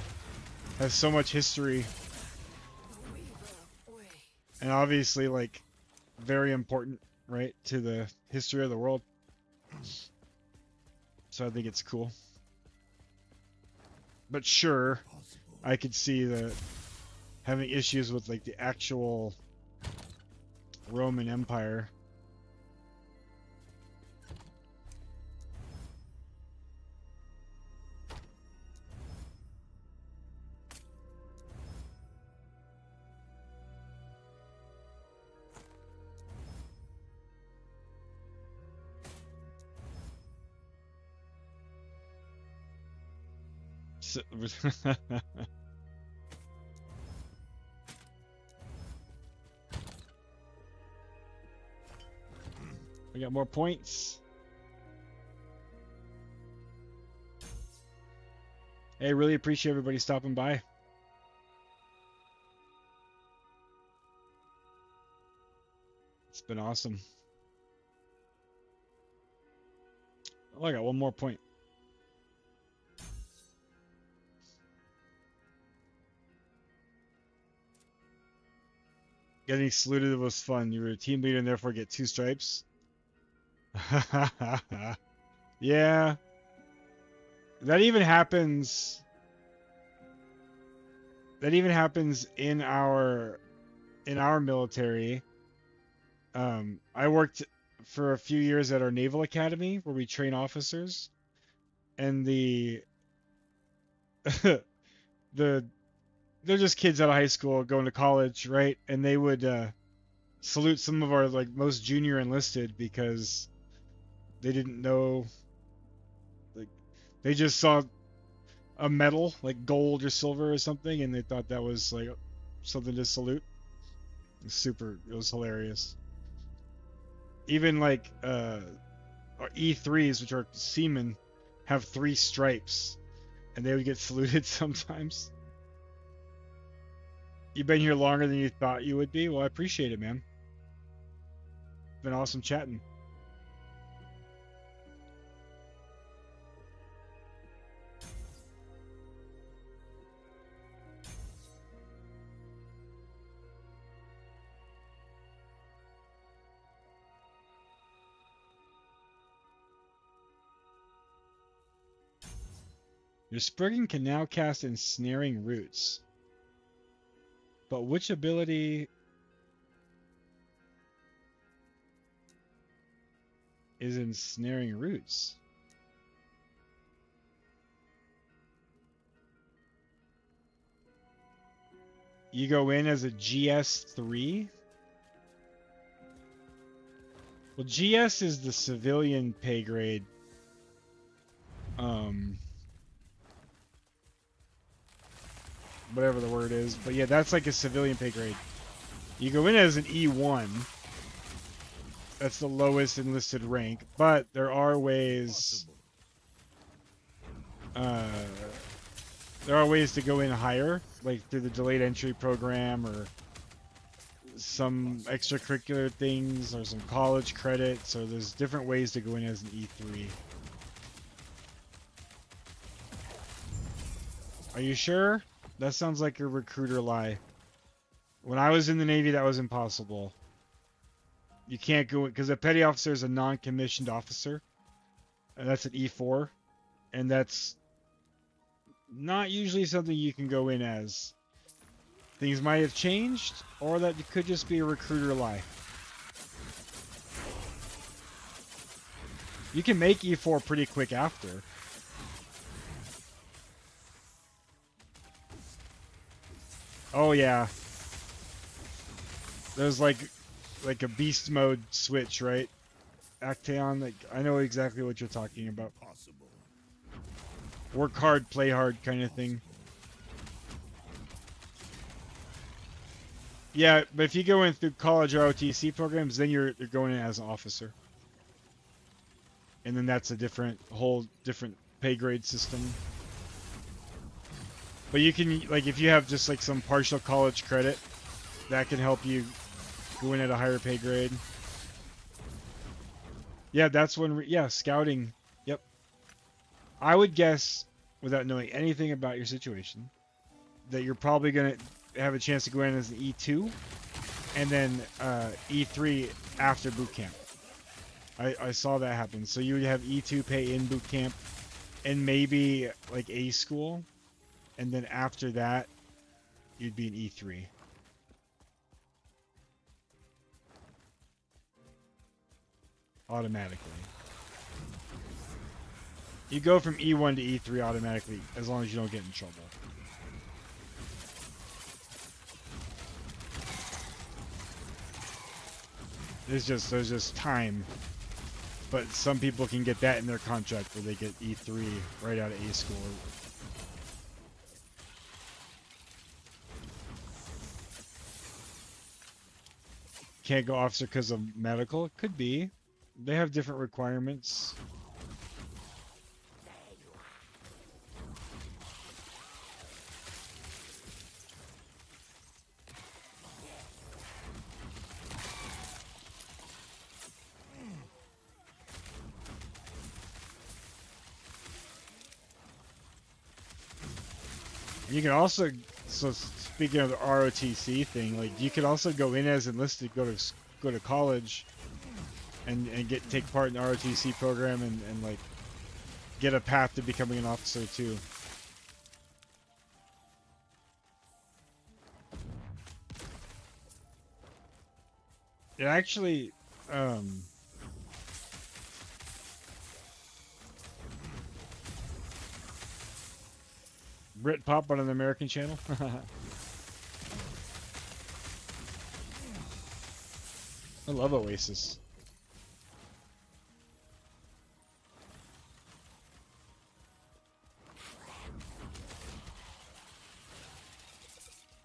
has so much history. And obviously, like, very important, right, to the history of the world. So I think it's cool. But sure, I could see the having issues with like the actual Roman Empire. We got more points. Hey, really appreciate everybody stopping by. It's been awesome. Oh, I got one more point. Getting saluted was fun. You were a team leader and therefore get 2 stripes. Yeah. That even happens. That even happens in our military. I worked for a few years at our Naval Academy where we train officers, and the they're just kids out of high school going to college, right? And they would salute some of our like most junior enlisted because they didn't know, like they just saw a medal like gold or silver or something, and they thought that was like something to salute. It was hilarious. Even like our E3s, which are seamen, have 3 stripes, and they would get saluted sometimes. You've been here longer than you thought you would be. Well, I appreciate it, man. Been awesome chatting. Your Spriggan can now cast Ensnaring Roots. But which ability is Ensnaring Roots? You go in as a GS3? Well, GS is the civilian pay grade. Whatever the word is, but yeah, that's like a civilian pay grade. You go in as an E1. That's the lowest enlisted rank, but there are ways. There are ways to go in higher, like through the delayed entry program or some extracurricular things or some college credits, or there's different ways to go in as an E3. Are you sure? That sounds like a recruiter lie. When I was in the Navy, that was impossible. You can't go in, because a petty officer is a non-commissioned officer, and that's an E4, and that's not usually something you can go in as. Things might have changed, or that it could just be a recruiter lie. You can make E4 pretty quick after. Oh yeah. There's like a beast mode switch, right? Actaeon, like I know exactly what you're talking about. Possible. Work hard, play hard kind of thing. Yeah, but if you go in through college ROTC programs, then you're going in as an officer. And then that's a whole different pay grade system. But you can, like, if you have just like some partial college credit, that can help you go in at a higher pay grade. Yeah, that's when, yeah, scouting. Yep. I would guess, without knowing anything about your situation, that you're probably going to have a chance to go in as an E2 and then E3 after boot camp. I saw that happen. So you would have E2 pay in boot camp and maybe like A school. And then after that, you'd be an E3. Automatically. You go from E1 to E3 automatically, as long as you don't get in trouble. There's just time. But some people can get that in their contract where they get E3 right out of A school. Can't go officer because of medical? Could be. They have different requirements. You can also, so speaking of the ROTC thing, like you could also go in as enlisted, go to college, and take part in the ROTC program and like get a path to becoming an officer too. It actually, Britpop on an American channel. I love Oasis.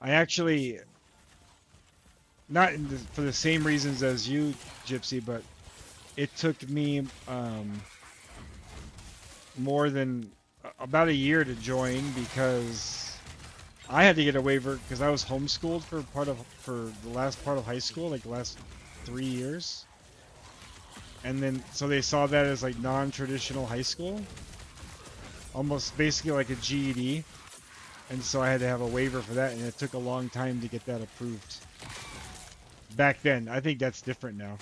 I actually, not in the, for the same reasons as you, Gypsy, but it took me more than about a year to join because I had to get a waiver because I was homeschooled for the last part of high school, like the last 3 years. And then, so they saw that as like non-traditional high school, almost basically like a GED. And so I had to have a waiver for that, and it took a long time to get that approved. Back then, I think that's different now.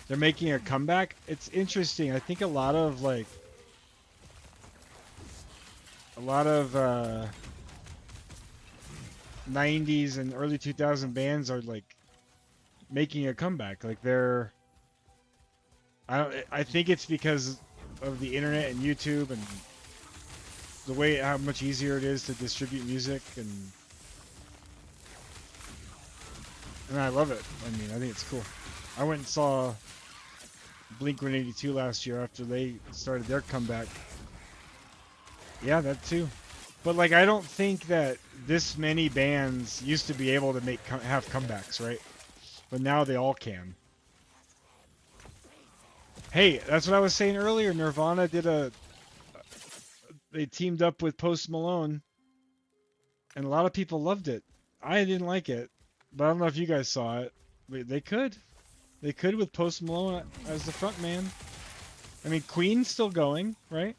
They're making a comeback. It's interesting. I think a lot of 90s and early 2000 bands are like making a comeback. Like I think it's because of the internet and YouTube and the way how much easier it is to distribute music, and I love it. I mean, I think it's cool. I went and saw Blink-182 last year after they started their comeback. Yeah, that too. But like, I don't think that this many bands used to be able to have comebacks, right? But now they all can. Hey, that's what I was saying earlier. Nirvana did they teamed up with Post Malone, and a lot of people loved it. I didn't like it, but I don't know if you guys saw it. They could with Post Malone as the front man. I mean, Queen's still going, right?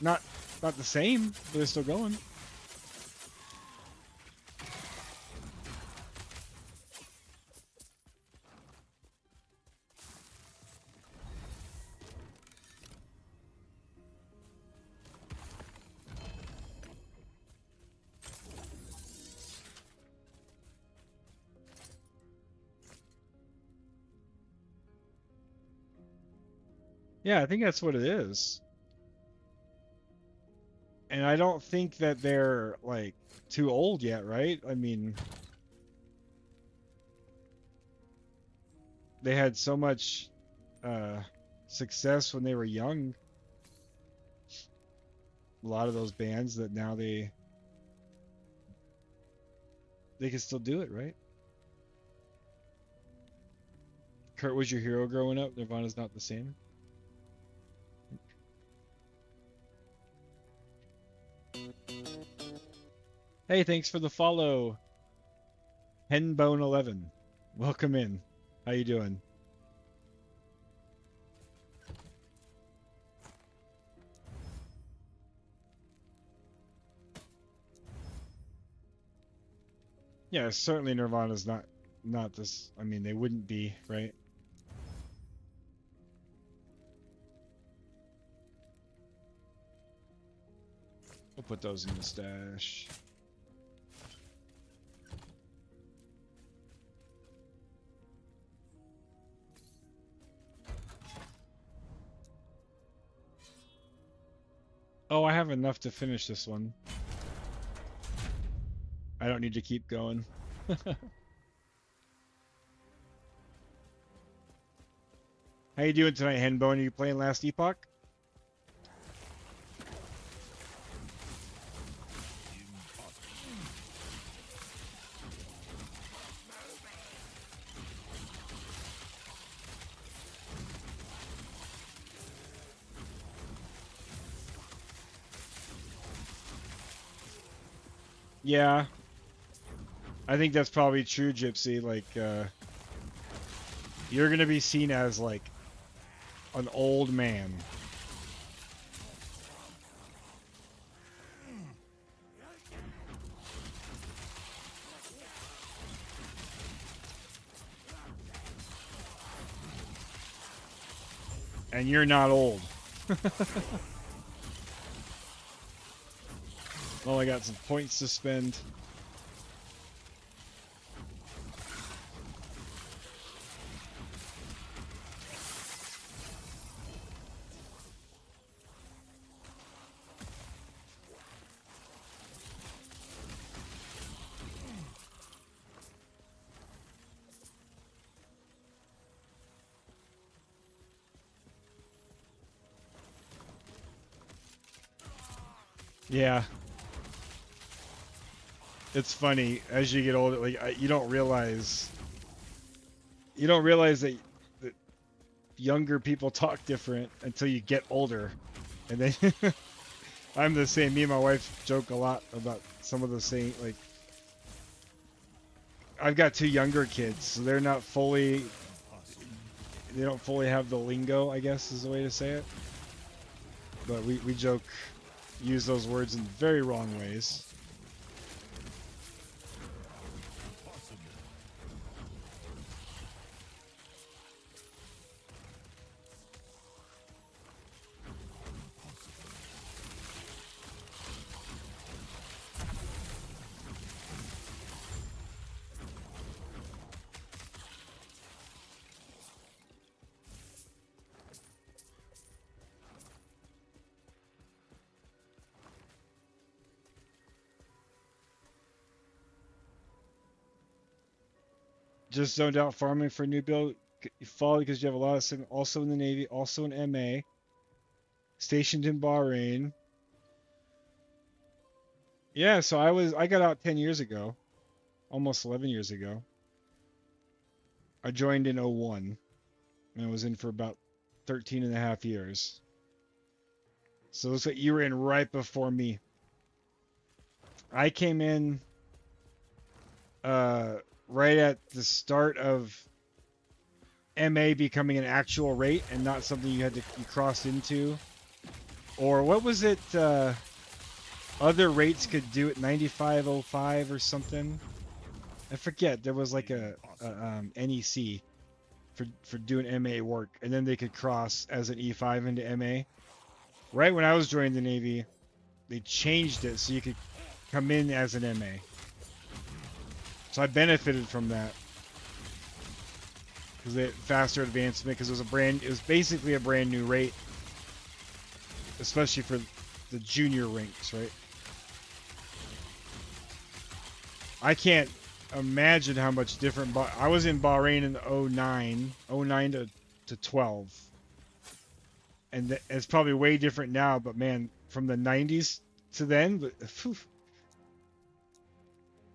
Not the same, but they're still going. Yeah, I think that's what it is. And I don't think that they're like too old yet, right? I mean, they had so much success when they were young. A lot of those bands that now they can still do it, right? Kurt was your hero growing up. Nirvana's not the same. Hey, thanks for the follow. Henbone11. Welcome in. How you doing? Yeah, certainly Nirvana's not this. I mean, they wouldn't be, right? We'll put those in the stash. Oh, I have enough to finish this one. I don't need to keep going. How you doing tonight, Henbone? Are you playing Last Epoch? Yeah, I think that's probably true, Gypsy. Like, you're gonna be seen as like an old man. And you're not old. Well, I got some points to spend. Yeah. It's funny as you get older, like you don't realize that younger people talk different until you get older, and then I'm the same. Me and my wife joke a lot about some of the same. Like, I've got two younger kids, so they're not fully. They don't fully have the lingo, I guess is the way to say it. But we joke, use those words in very wrong ways. Just zoned out farming for a new build. You follow because you have a lot of also in the Navy, also in MA, stationed in Bahrain. Yeah, so I got out 10 years ago, almost 11 years ago. I joined in 01 and I was in for about 13 and a half years. So it looks like you were in right before me. I came in right at the start of MA becoming an actual rate and not something you crossed into. Or what was it? Other rates could do it 95.05 or something. I forget. There was like a NEC for doing MA work, and then they could cross as an E5 into MA. Right when I was joining the Navy, they changed it so you could come in as an MA. So I benefited from that because they had faster advancement, because it was basically a brand new rate, especially for the junior ranks, right? I can't imagine how much different. I was in Bahrain in 09 to 12, and it's probably way different now. But man, from the 90s to then, but phew,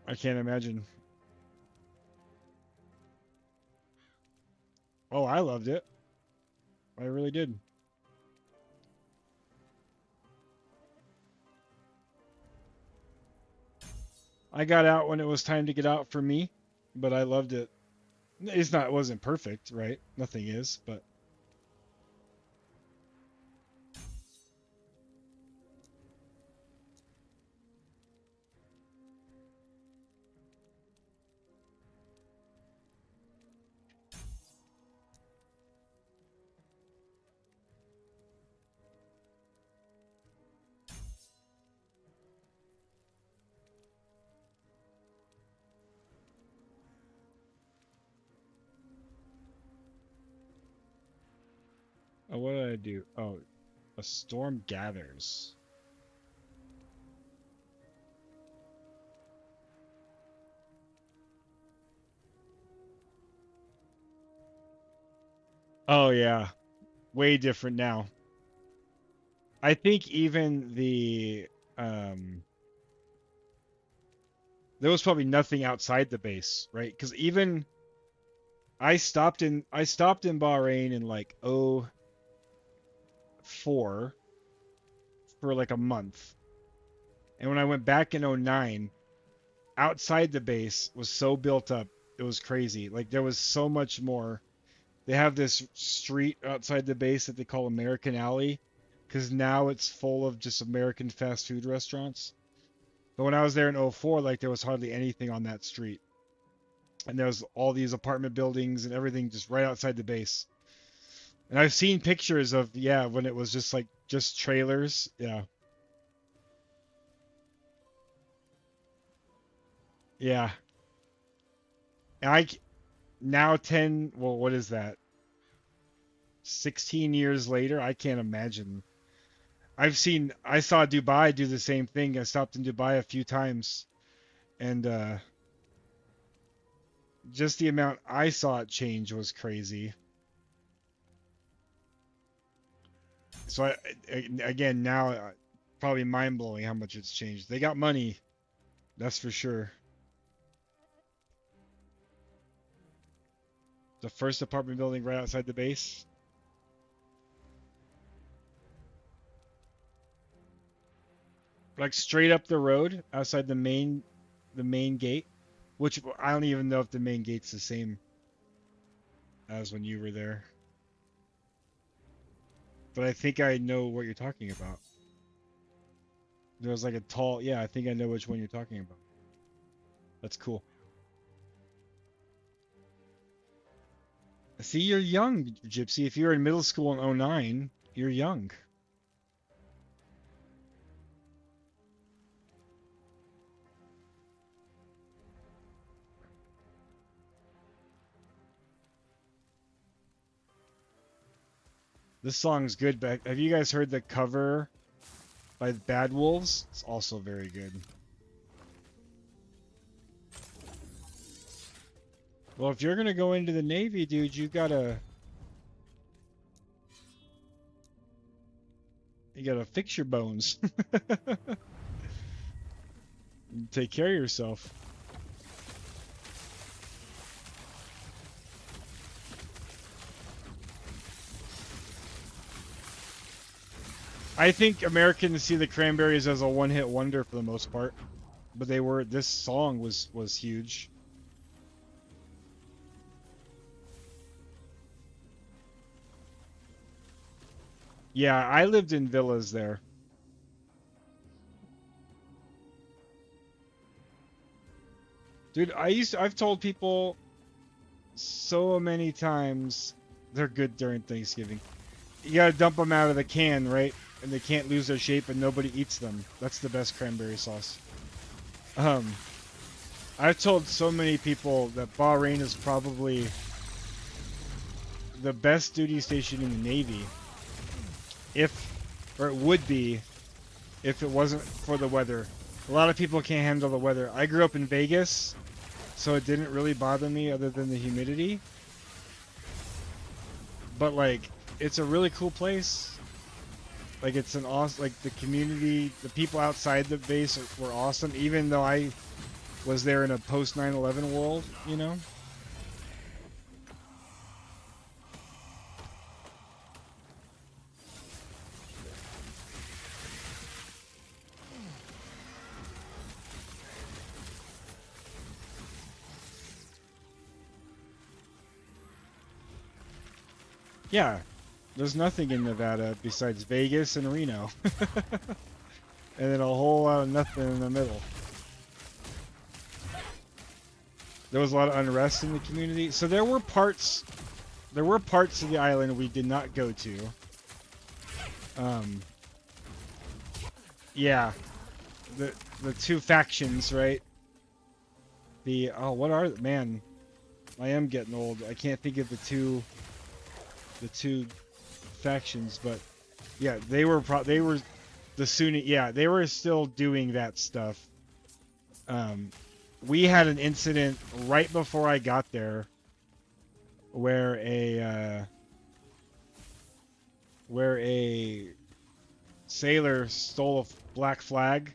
I can't imagine. Oh, I loved it. I really did. I got out when it was time to get out for me, but I loved it. It wasn't perfect, right? Nothing is, but oh, what did I do? Oh, a storm gathers. Oh yeah, way different now. I think even there was probably nothing outside the base, right? Because even I stopped in Bahrain in like 04 for like a month. And when I went back in 09, outside the base was so built up, it was crazy. Like there was so much more. They have this street outside the base that they call American Alley, because now it's full of just American fast food restaurants. But when I was there in 04, like there was hardly anything on that street. And there was all these apartment buildings and everything just right outside the base. And I've seen pictures of, yeah, when it was just like, just trailers. Yeah. Yeah. And now well, what is that? 16 years later, I can't imagine. I saw Dubai do the same thing. I stopped in Dubai a few times. And, just the amount I saw it change was crazy. So again, now probably mind-blowing how much it's changed. They got money, that's for sure. The first apartment building right outside the base. Like straight up the road outside the main gate, which I don't even know if the main gate's the same as when you were there. But I think I know what you're talking about. There was like a tall, yeah, I think I know which one you're talking about. That's cool. See, you're young, Gypsy. If you were in middle school in 2009, you're young. This song's good, but have you guys heard the cover by Bad Wolves? It's also very good. Well, if you're gonna go into the Navy, dude, you gotta fix your bones. Take care of yourself. I think Americans see the Cranberries as a one-hit wonder for the most part, but this song was huge. Yeah, I lived in villas there. Dude, I've told people so many times they're good during Thanksgiving. You gotta dump them out of the can, right? And they can't lose their shape and nobody eats them. That's the best cranberry sauce. I've told so many people that Bahrain is probably the best duty station in the Navy. Or it would be if it wasn't for the weather. A lot of people can't handle the weather. I grew up in Vegas, so it didn't really bother me other than the humidity. But like, it's a really cool place. Like, it's an awesome, like, the community, the people outside the base were awesome, even though I was there in a post 9/11 world, you know? Yeah. There's nothing in Nevada besides Vegas and Reno. And then a whole lot of nothing in the middle. There was a lot of unrest in the community. So there were parts of the island we did not go to. Yeah. The two factions, right? What are, man, I am getting old. I can't think of the two factions, but yeah, they were the Sunni. Yeah, they were still doing that stuff. We had an incident right before I got there where a sailor stole a black flag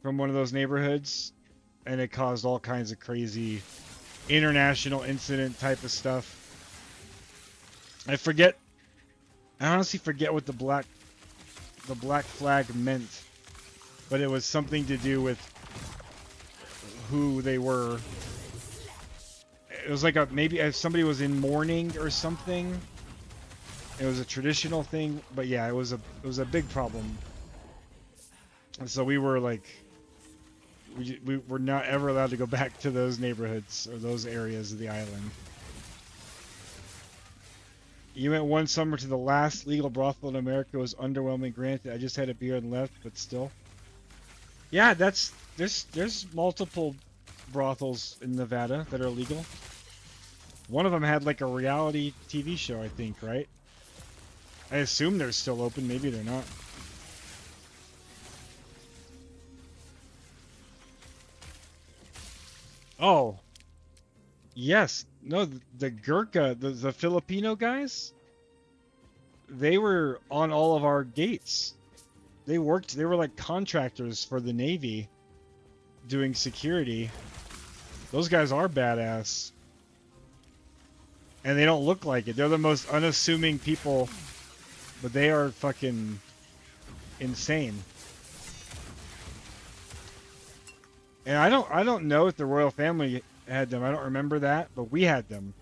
from one of those neighborhoods, and it caused all kinds of crazy international incident type of stuff. I honestly forget what the black flag meant, but it was something to do with who they were. It was like maybe if somebody was in mourning or something. It was a traditional thing, but yeah, it was a big problem. And so we were like, we were not ever allowed to go back to those neighborhoods or those areas of the island. You went one summer to the last legal brothel in America. It was underwhelming, granted. I just had a beer and left, but still. Yeah, there's multiple brothels in Nevada that are legal. One of them had like a reality TV show, I think, right? I assume they're still open. Maybe they're not. Oh. Yes. No, the Gurkha, the Filipino guys, they were on all of our gates. they were like contractors for the Navy doing security. Those guys are badass. And they don't look like it. They're the most unassuming people, but they are fucking insane. And I don't know if the royal family had them. I don't remember that, but we had them.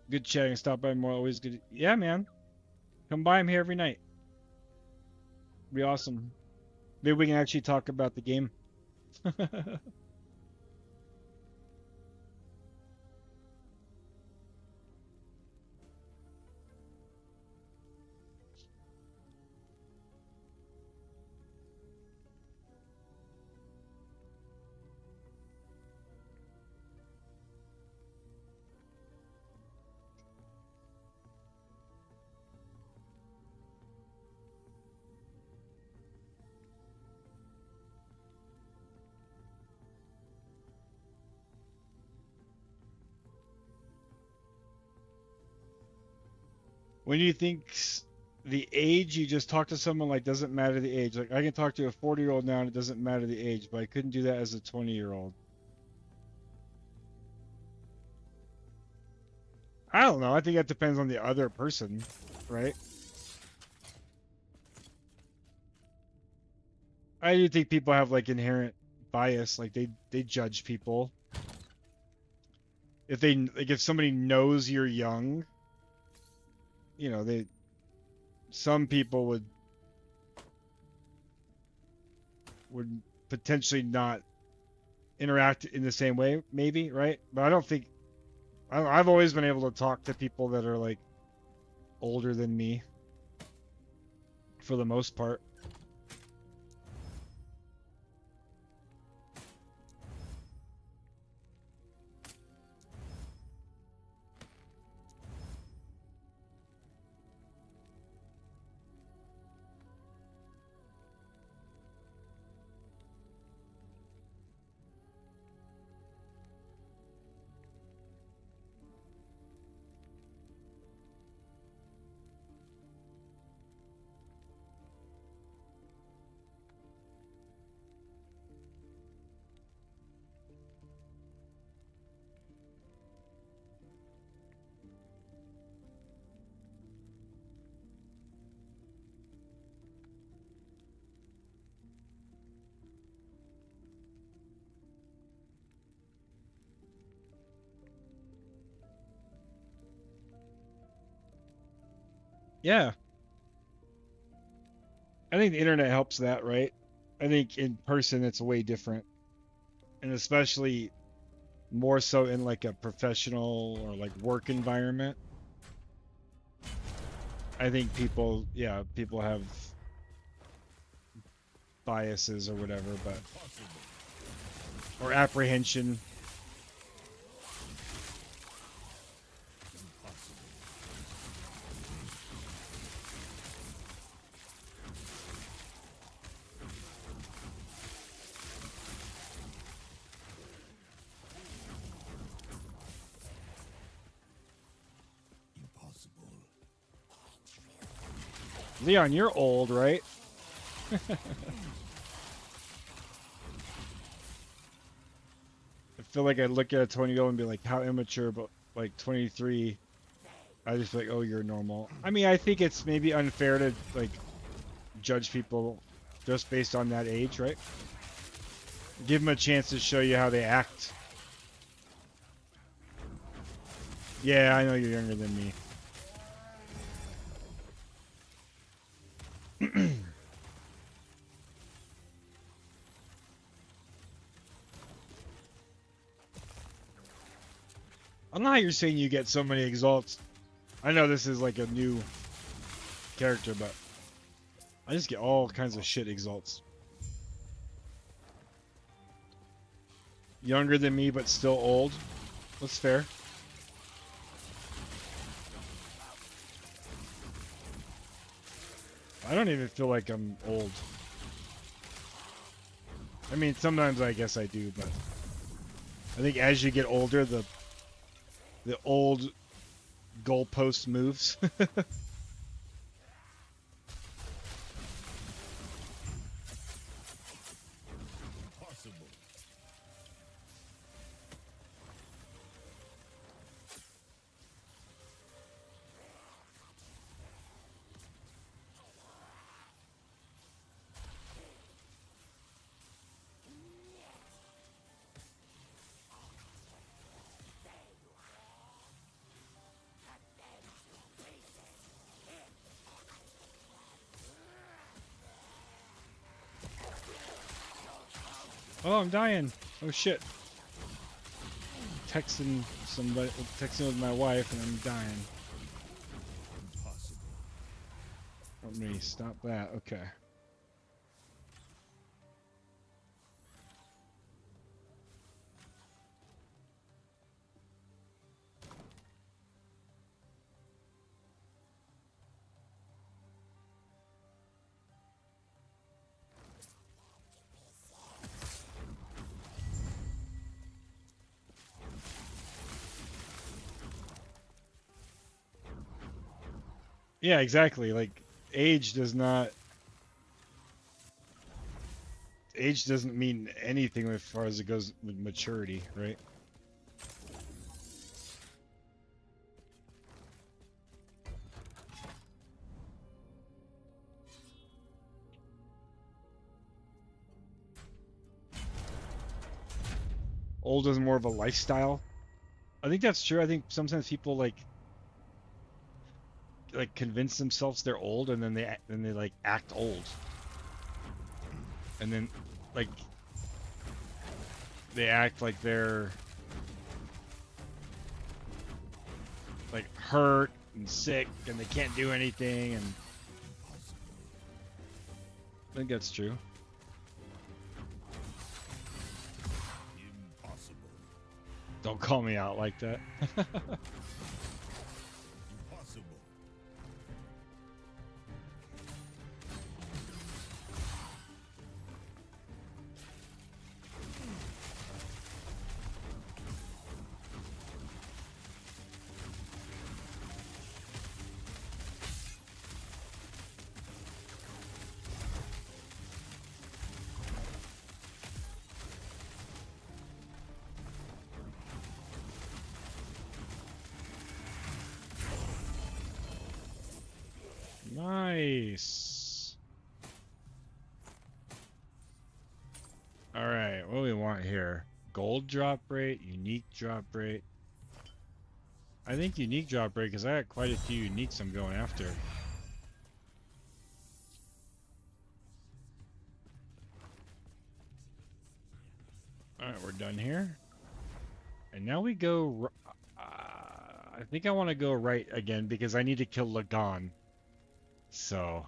Good chatting. Stop by more. Always good. Yeah, man. Come by. I'm here every night. Be awesome. Maybe we can actually talk about the game. When you think the age, you just talk to someone like doesn't matter the age. Like I can talk to a 40-year-old now and it doesn't matter the age, but I couldn't do that as a 20-year-old. I don't know. I think that depends on the other person, right? I do think people have like inherent bias, like they judge people. If somebody knows you're young, you know, some people would potentially not interact in the same way, maybe, right? But I don't think I've always been able to talk to people that are like older than me for the most part. Yeah. I think the internet helps that, right? I think in person it's way different. And especially more so in like a professional or like work environment. I think people have biases or whatever, but or apprehension. Leon, you're old, right? I feel like I'd look at a 20-year-old and be like, how immature, but like 23, I just feel like, oh, you're normal. I mean, I think it's maybe unfair to like judge people just based on that age, right? Give them a chance to show you how they act. Yeah, I know you're younger than me. I don't know how you're saying you get so many exalts. I know this is like a new character, but I just get all kinds of shit exalts. Younger than me, but still old. That's fair. I don't even feel like I'm old. I mean, sometimes I guess I do, but I think as you get older, the old goalpost moves. Oh, I'm dying. Oh shit. Texting with my wife and I'm dying. Help me stop that. Okay. Yeah, exactly. Like age doesn't mean anything as far as it goes with maturity, right? Old is more of a lifestyle. I think that's true. I think sometimes people like convince themselves they're old and then they like act old. And then like they act like they're like hurt and sick and they can't do anything, and I think that's true. Impossible. Don't call me out like that. Impossible. Nice. All right, what do we want here? Gold drop rate, unique drop rate. I think unique drop rate because I got quite a few uniques I'm going after. All right, we're done here. And now we go. I think I want to go right again because I need to kill Lagan. So.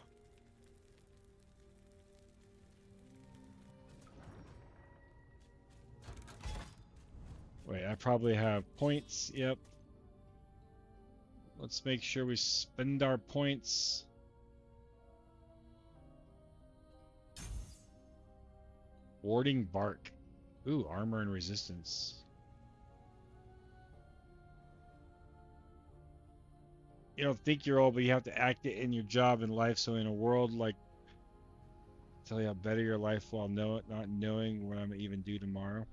Wait, I probably have points. Yep. Let's make sure we spend our points. Warding bark. Ooh, armor and resistance. You don't think you're old, but you have to act it in your job and life. So in a world like, tell you how better your life while not knowing what I'm gonna even do tomorrow.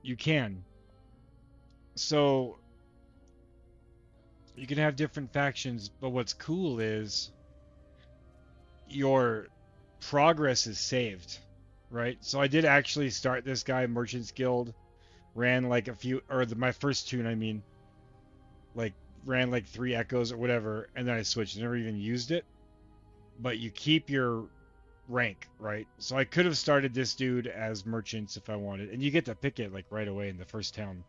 You can. So you can have different factions, but what's cool is your progress is saved. right? So I did actually start this guy, Merchants Guild, ran like a few, or my first tune, I mean, like ran like 3 echoes or whatever, and then I switched. Never even used it. But you keep your rank, right? So I could have started this dude as merchants if I wanted, and you get to pick it like right away in the first town.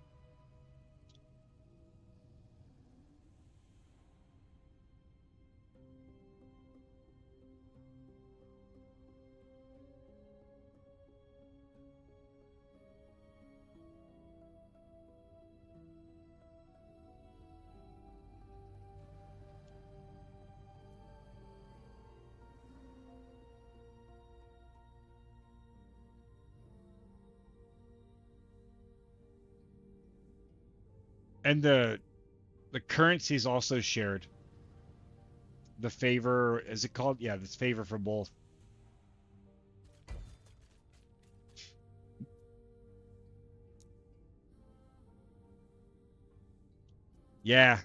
And the currency is also shared. The favor, is it called? Yeah, this favor for both. Yeah.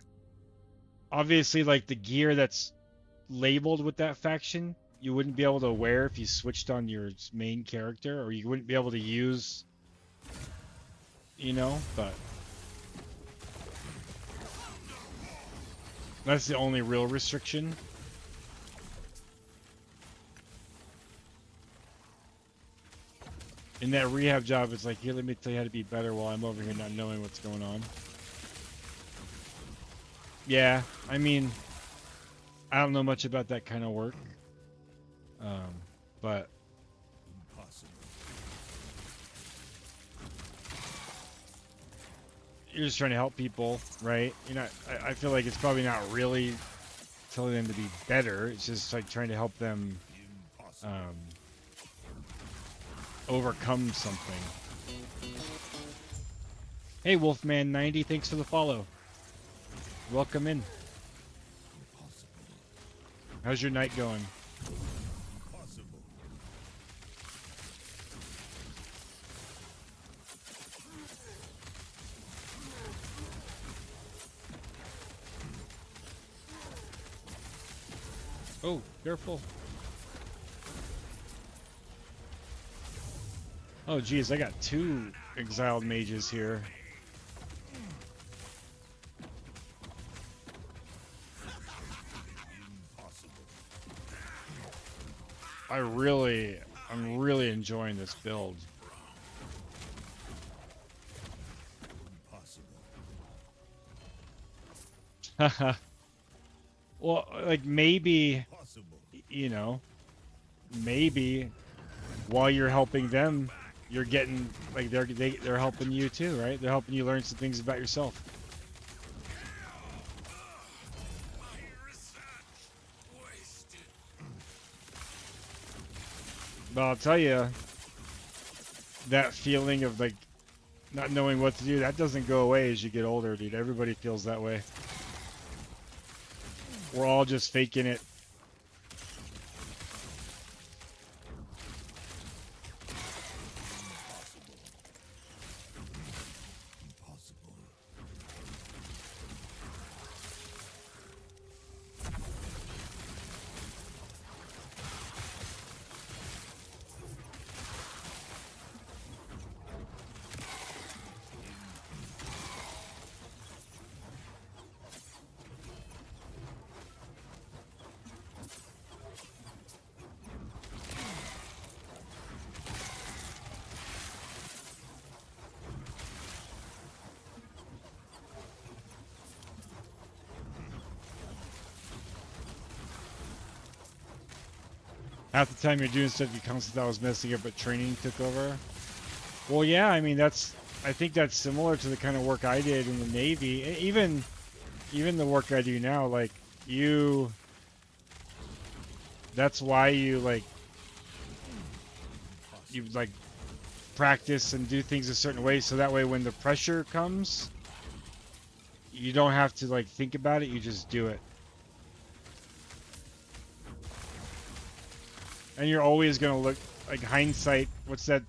Obviously, like the gear that's labeled with that faction, you wouldn't be able to wear if you switched on your main character, or you wouldn't be able to use, you know, but that's the only real restriction. In that rehab job, it's like, here, let me tell you how to be better while I'm over here not knowing what's going on. Yeah, I mean, I don't know much about that kind of work, but you're just trying to help people, right? You're not. I feel like it's probably not really telling them to be better. It's just like trying to help them overcome something. Hey, Wolfman90, thanks for the follow. Welcome in. How's your night going? Oh, careful. Oh, geez, I got 2 exiled mages here. I'm really enjoying this build. Well, like maybe, you know, maybe while you're helping them, you're getting like they're helping you too, right? They're helping you learn some things about yourself. But I'll tell you, that feeling of like not knowing what to do, that doesn't go away as you get older, dude. Everybody feels that way. We're all just faking it. Half the time you're doing stuff you constantly thought was messing up, but training took over. Well, yeah, I mean I think that's similar to the kind of work I did in the Navy. Even the work I do now, like that's why you practice and do things a certain way, so that way when the pressure comes, you don't have to like think about it, you just do it. And you're always gonna look like hindsight. What's that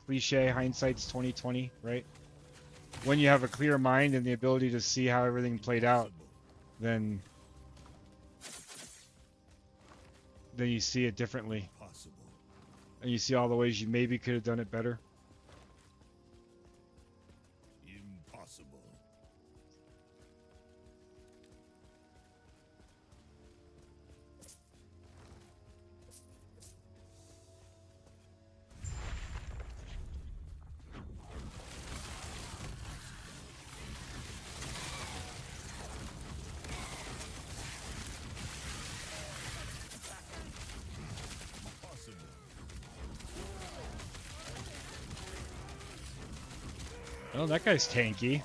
cliche? Hindsight's 20/20, right? When you have a clear mind and the ability to see how everything played out, then you see it differently. and you see all the ways you maybe could have done it better. Impossible. Oh, that guy's tanky.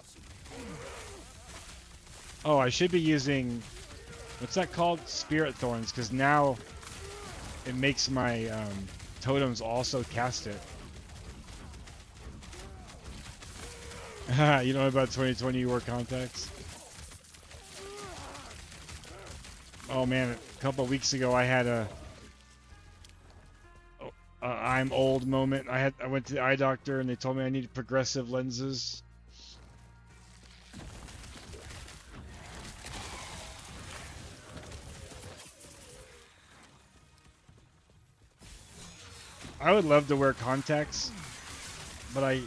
Oh, I should be using, what's that called? Spirit Thorns, because now it makes my totems also cast it. You know about 2020 you wore contacts? Oh man, a couple of weeks ago I had a I'm old moment. I went to the eye doctor and they told me I needed progressive lenses. I would love to wear contacts, but I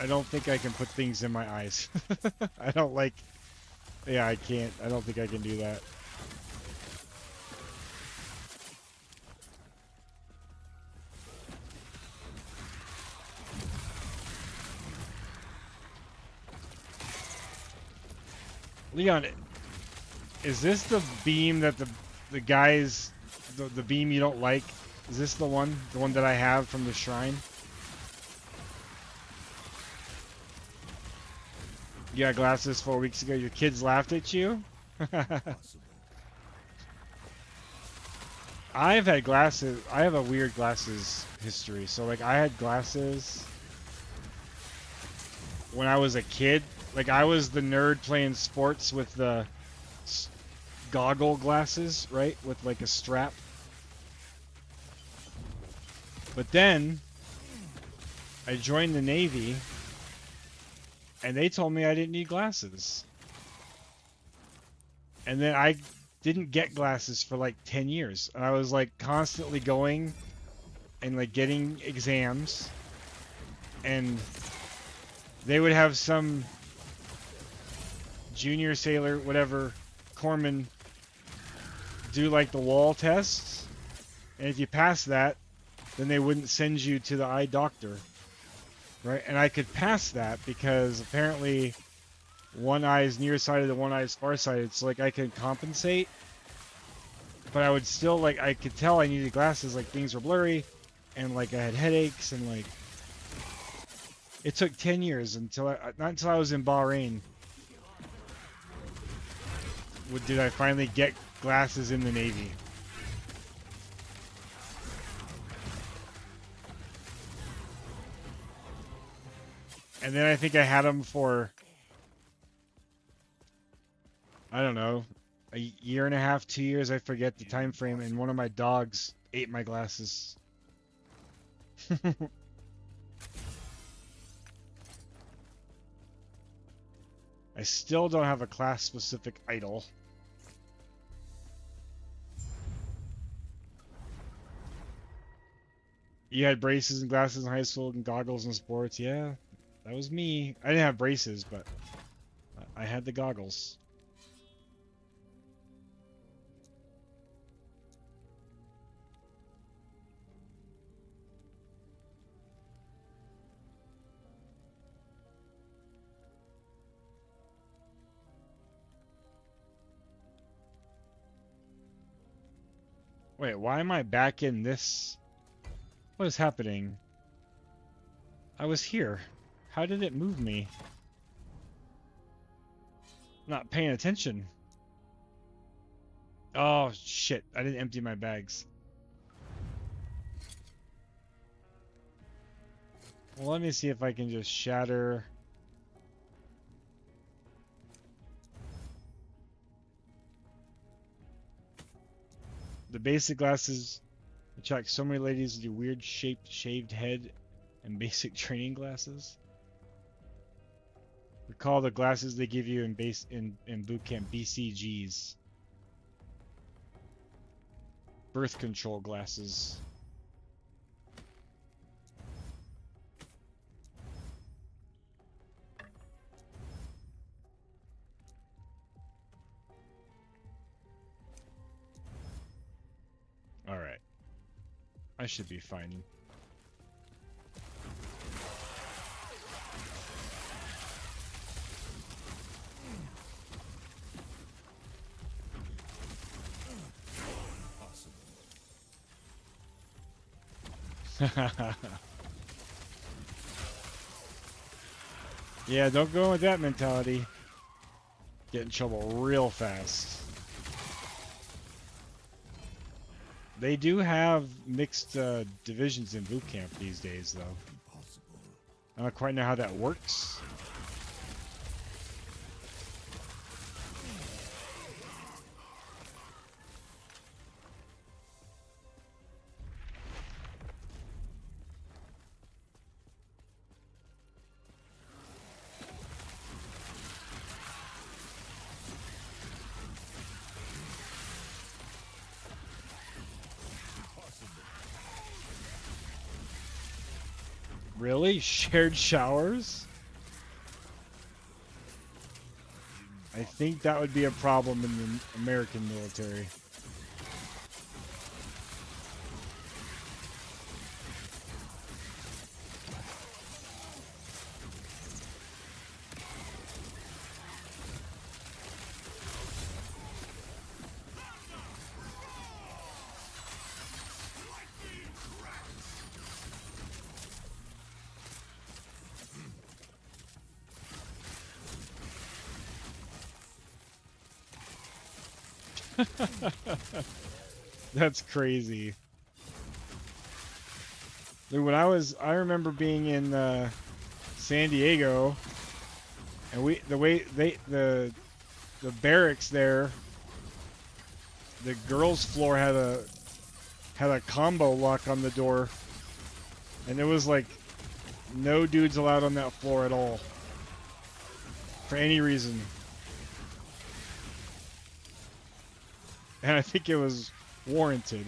don't think I can put things in my eyes. I don't like, yeah, I can't. I don't think I can do that. Leon, is this the beam that the guys, the beam you don't like? Is this the one that I have from the shrine? You got glasses 4 weeks ago. Your kids laughed at you? I've had glasses. I have a weird glasses history. So like I had glasses when I was a kid. Like I was the nerd playing sports with the goggle glasses, right? With like a strap. But then I joined the Navy and they told me I didn't need glasses. And then I didn't get glasses for like 10 years. And I was like constantly going and like getting exams. And they would have some junior sailor, whatever, corpsman do like the wall tests. And if you pass that, then they wouldn't send you to the eye doctor. Right? And I could pass that because apparently one eye is nearsighted and one eye is farsighted, so like I could compensate. But I would still like, I could tell I needed glasses, like things were blurry and like I had headaches and like it took 10 years until not until I was in Bahrain did I finally get glasses in the Navy. And then I think I had them for, I don't know, a year and a half, 2 years, I forget the time frame, and one of my dogs ate my glasses. I still don't have a class-specific idol. You had braces and glasses in high school and goggles in sports. Yeah, that was me. I didn't have braces, but I had the goggles. Wait, why am I back in this? What is happening? I was here. How did it move me? Not paying attention. Oh, shit. I didn't empty my bags. Well, let me see if I can just shatter. The basic glasses attract so many ladies with your weird shaped shaved head and basic training glasses. Recall the glasses they give you in boot camp, BCGs. Birth control glasses. I should be fine. Yeah, don't go in with that mentality. Get in trouble real fast. They do have mixed divisions in boot camp these days, though. I don't quite know how that works. Really? Shared showers? I think that would be a problem in the American military. That's crazy. Dude, when I remember being in San Diego, and the barracks there, the girls' floor had a combo lock on the door, and there was like no dudes allowed on that floor at all for any reason. And I think it was warranted.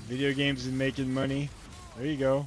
Video games and making money. There you go.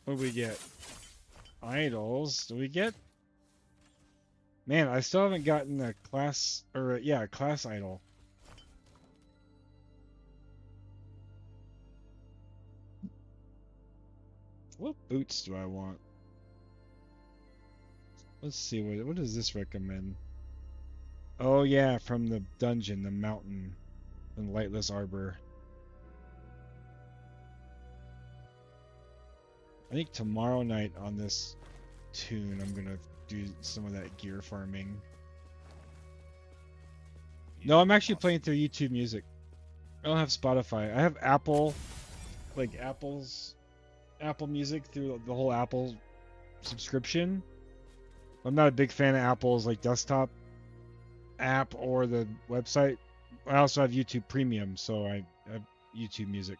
What do we get? Idols. Do we get? Man, I still haven't gotten a class, or yeah, a class idol. What boots do I want? Let's see, what does this recommend? Oh yeah, from the dungeon, the mountain, and Lightless Arbor. I think tomorrow night on this tune, I'm gonna do some of that gear farming. No, I'm actually playing through YouTube Music. I don't have Spotify. I have Apple, like Apple Music through the whole Apple subscription. I'm not a big fan of Apple's like desktop app or the website. I also have YouTube Premium, so I have YouTube Music.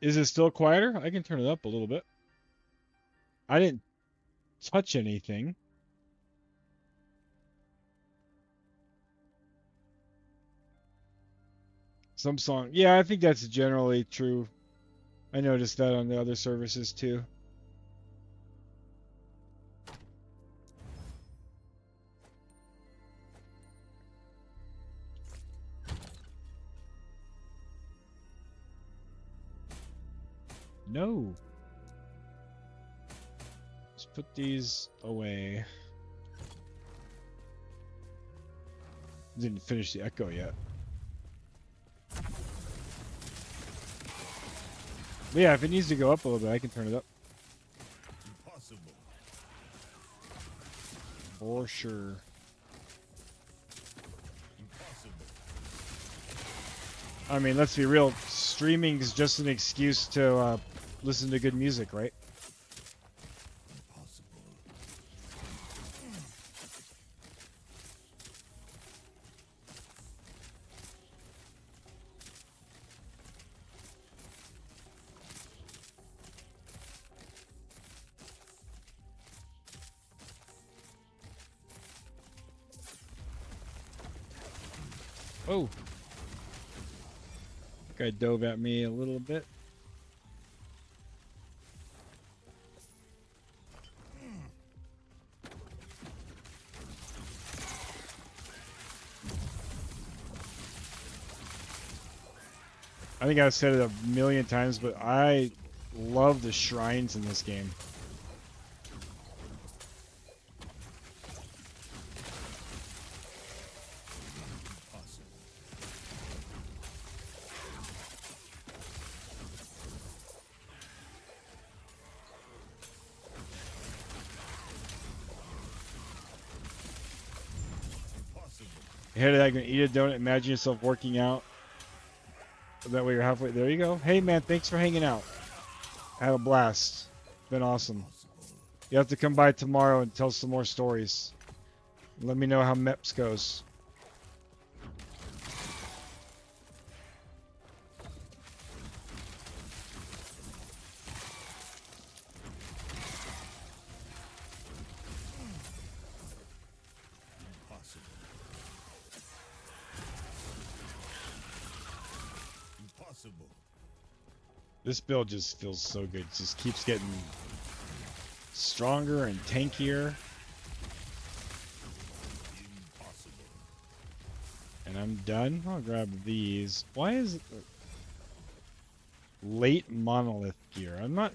Is it still quieter? I can turn it up a little bit. I didn't touch anything. Some song. Yeah, I think that's generally true. I noticed that on the other services too. No. Let's put these away. Didn't finish the echo yet. But yeah, if it needs to go up a little bit, I can turn it up. Impossible. For sure. Impossible. I mean, let's be real. Streaming is just an excuse to listen to good music, right? Oh. Guy dove at me a little bit. I think I've said it a million times, but I love the shrines in this game. Ahead of that, gonna eat a donut. Imagine yourself working out. That way you're halfway. There you go. Hey man, thanks for hanging out. I had a blast. Been awesome. You have to come by tomorrow and tell some more stories. Let me know how MEPS goes. This build just feels so good. It just keeps getting stronger and tankier. And I'm done. I'll grab these. Why is it late monolith gear? I'm not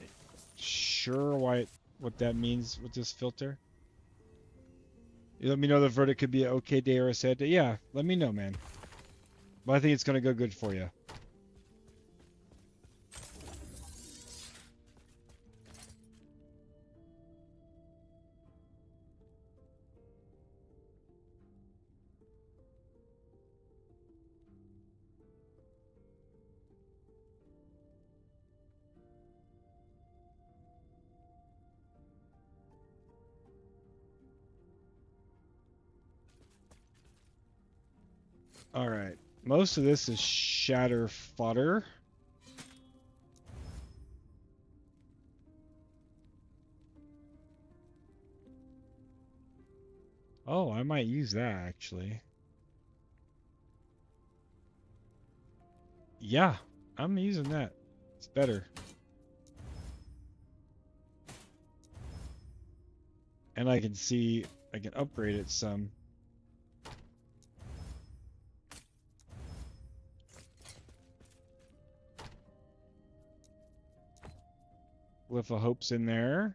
sure what that means with this filter. You let me know the verdict could be an okay day or a sad day. Yeah, let me know, man. But I think it's gonna go good for you. Alright, most of this is shatter fodder. Oh, I might use that actually. Yeah, I'm using that. It's better. And I can see, I can upgrade it some. Glyph of Hope's in there.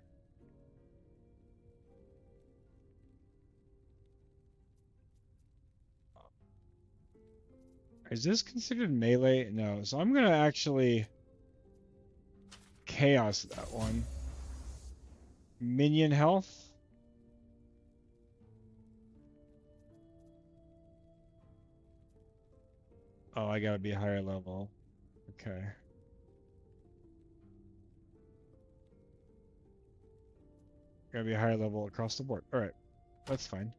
Is this considered melee? No. So I'm going to actually chaos that one. Minion health. Oh, I got to be a higher level. Okay. Gotta be a higher level across the board. Alright, that's fine.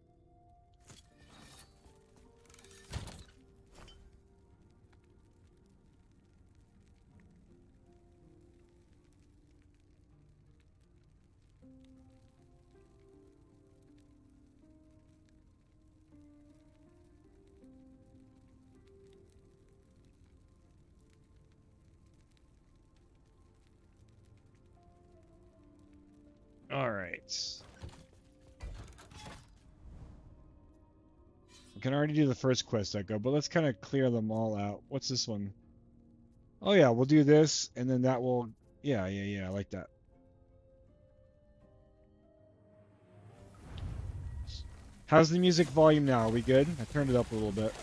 All right. We can already do the first quest, Echo, but let's kind of clear them all out. What's this one? Oh yeah, we'll do this, and then that will... Yeah, I like that. How's the music volume now? Are we good? I turned it up a little bit.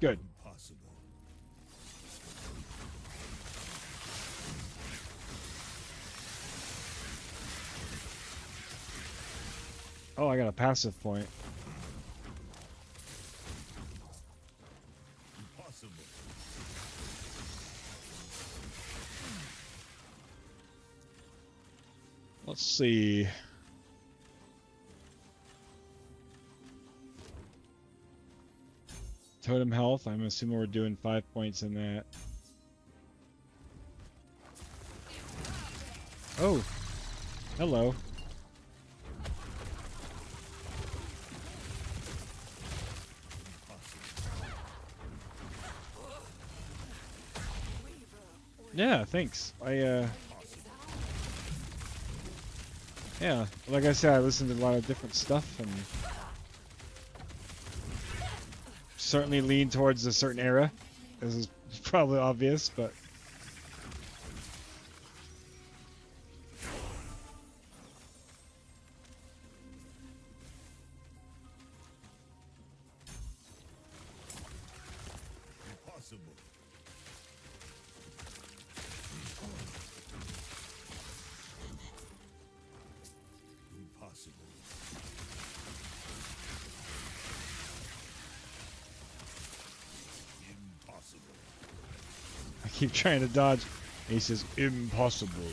Good. Oh, I got a passive point. Impossible. Let's see. Totem health. I'm assuming we're doing 5 points in that. Oh. Hello. Yeah, thanks. Yeah, like I said, I listened to a lot of different stuff and certainly lean towards a certain era. This is probably obvious, but Impossible. Impossible. Impossible. I keep trying to dodge. And he says, impossible.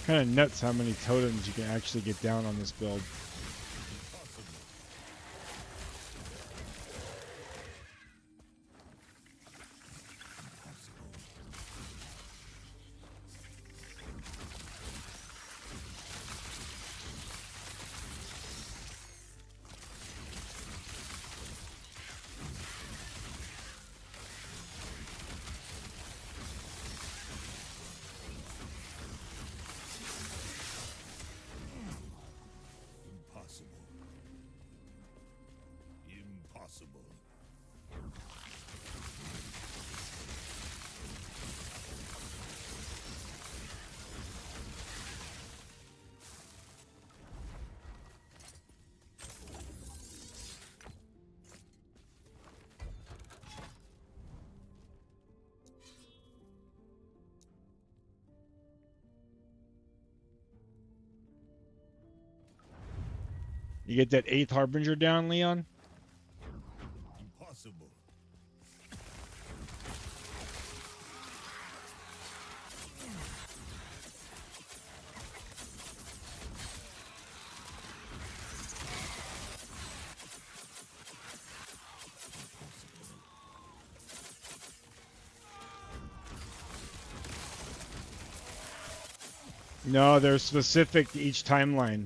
Kind of nuts how many totems you can actually get down on this build. Impossible. You get that 8th Harbinger down, Leon? Impossible. No, they're specific to each timeline.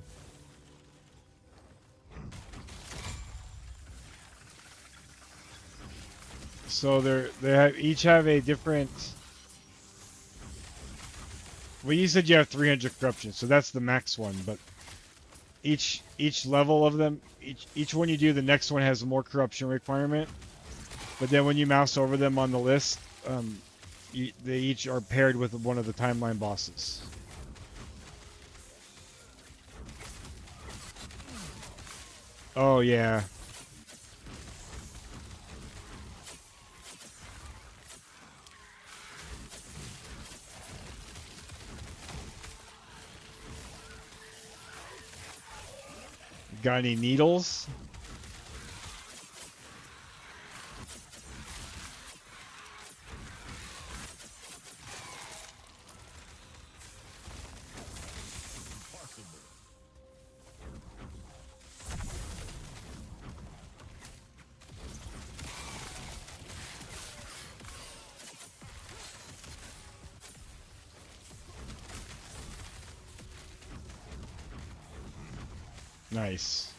So each have a different Well, you said you have 300 corruption, so that's the max one. But each level of them, each one you do, the next one has more corruption requirement. But then when you mouse over them on the list, they each are paired with one of the timeline bosses. Oh yeah. Got any needles? Nice.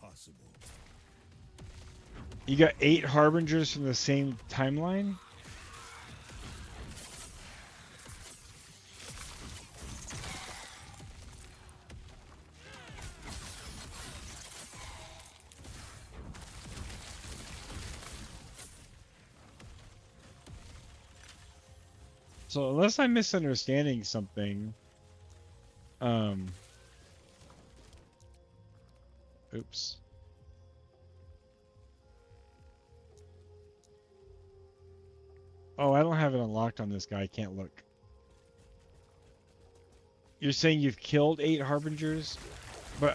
Impossible. You got 8 harbingers from the same timeline? So unless I'm misunderstanding something, oops. Oh, I don't have it unlocked on this guy. I can't look. You're saying you've killed 8 harbingers, but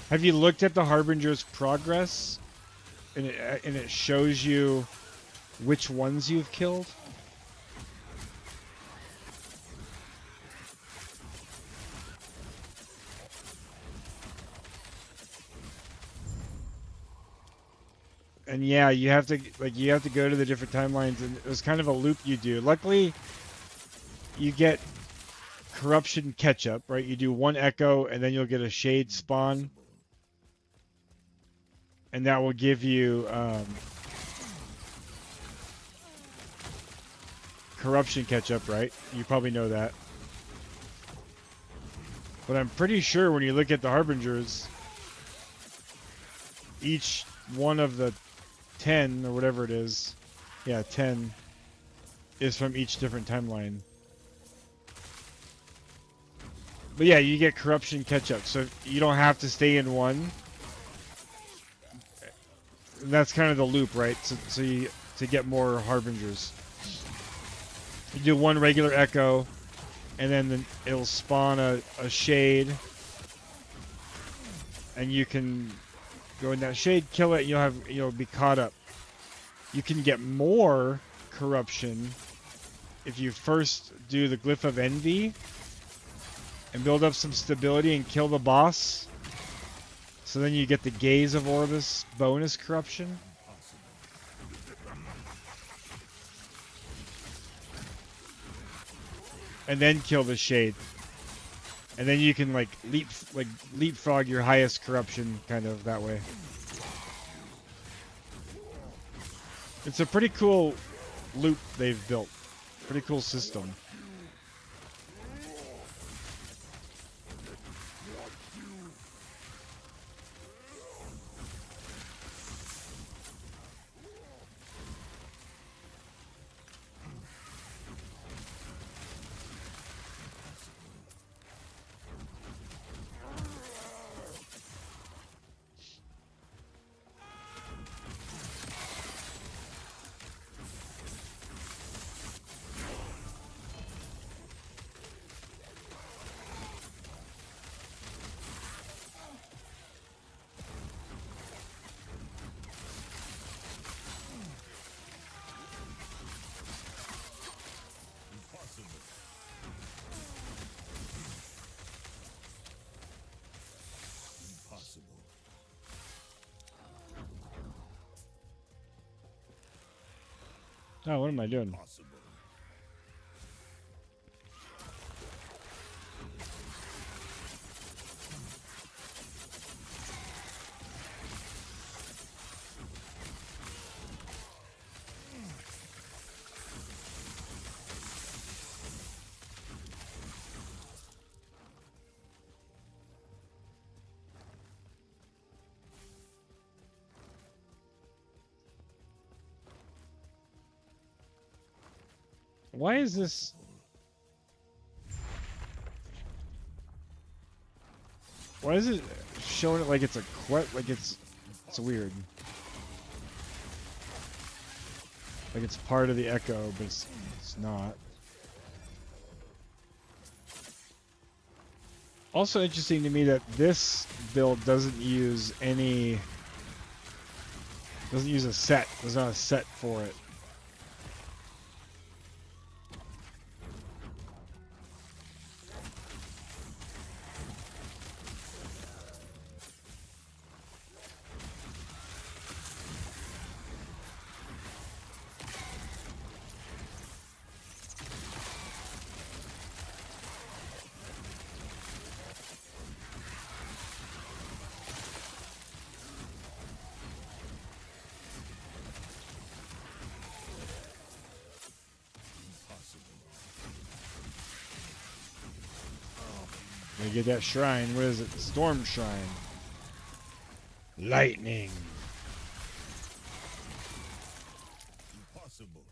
have you looked at the harbingers' progress, and it shows you which ones you've killed? And yeah, you have to go to the different timelines, and there's kind of a loop you do. Luckily, you get corruption catch up, right? You do 1 echo, and then you'll get a shade spawn, and that will give you corruption catch up, right? You probably know that. But I'm pretty sure when you look at the harbingers, each one of the 10 or whatever it is, yeah, 10 is from each different timeline. But yeah, you get corruption catch up, so you don't have to stay in one. And that's kind of the loop, right? So you to get more harbingers, you do 1 regular echo, and then it'll spawn a shade, and you can go in that shade, kill it, and you'll be caught up. You can get more corruption if you first do the Glyph of Envy and build up some stability and kill the boss. So then you get the Gaze of Orbis bonus corruption. And then kill the shade. And then you can leapfrog your highest corruption kind of that way. It's a pretty cool loop they've built. Pretty cool system. Oh, what am I doing? Why is this? Why is it showing it like it's a quest? Like it's weird. Like it's part of the echo, but it's not. Also interesting to me that this build doesn't use any. Doesn't use a set. There's not a set for it. They get that shrine. What is it? Storm Shrine. Lightning. Impossible.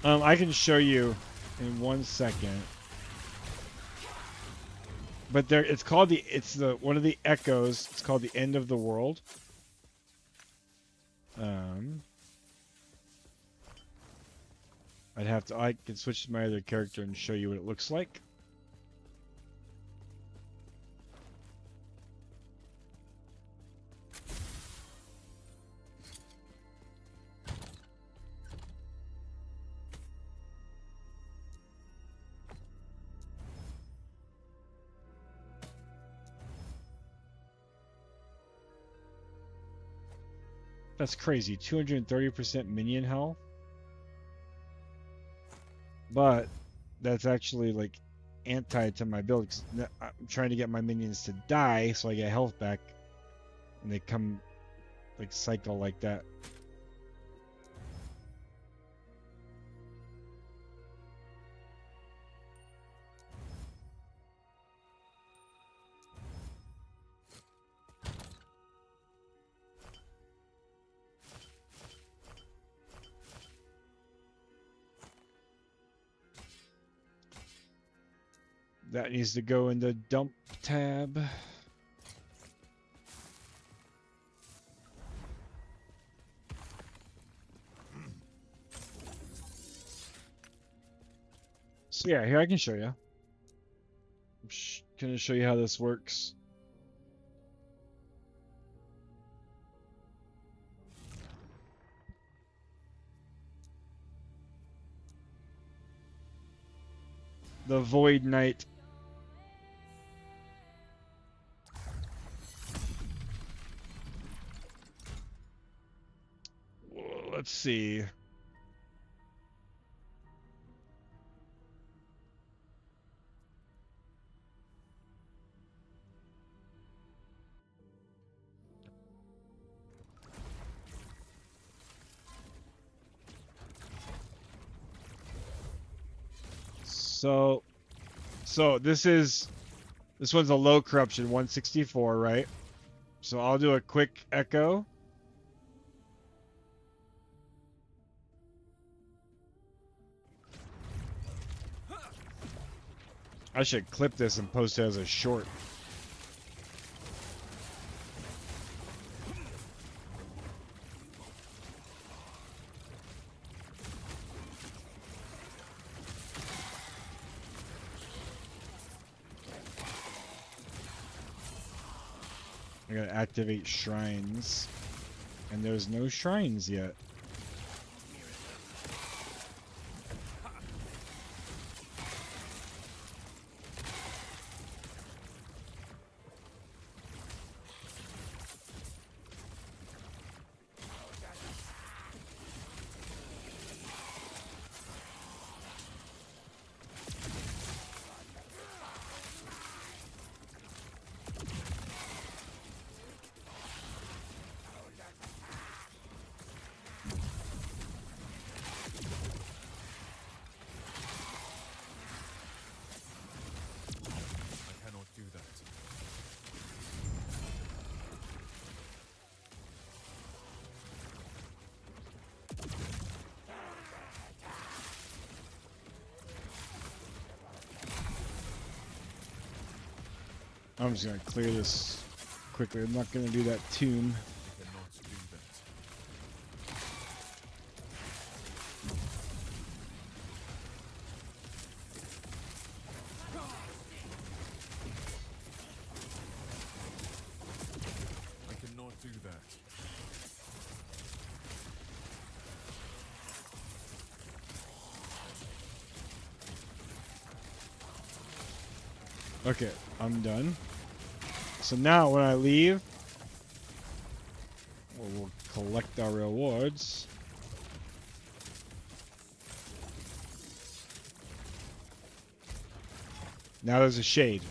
I can show you in 1 second. But there, it's called one of the echoes. It's called the End of the World. I can switch to my other character and show you what it looks like. That's crazy. 230% minion health. But that's actually like anti to my build. 'Cause I'm trying to get my minions to die so I get health back. And they come like cycle like that. That needs to go in the dump tab. So yeah, here I can show you. I'm gonna show you how this works. The Void Knight. Let's see. So this one's a low corruption, 164, right? So I'll do a quick echo. I should clip this and post it as a short. I gotta activate shrines. And there's no shrines yet. I'm just gonna clear this quickly. I'm not gonna do that tomb. I cannot do that. Okay, I'm done. So now when I leave, we'll collect our rewards. Now there's a shade.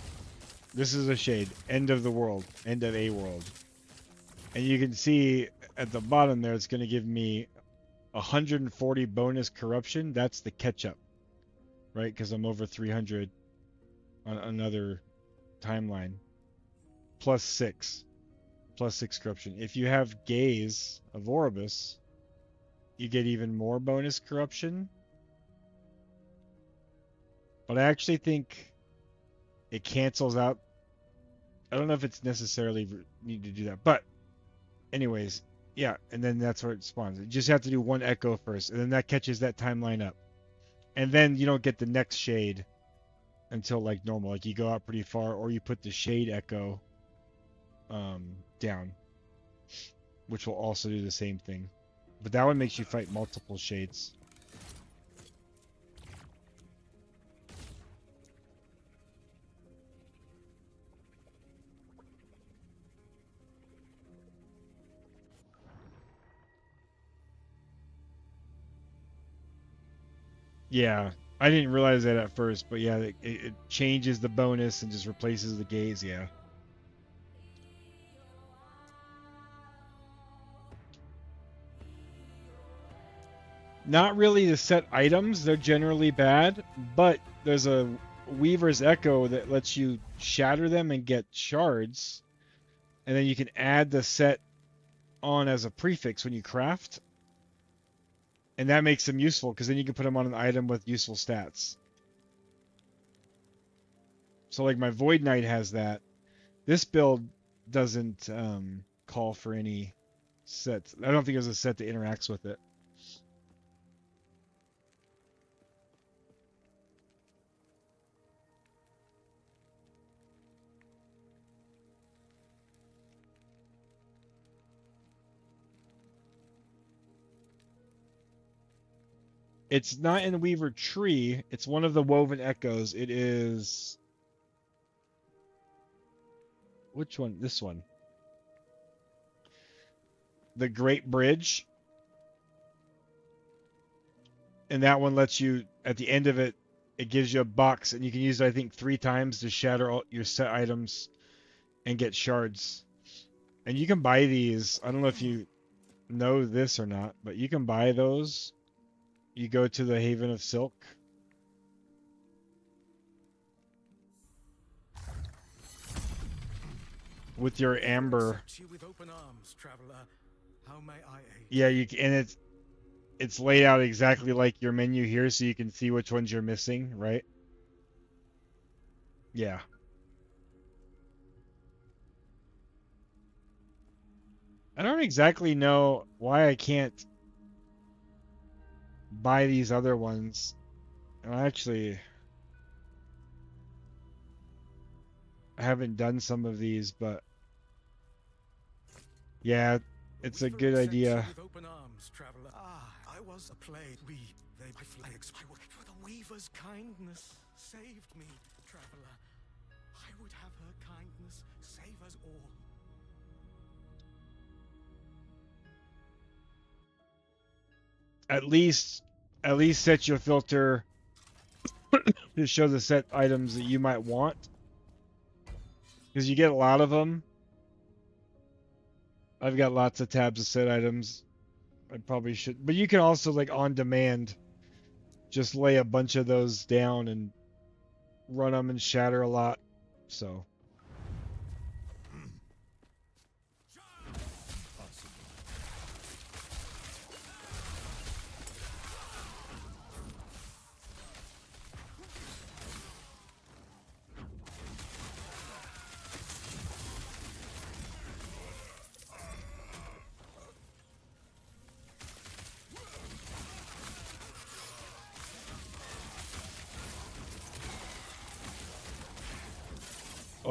This is a shade. End of the world. End of a world. And you can see at the bottom there, it's going to give me 140 bonus corruption. That's the catch-up, right? Because I'm over 300 on another timeline. Plus 6 corruption. If you have Gaze of Orbis, you get even more bonus corruption. But I actually think it cancels out. I don't know if it's necessarily need to do that, but anyways, yeah, and then that's where it spawns. You just have to do one echo first, and then that catches that timeline up. And then you don't get the next shade until like normal. Like you go out pretty far, or you put the shade echo down, which will also do the same thing. But that one makes you fight multiple shades. Yeah, I didn't realize that at first, but yeah, it changes the bonus and just replaces the gaze, yeah. Not really the set items, they're generally bad, but there's a Weaver's Echo that lets you shatter them and get shards, and then you can add the set on as a prefix when you craft. And that makes them useful, because then you can put them on an item with useful stats. So like my Void Knight has that. This build doesn't call for any sets. I don't think there's a set that interacts with it. It's not in Weaver Tree. It's one of the Woven Echoes. It is... Which one? This one. The Great Bridge. And that one lets you, at the end of it, it gives you a box, and you can use it, I think, 3 times to shatter all your set items and get shards. And you can buy these. I don't know if you know this or not, but you can buy those. You go to the Haven of Silk. With your amber. With open arms, traveler. How may I aid? Yeah, you can, and it's laid out exactly like your menu here, so you can see which ones you're missing, right? Yeah. I don't exactly know why I can't buy these other ones. Actually, I haven't done some of these, but yeah, it's a good idea. With open arms, traveler. I was a plague. For the Weaver's kindness saved me, traveler. I would have her kindness save us all. At least set your filter to show the set items that you might want, because you get a lot of them. I've got lots of tabs of set items. I probably should, but you can also, like, on demand, just lay a bunch of those down and run them and shatter a lot. So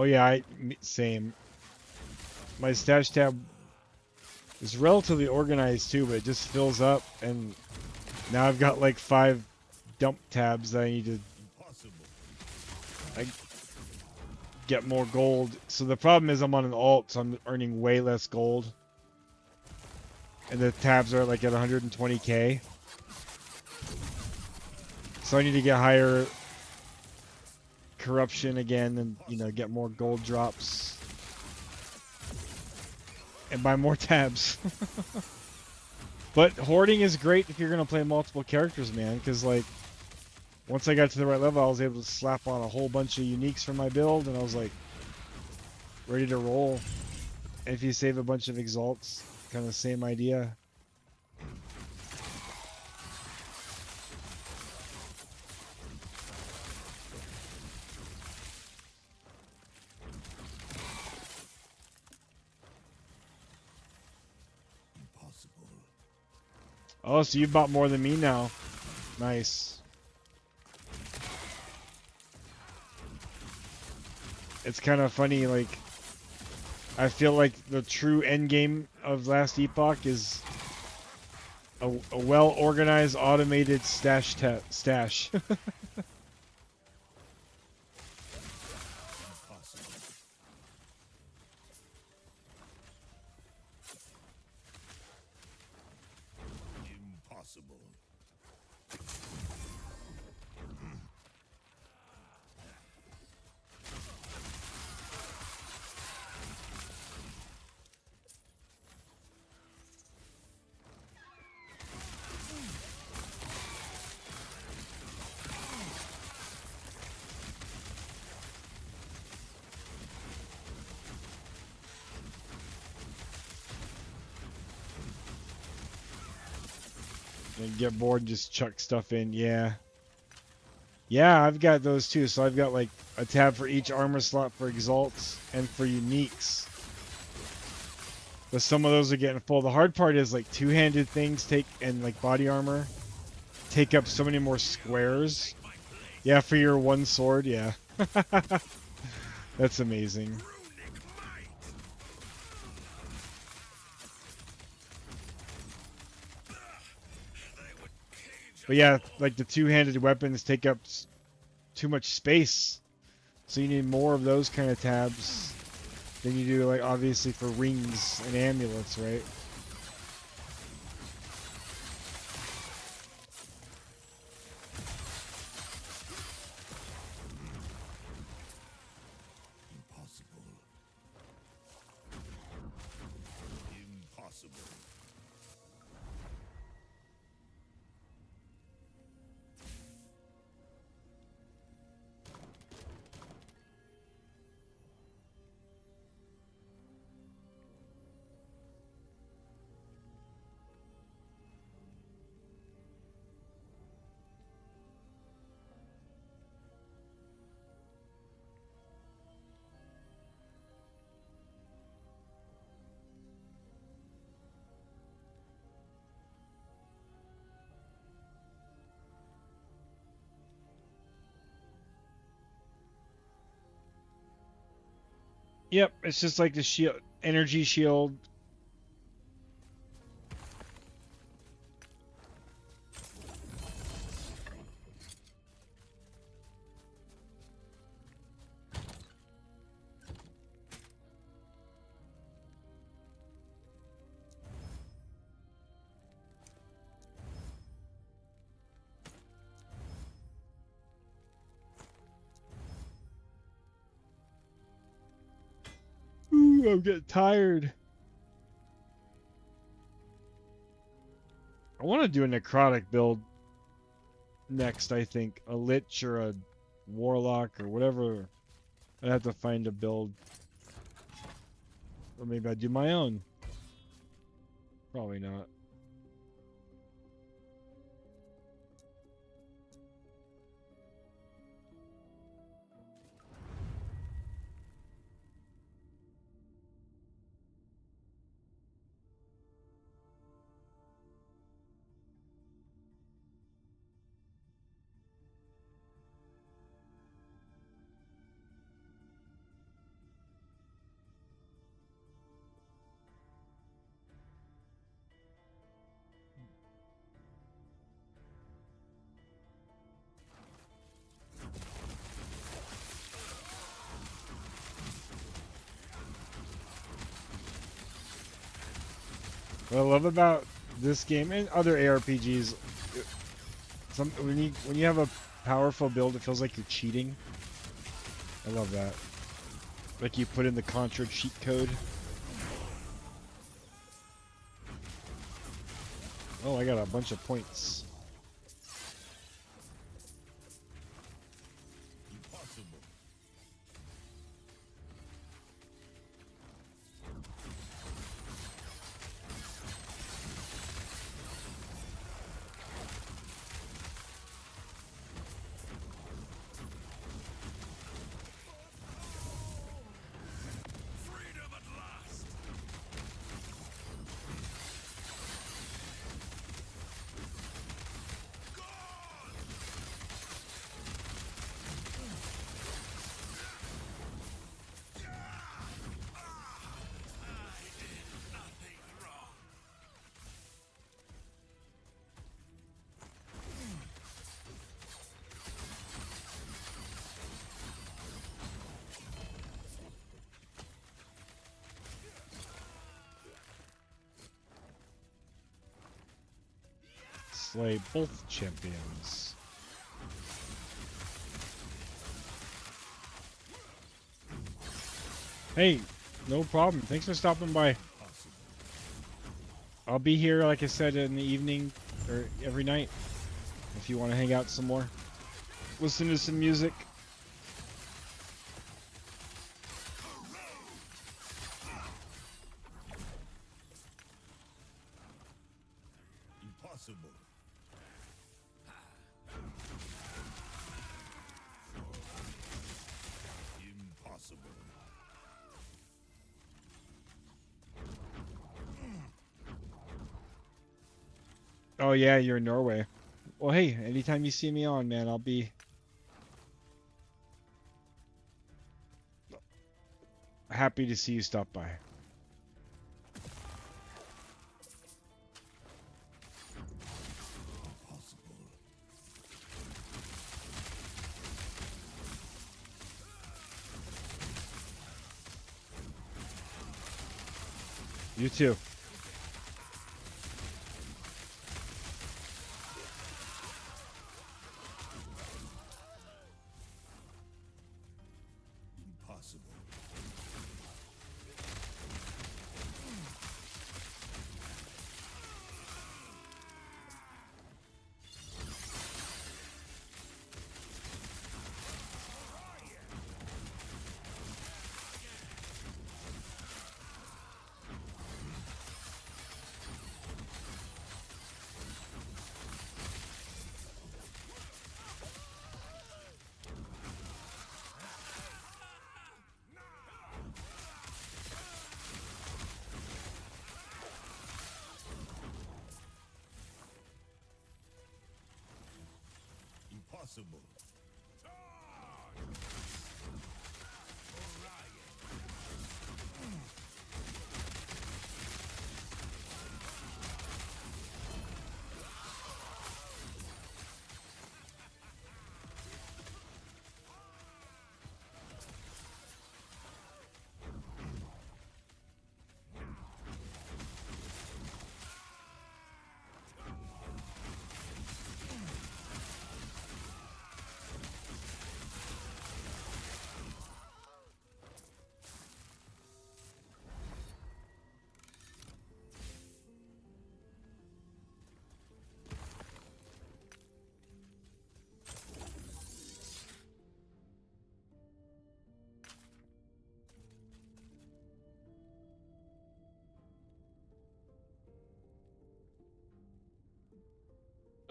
Oh yeah, same. My stash tab is relatively organized too, but it just fills up, and now I've got like 5 dump tabs that I need to get more gold. So the problem is I'm on an alt, so I'm earning way less gold. And the tabs are like at 120k. So I need to get higher corruption again and, you know, get more gold drops. And buy more tabs. But hoarding is great if you're going to play multiple characters, man, because like once I got to the right level, I was able to slap on a whole bunch of uniques for my build, and I was like ready to roll. And if you save a bunch of exalts, kind of same idea. Oh, so you've bought more than me now. Nice. It's kind of funny, like, I feel like the true end game of Last Epoch is a well-organized, automated stash. And get bored, just chuck stuff in. Yeah. Yeah, I've got those too. So I've got like a tab for each armor slot for exalts and for uniques. But some of those are getting full. The hard part is like two-handed things and like body armor take up so many more squares. Yeah, for your one sword, yeah. That's amazing. But yeah, like the two-handed weapons take up too much space. So you need more of those kind of tabs than you do, like, obviously for rings and amulets, right? Yep, it's just like the shield, energy shield. Ooh, I'm getting tired. I want to do a necrotic build next, I think. A lich or a warlock or whatever. I'd have to find a build. Or maybe I do my own. Probably not. What I love about this game and other ARPGs, when you have a powerful build, it feels like you're cheating. I love that. Like you put in the Contra cheat code. Oh, I got a bunch of points. Slay both champions. Hey, no problem. Thanks for stopping by. I'll be here, like I said, in the evening or every night if you want to hang out some more. Listen to some music. Impossible. Impossible. Oh yeah, you're in Norway. Well, hey, anytime you see me on, man, I'll be happy to see you stop by. You too. Impossible. Impossible.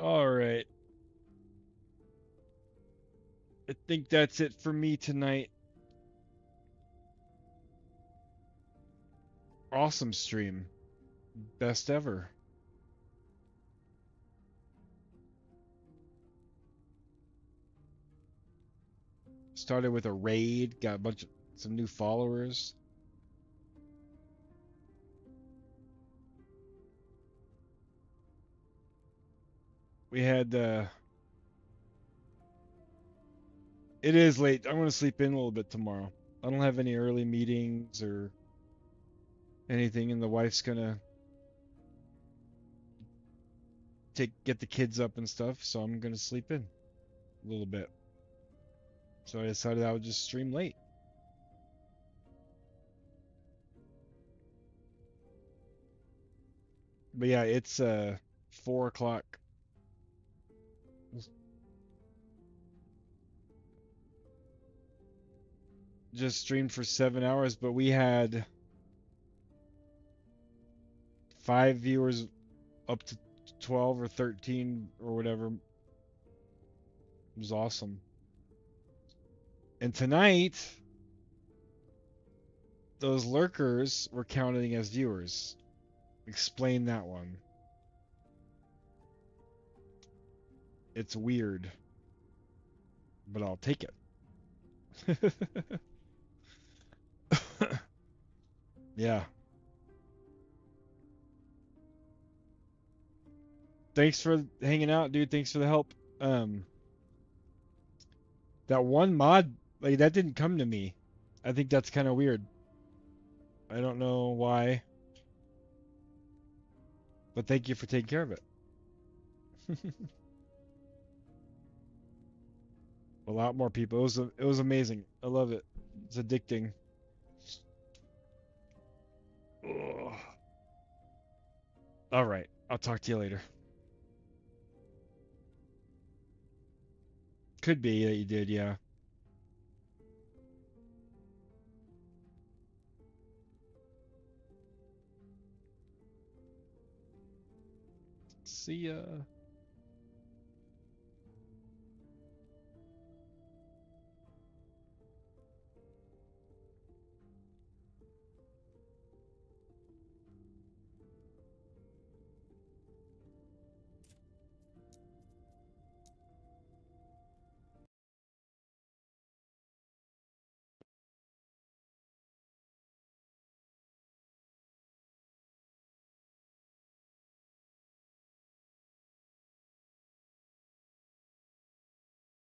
All right. I think that's it for me tonight. Awesome stream. Best ever. Started with a raid, got some new followers. We had it is late. I'm gonna sleep in a little bit tomorrow. I don't have any early meetings or anything, and the wife's gonna get the kids up and stuff, so I'm gonna sleep in a little bit. So I decided I would just stream late. But yeah, it's 4 o'clock. Just streamed for 7 hours, but we had 5 viewers up to 12 or 13 or whatever. It was awesome. And tonight, those lurkers were counting as viewers. Explain that one. It's weird, but I'll take it. Yeah. Thanks for hanging out, dude. Thanks for the help. That one mod, like, that didn't come to me. I think that's kind of weird. I don't know why. But thank you for taking care of it. A lot more people. It was amazing. I love it. It's addicting. Ugh. All right. I'll talk to you later. Could be that you did, yeah. See ya.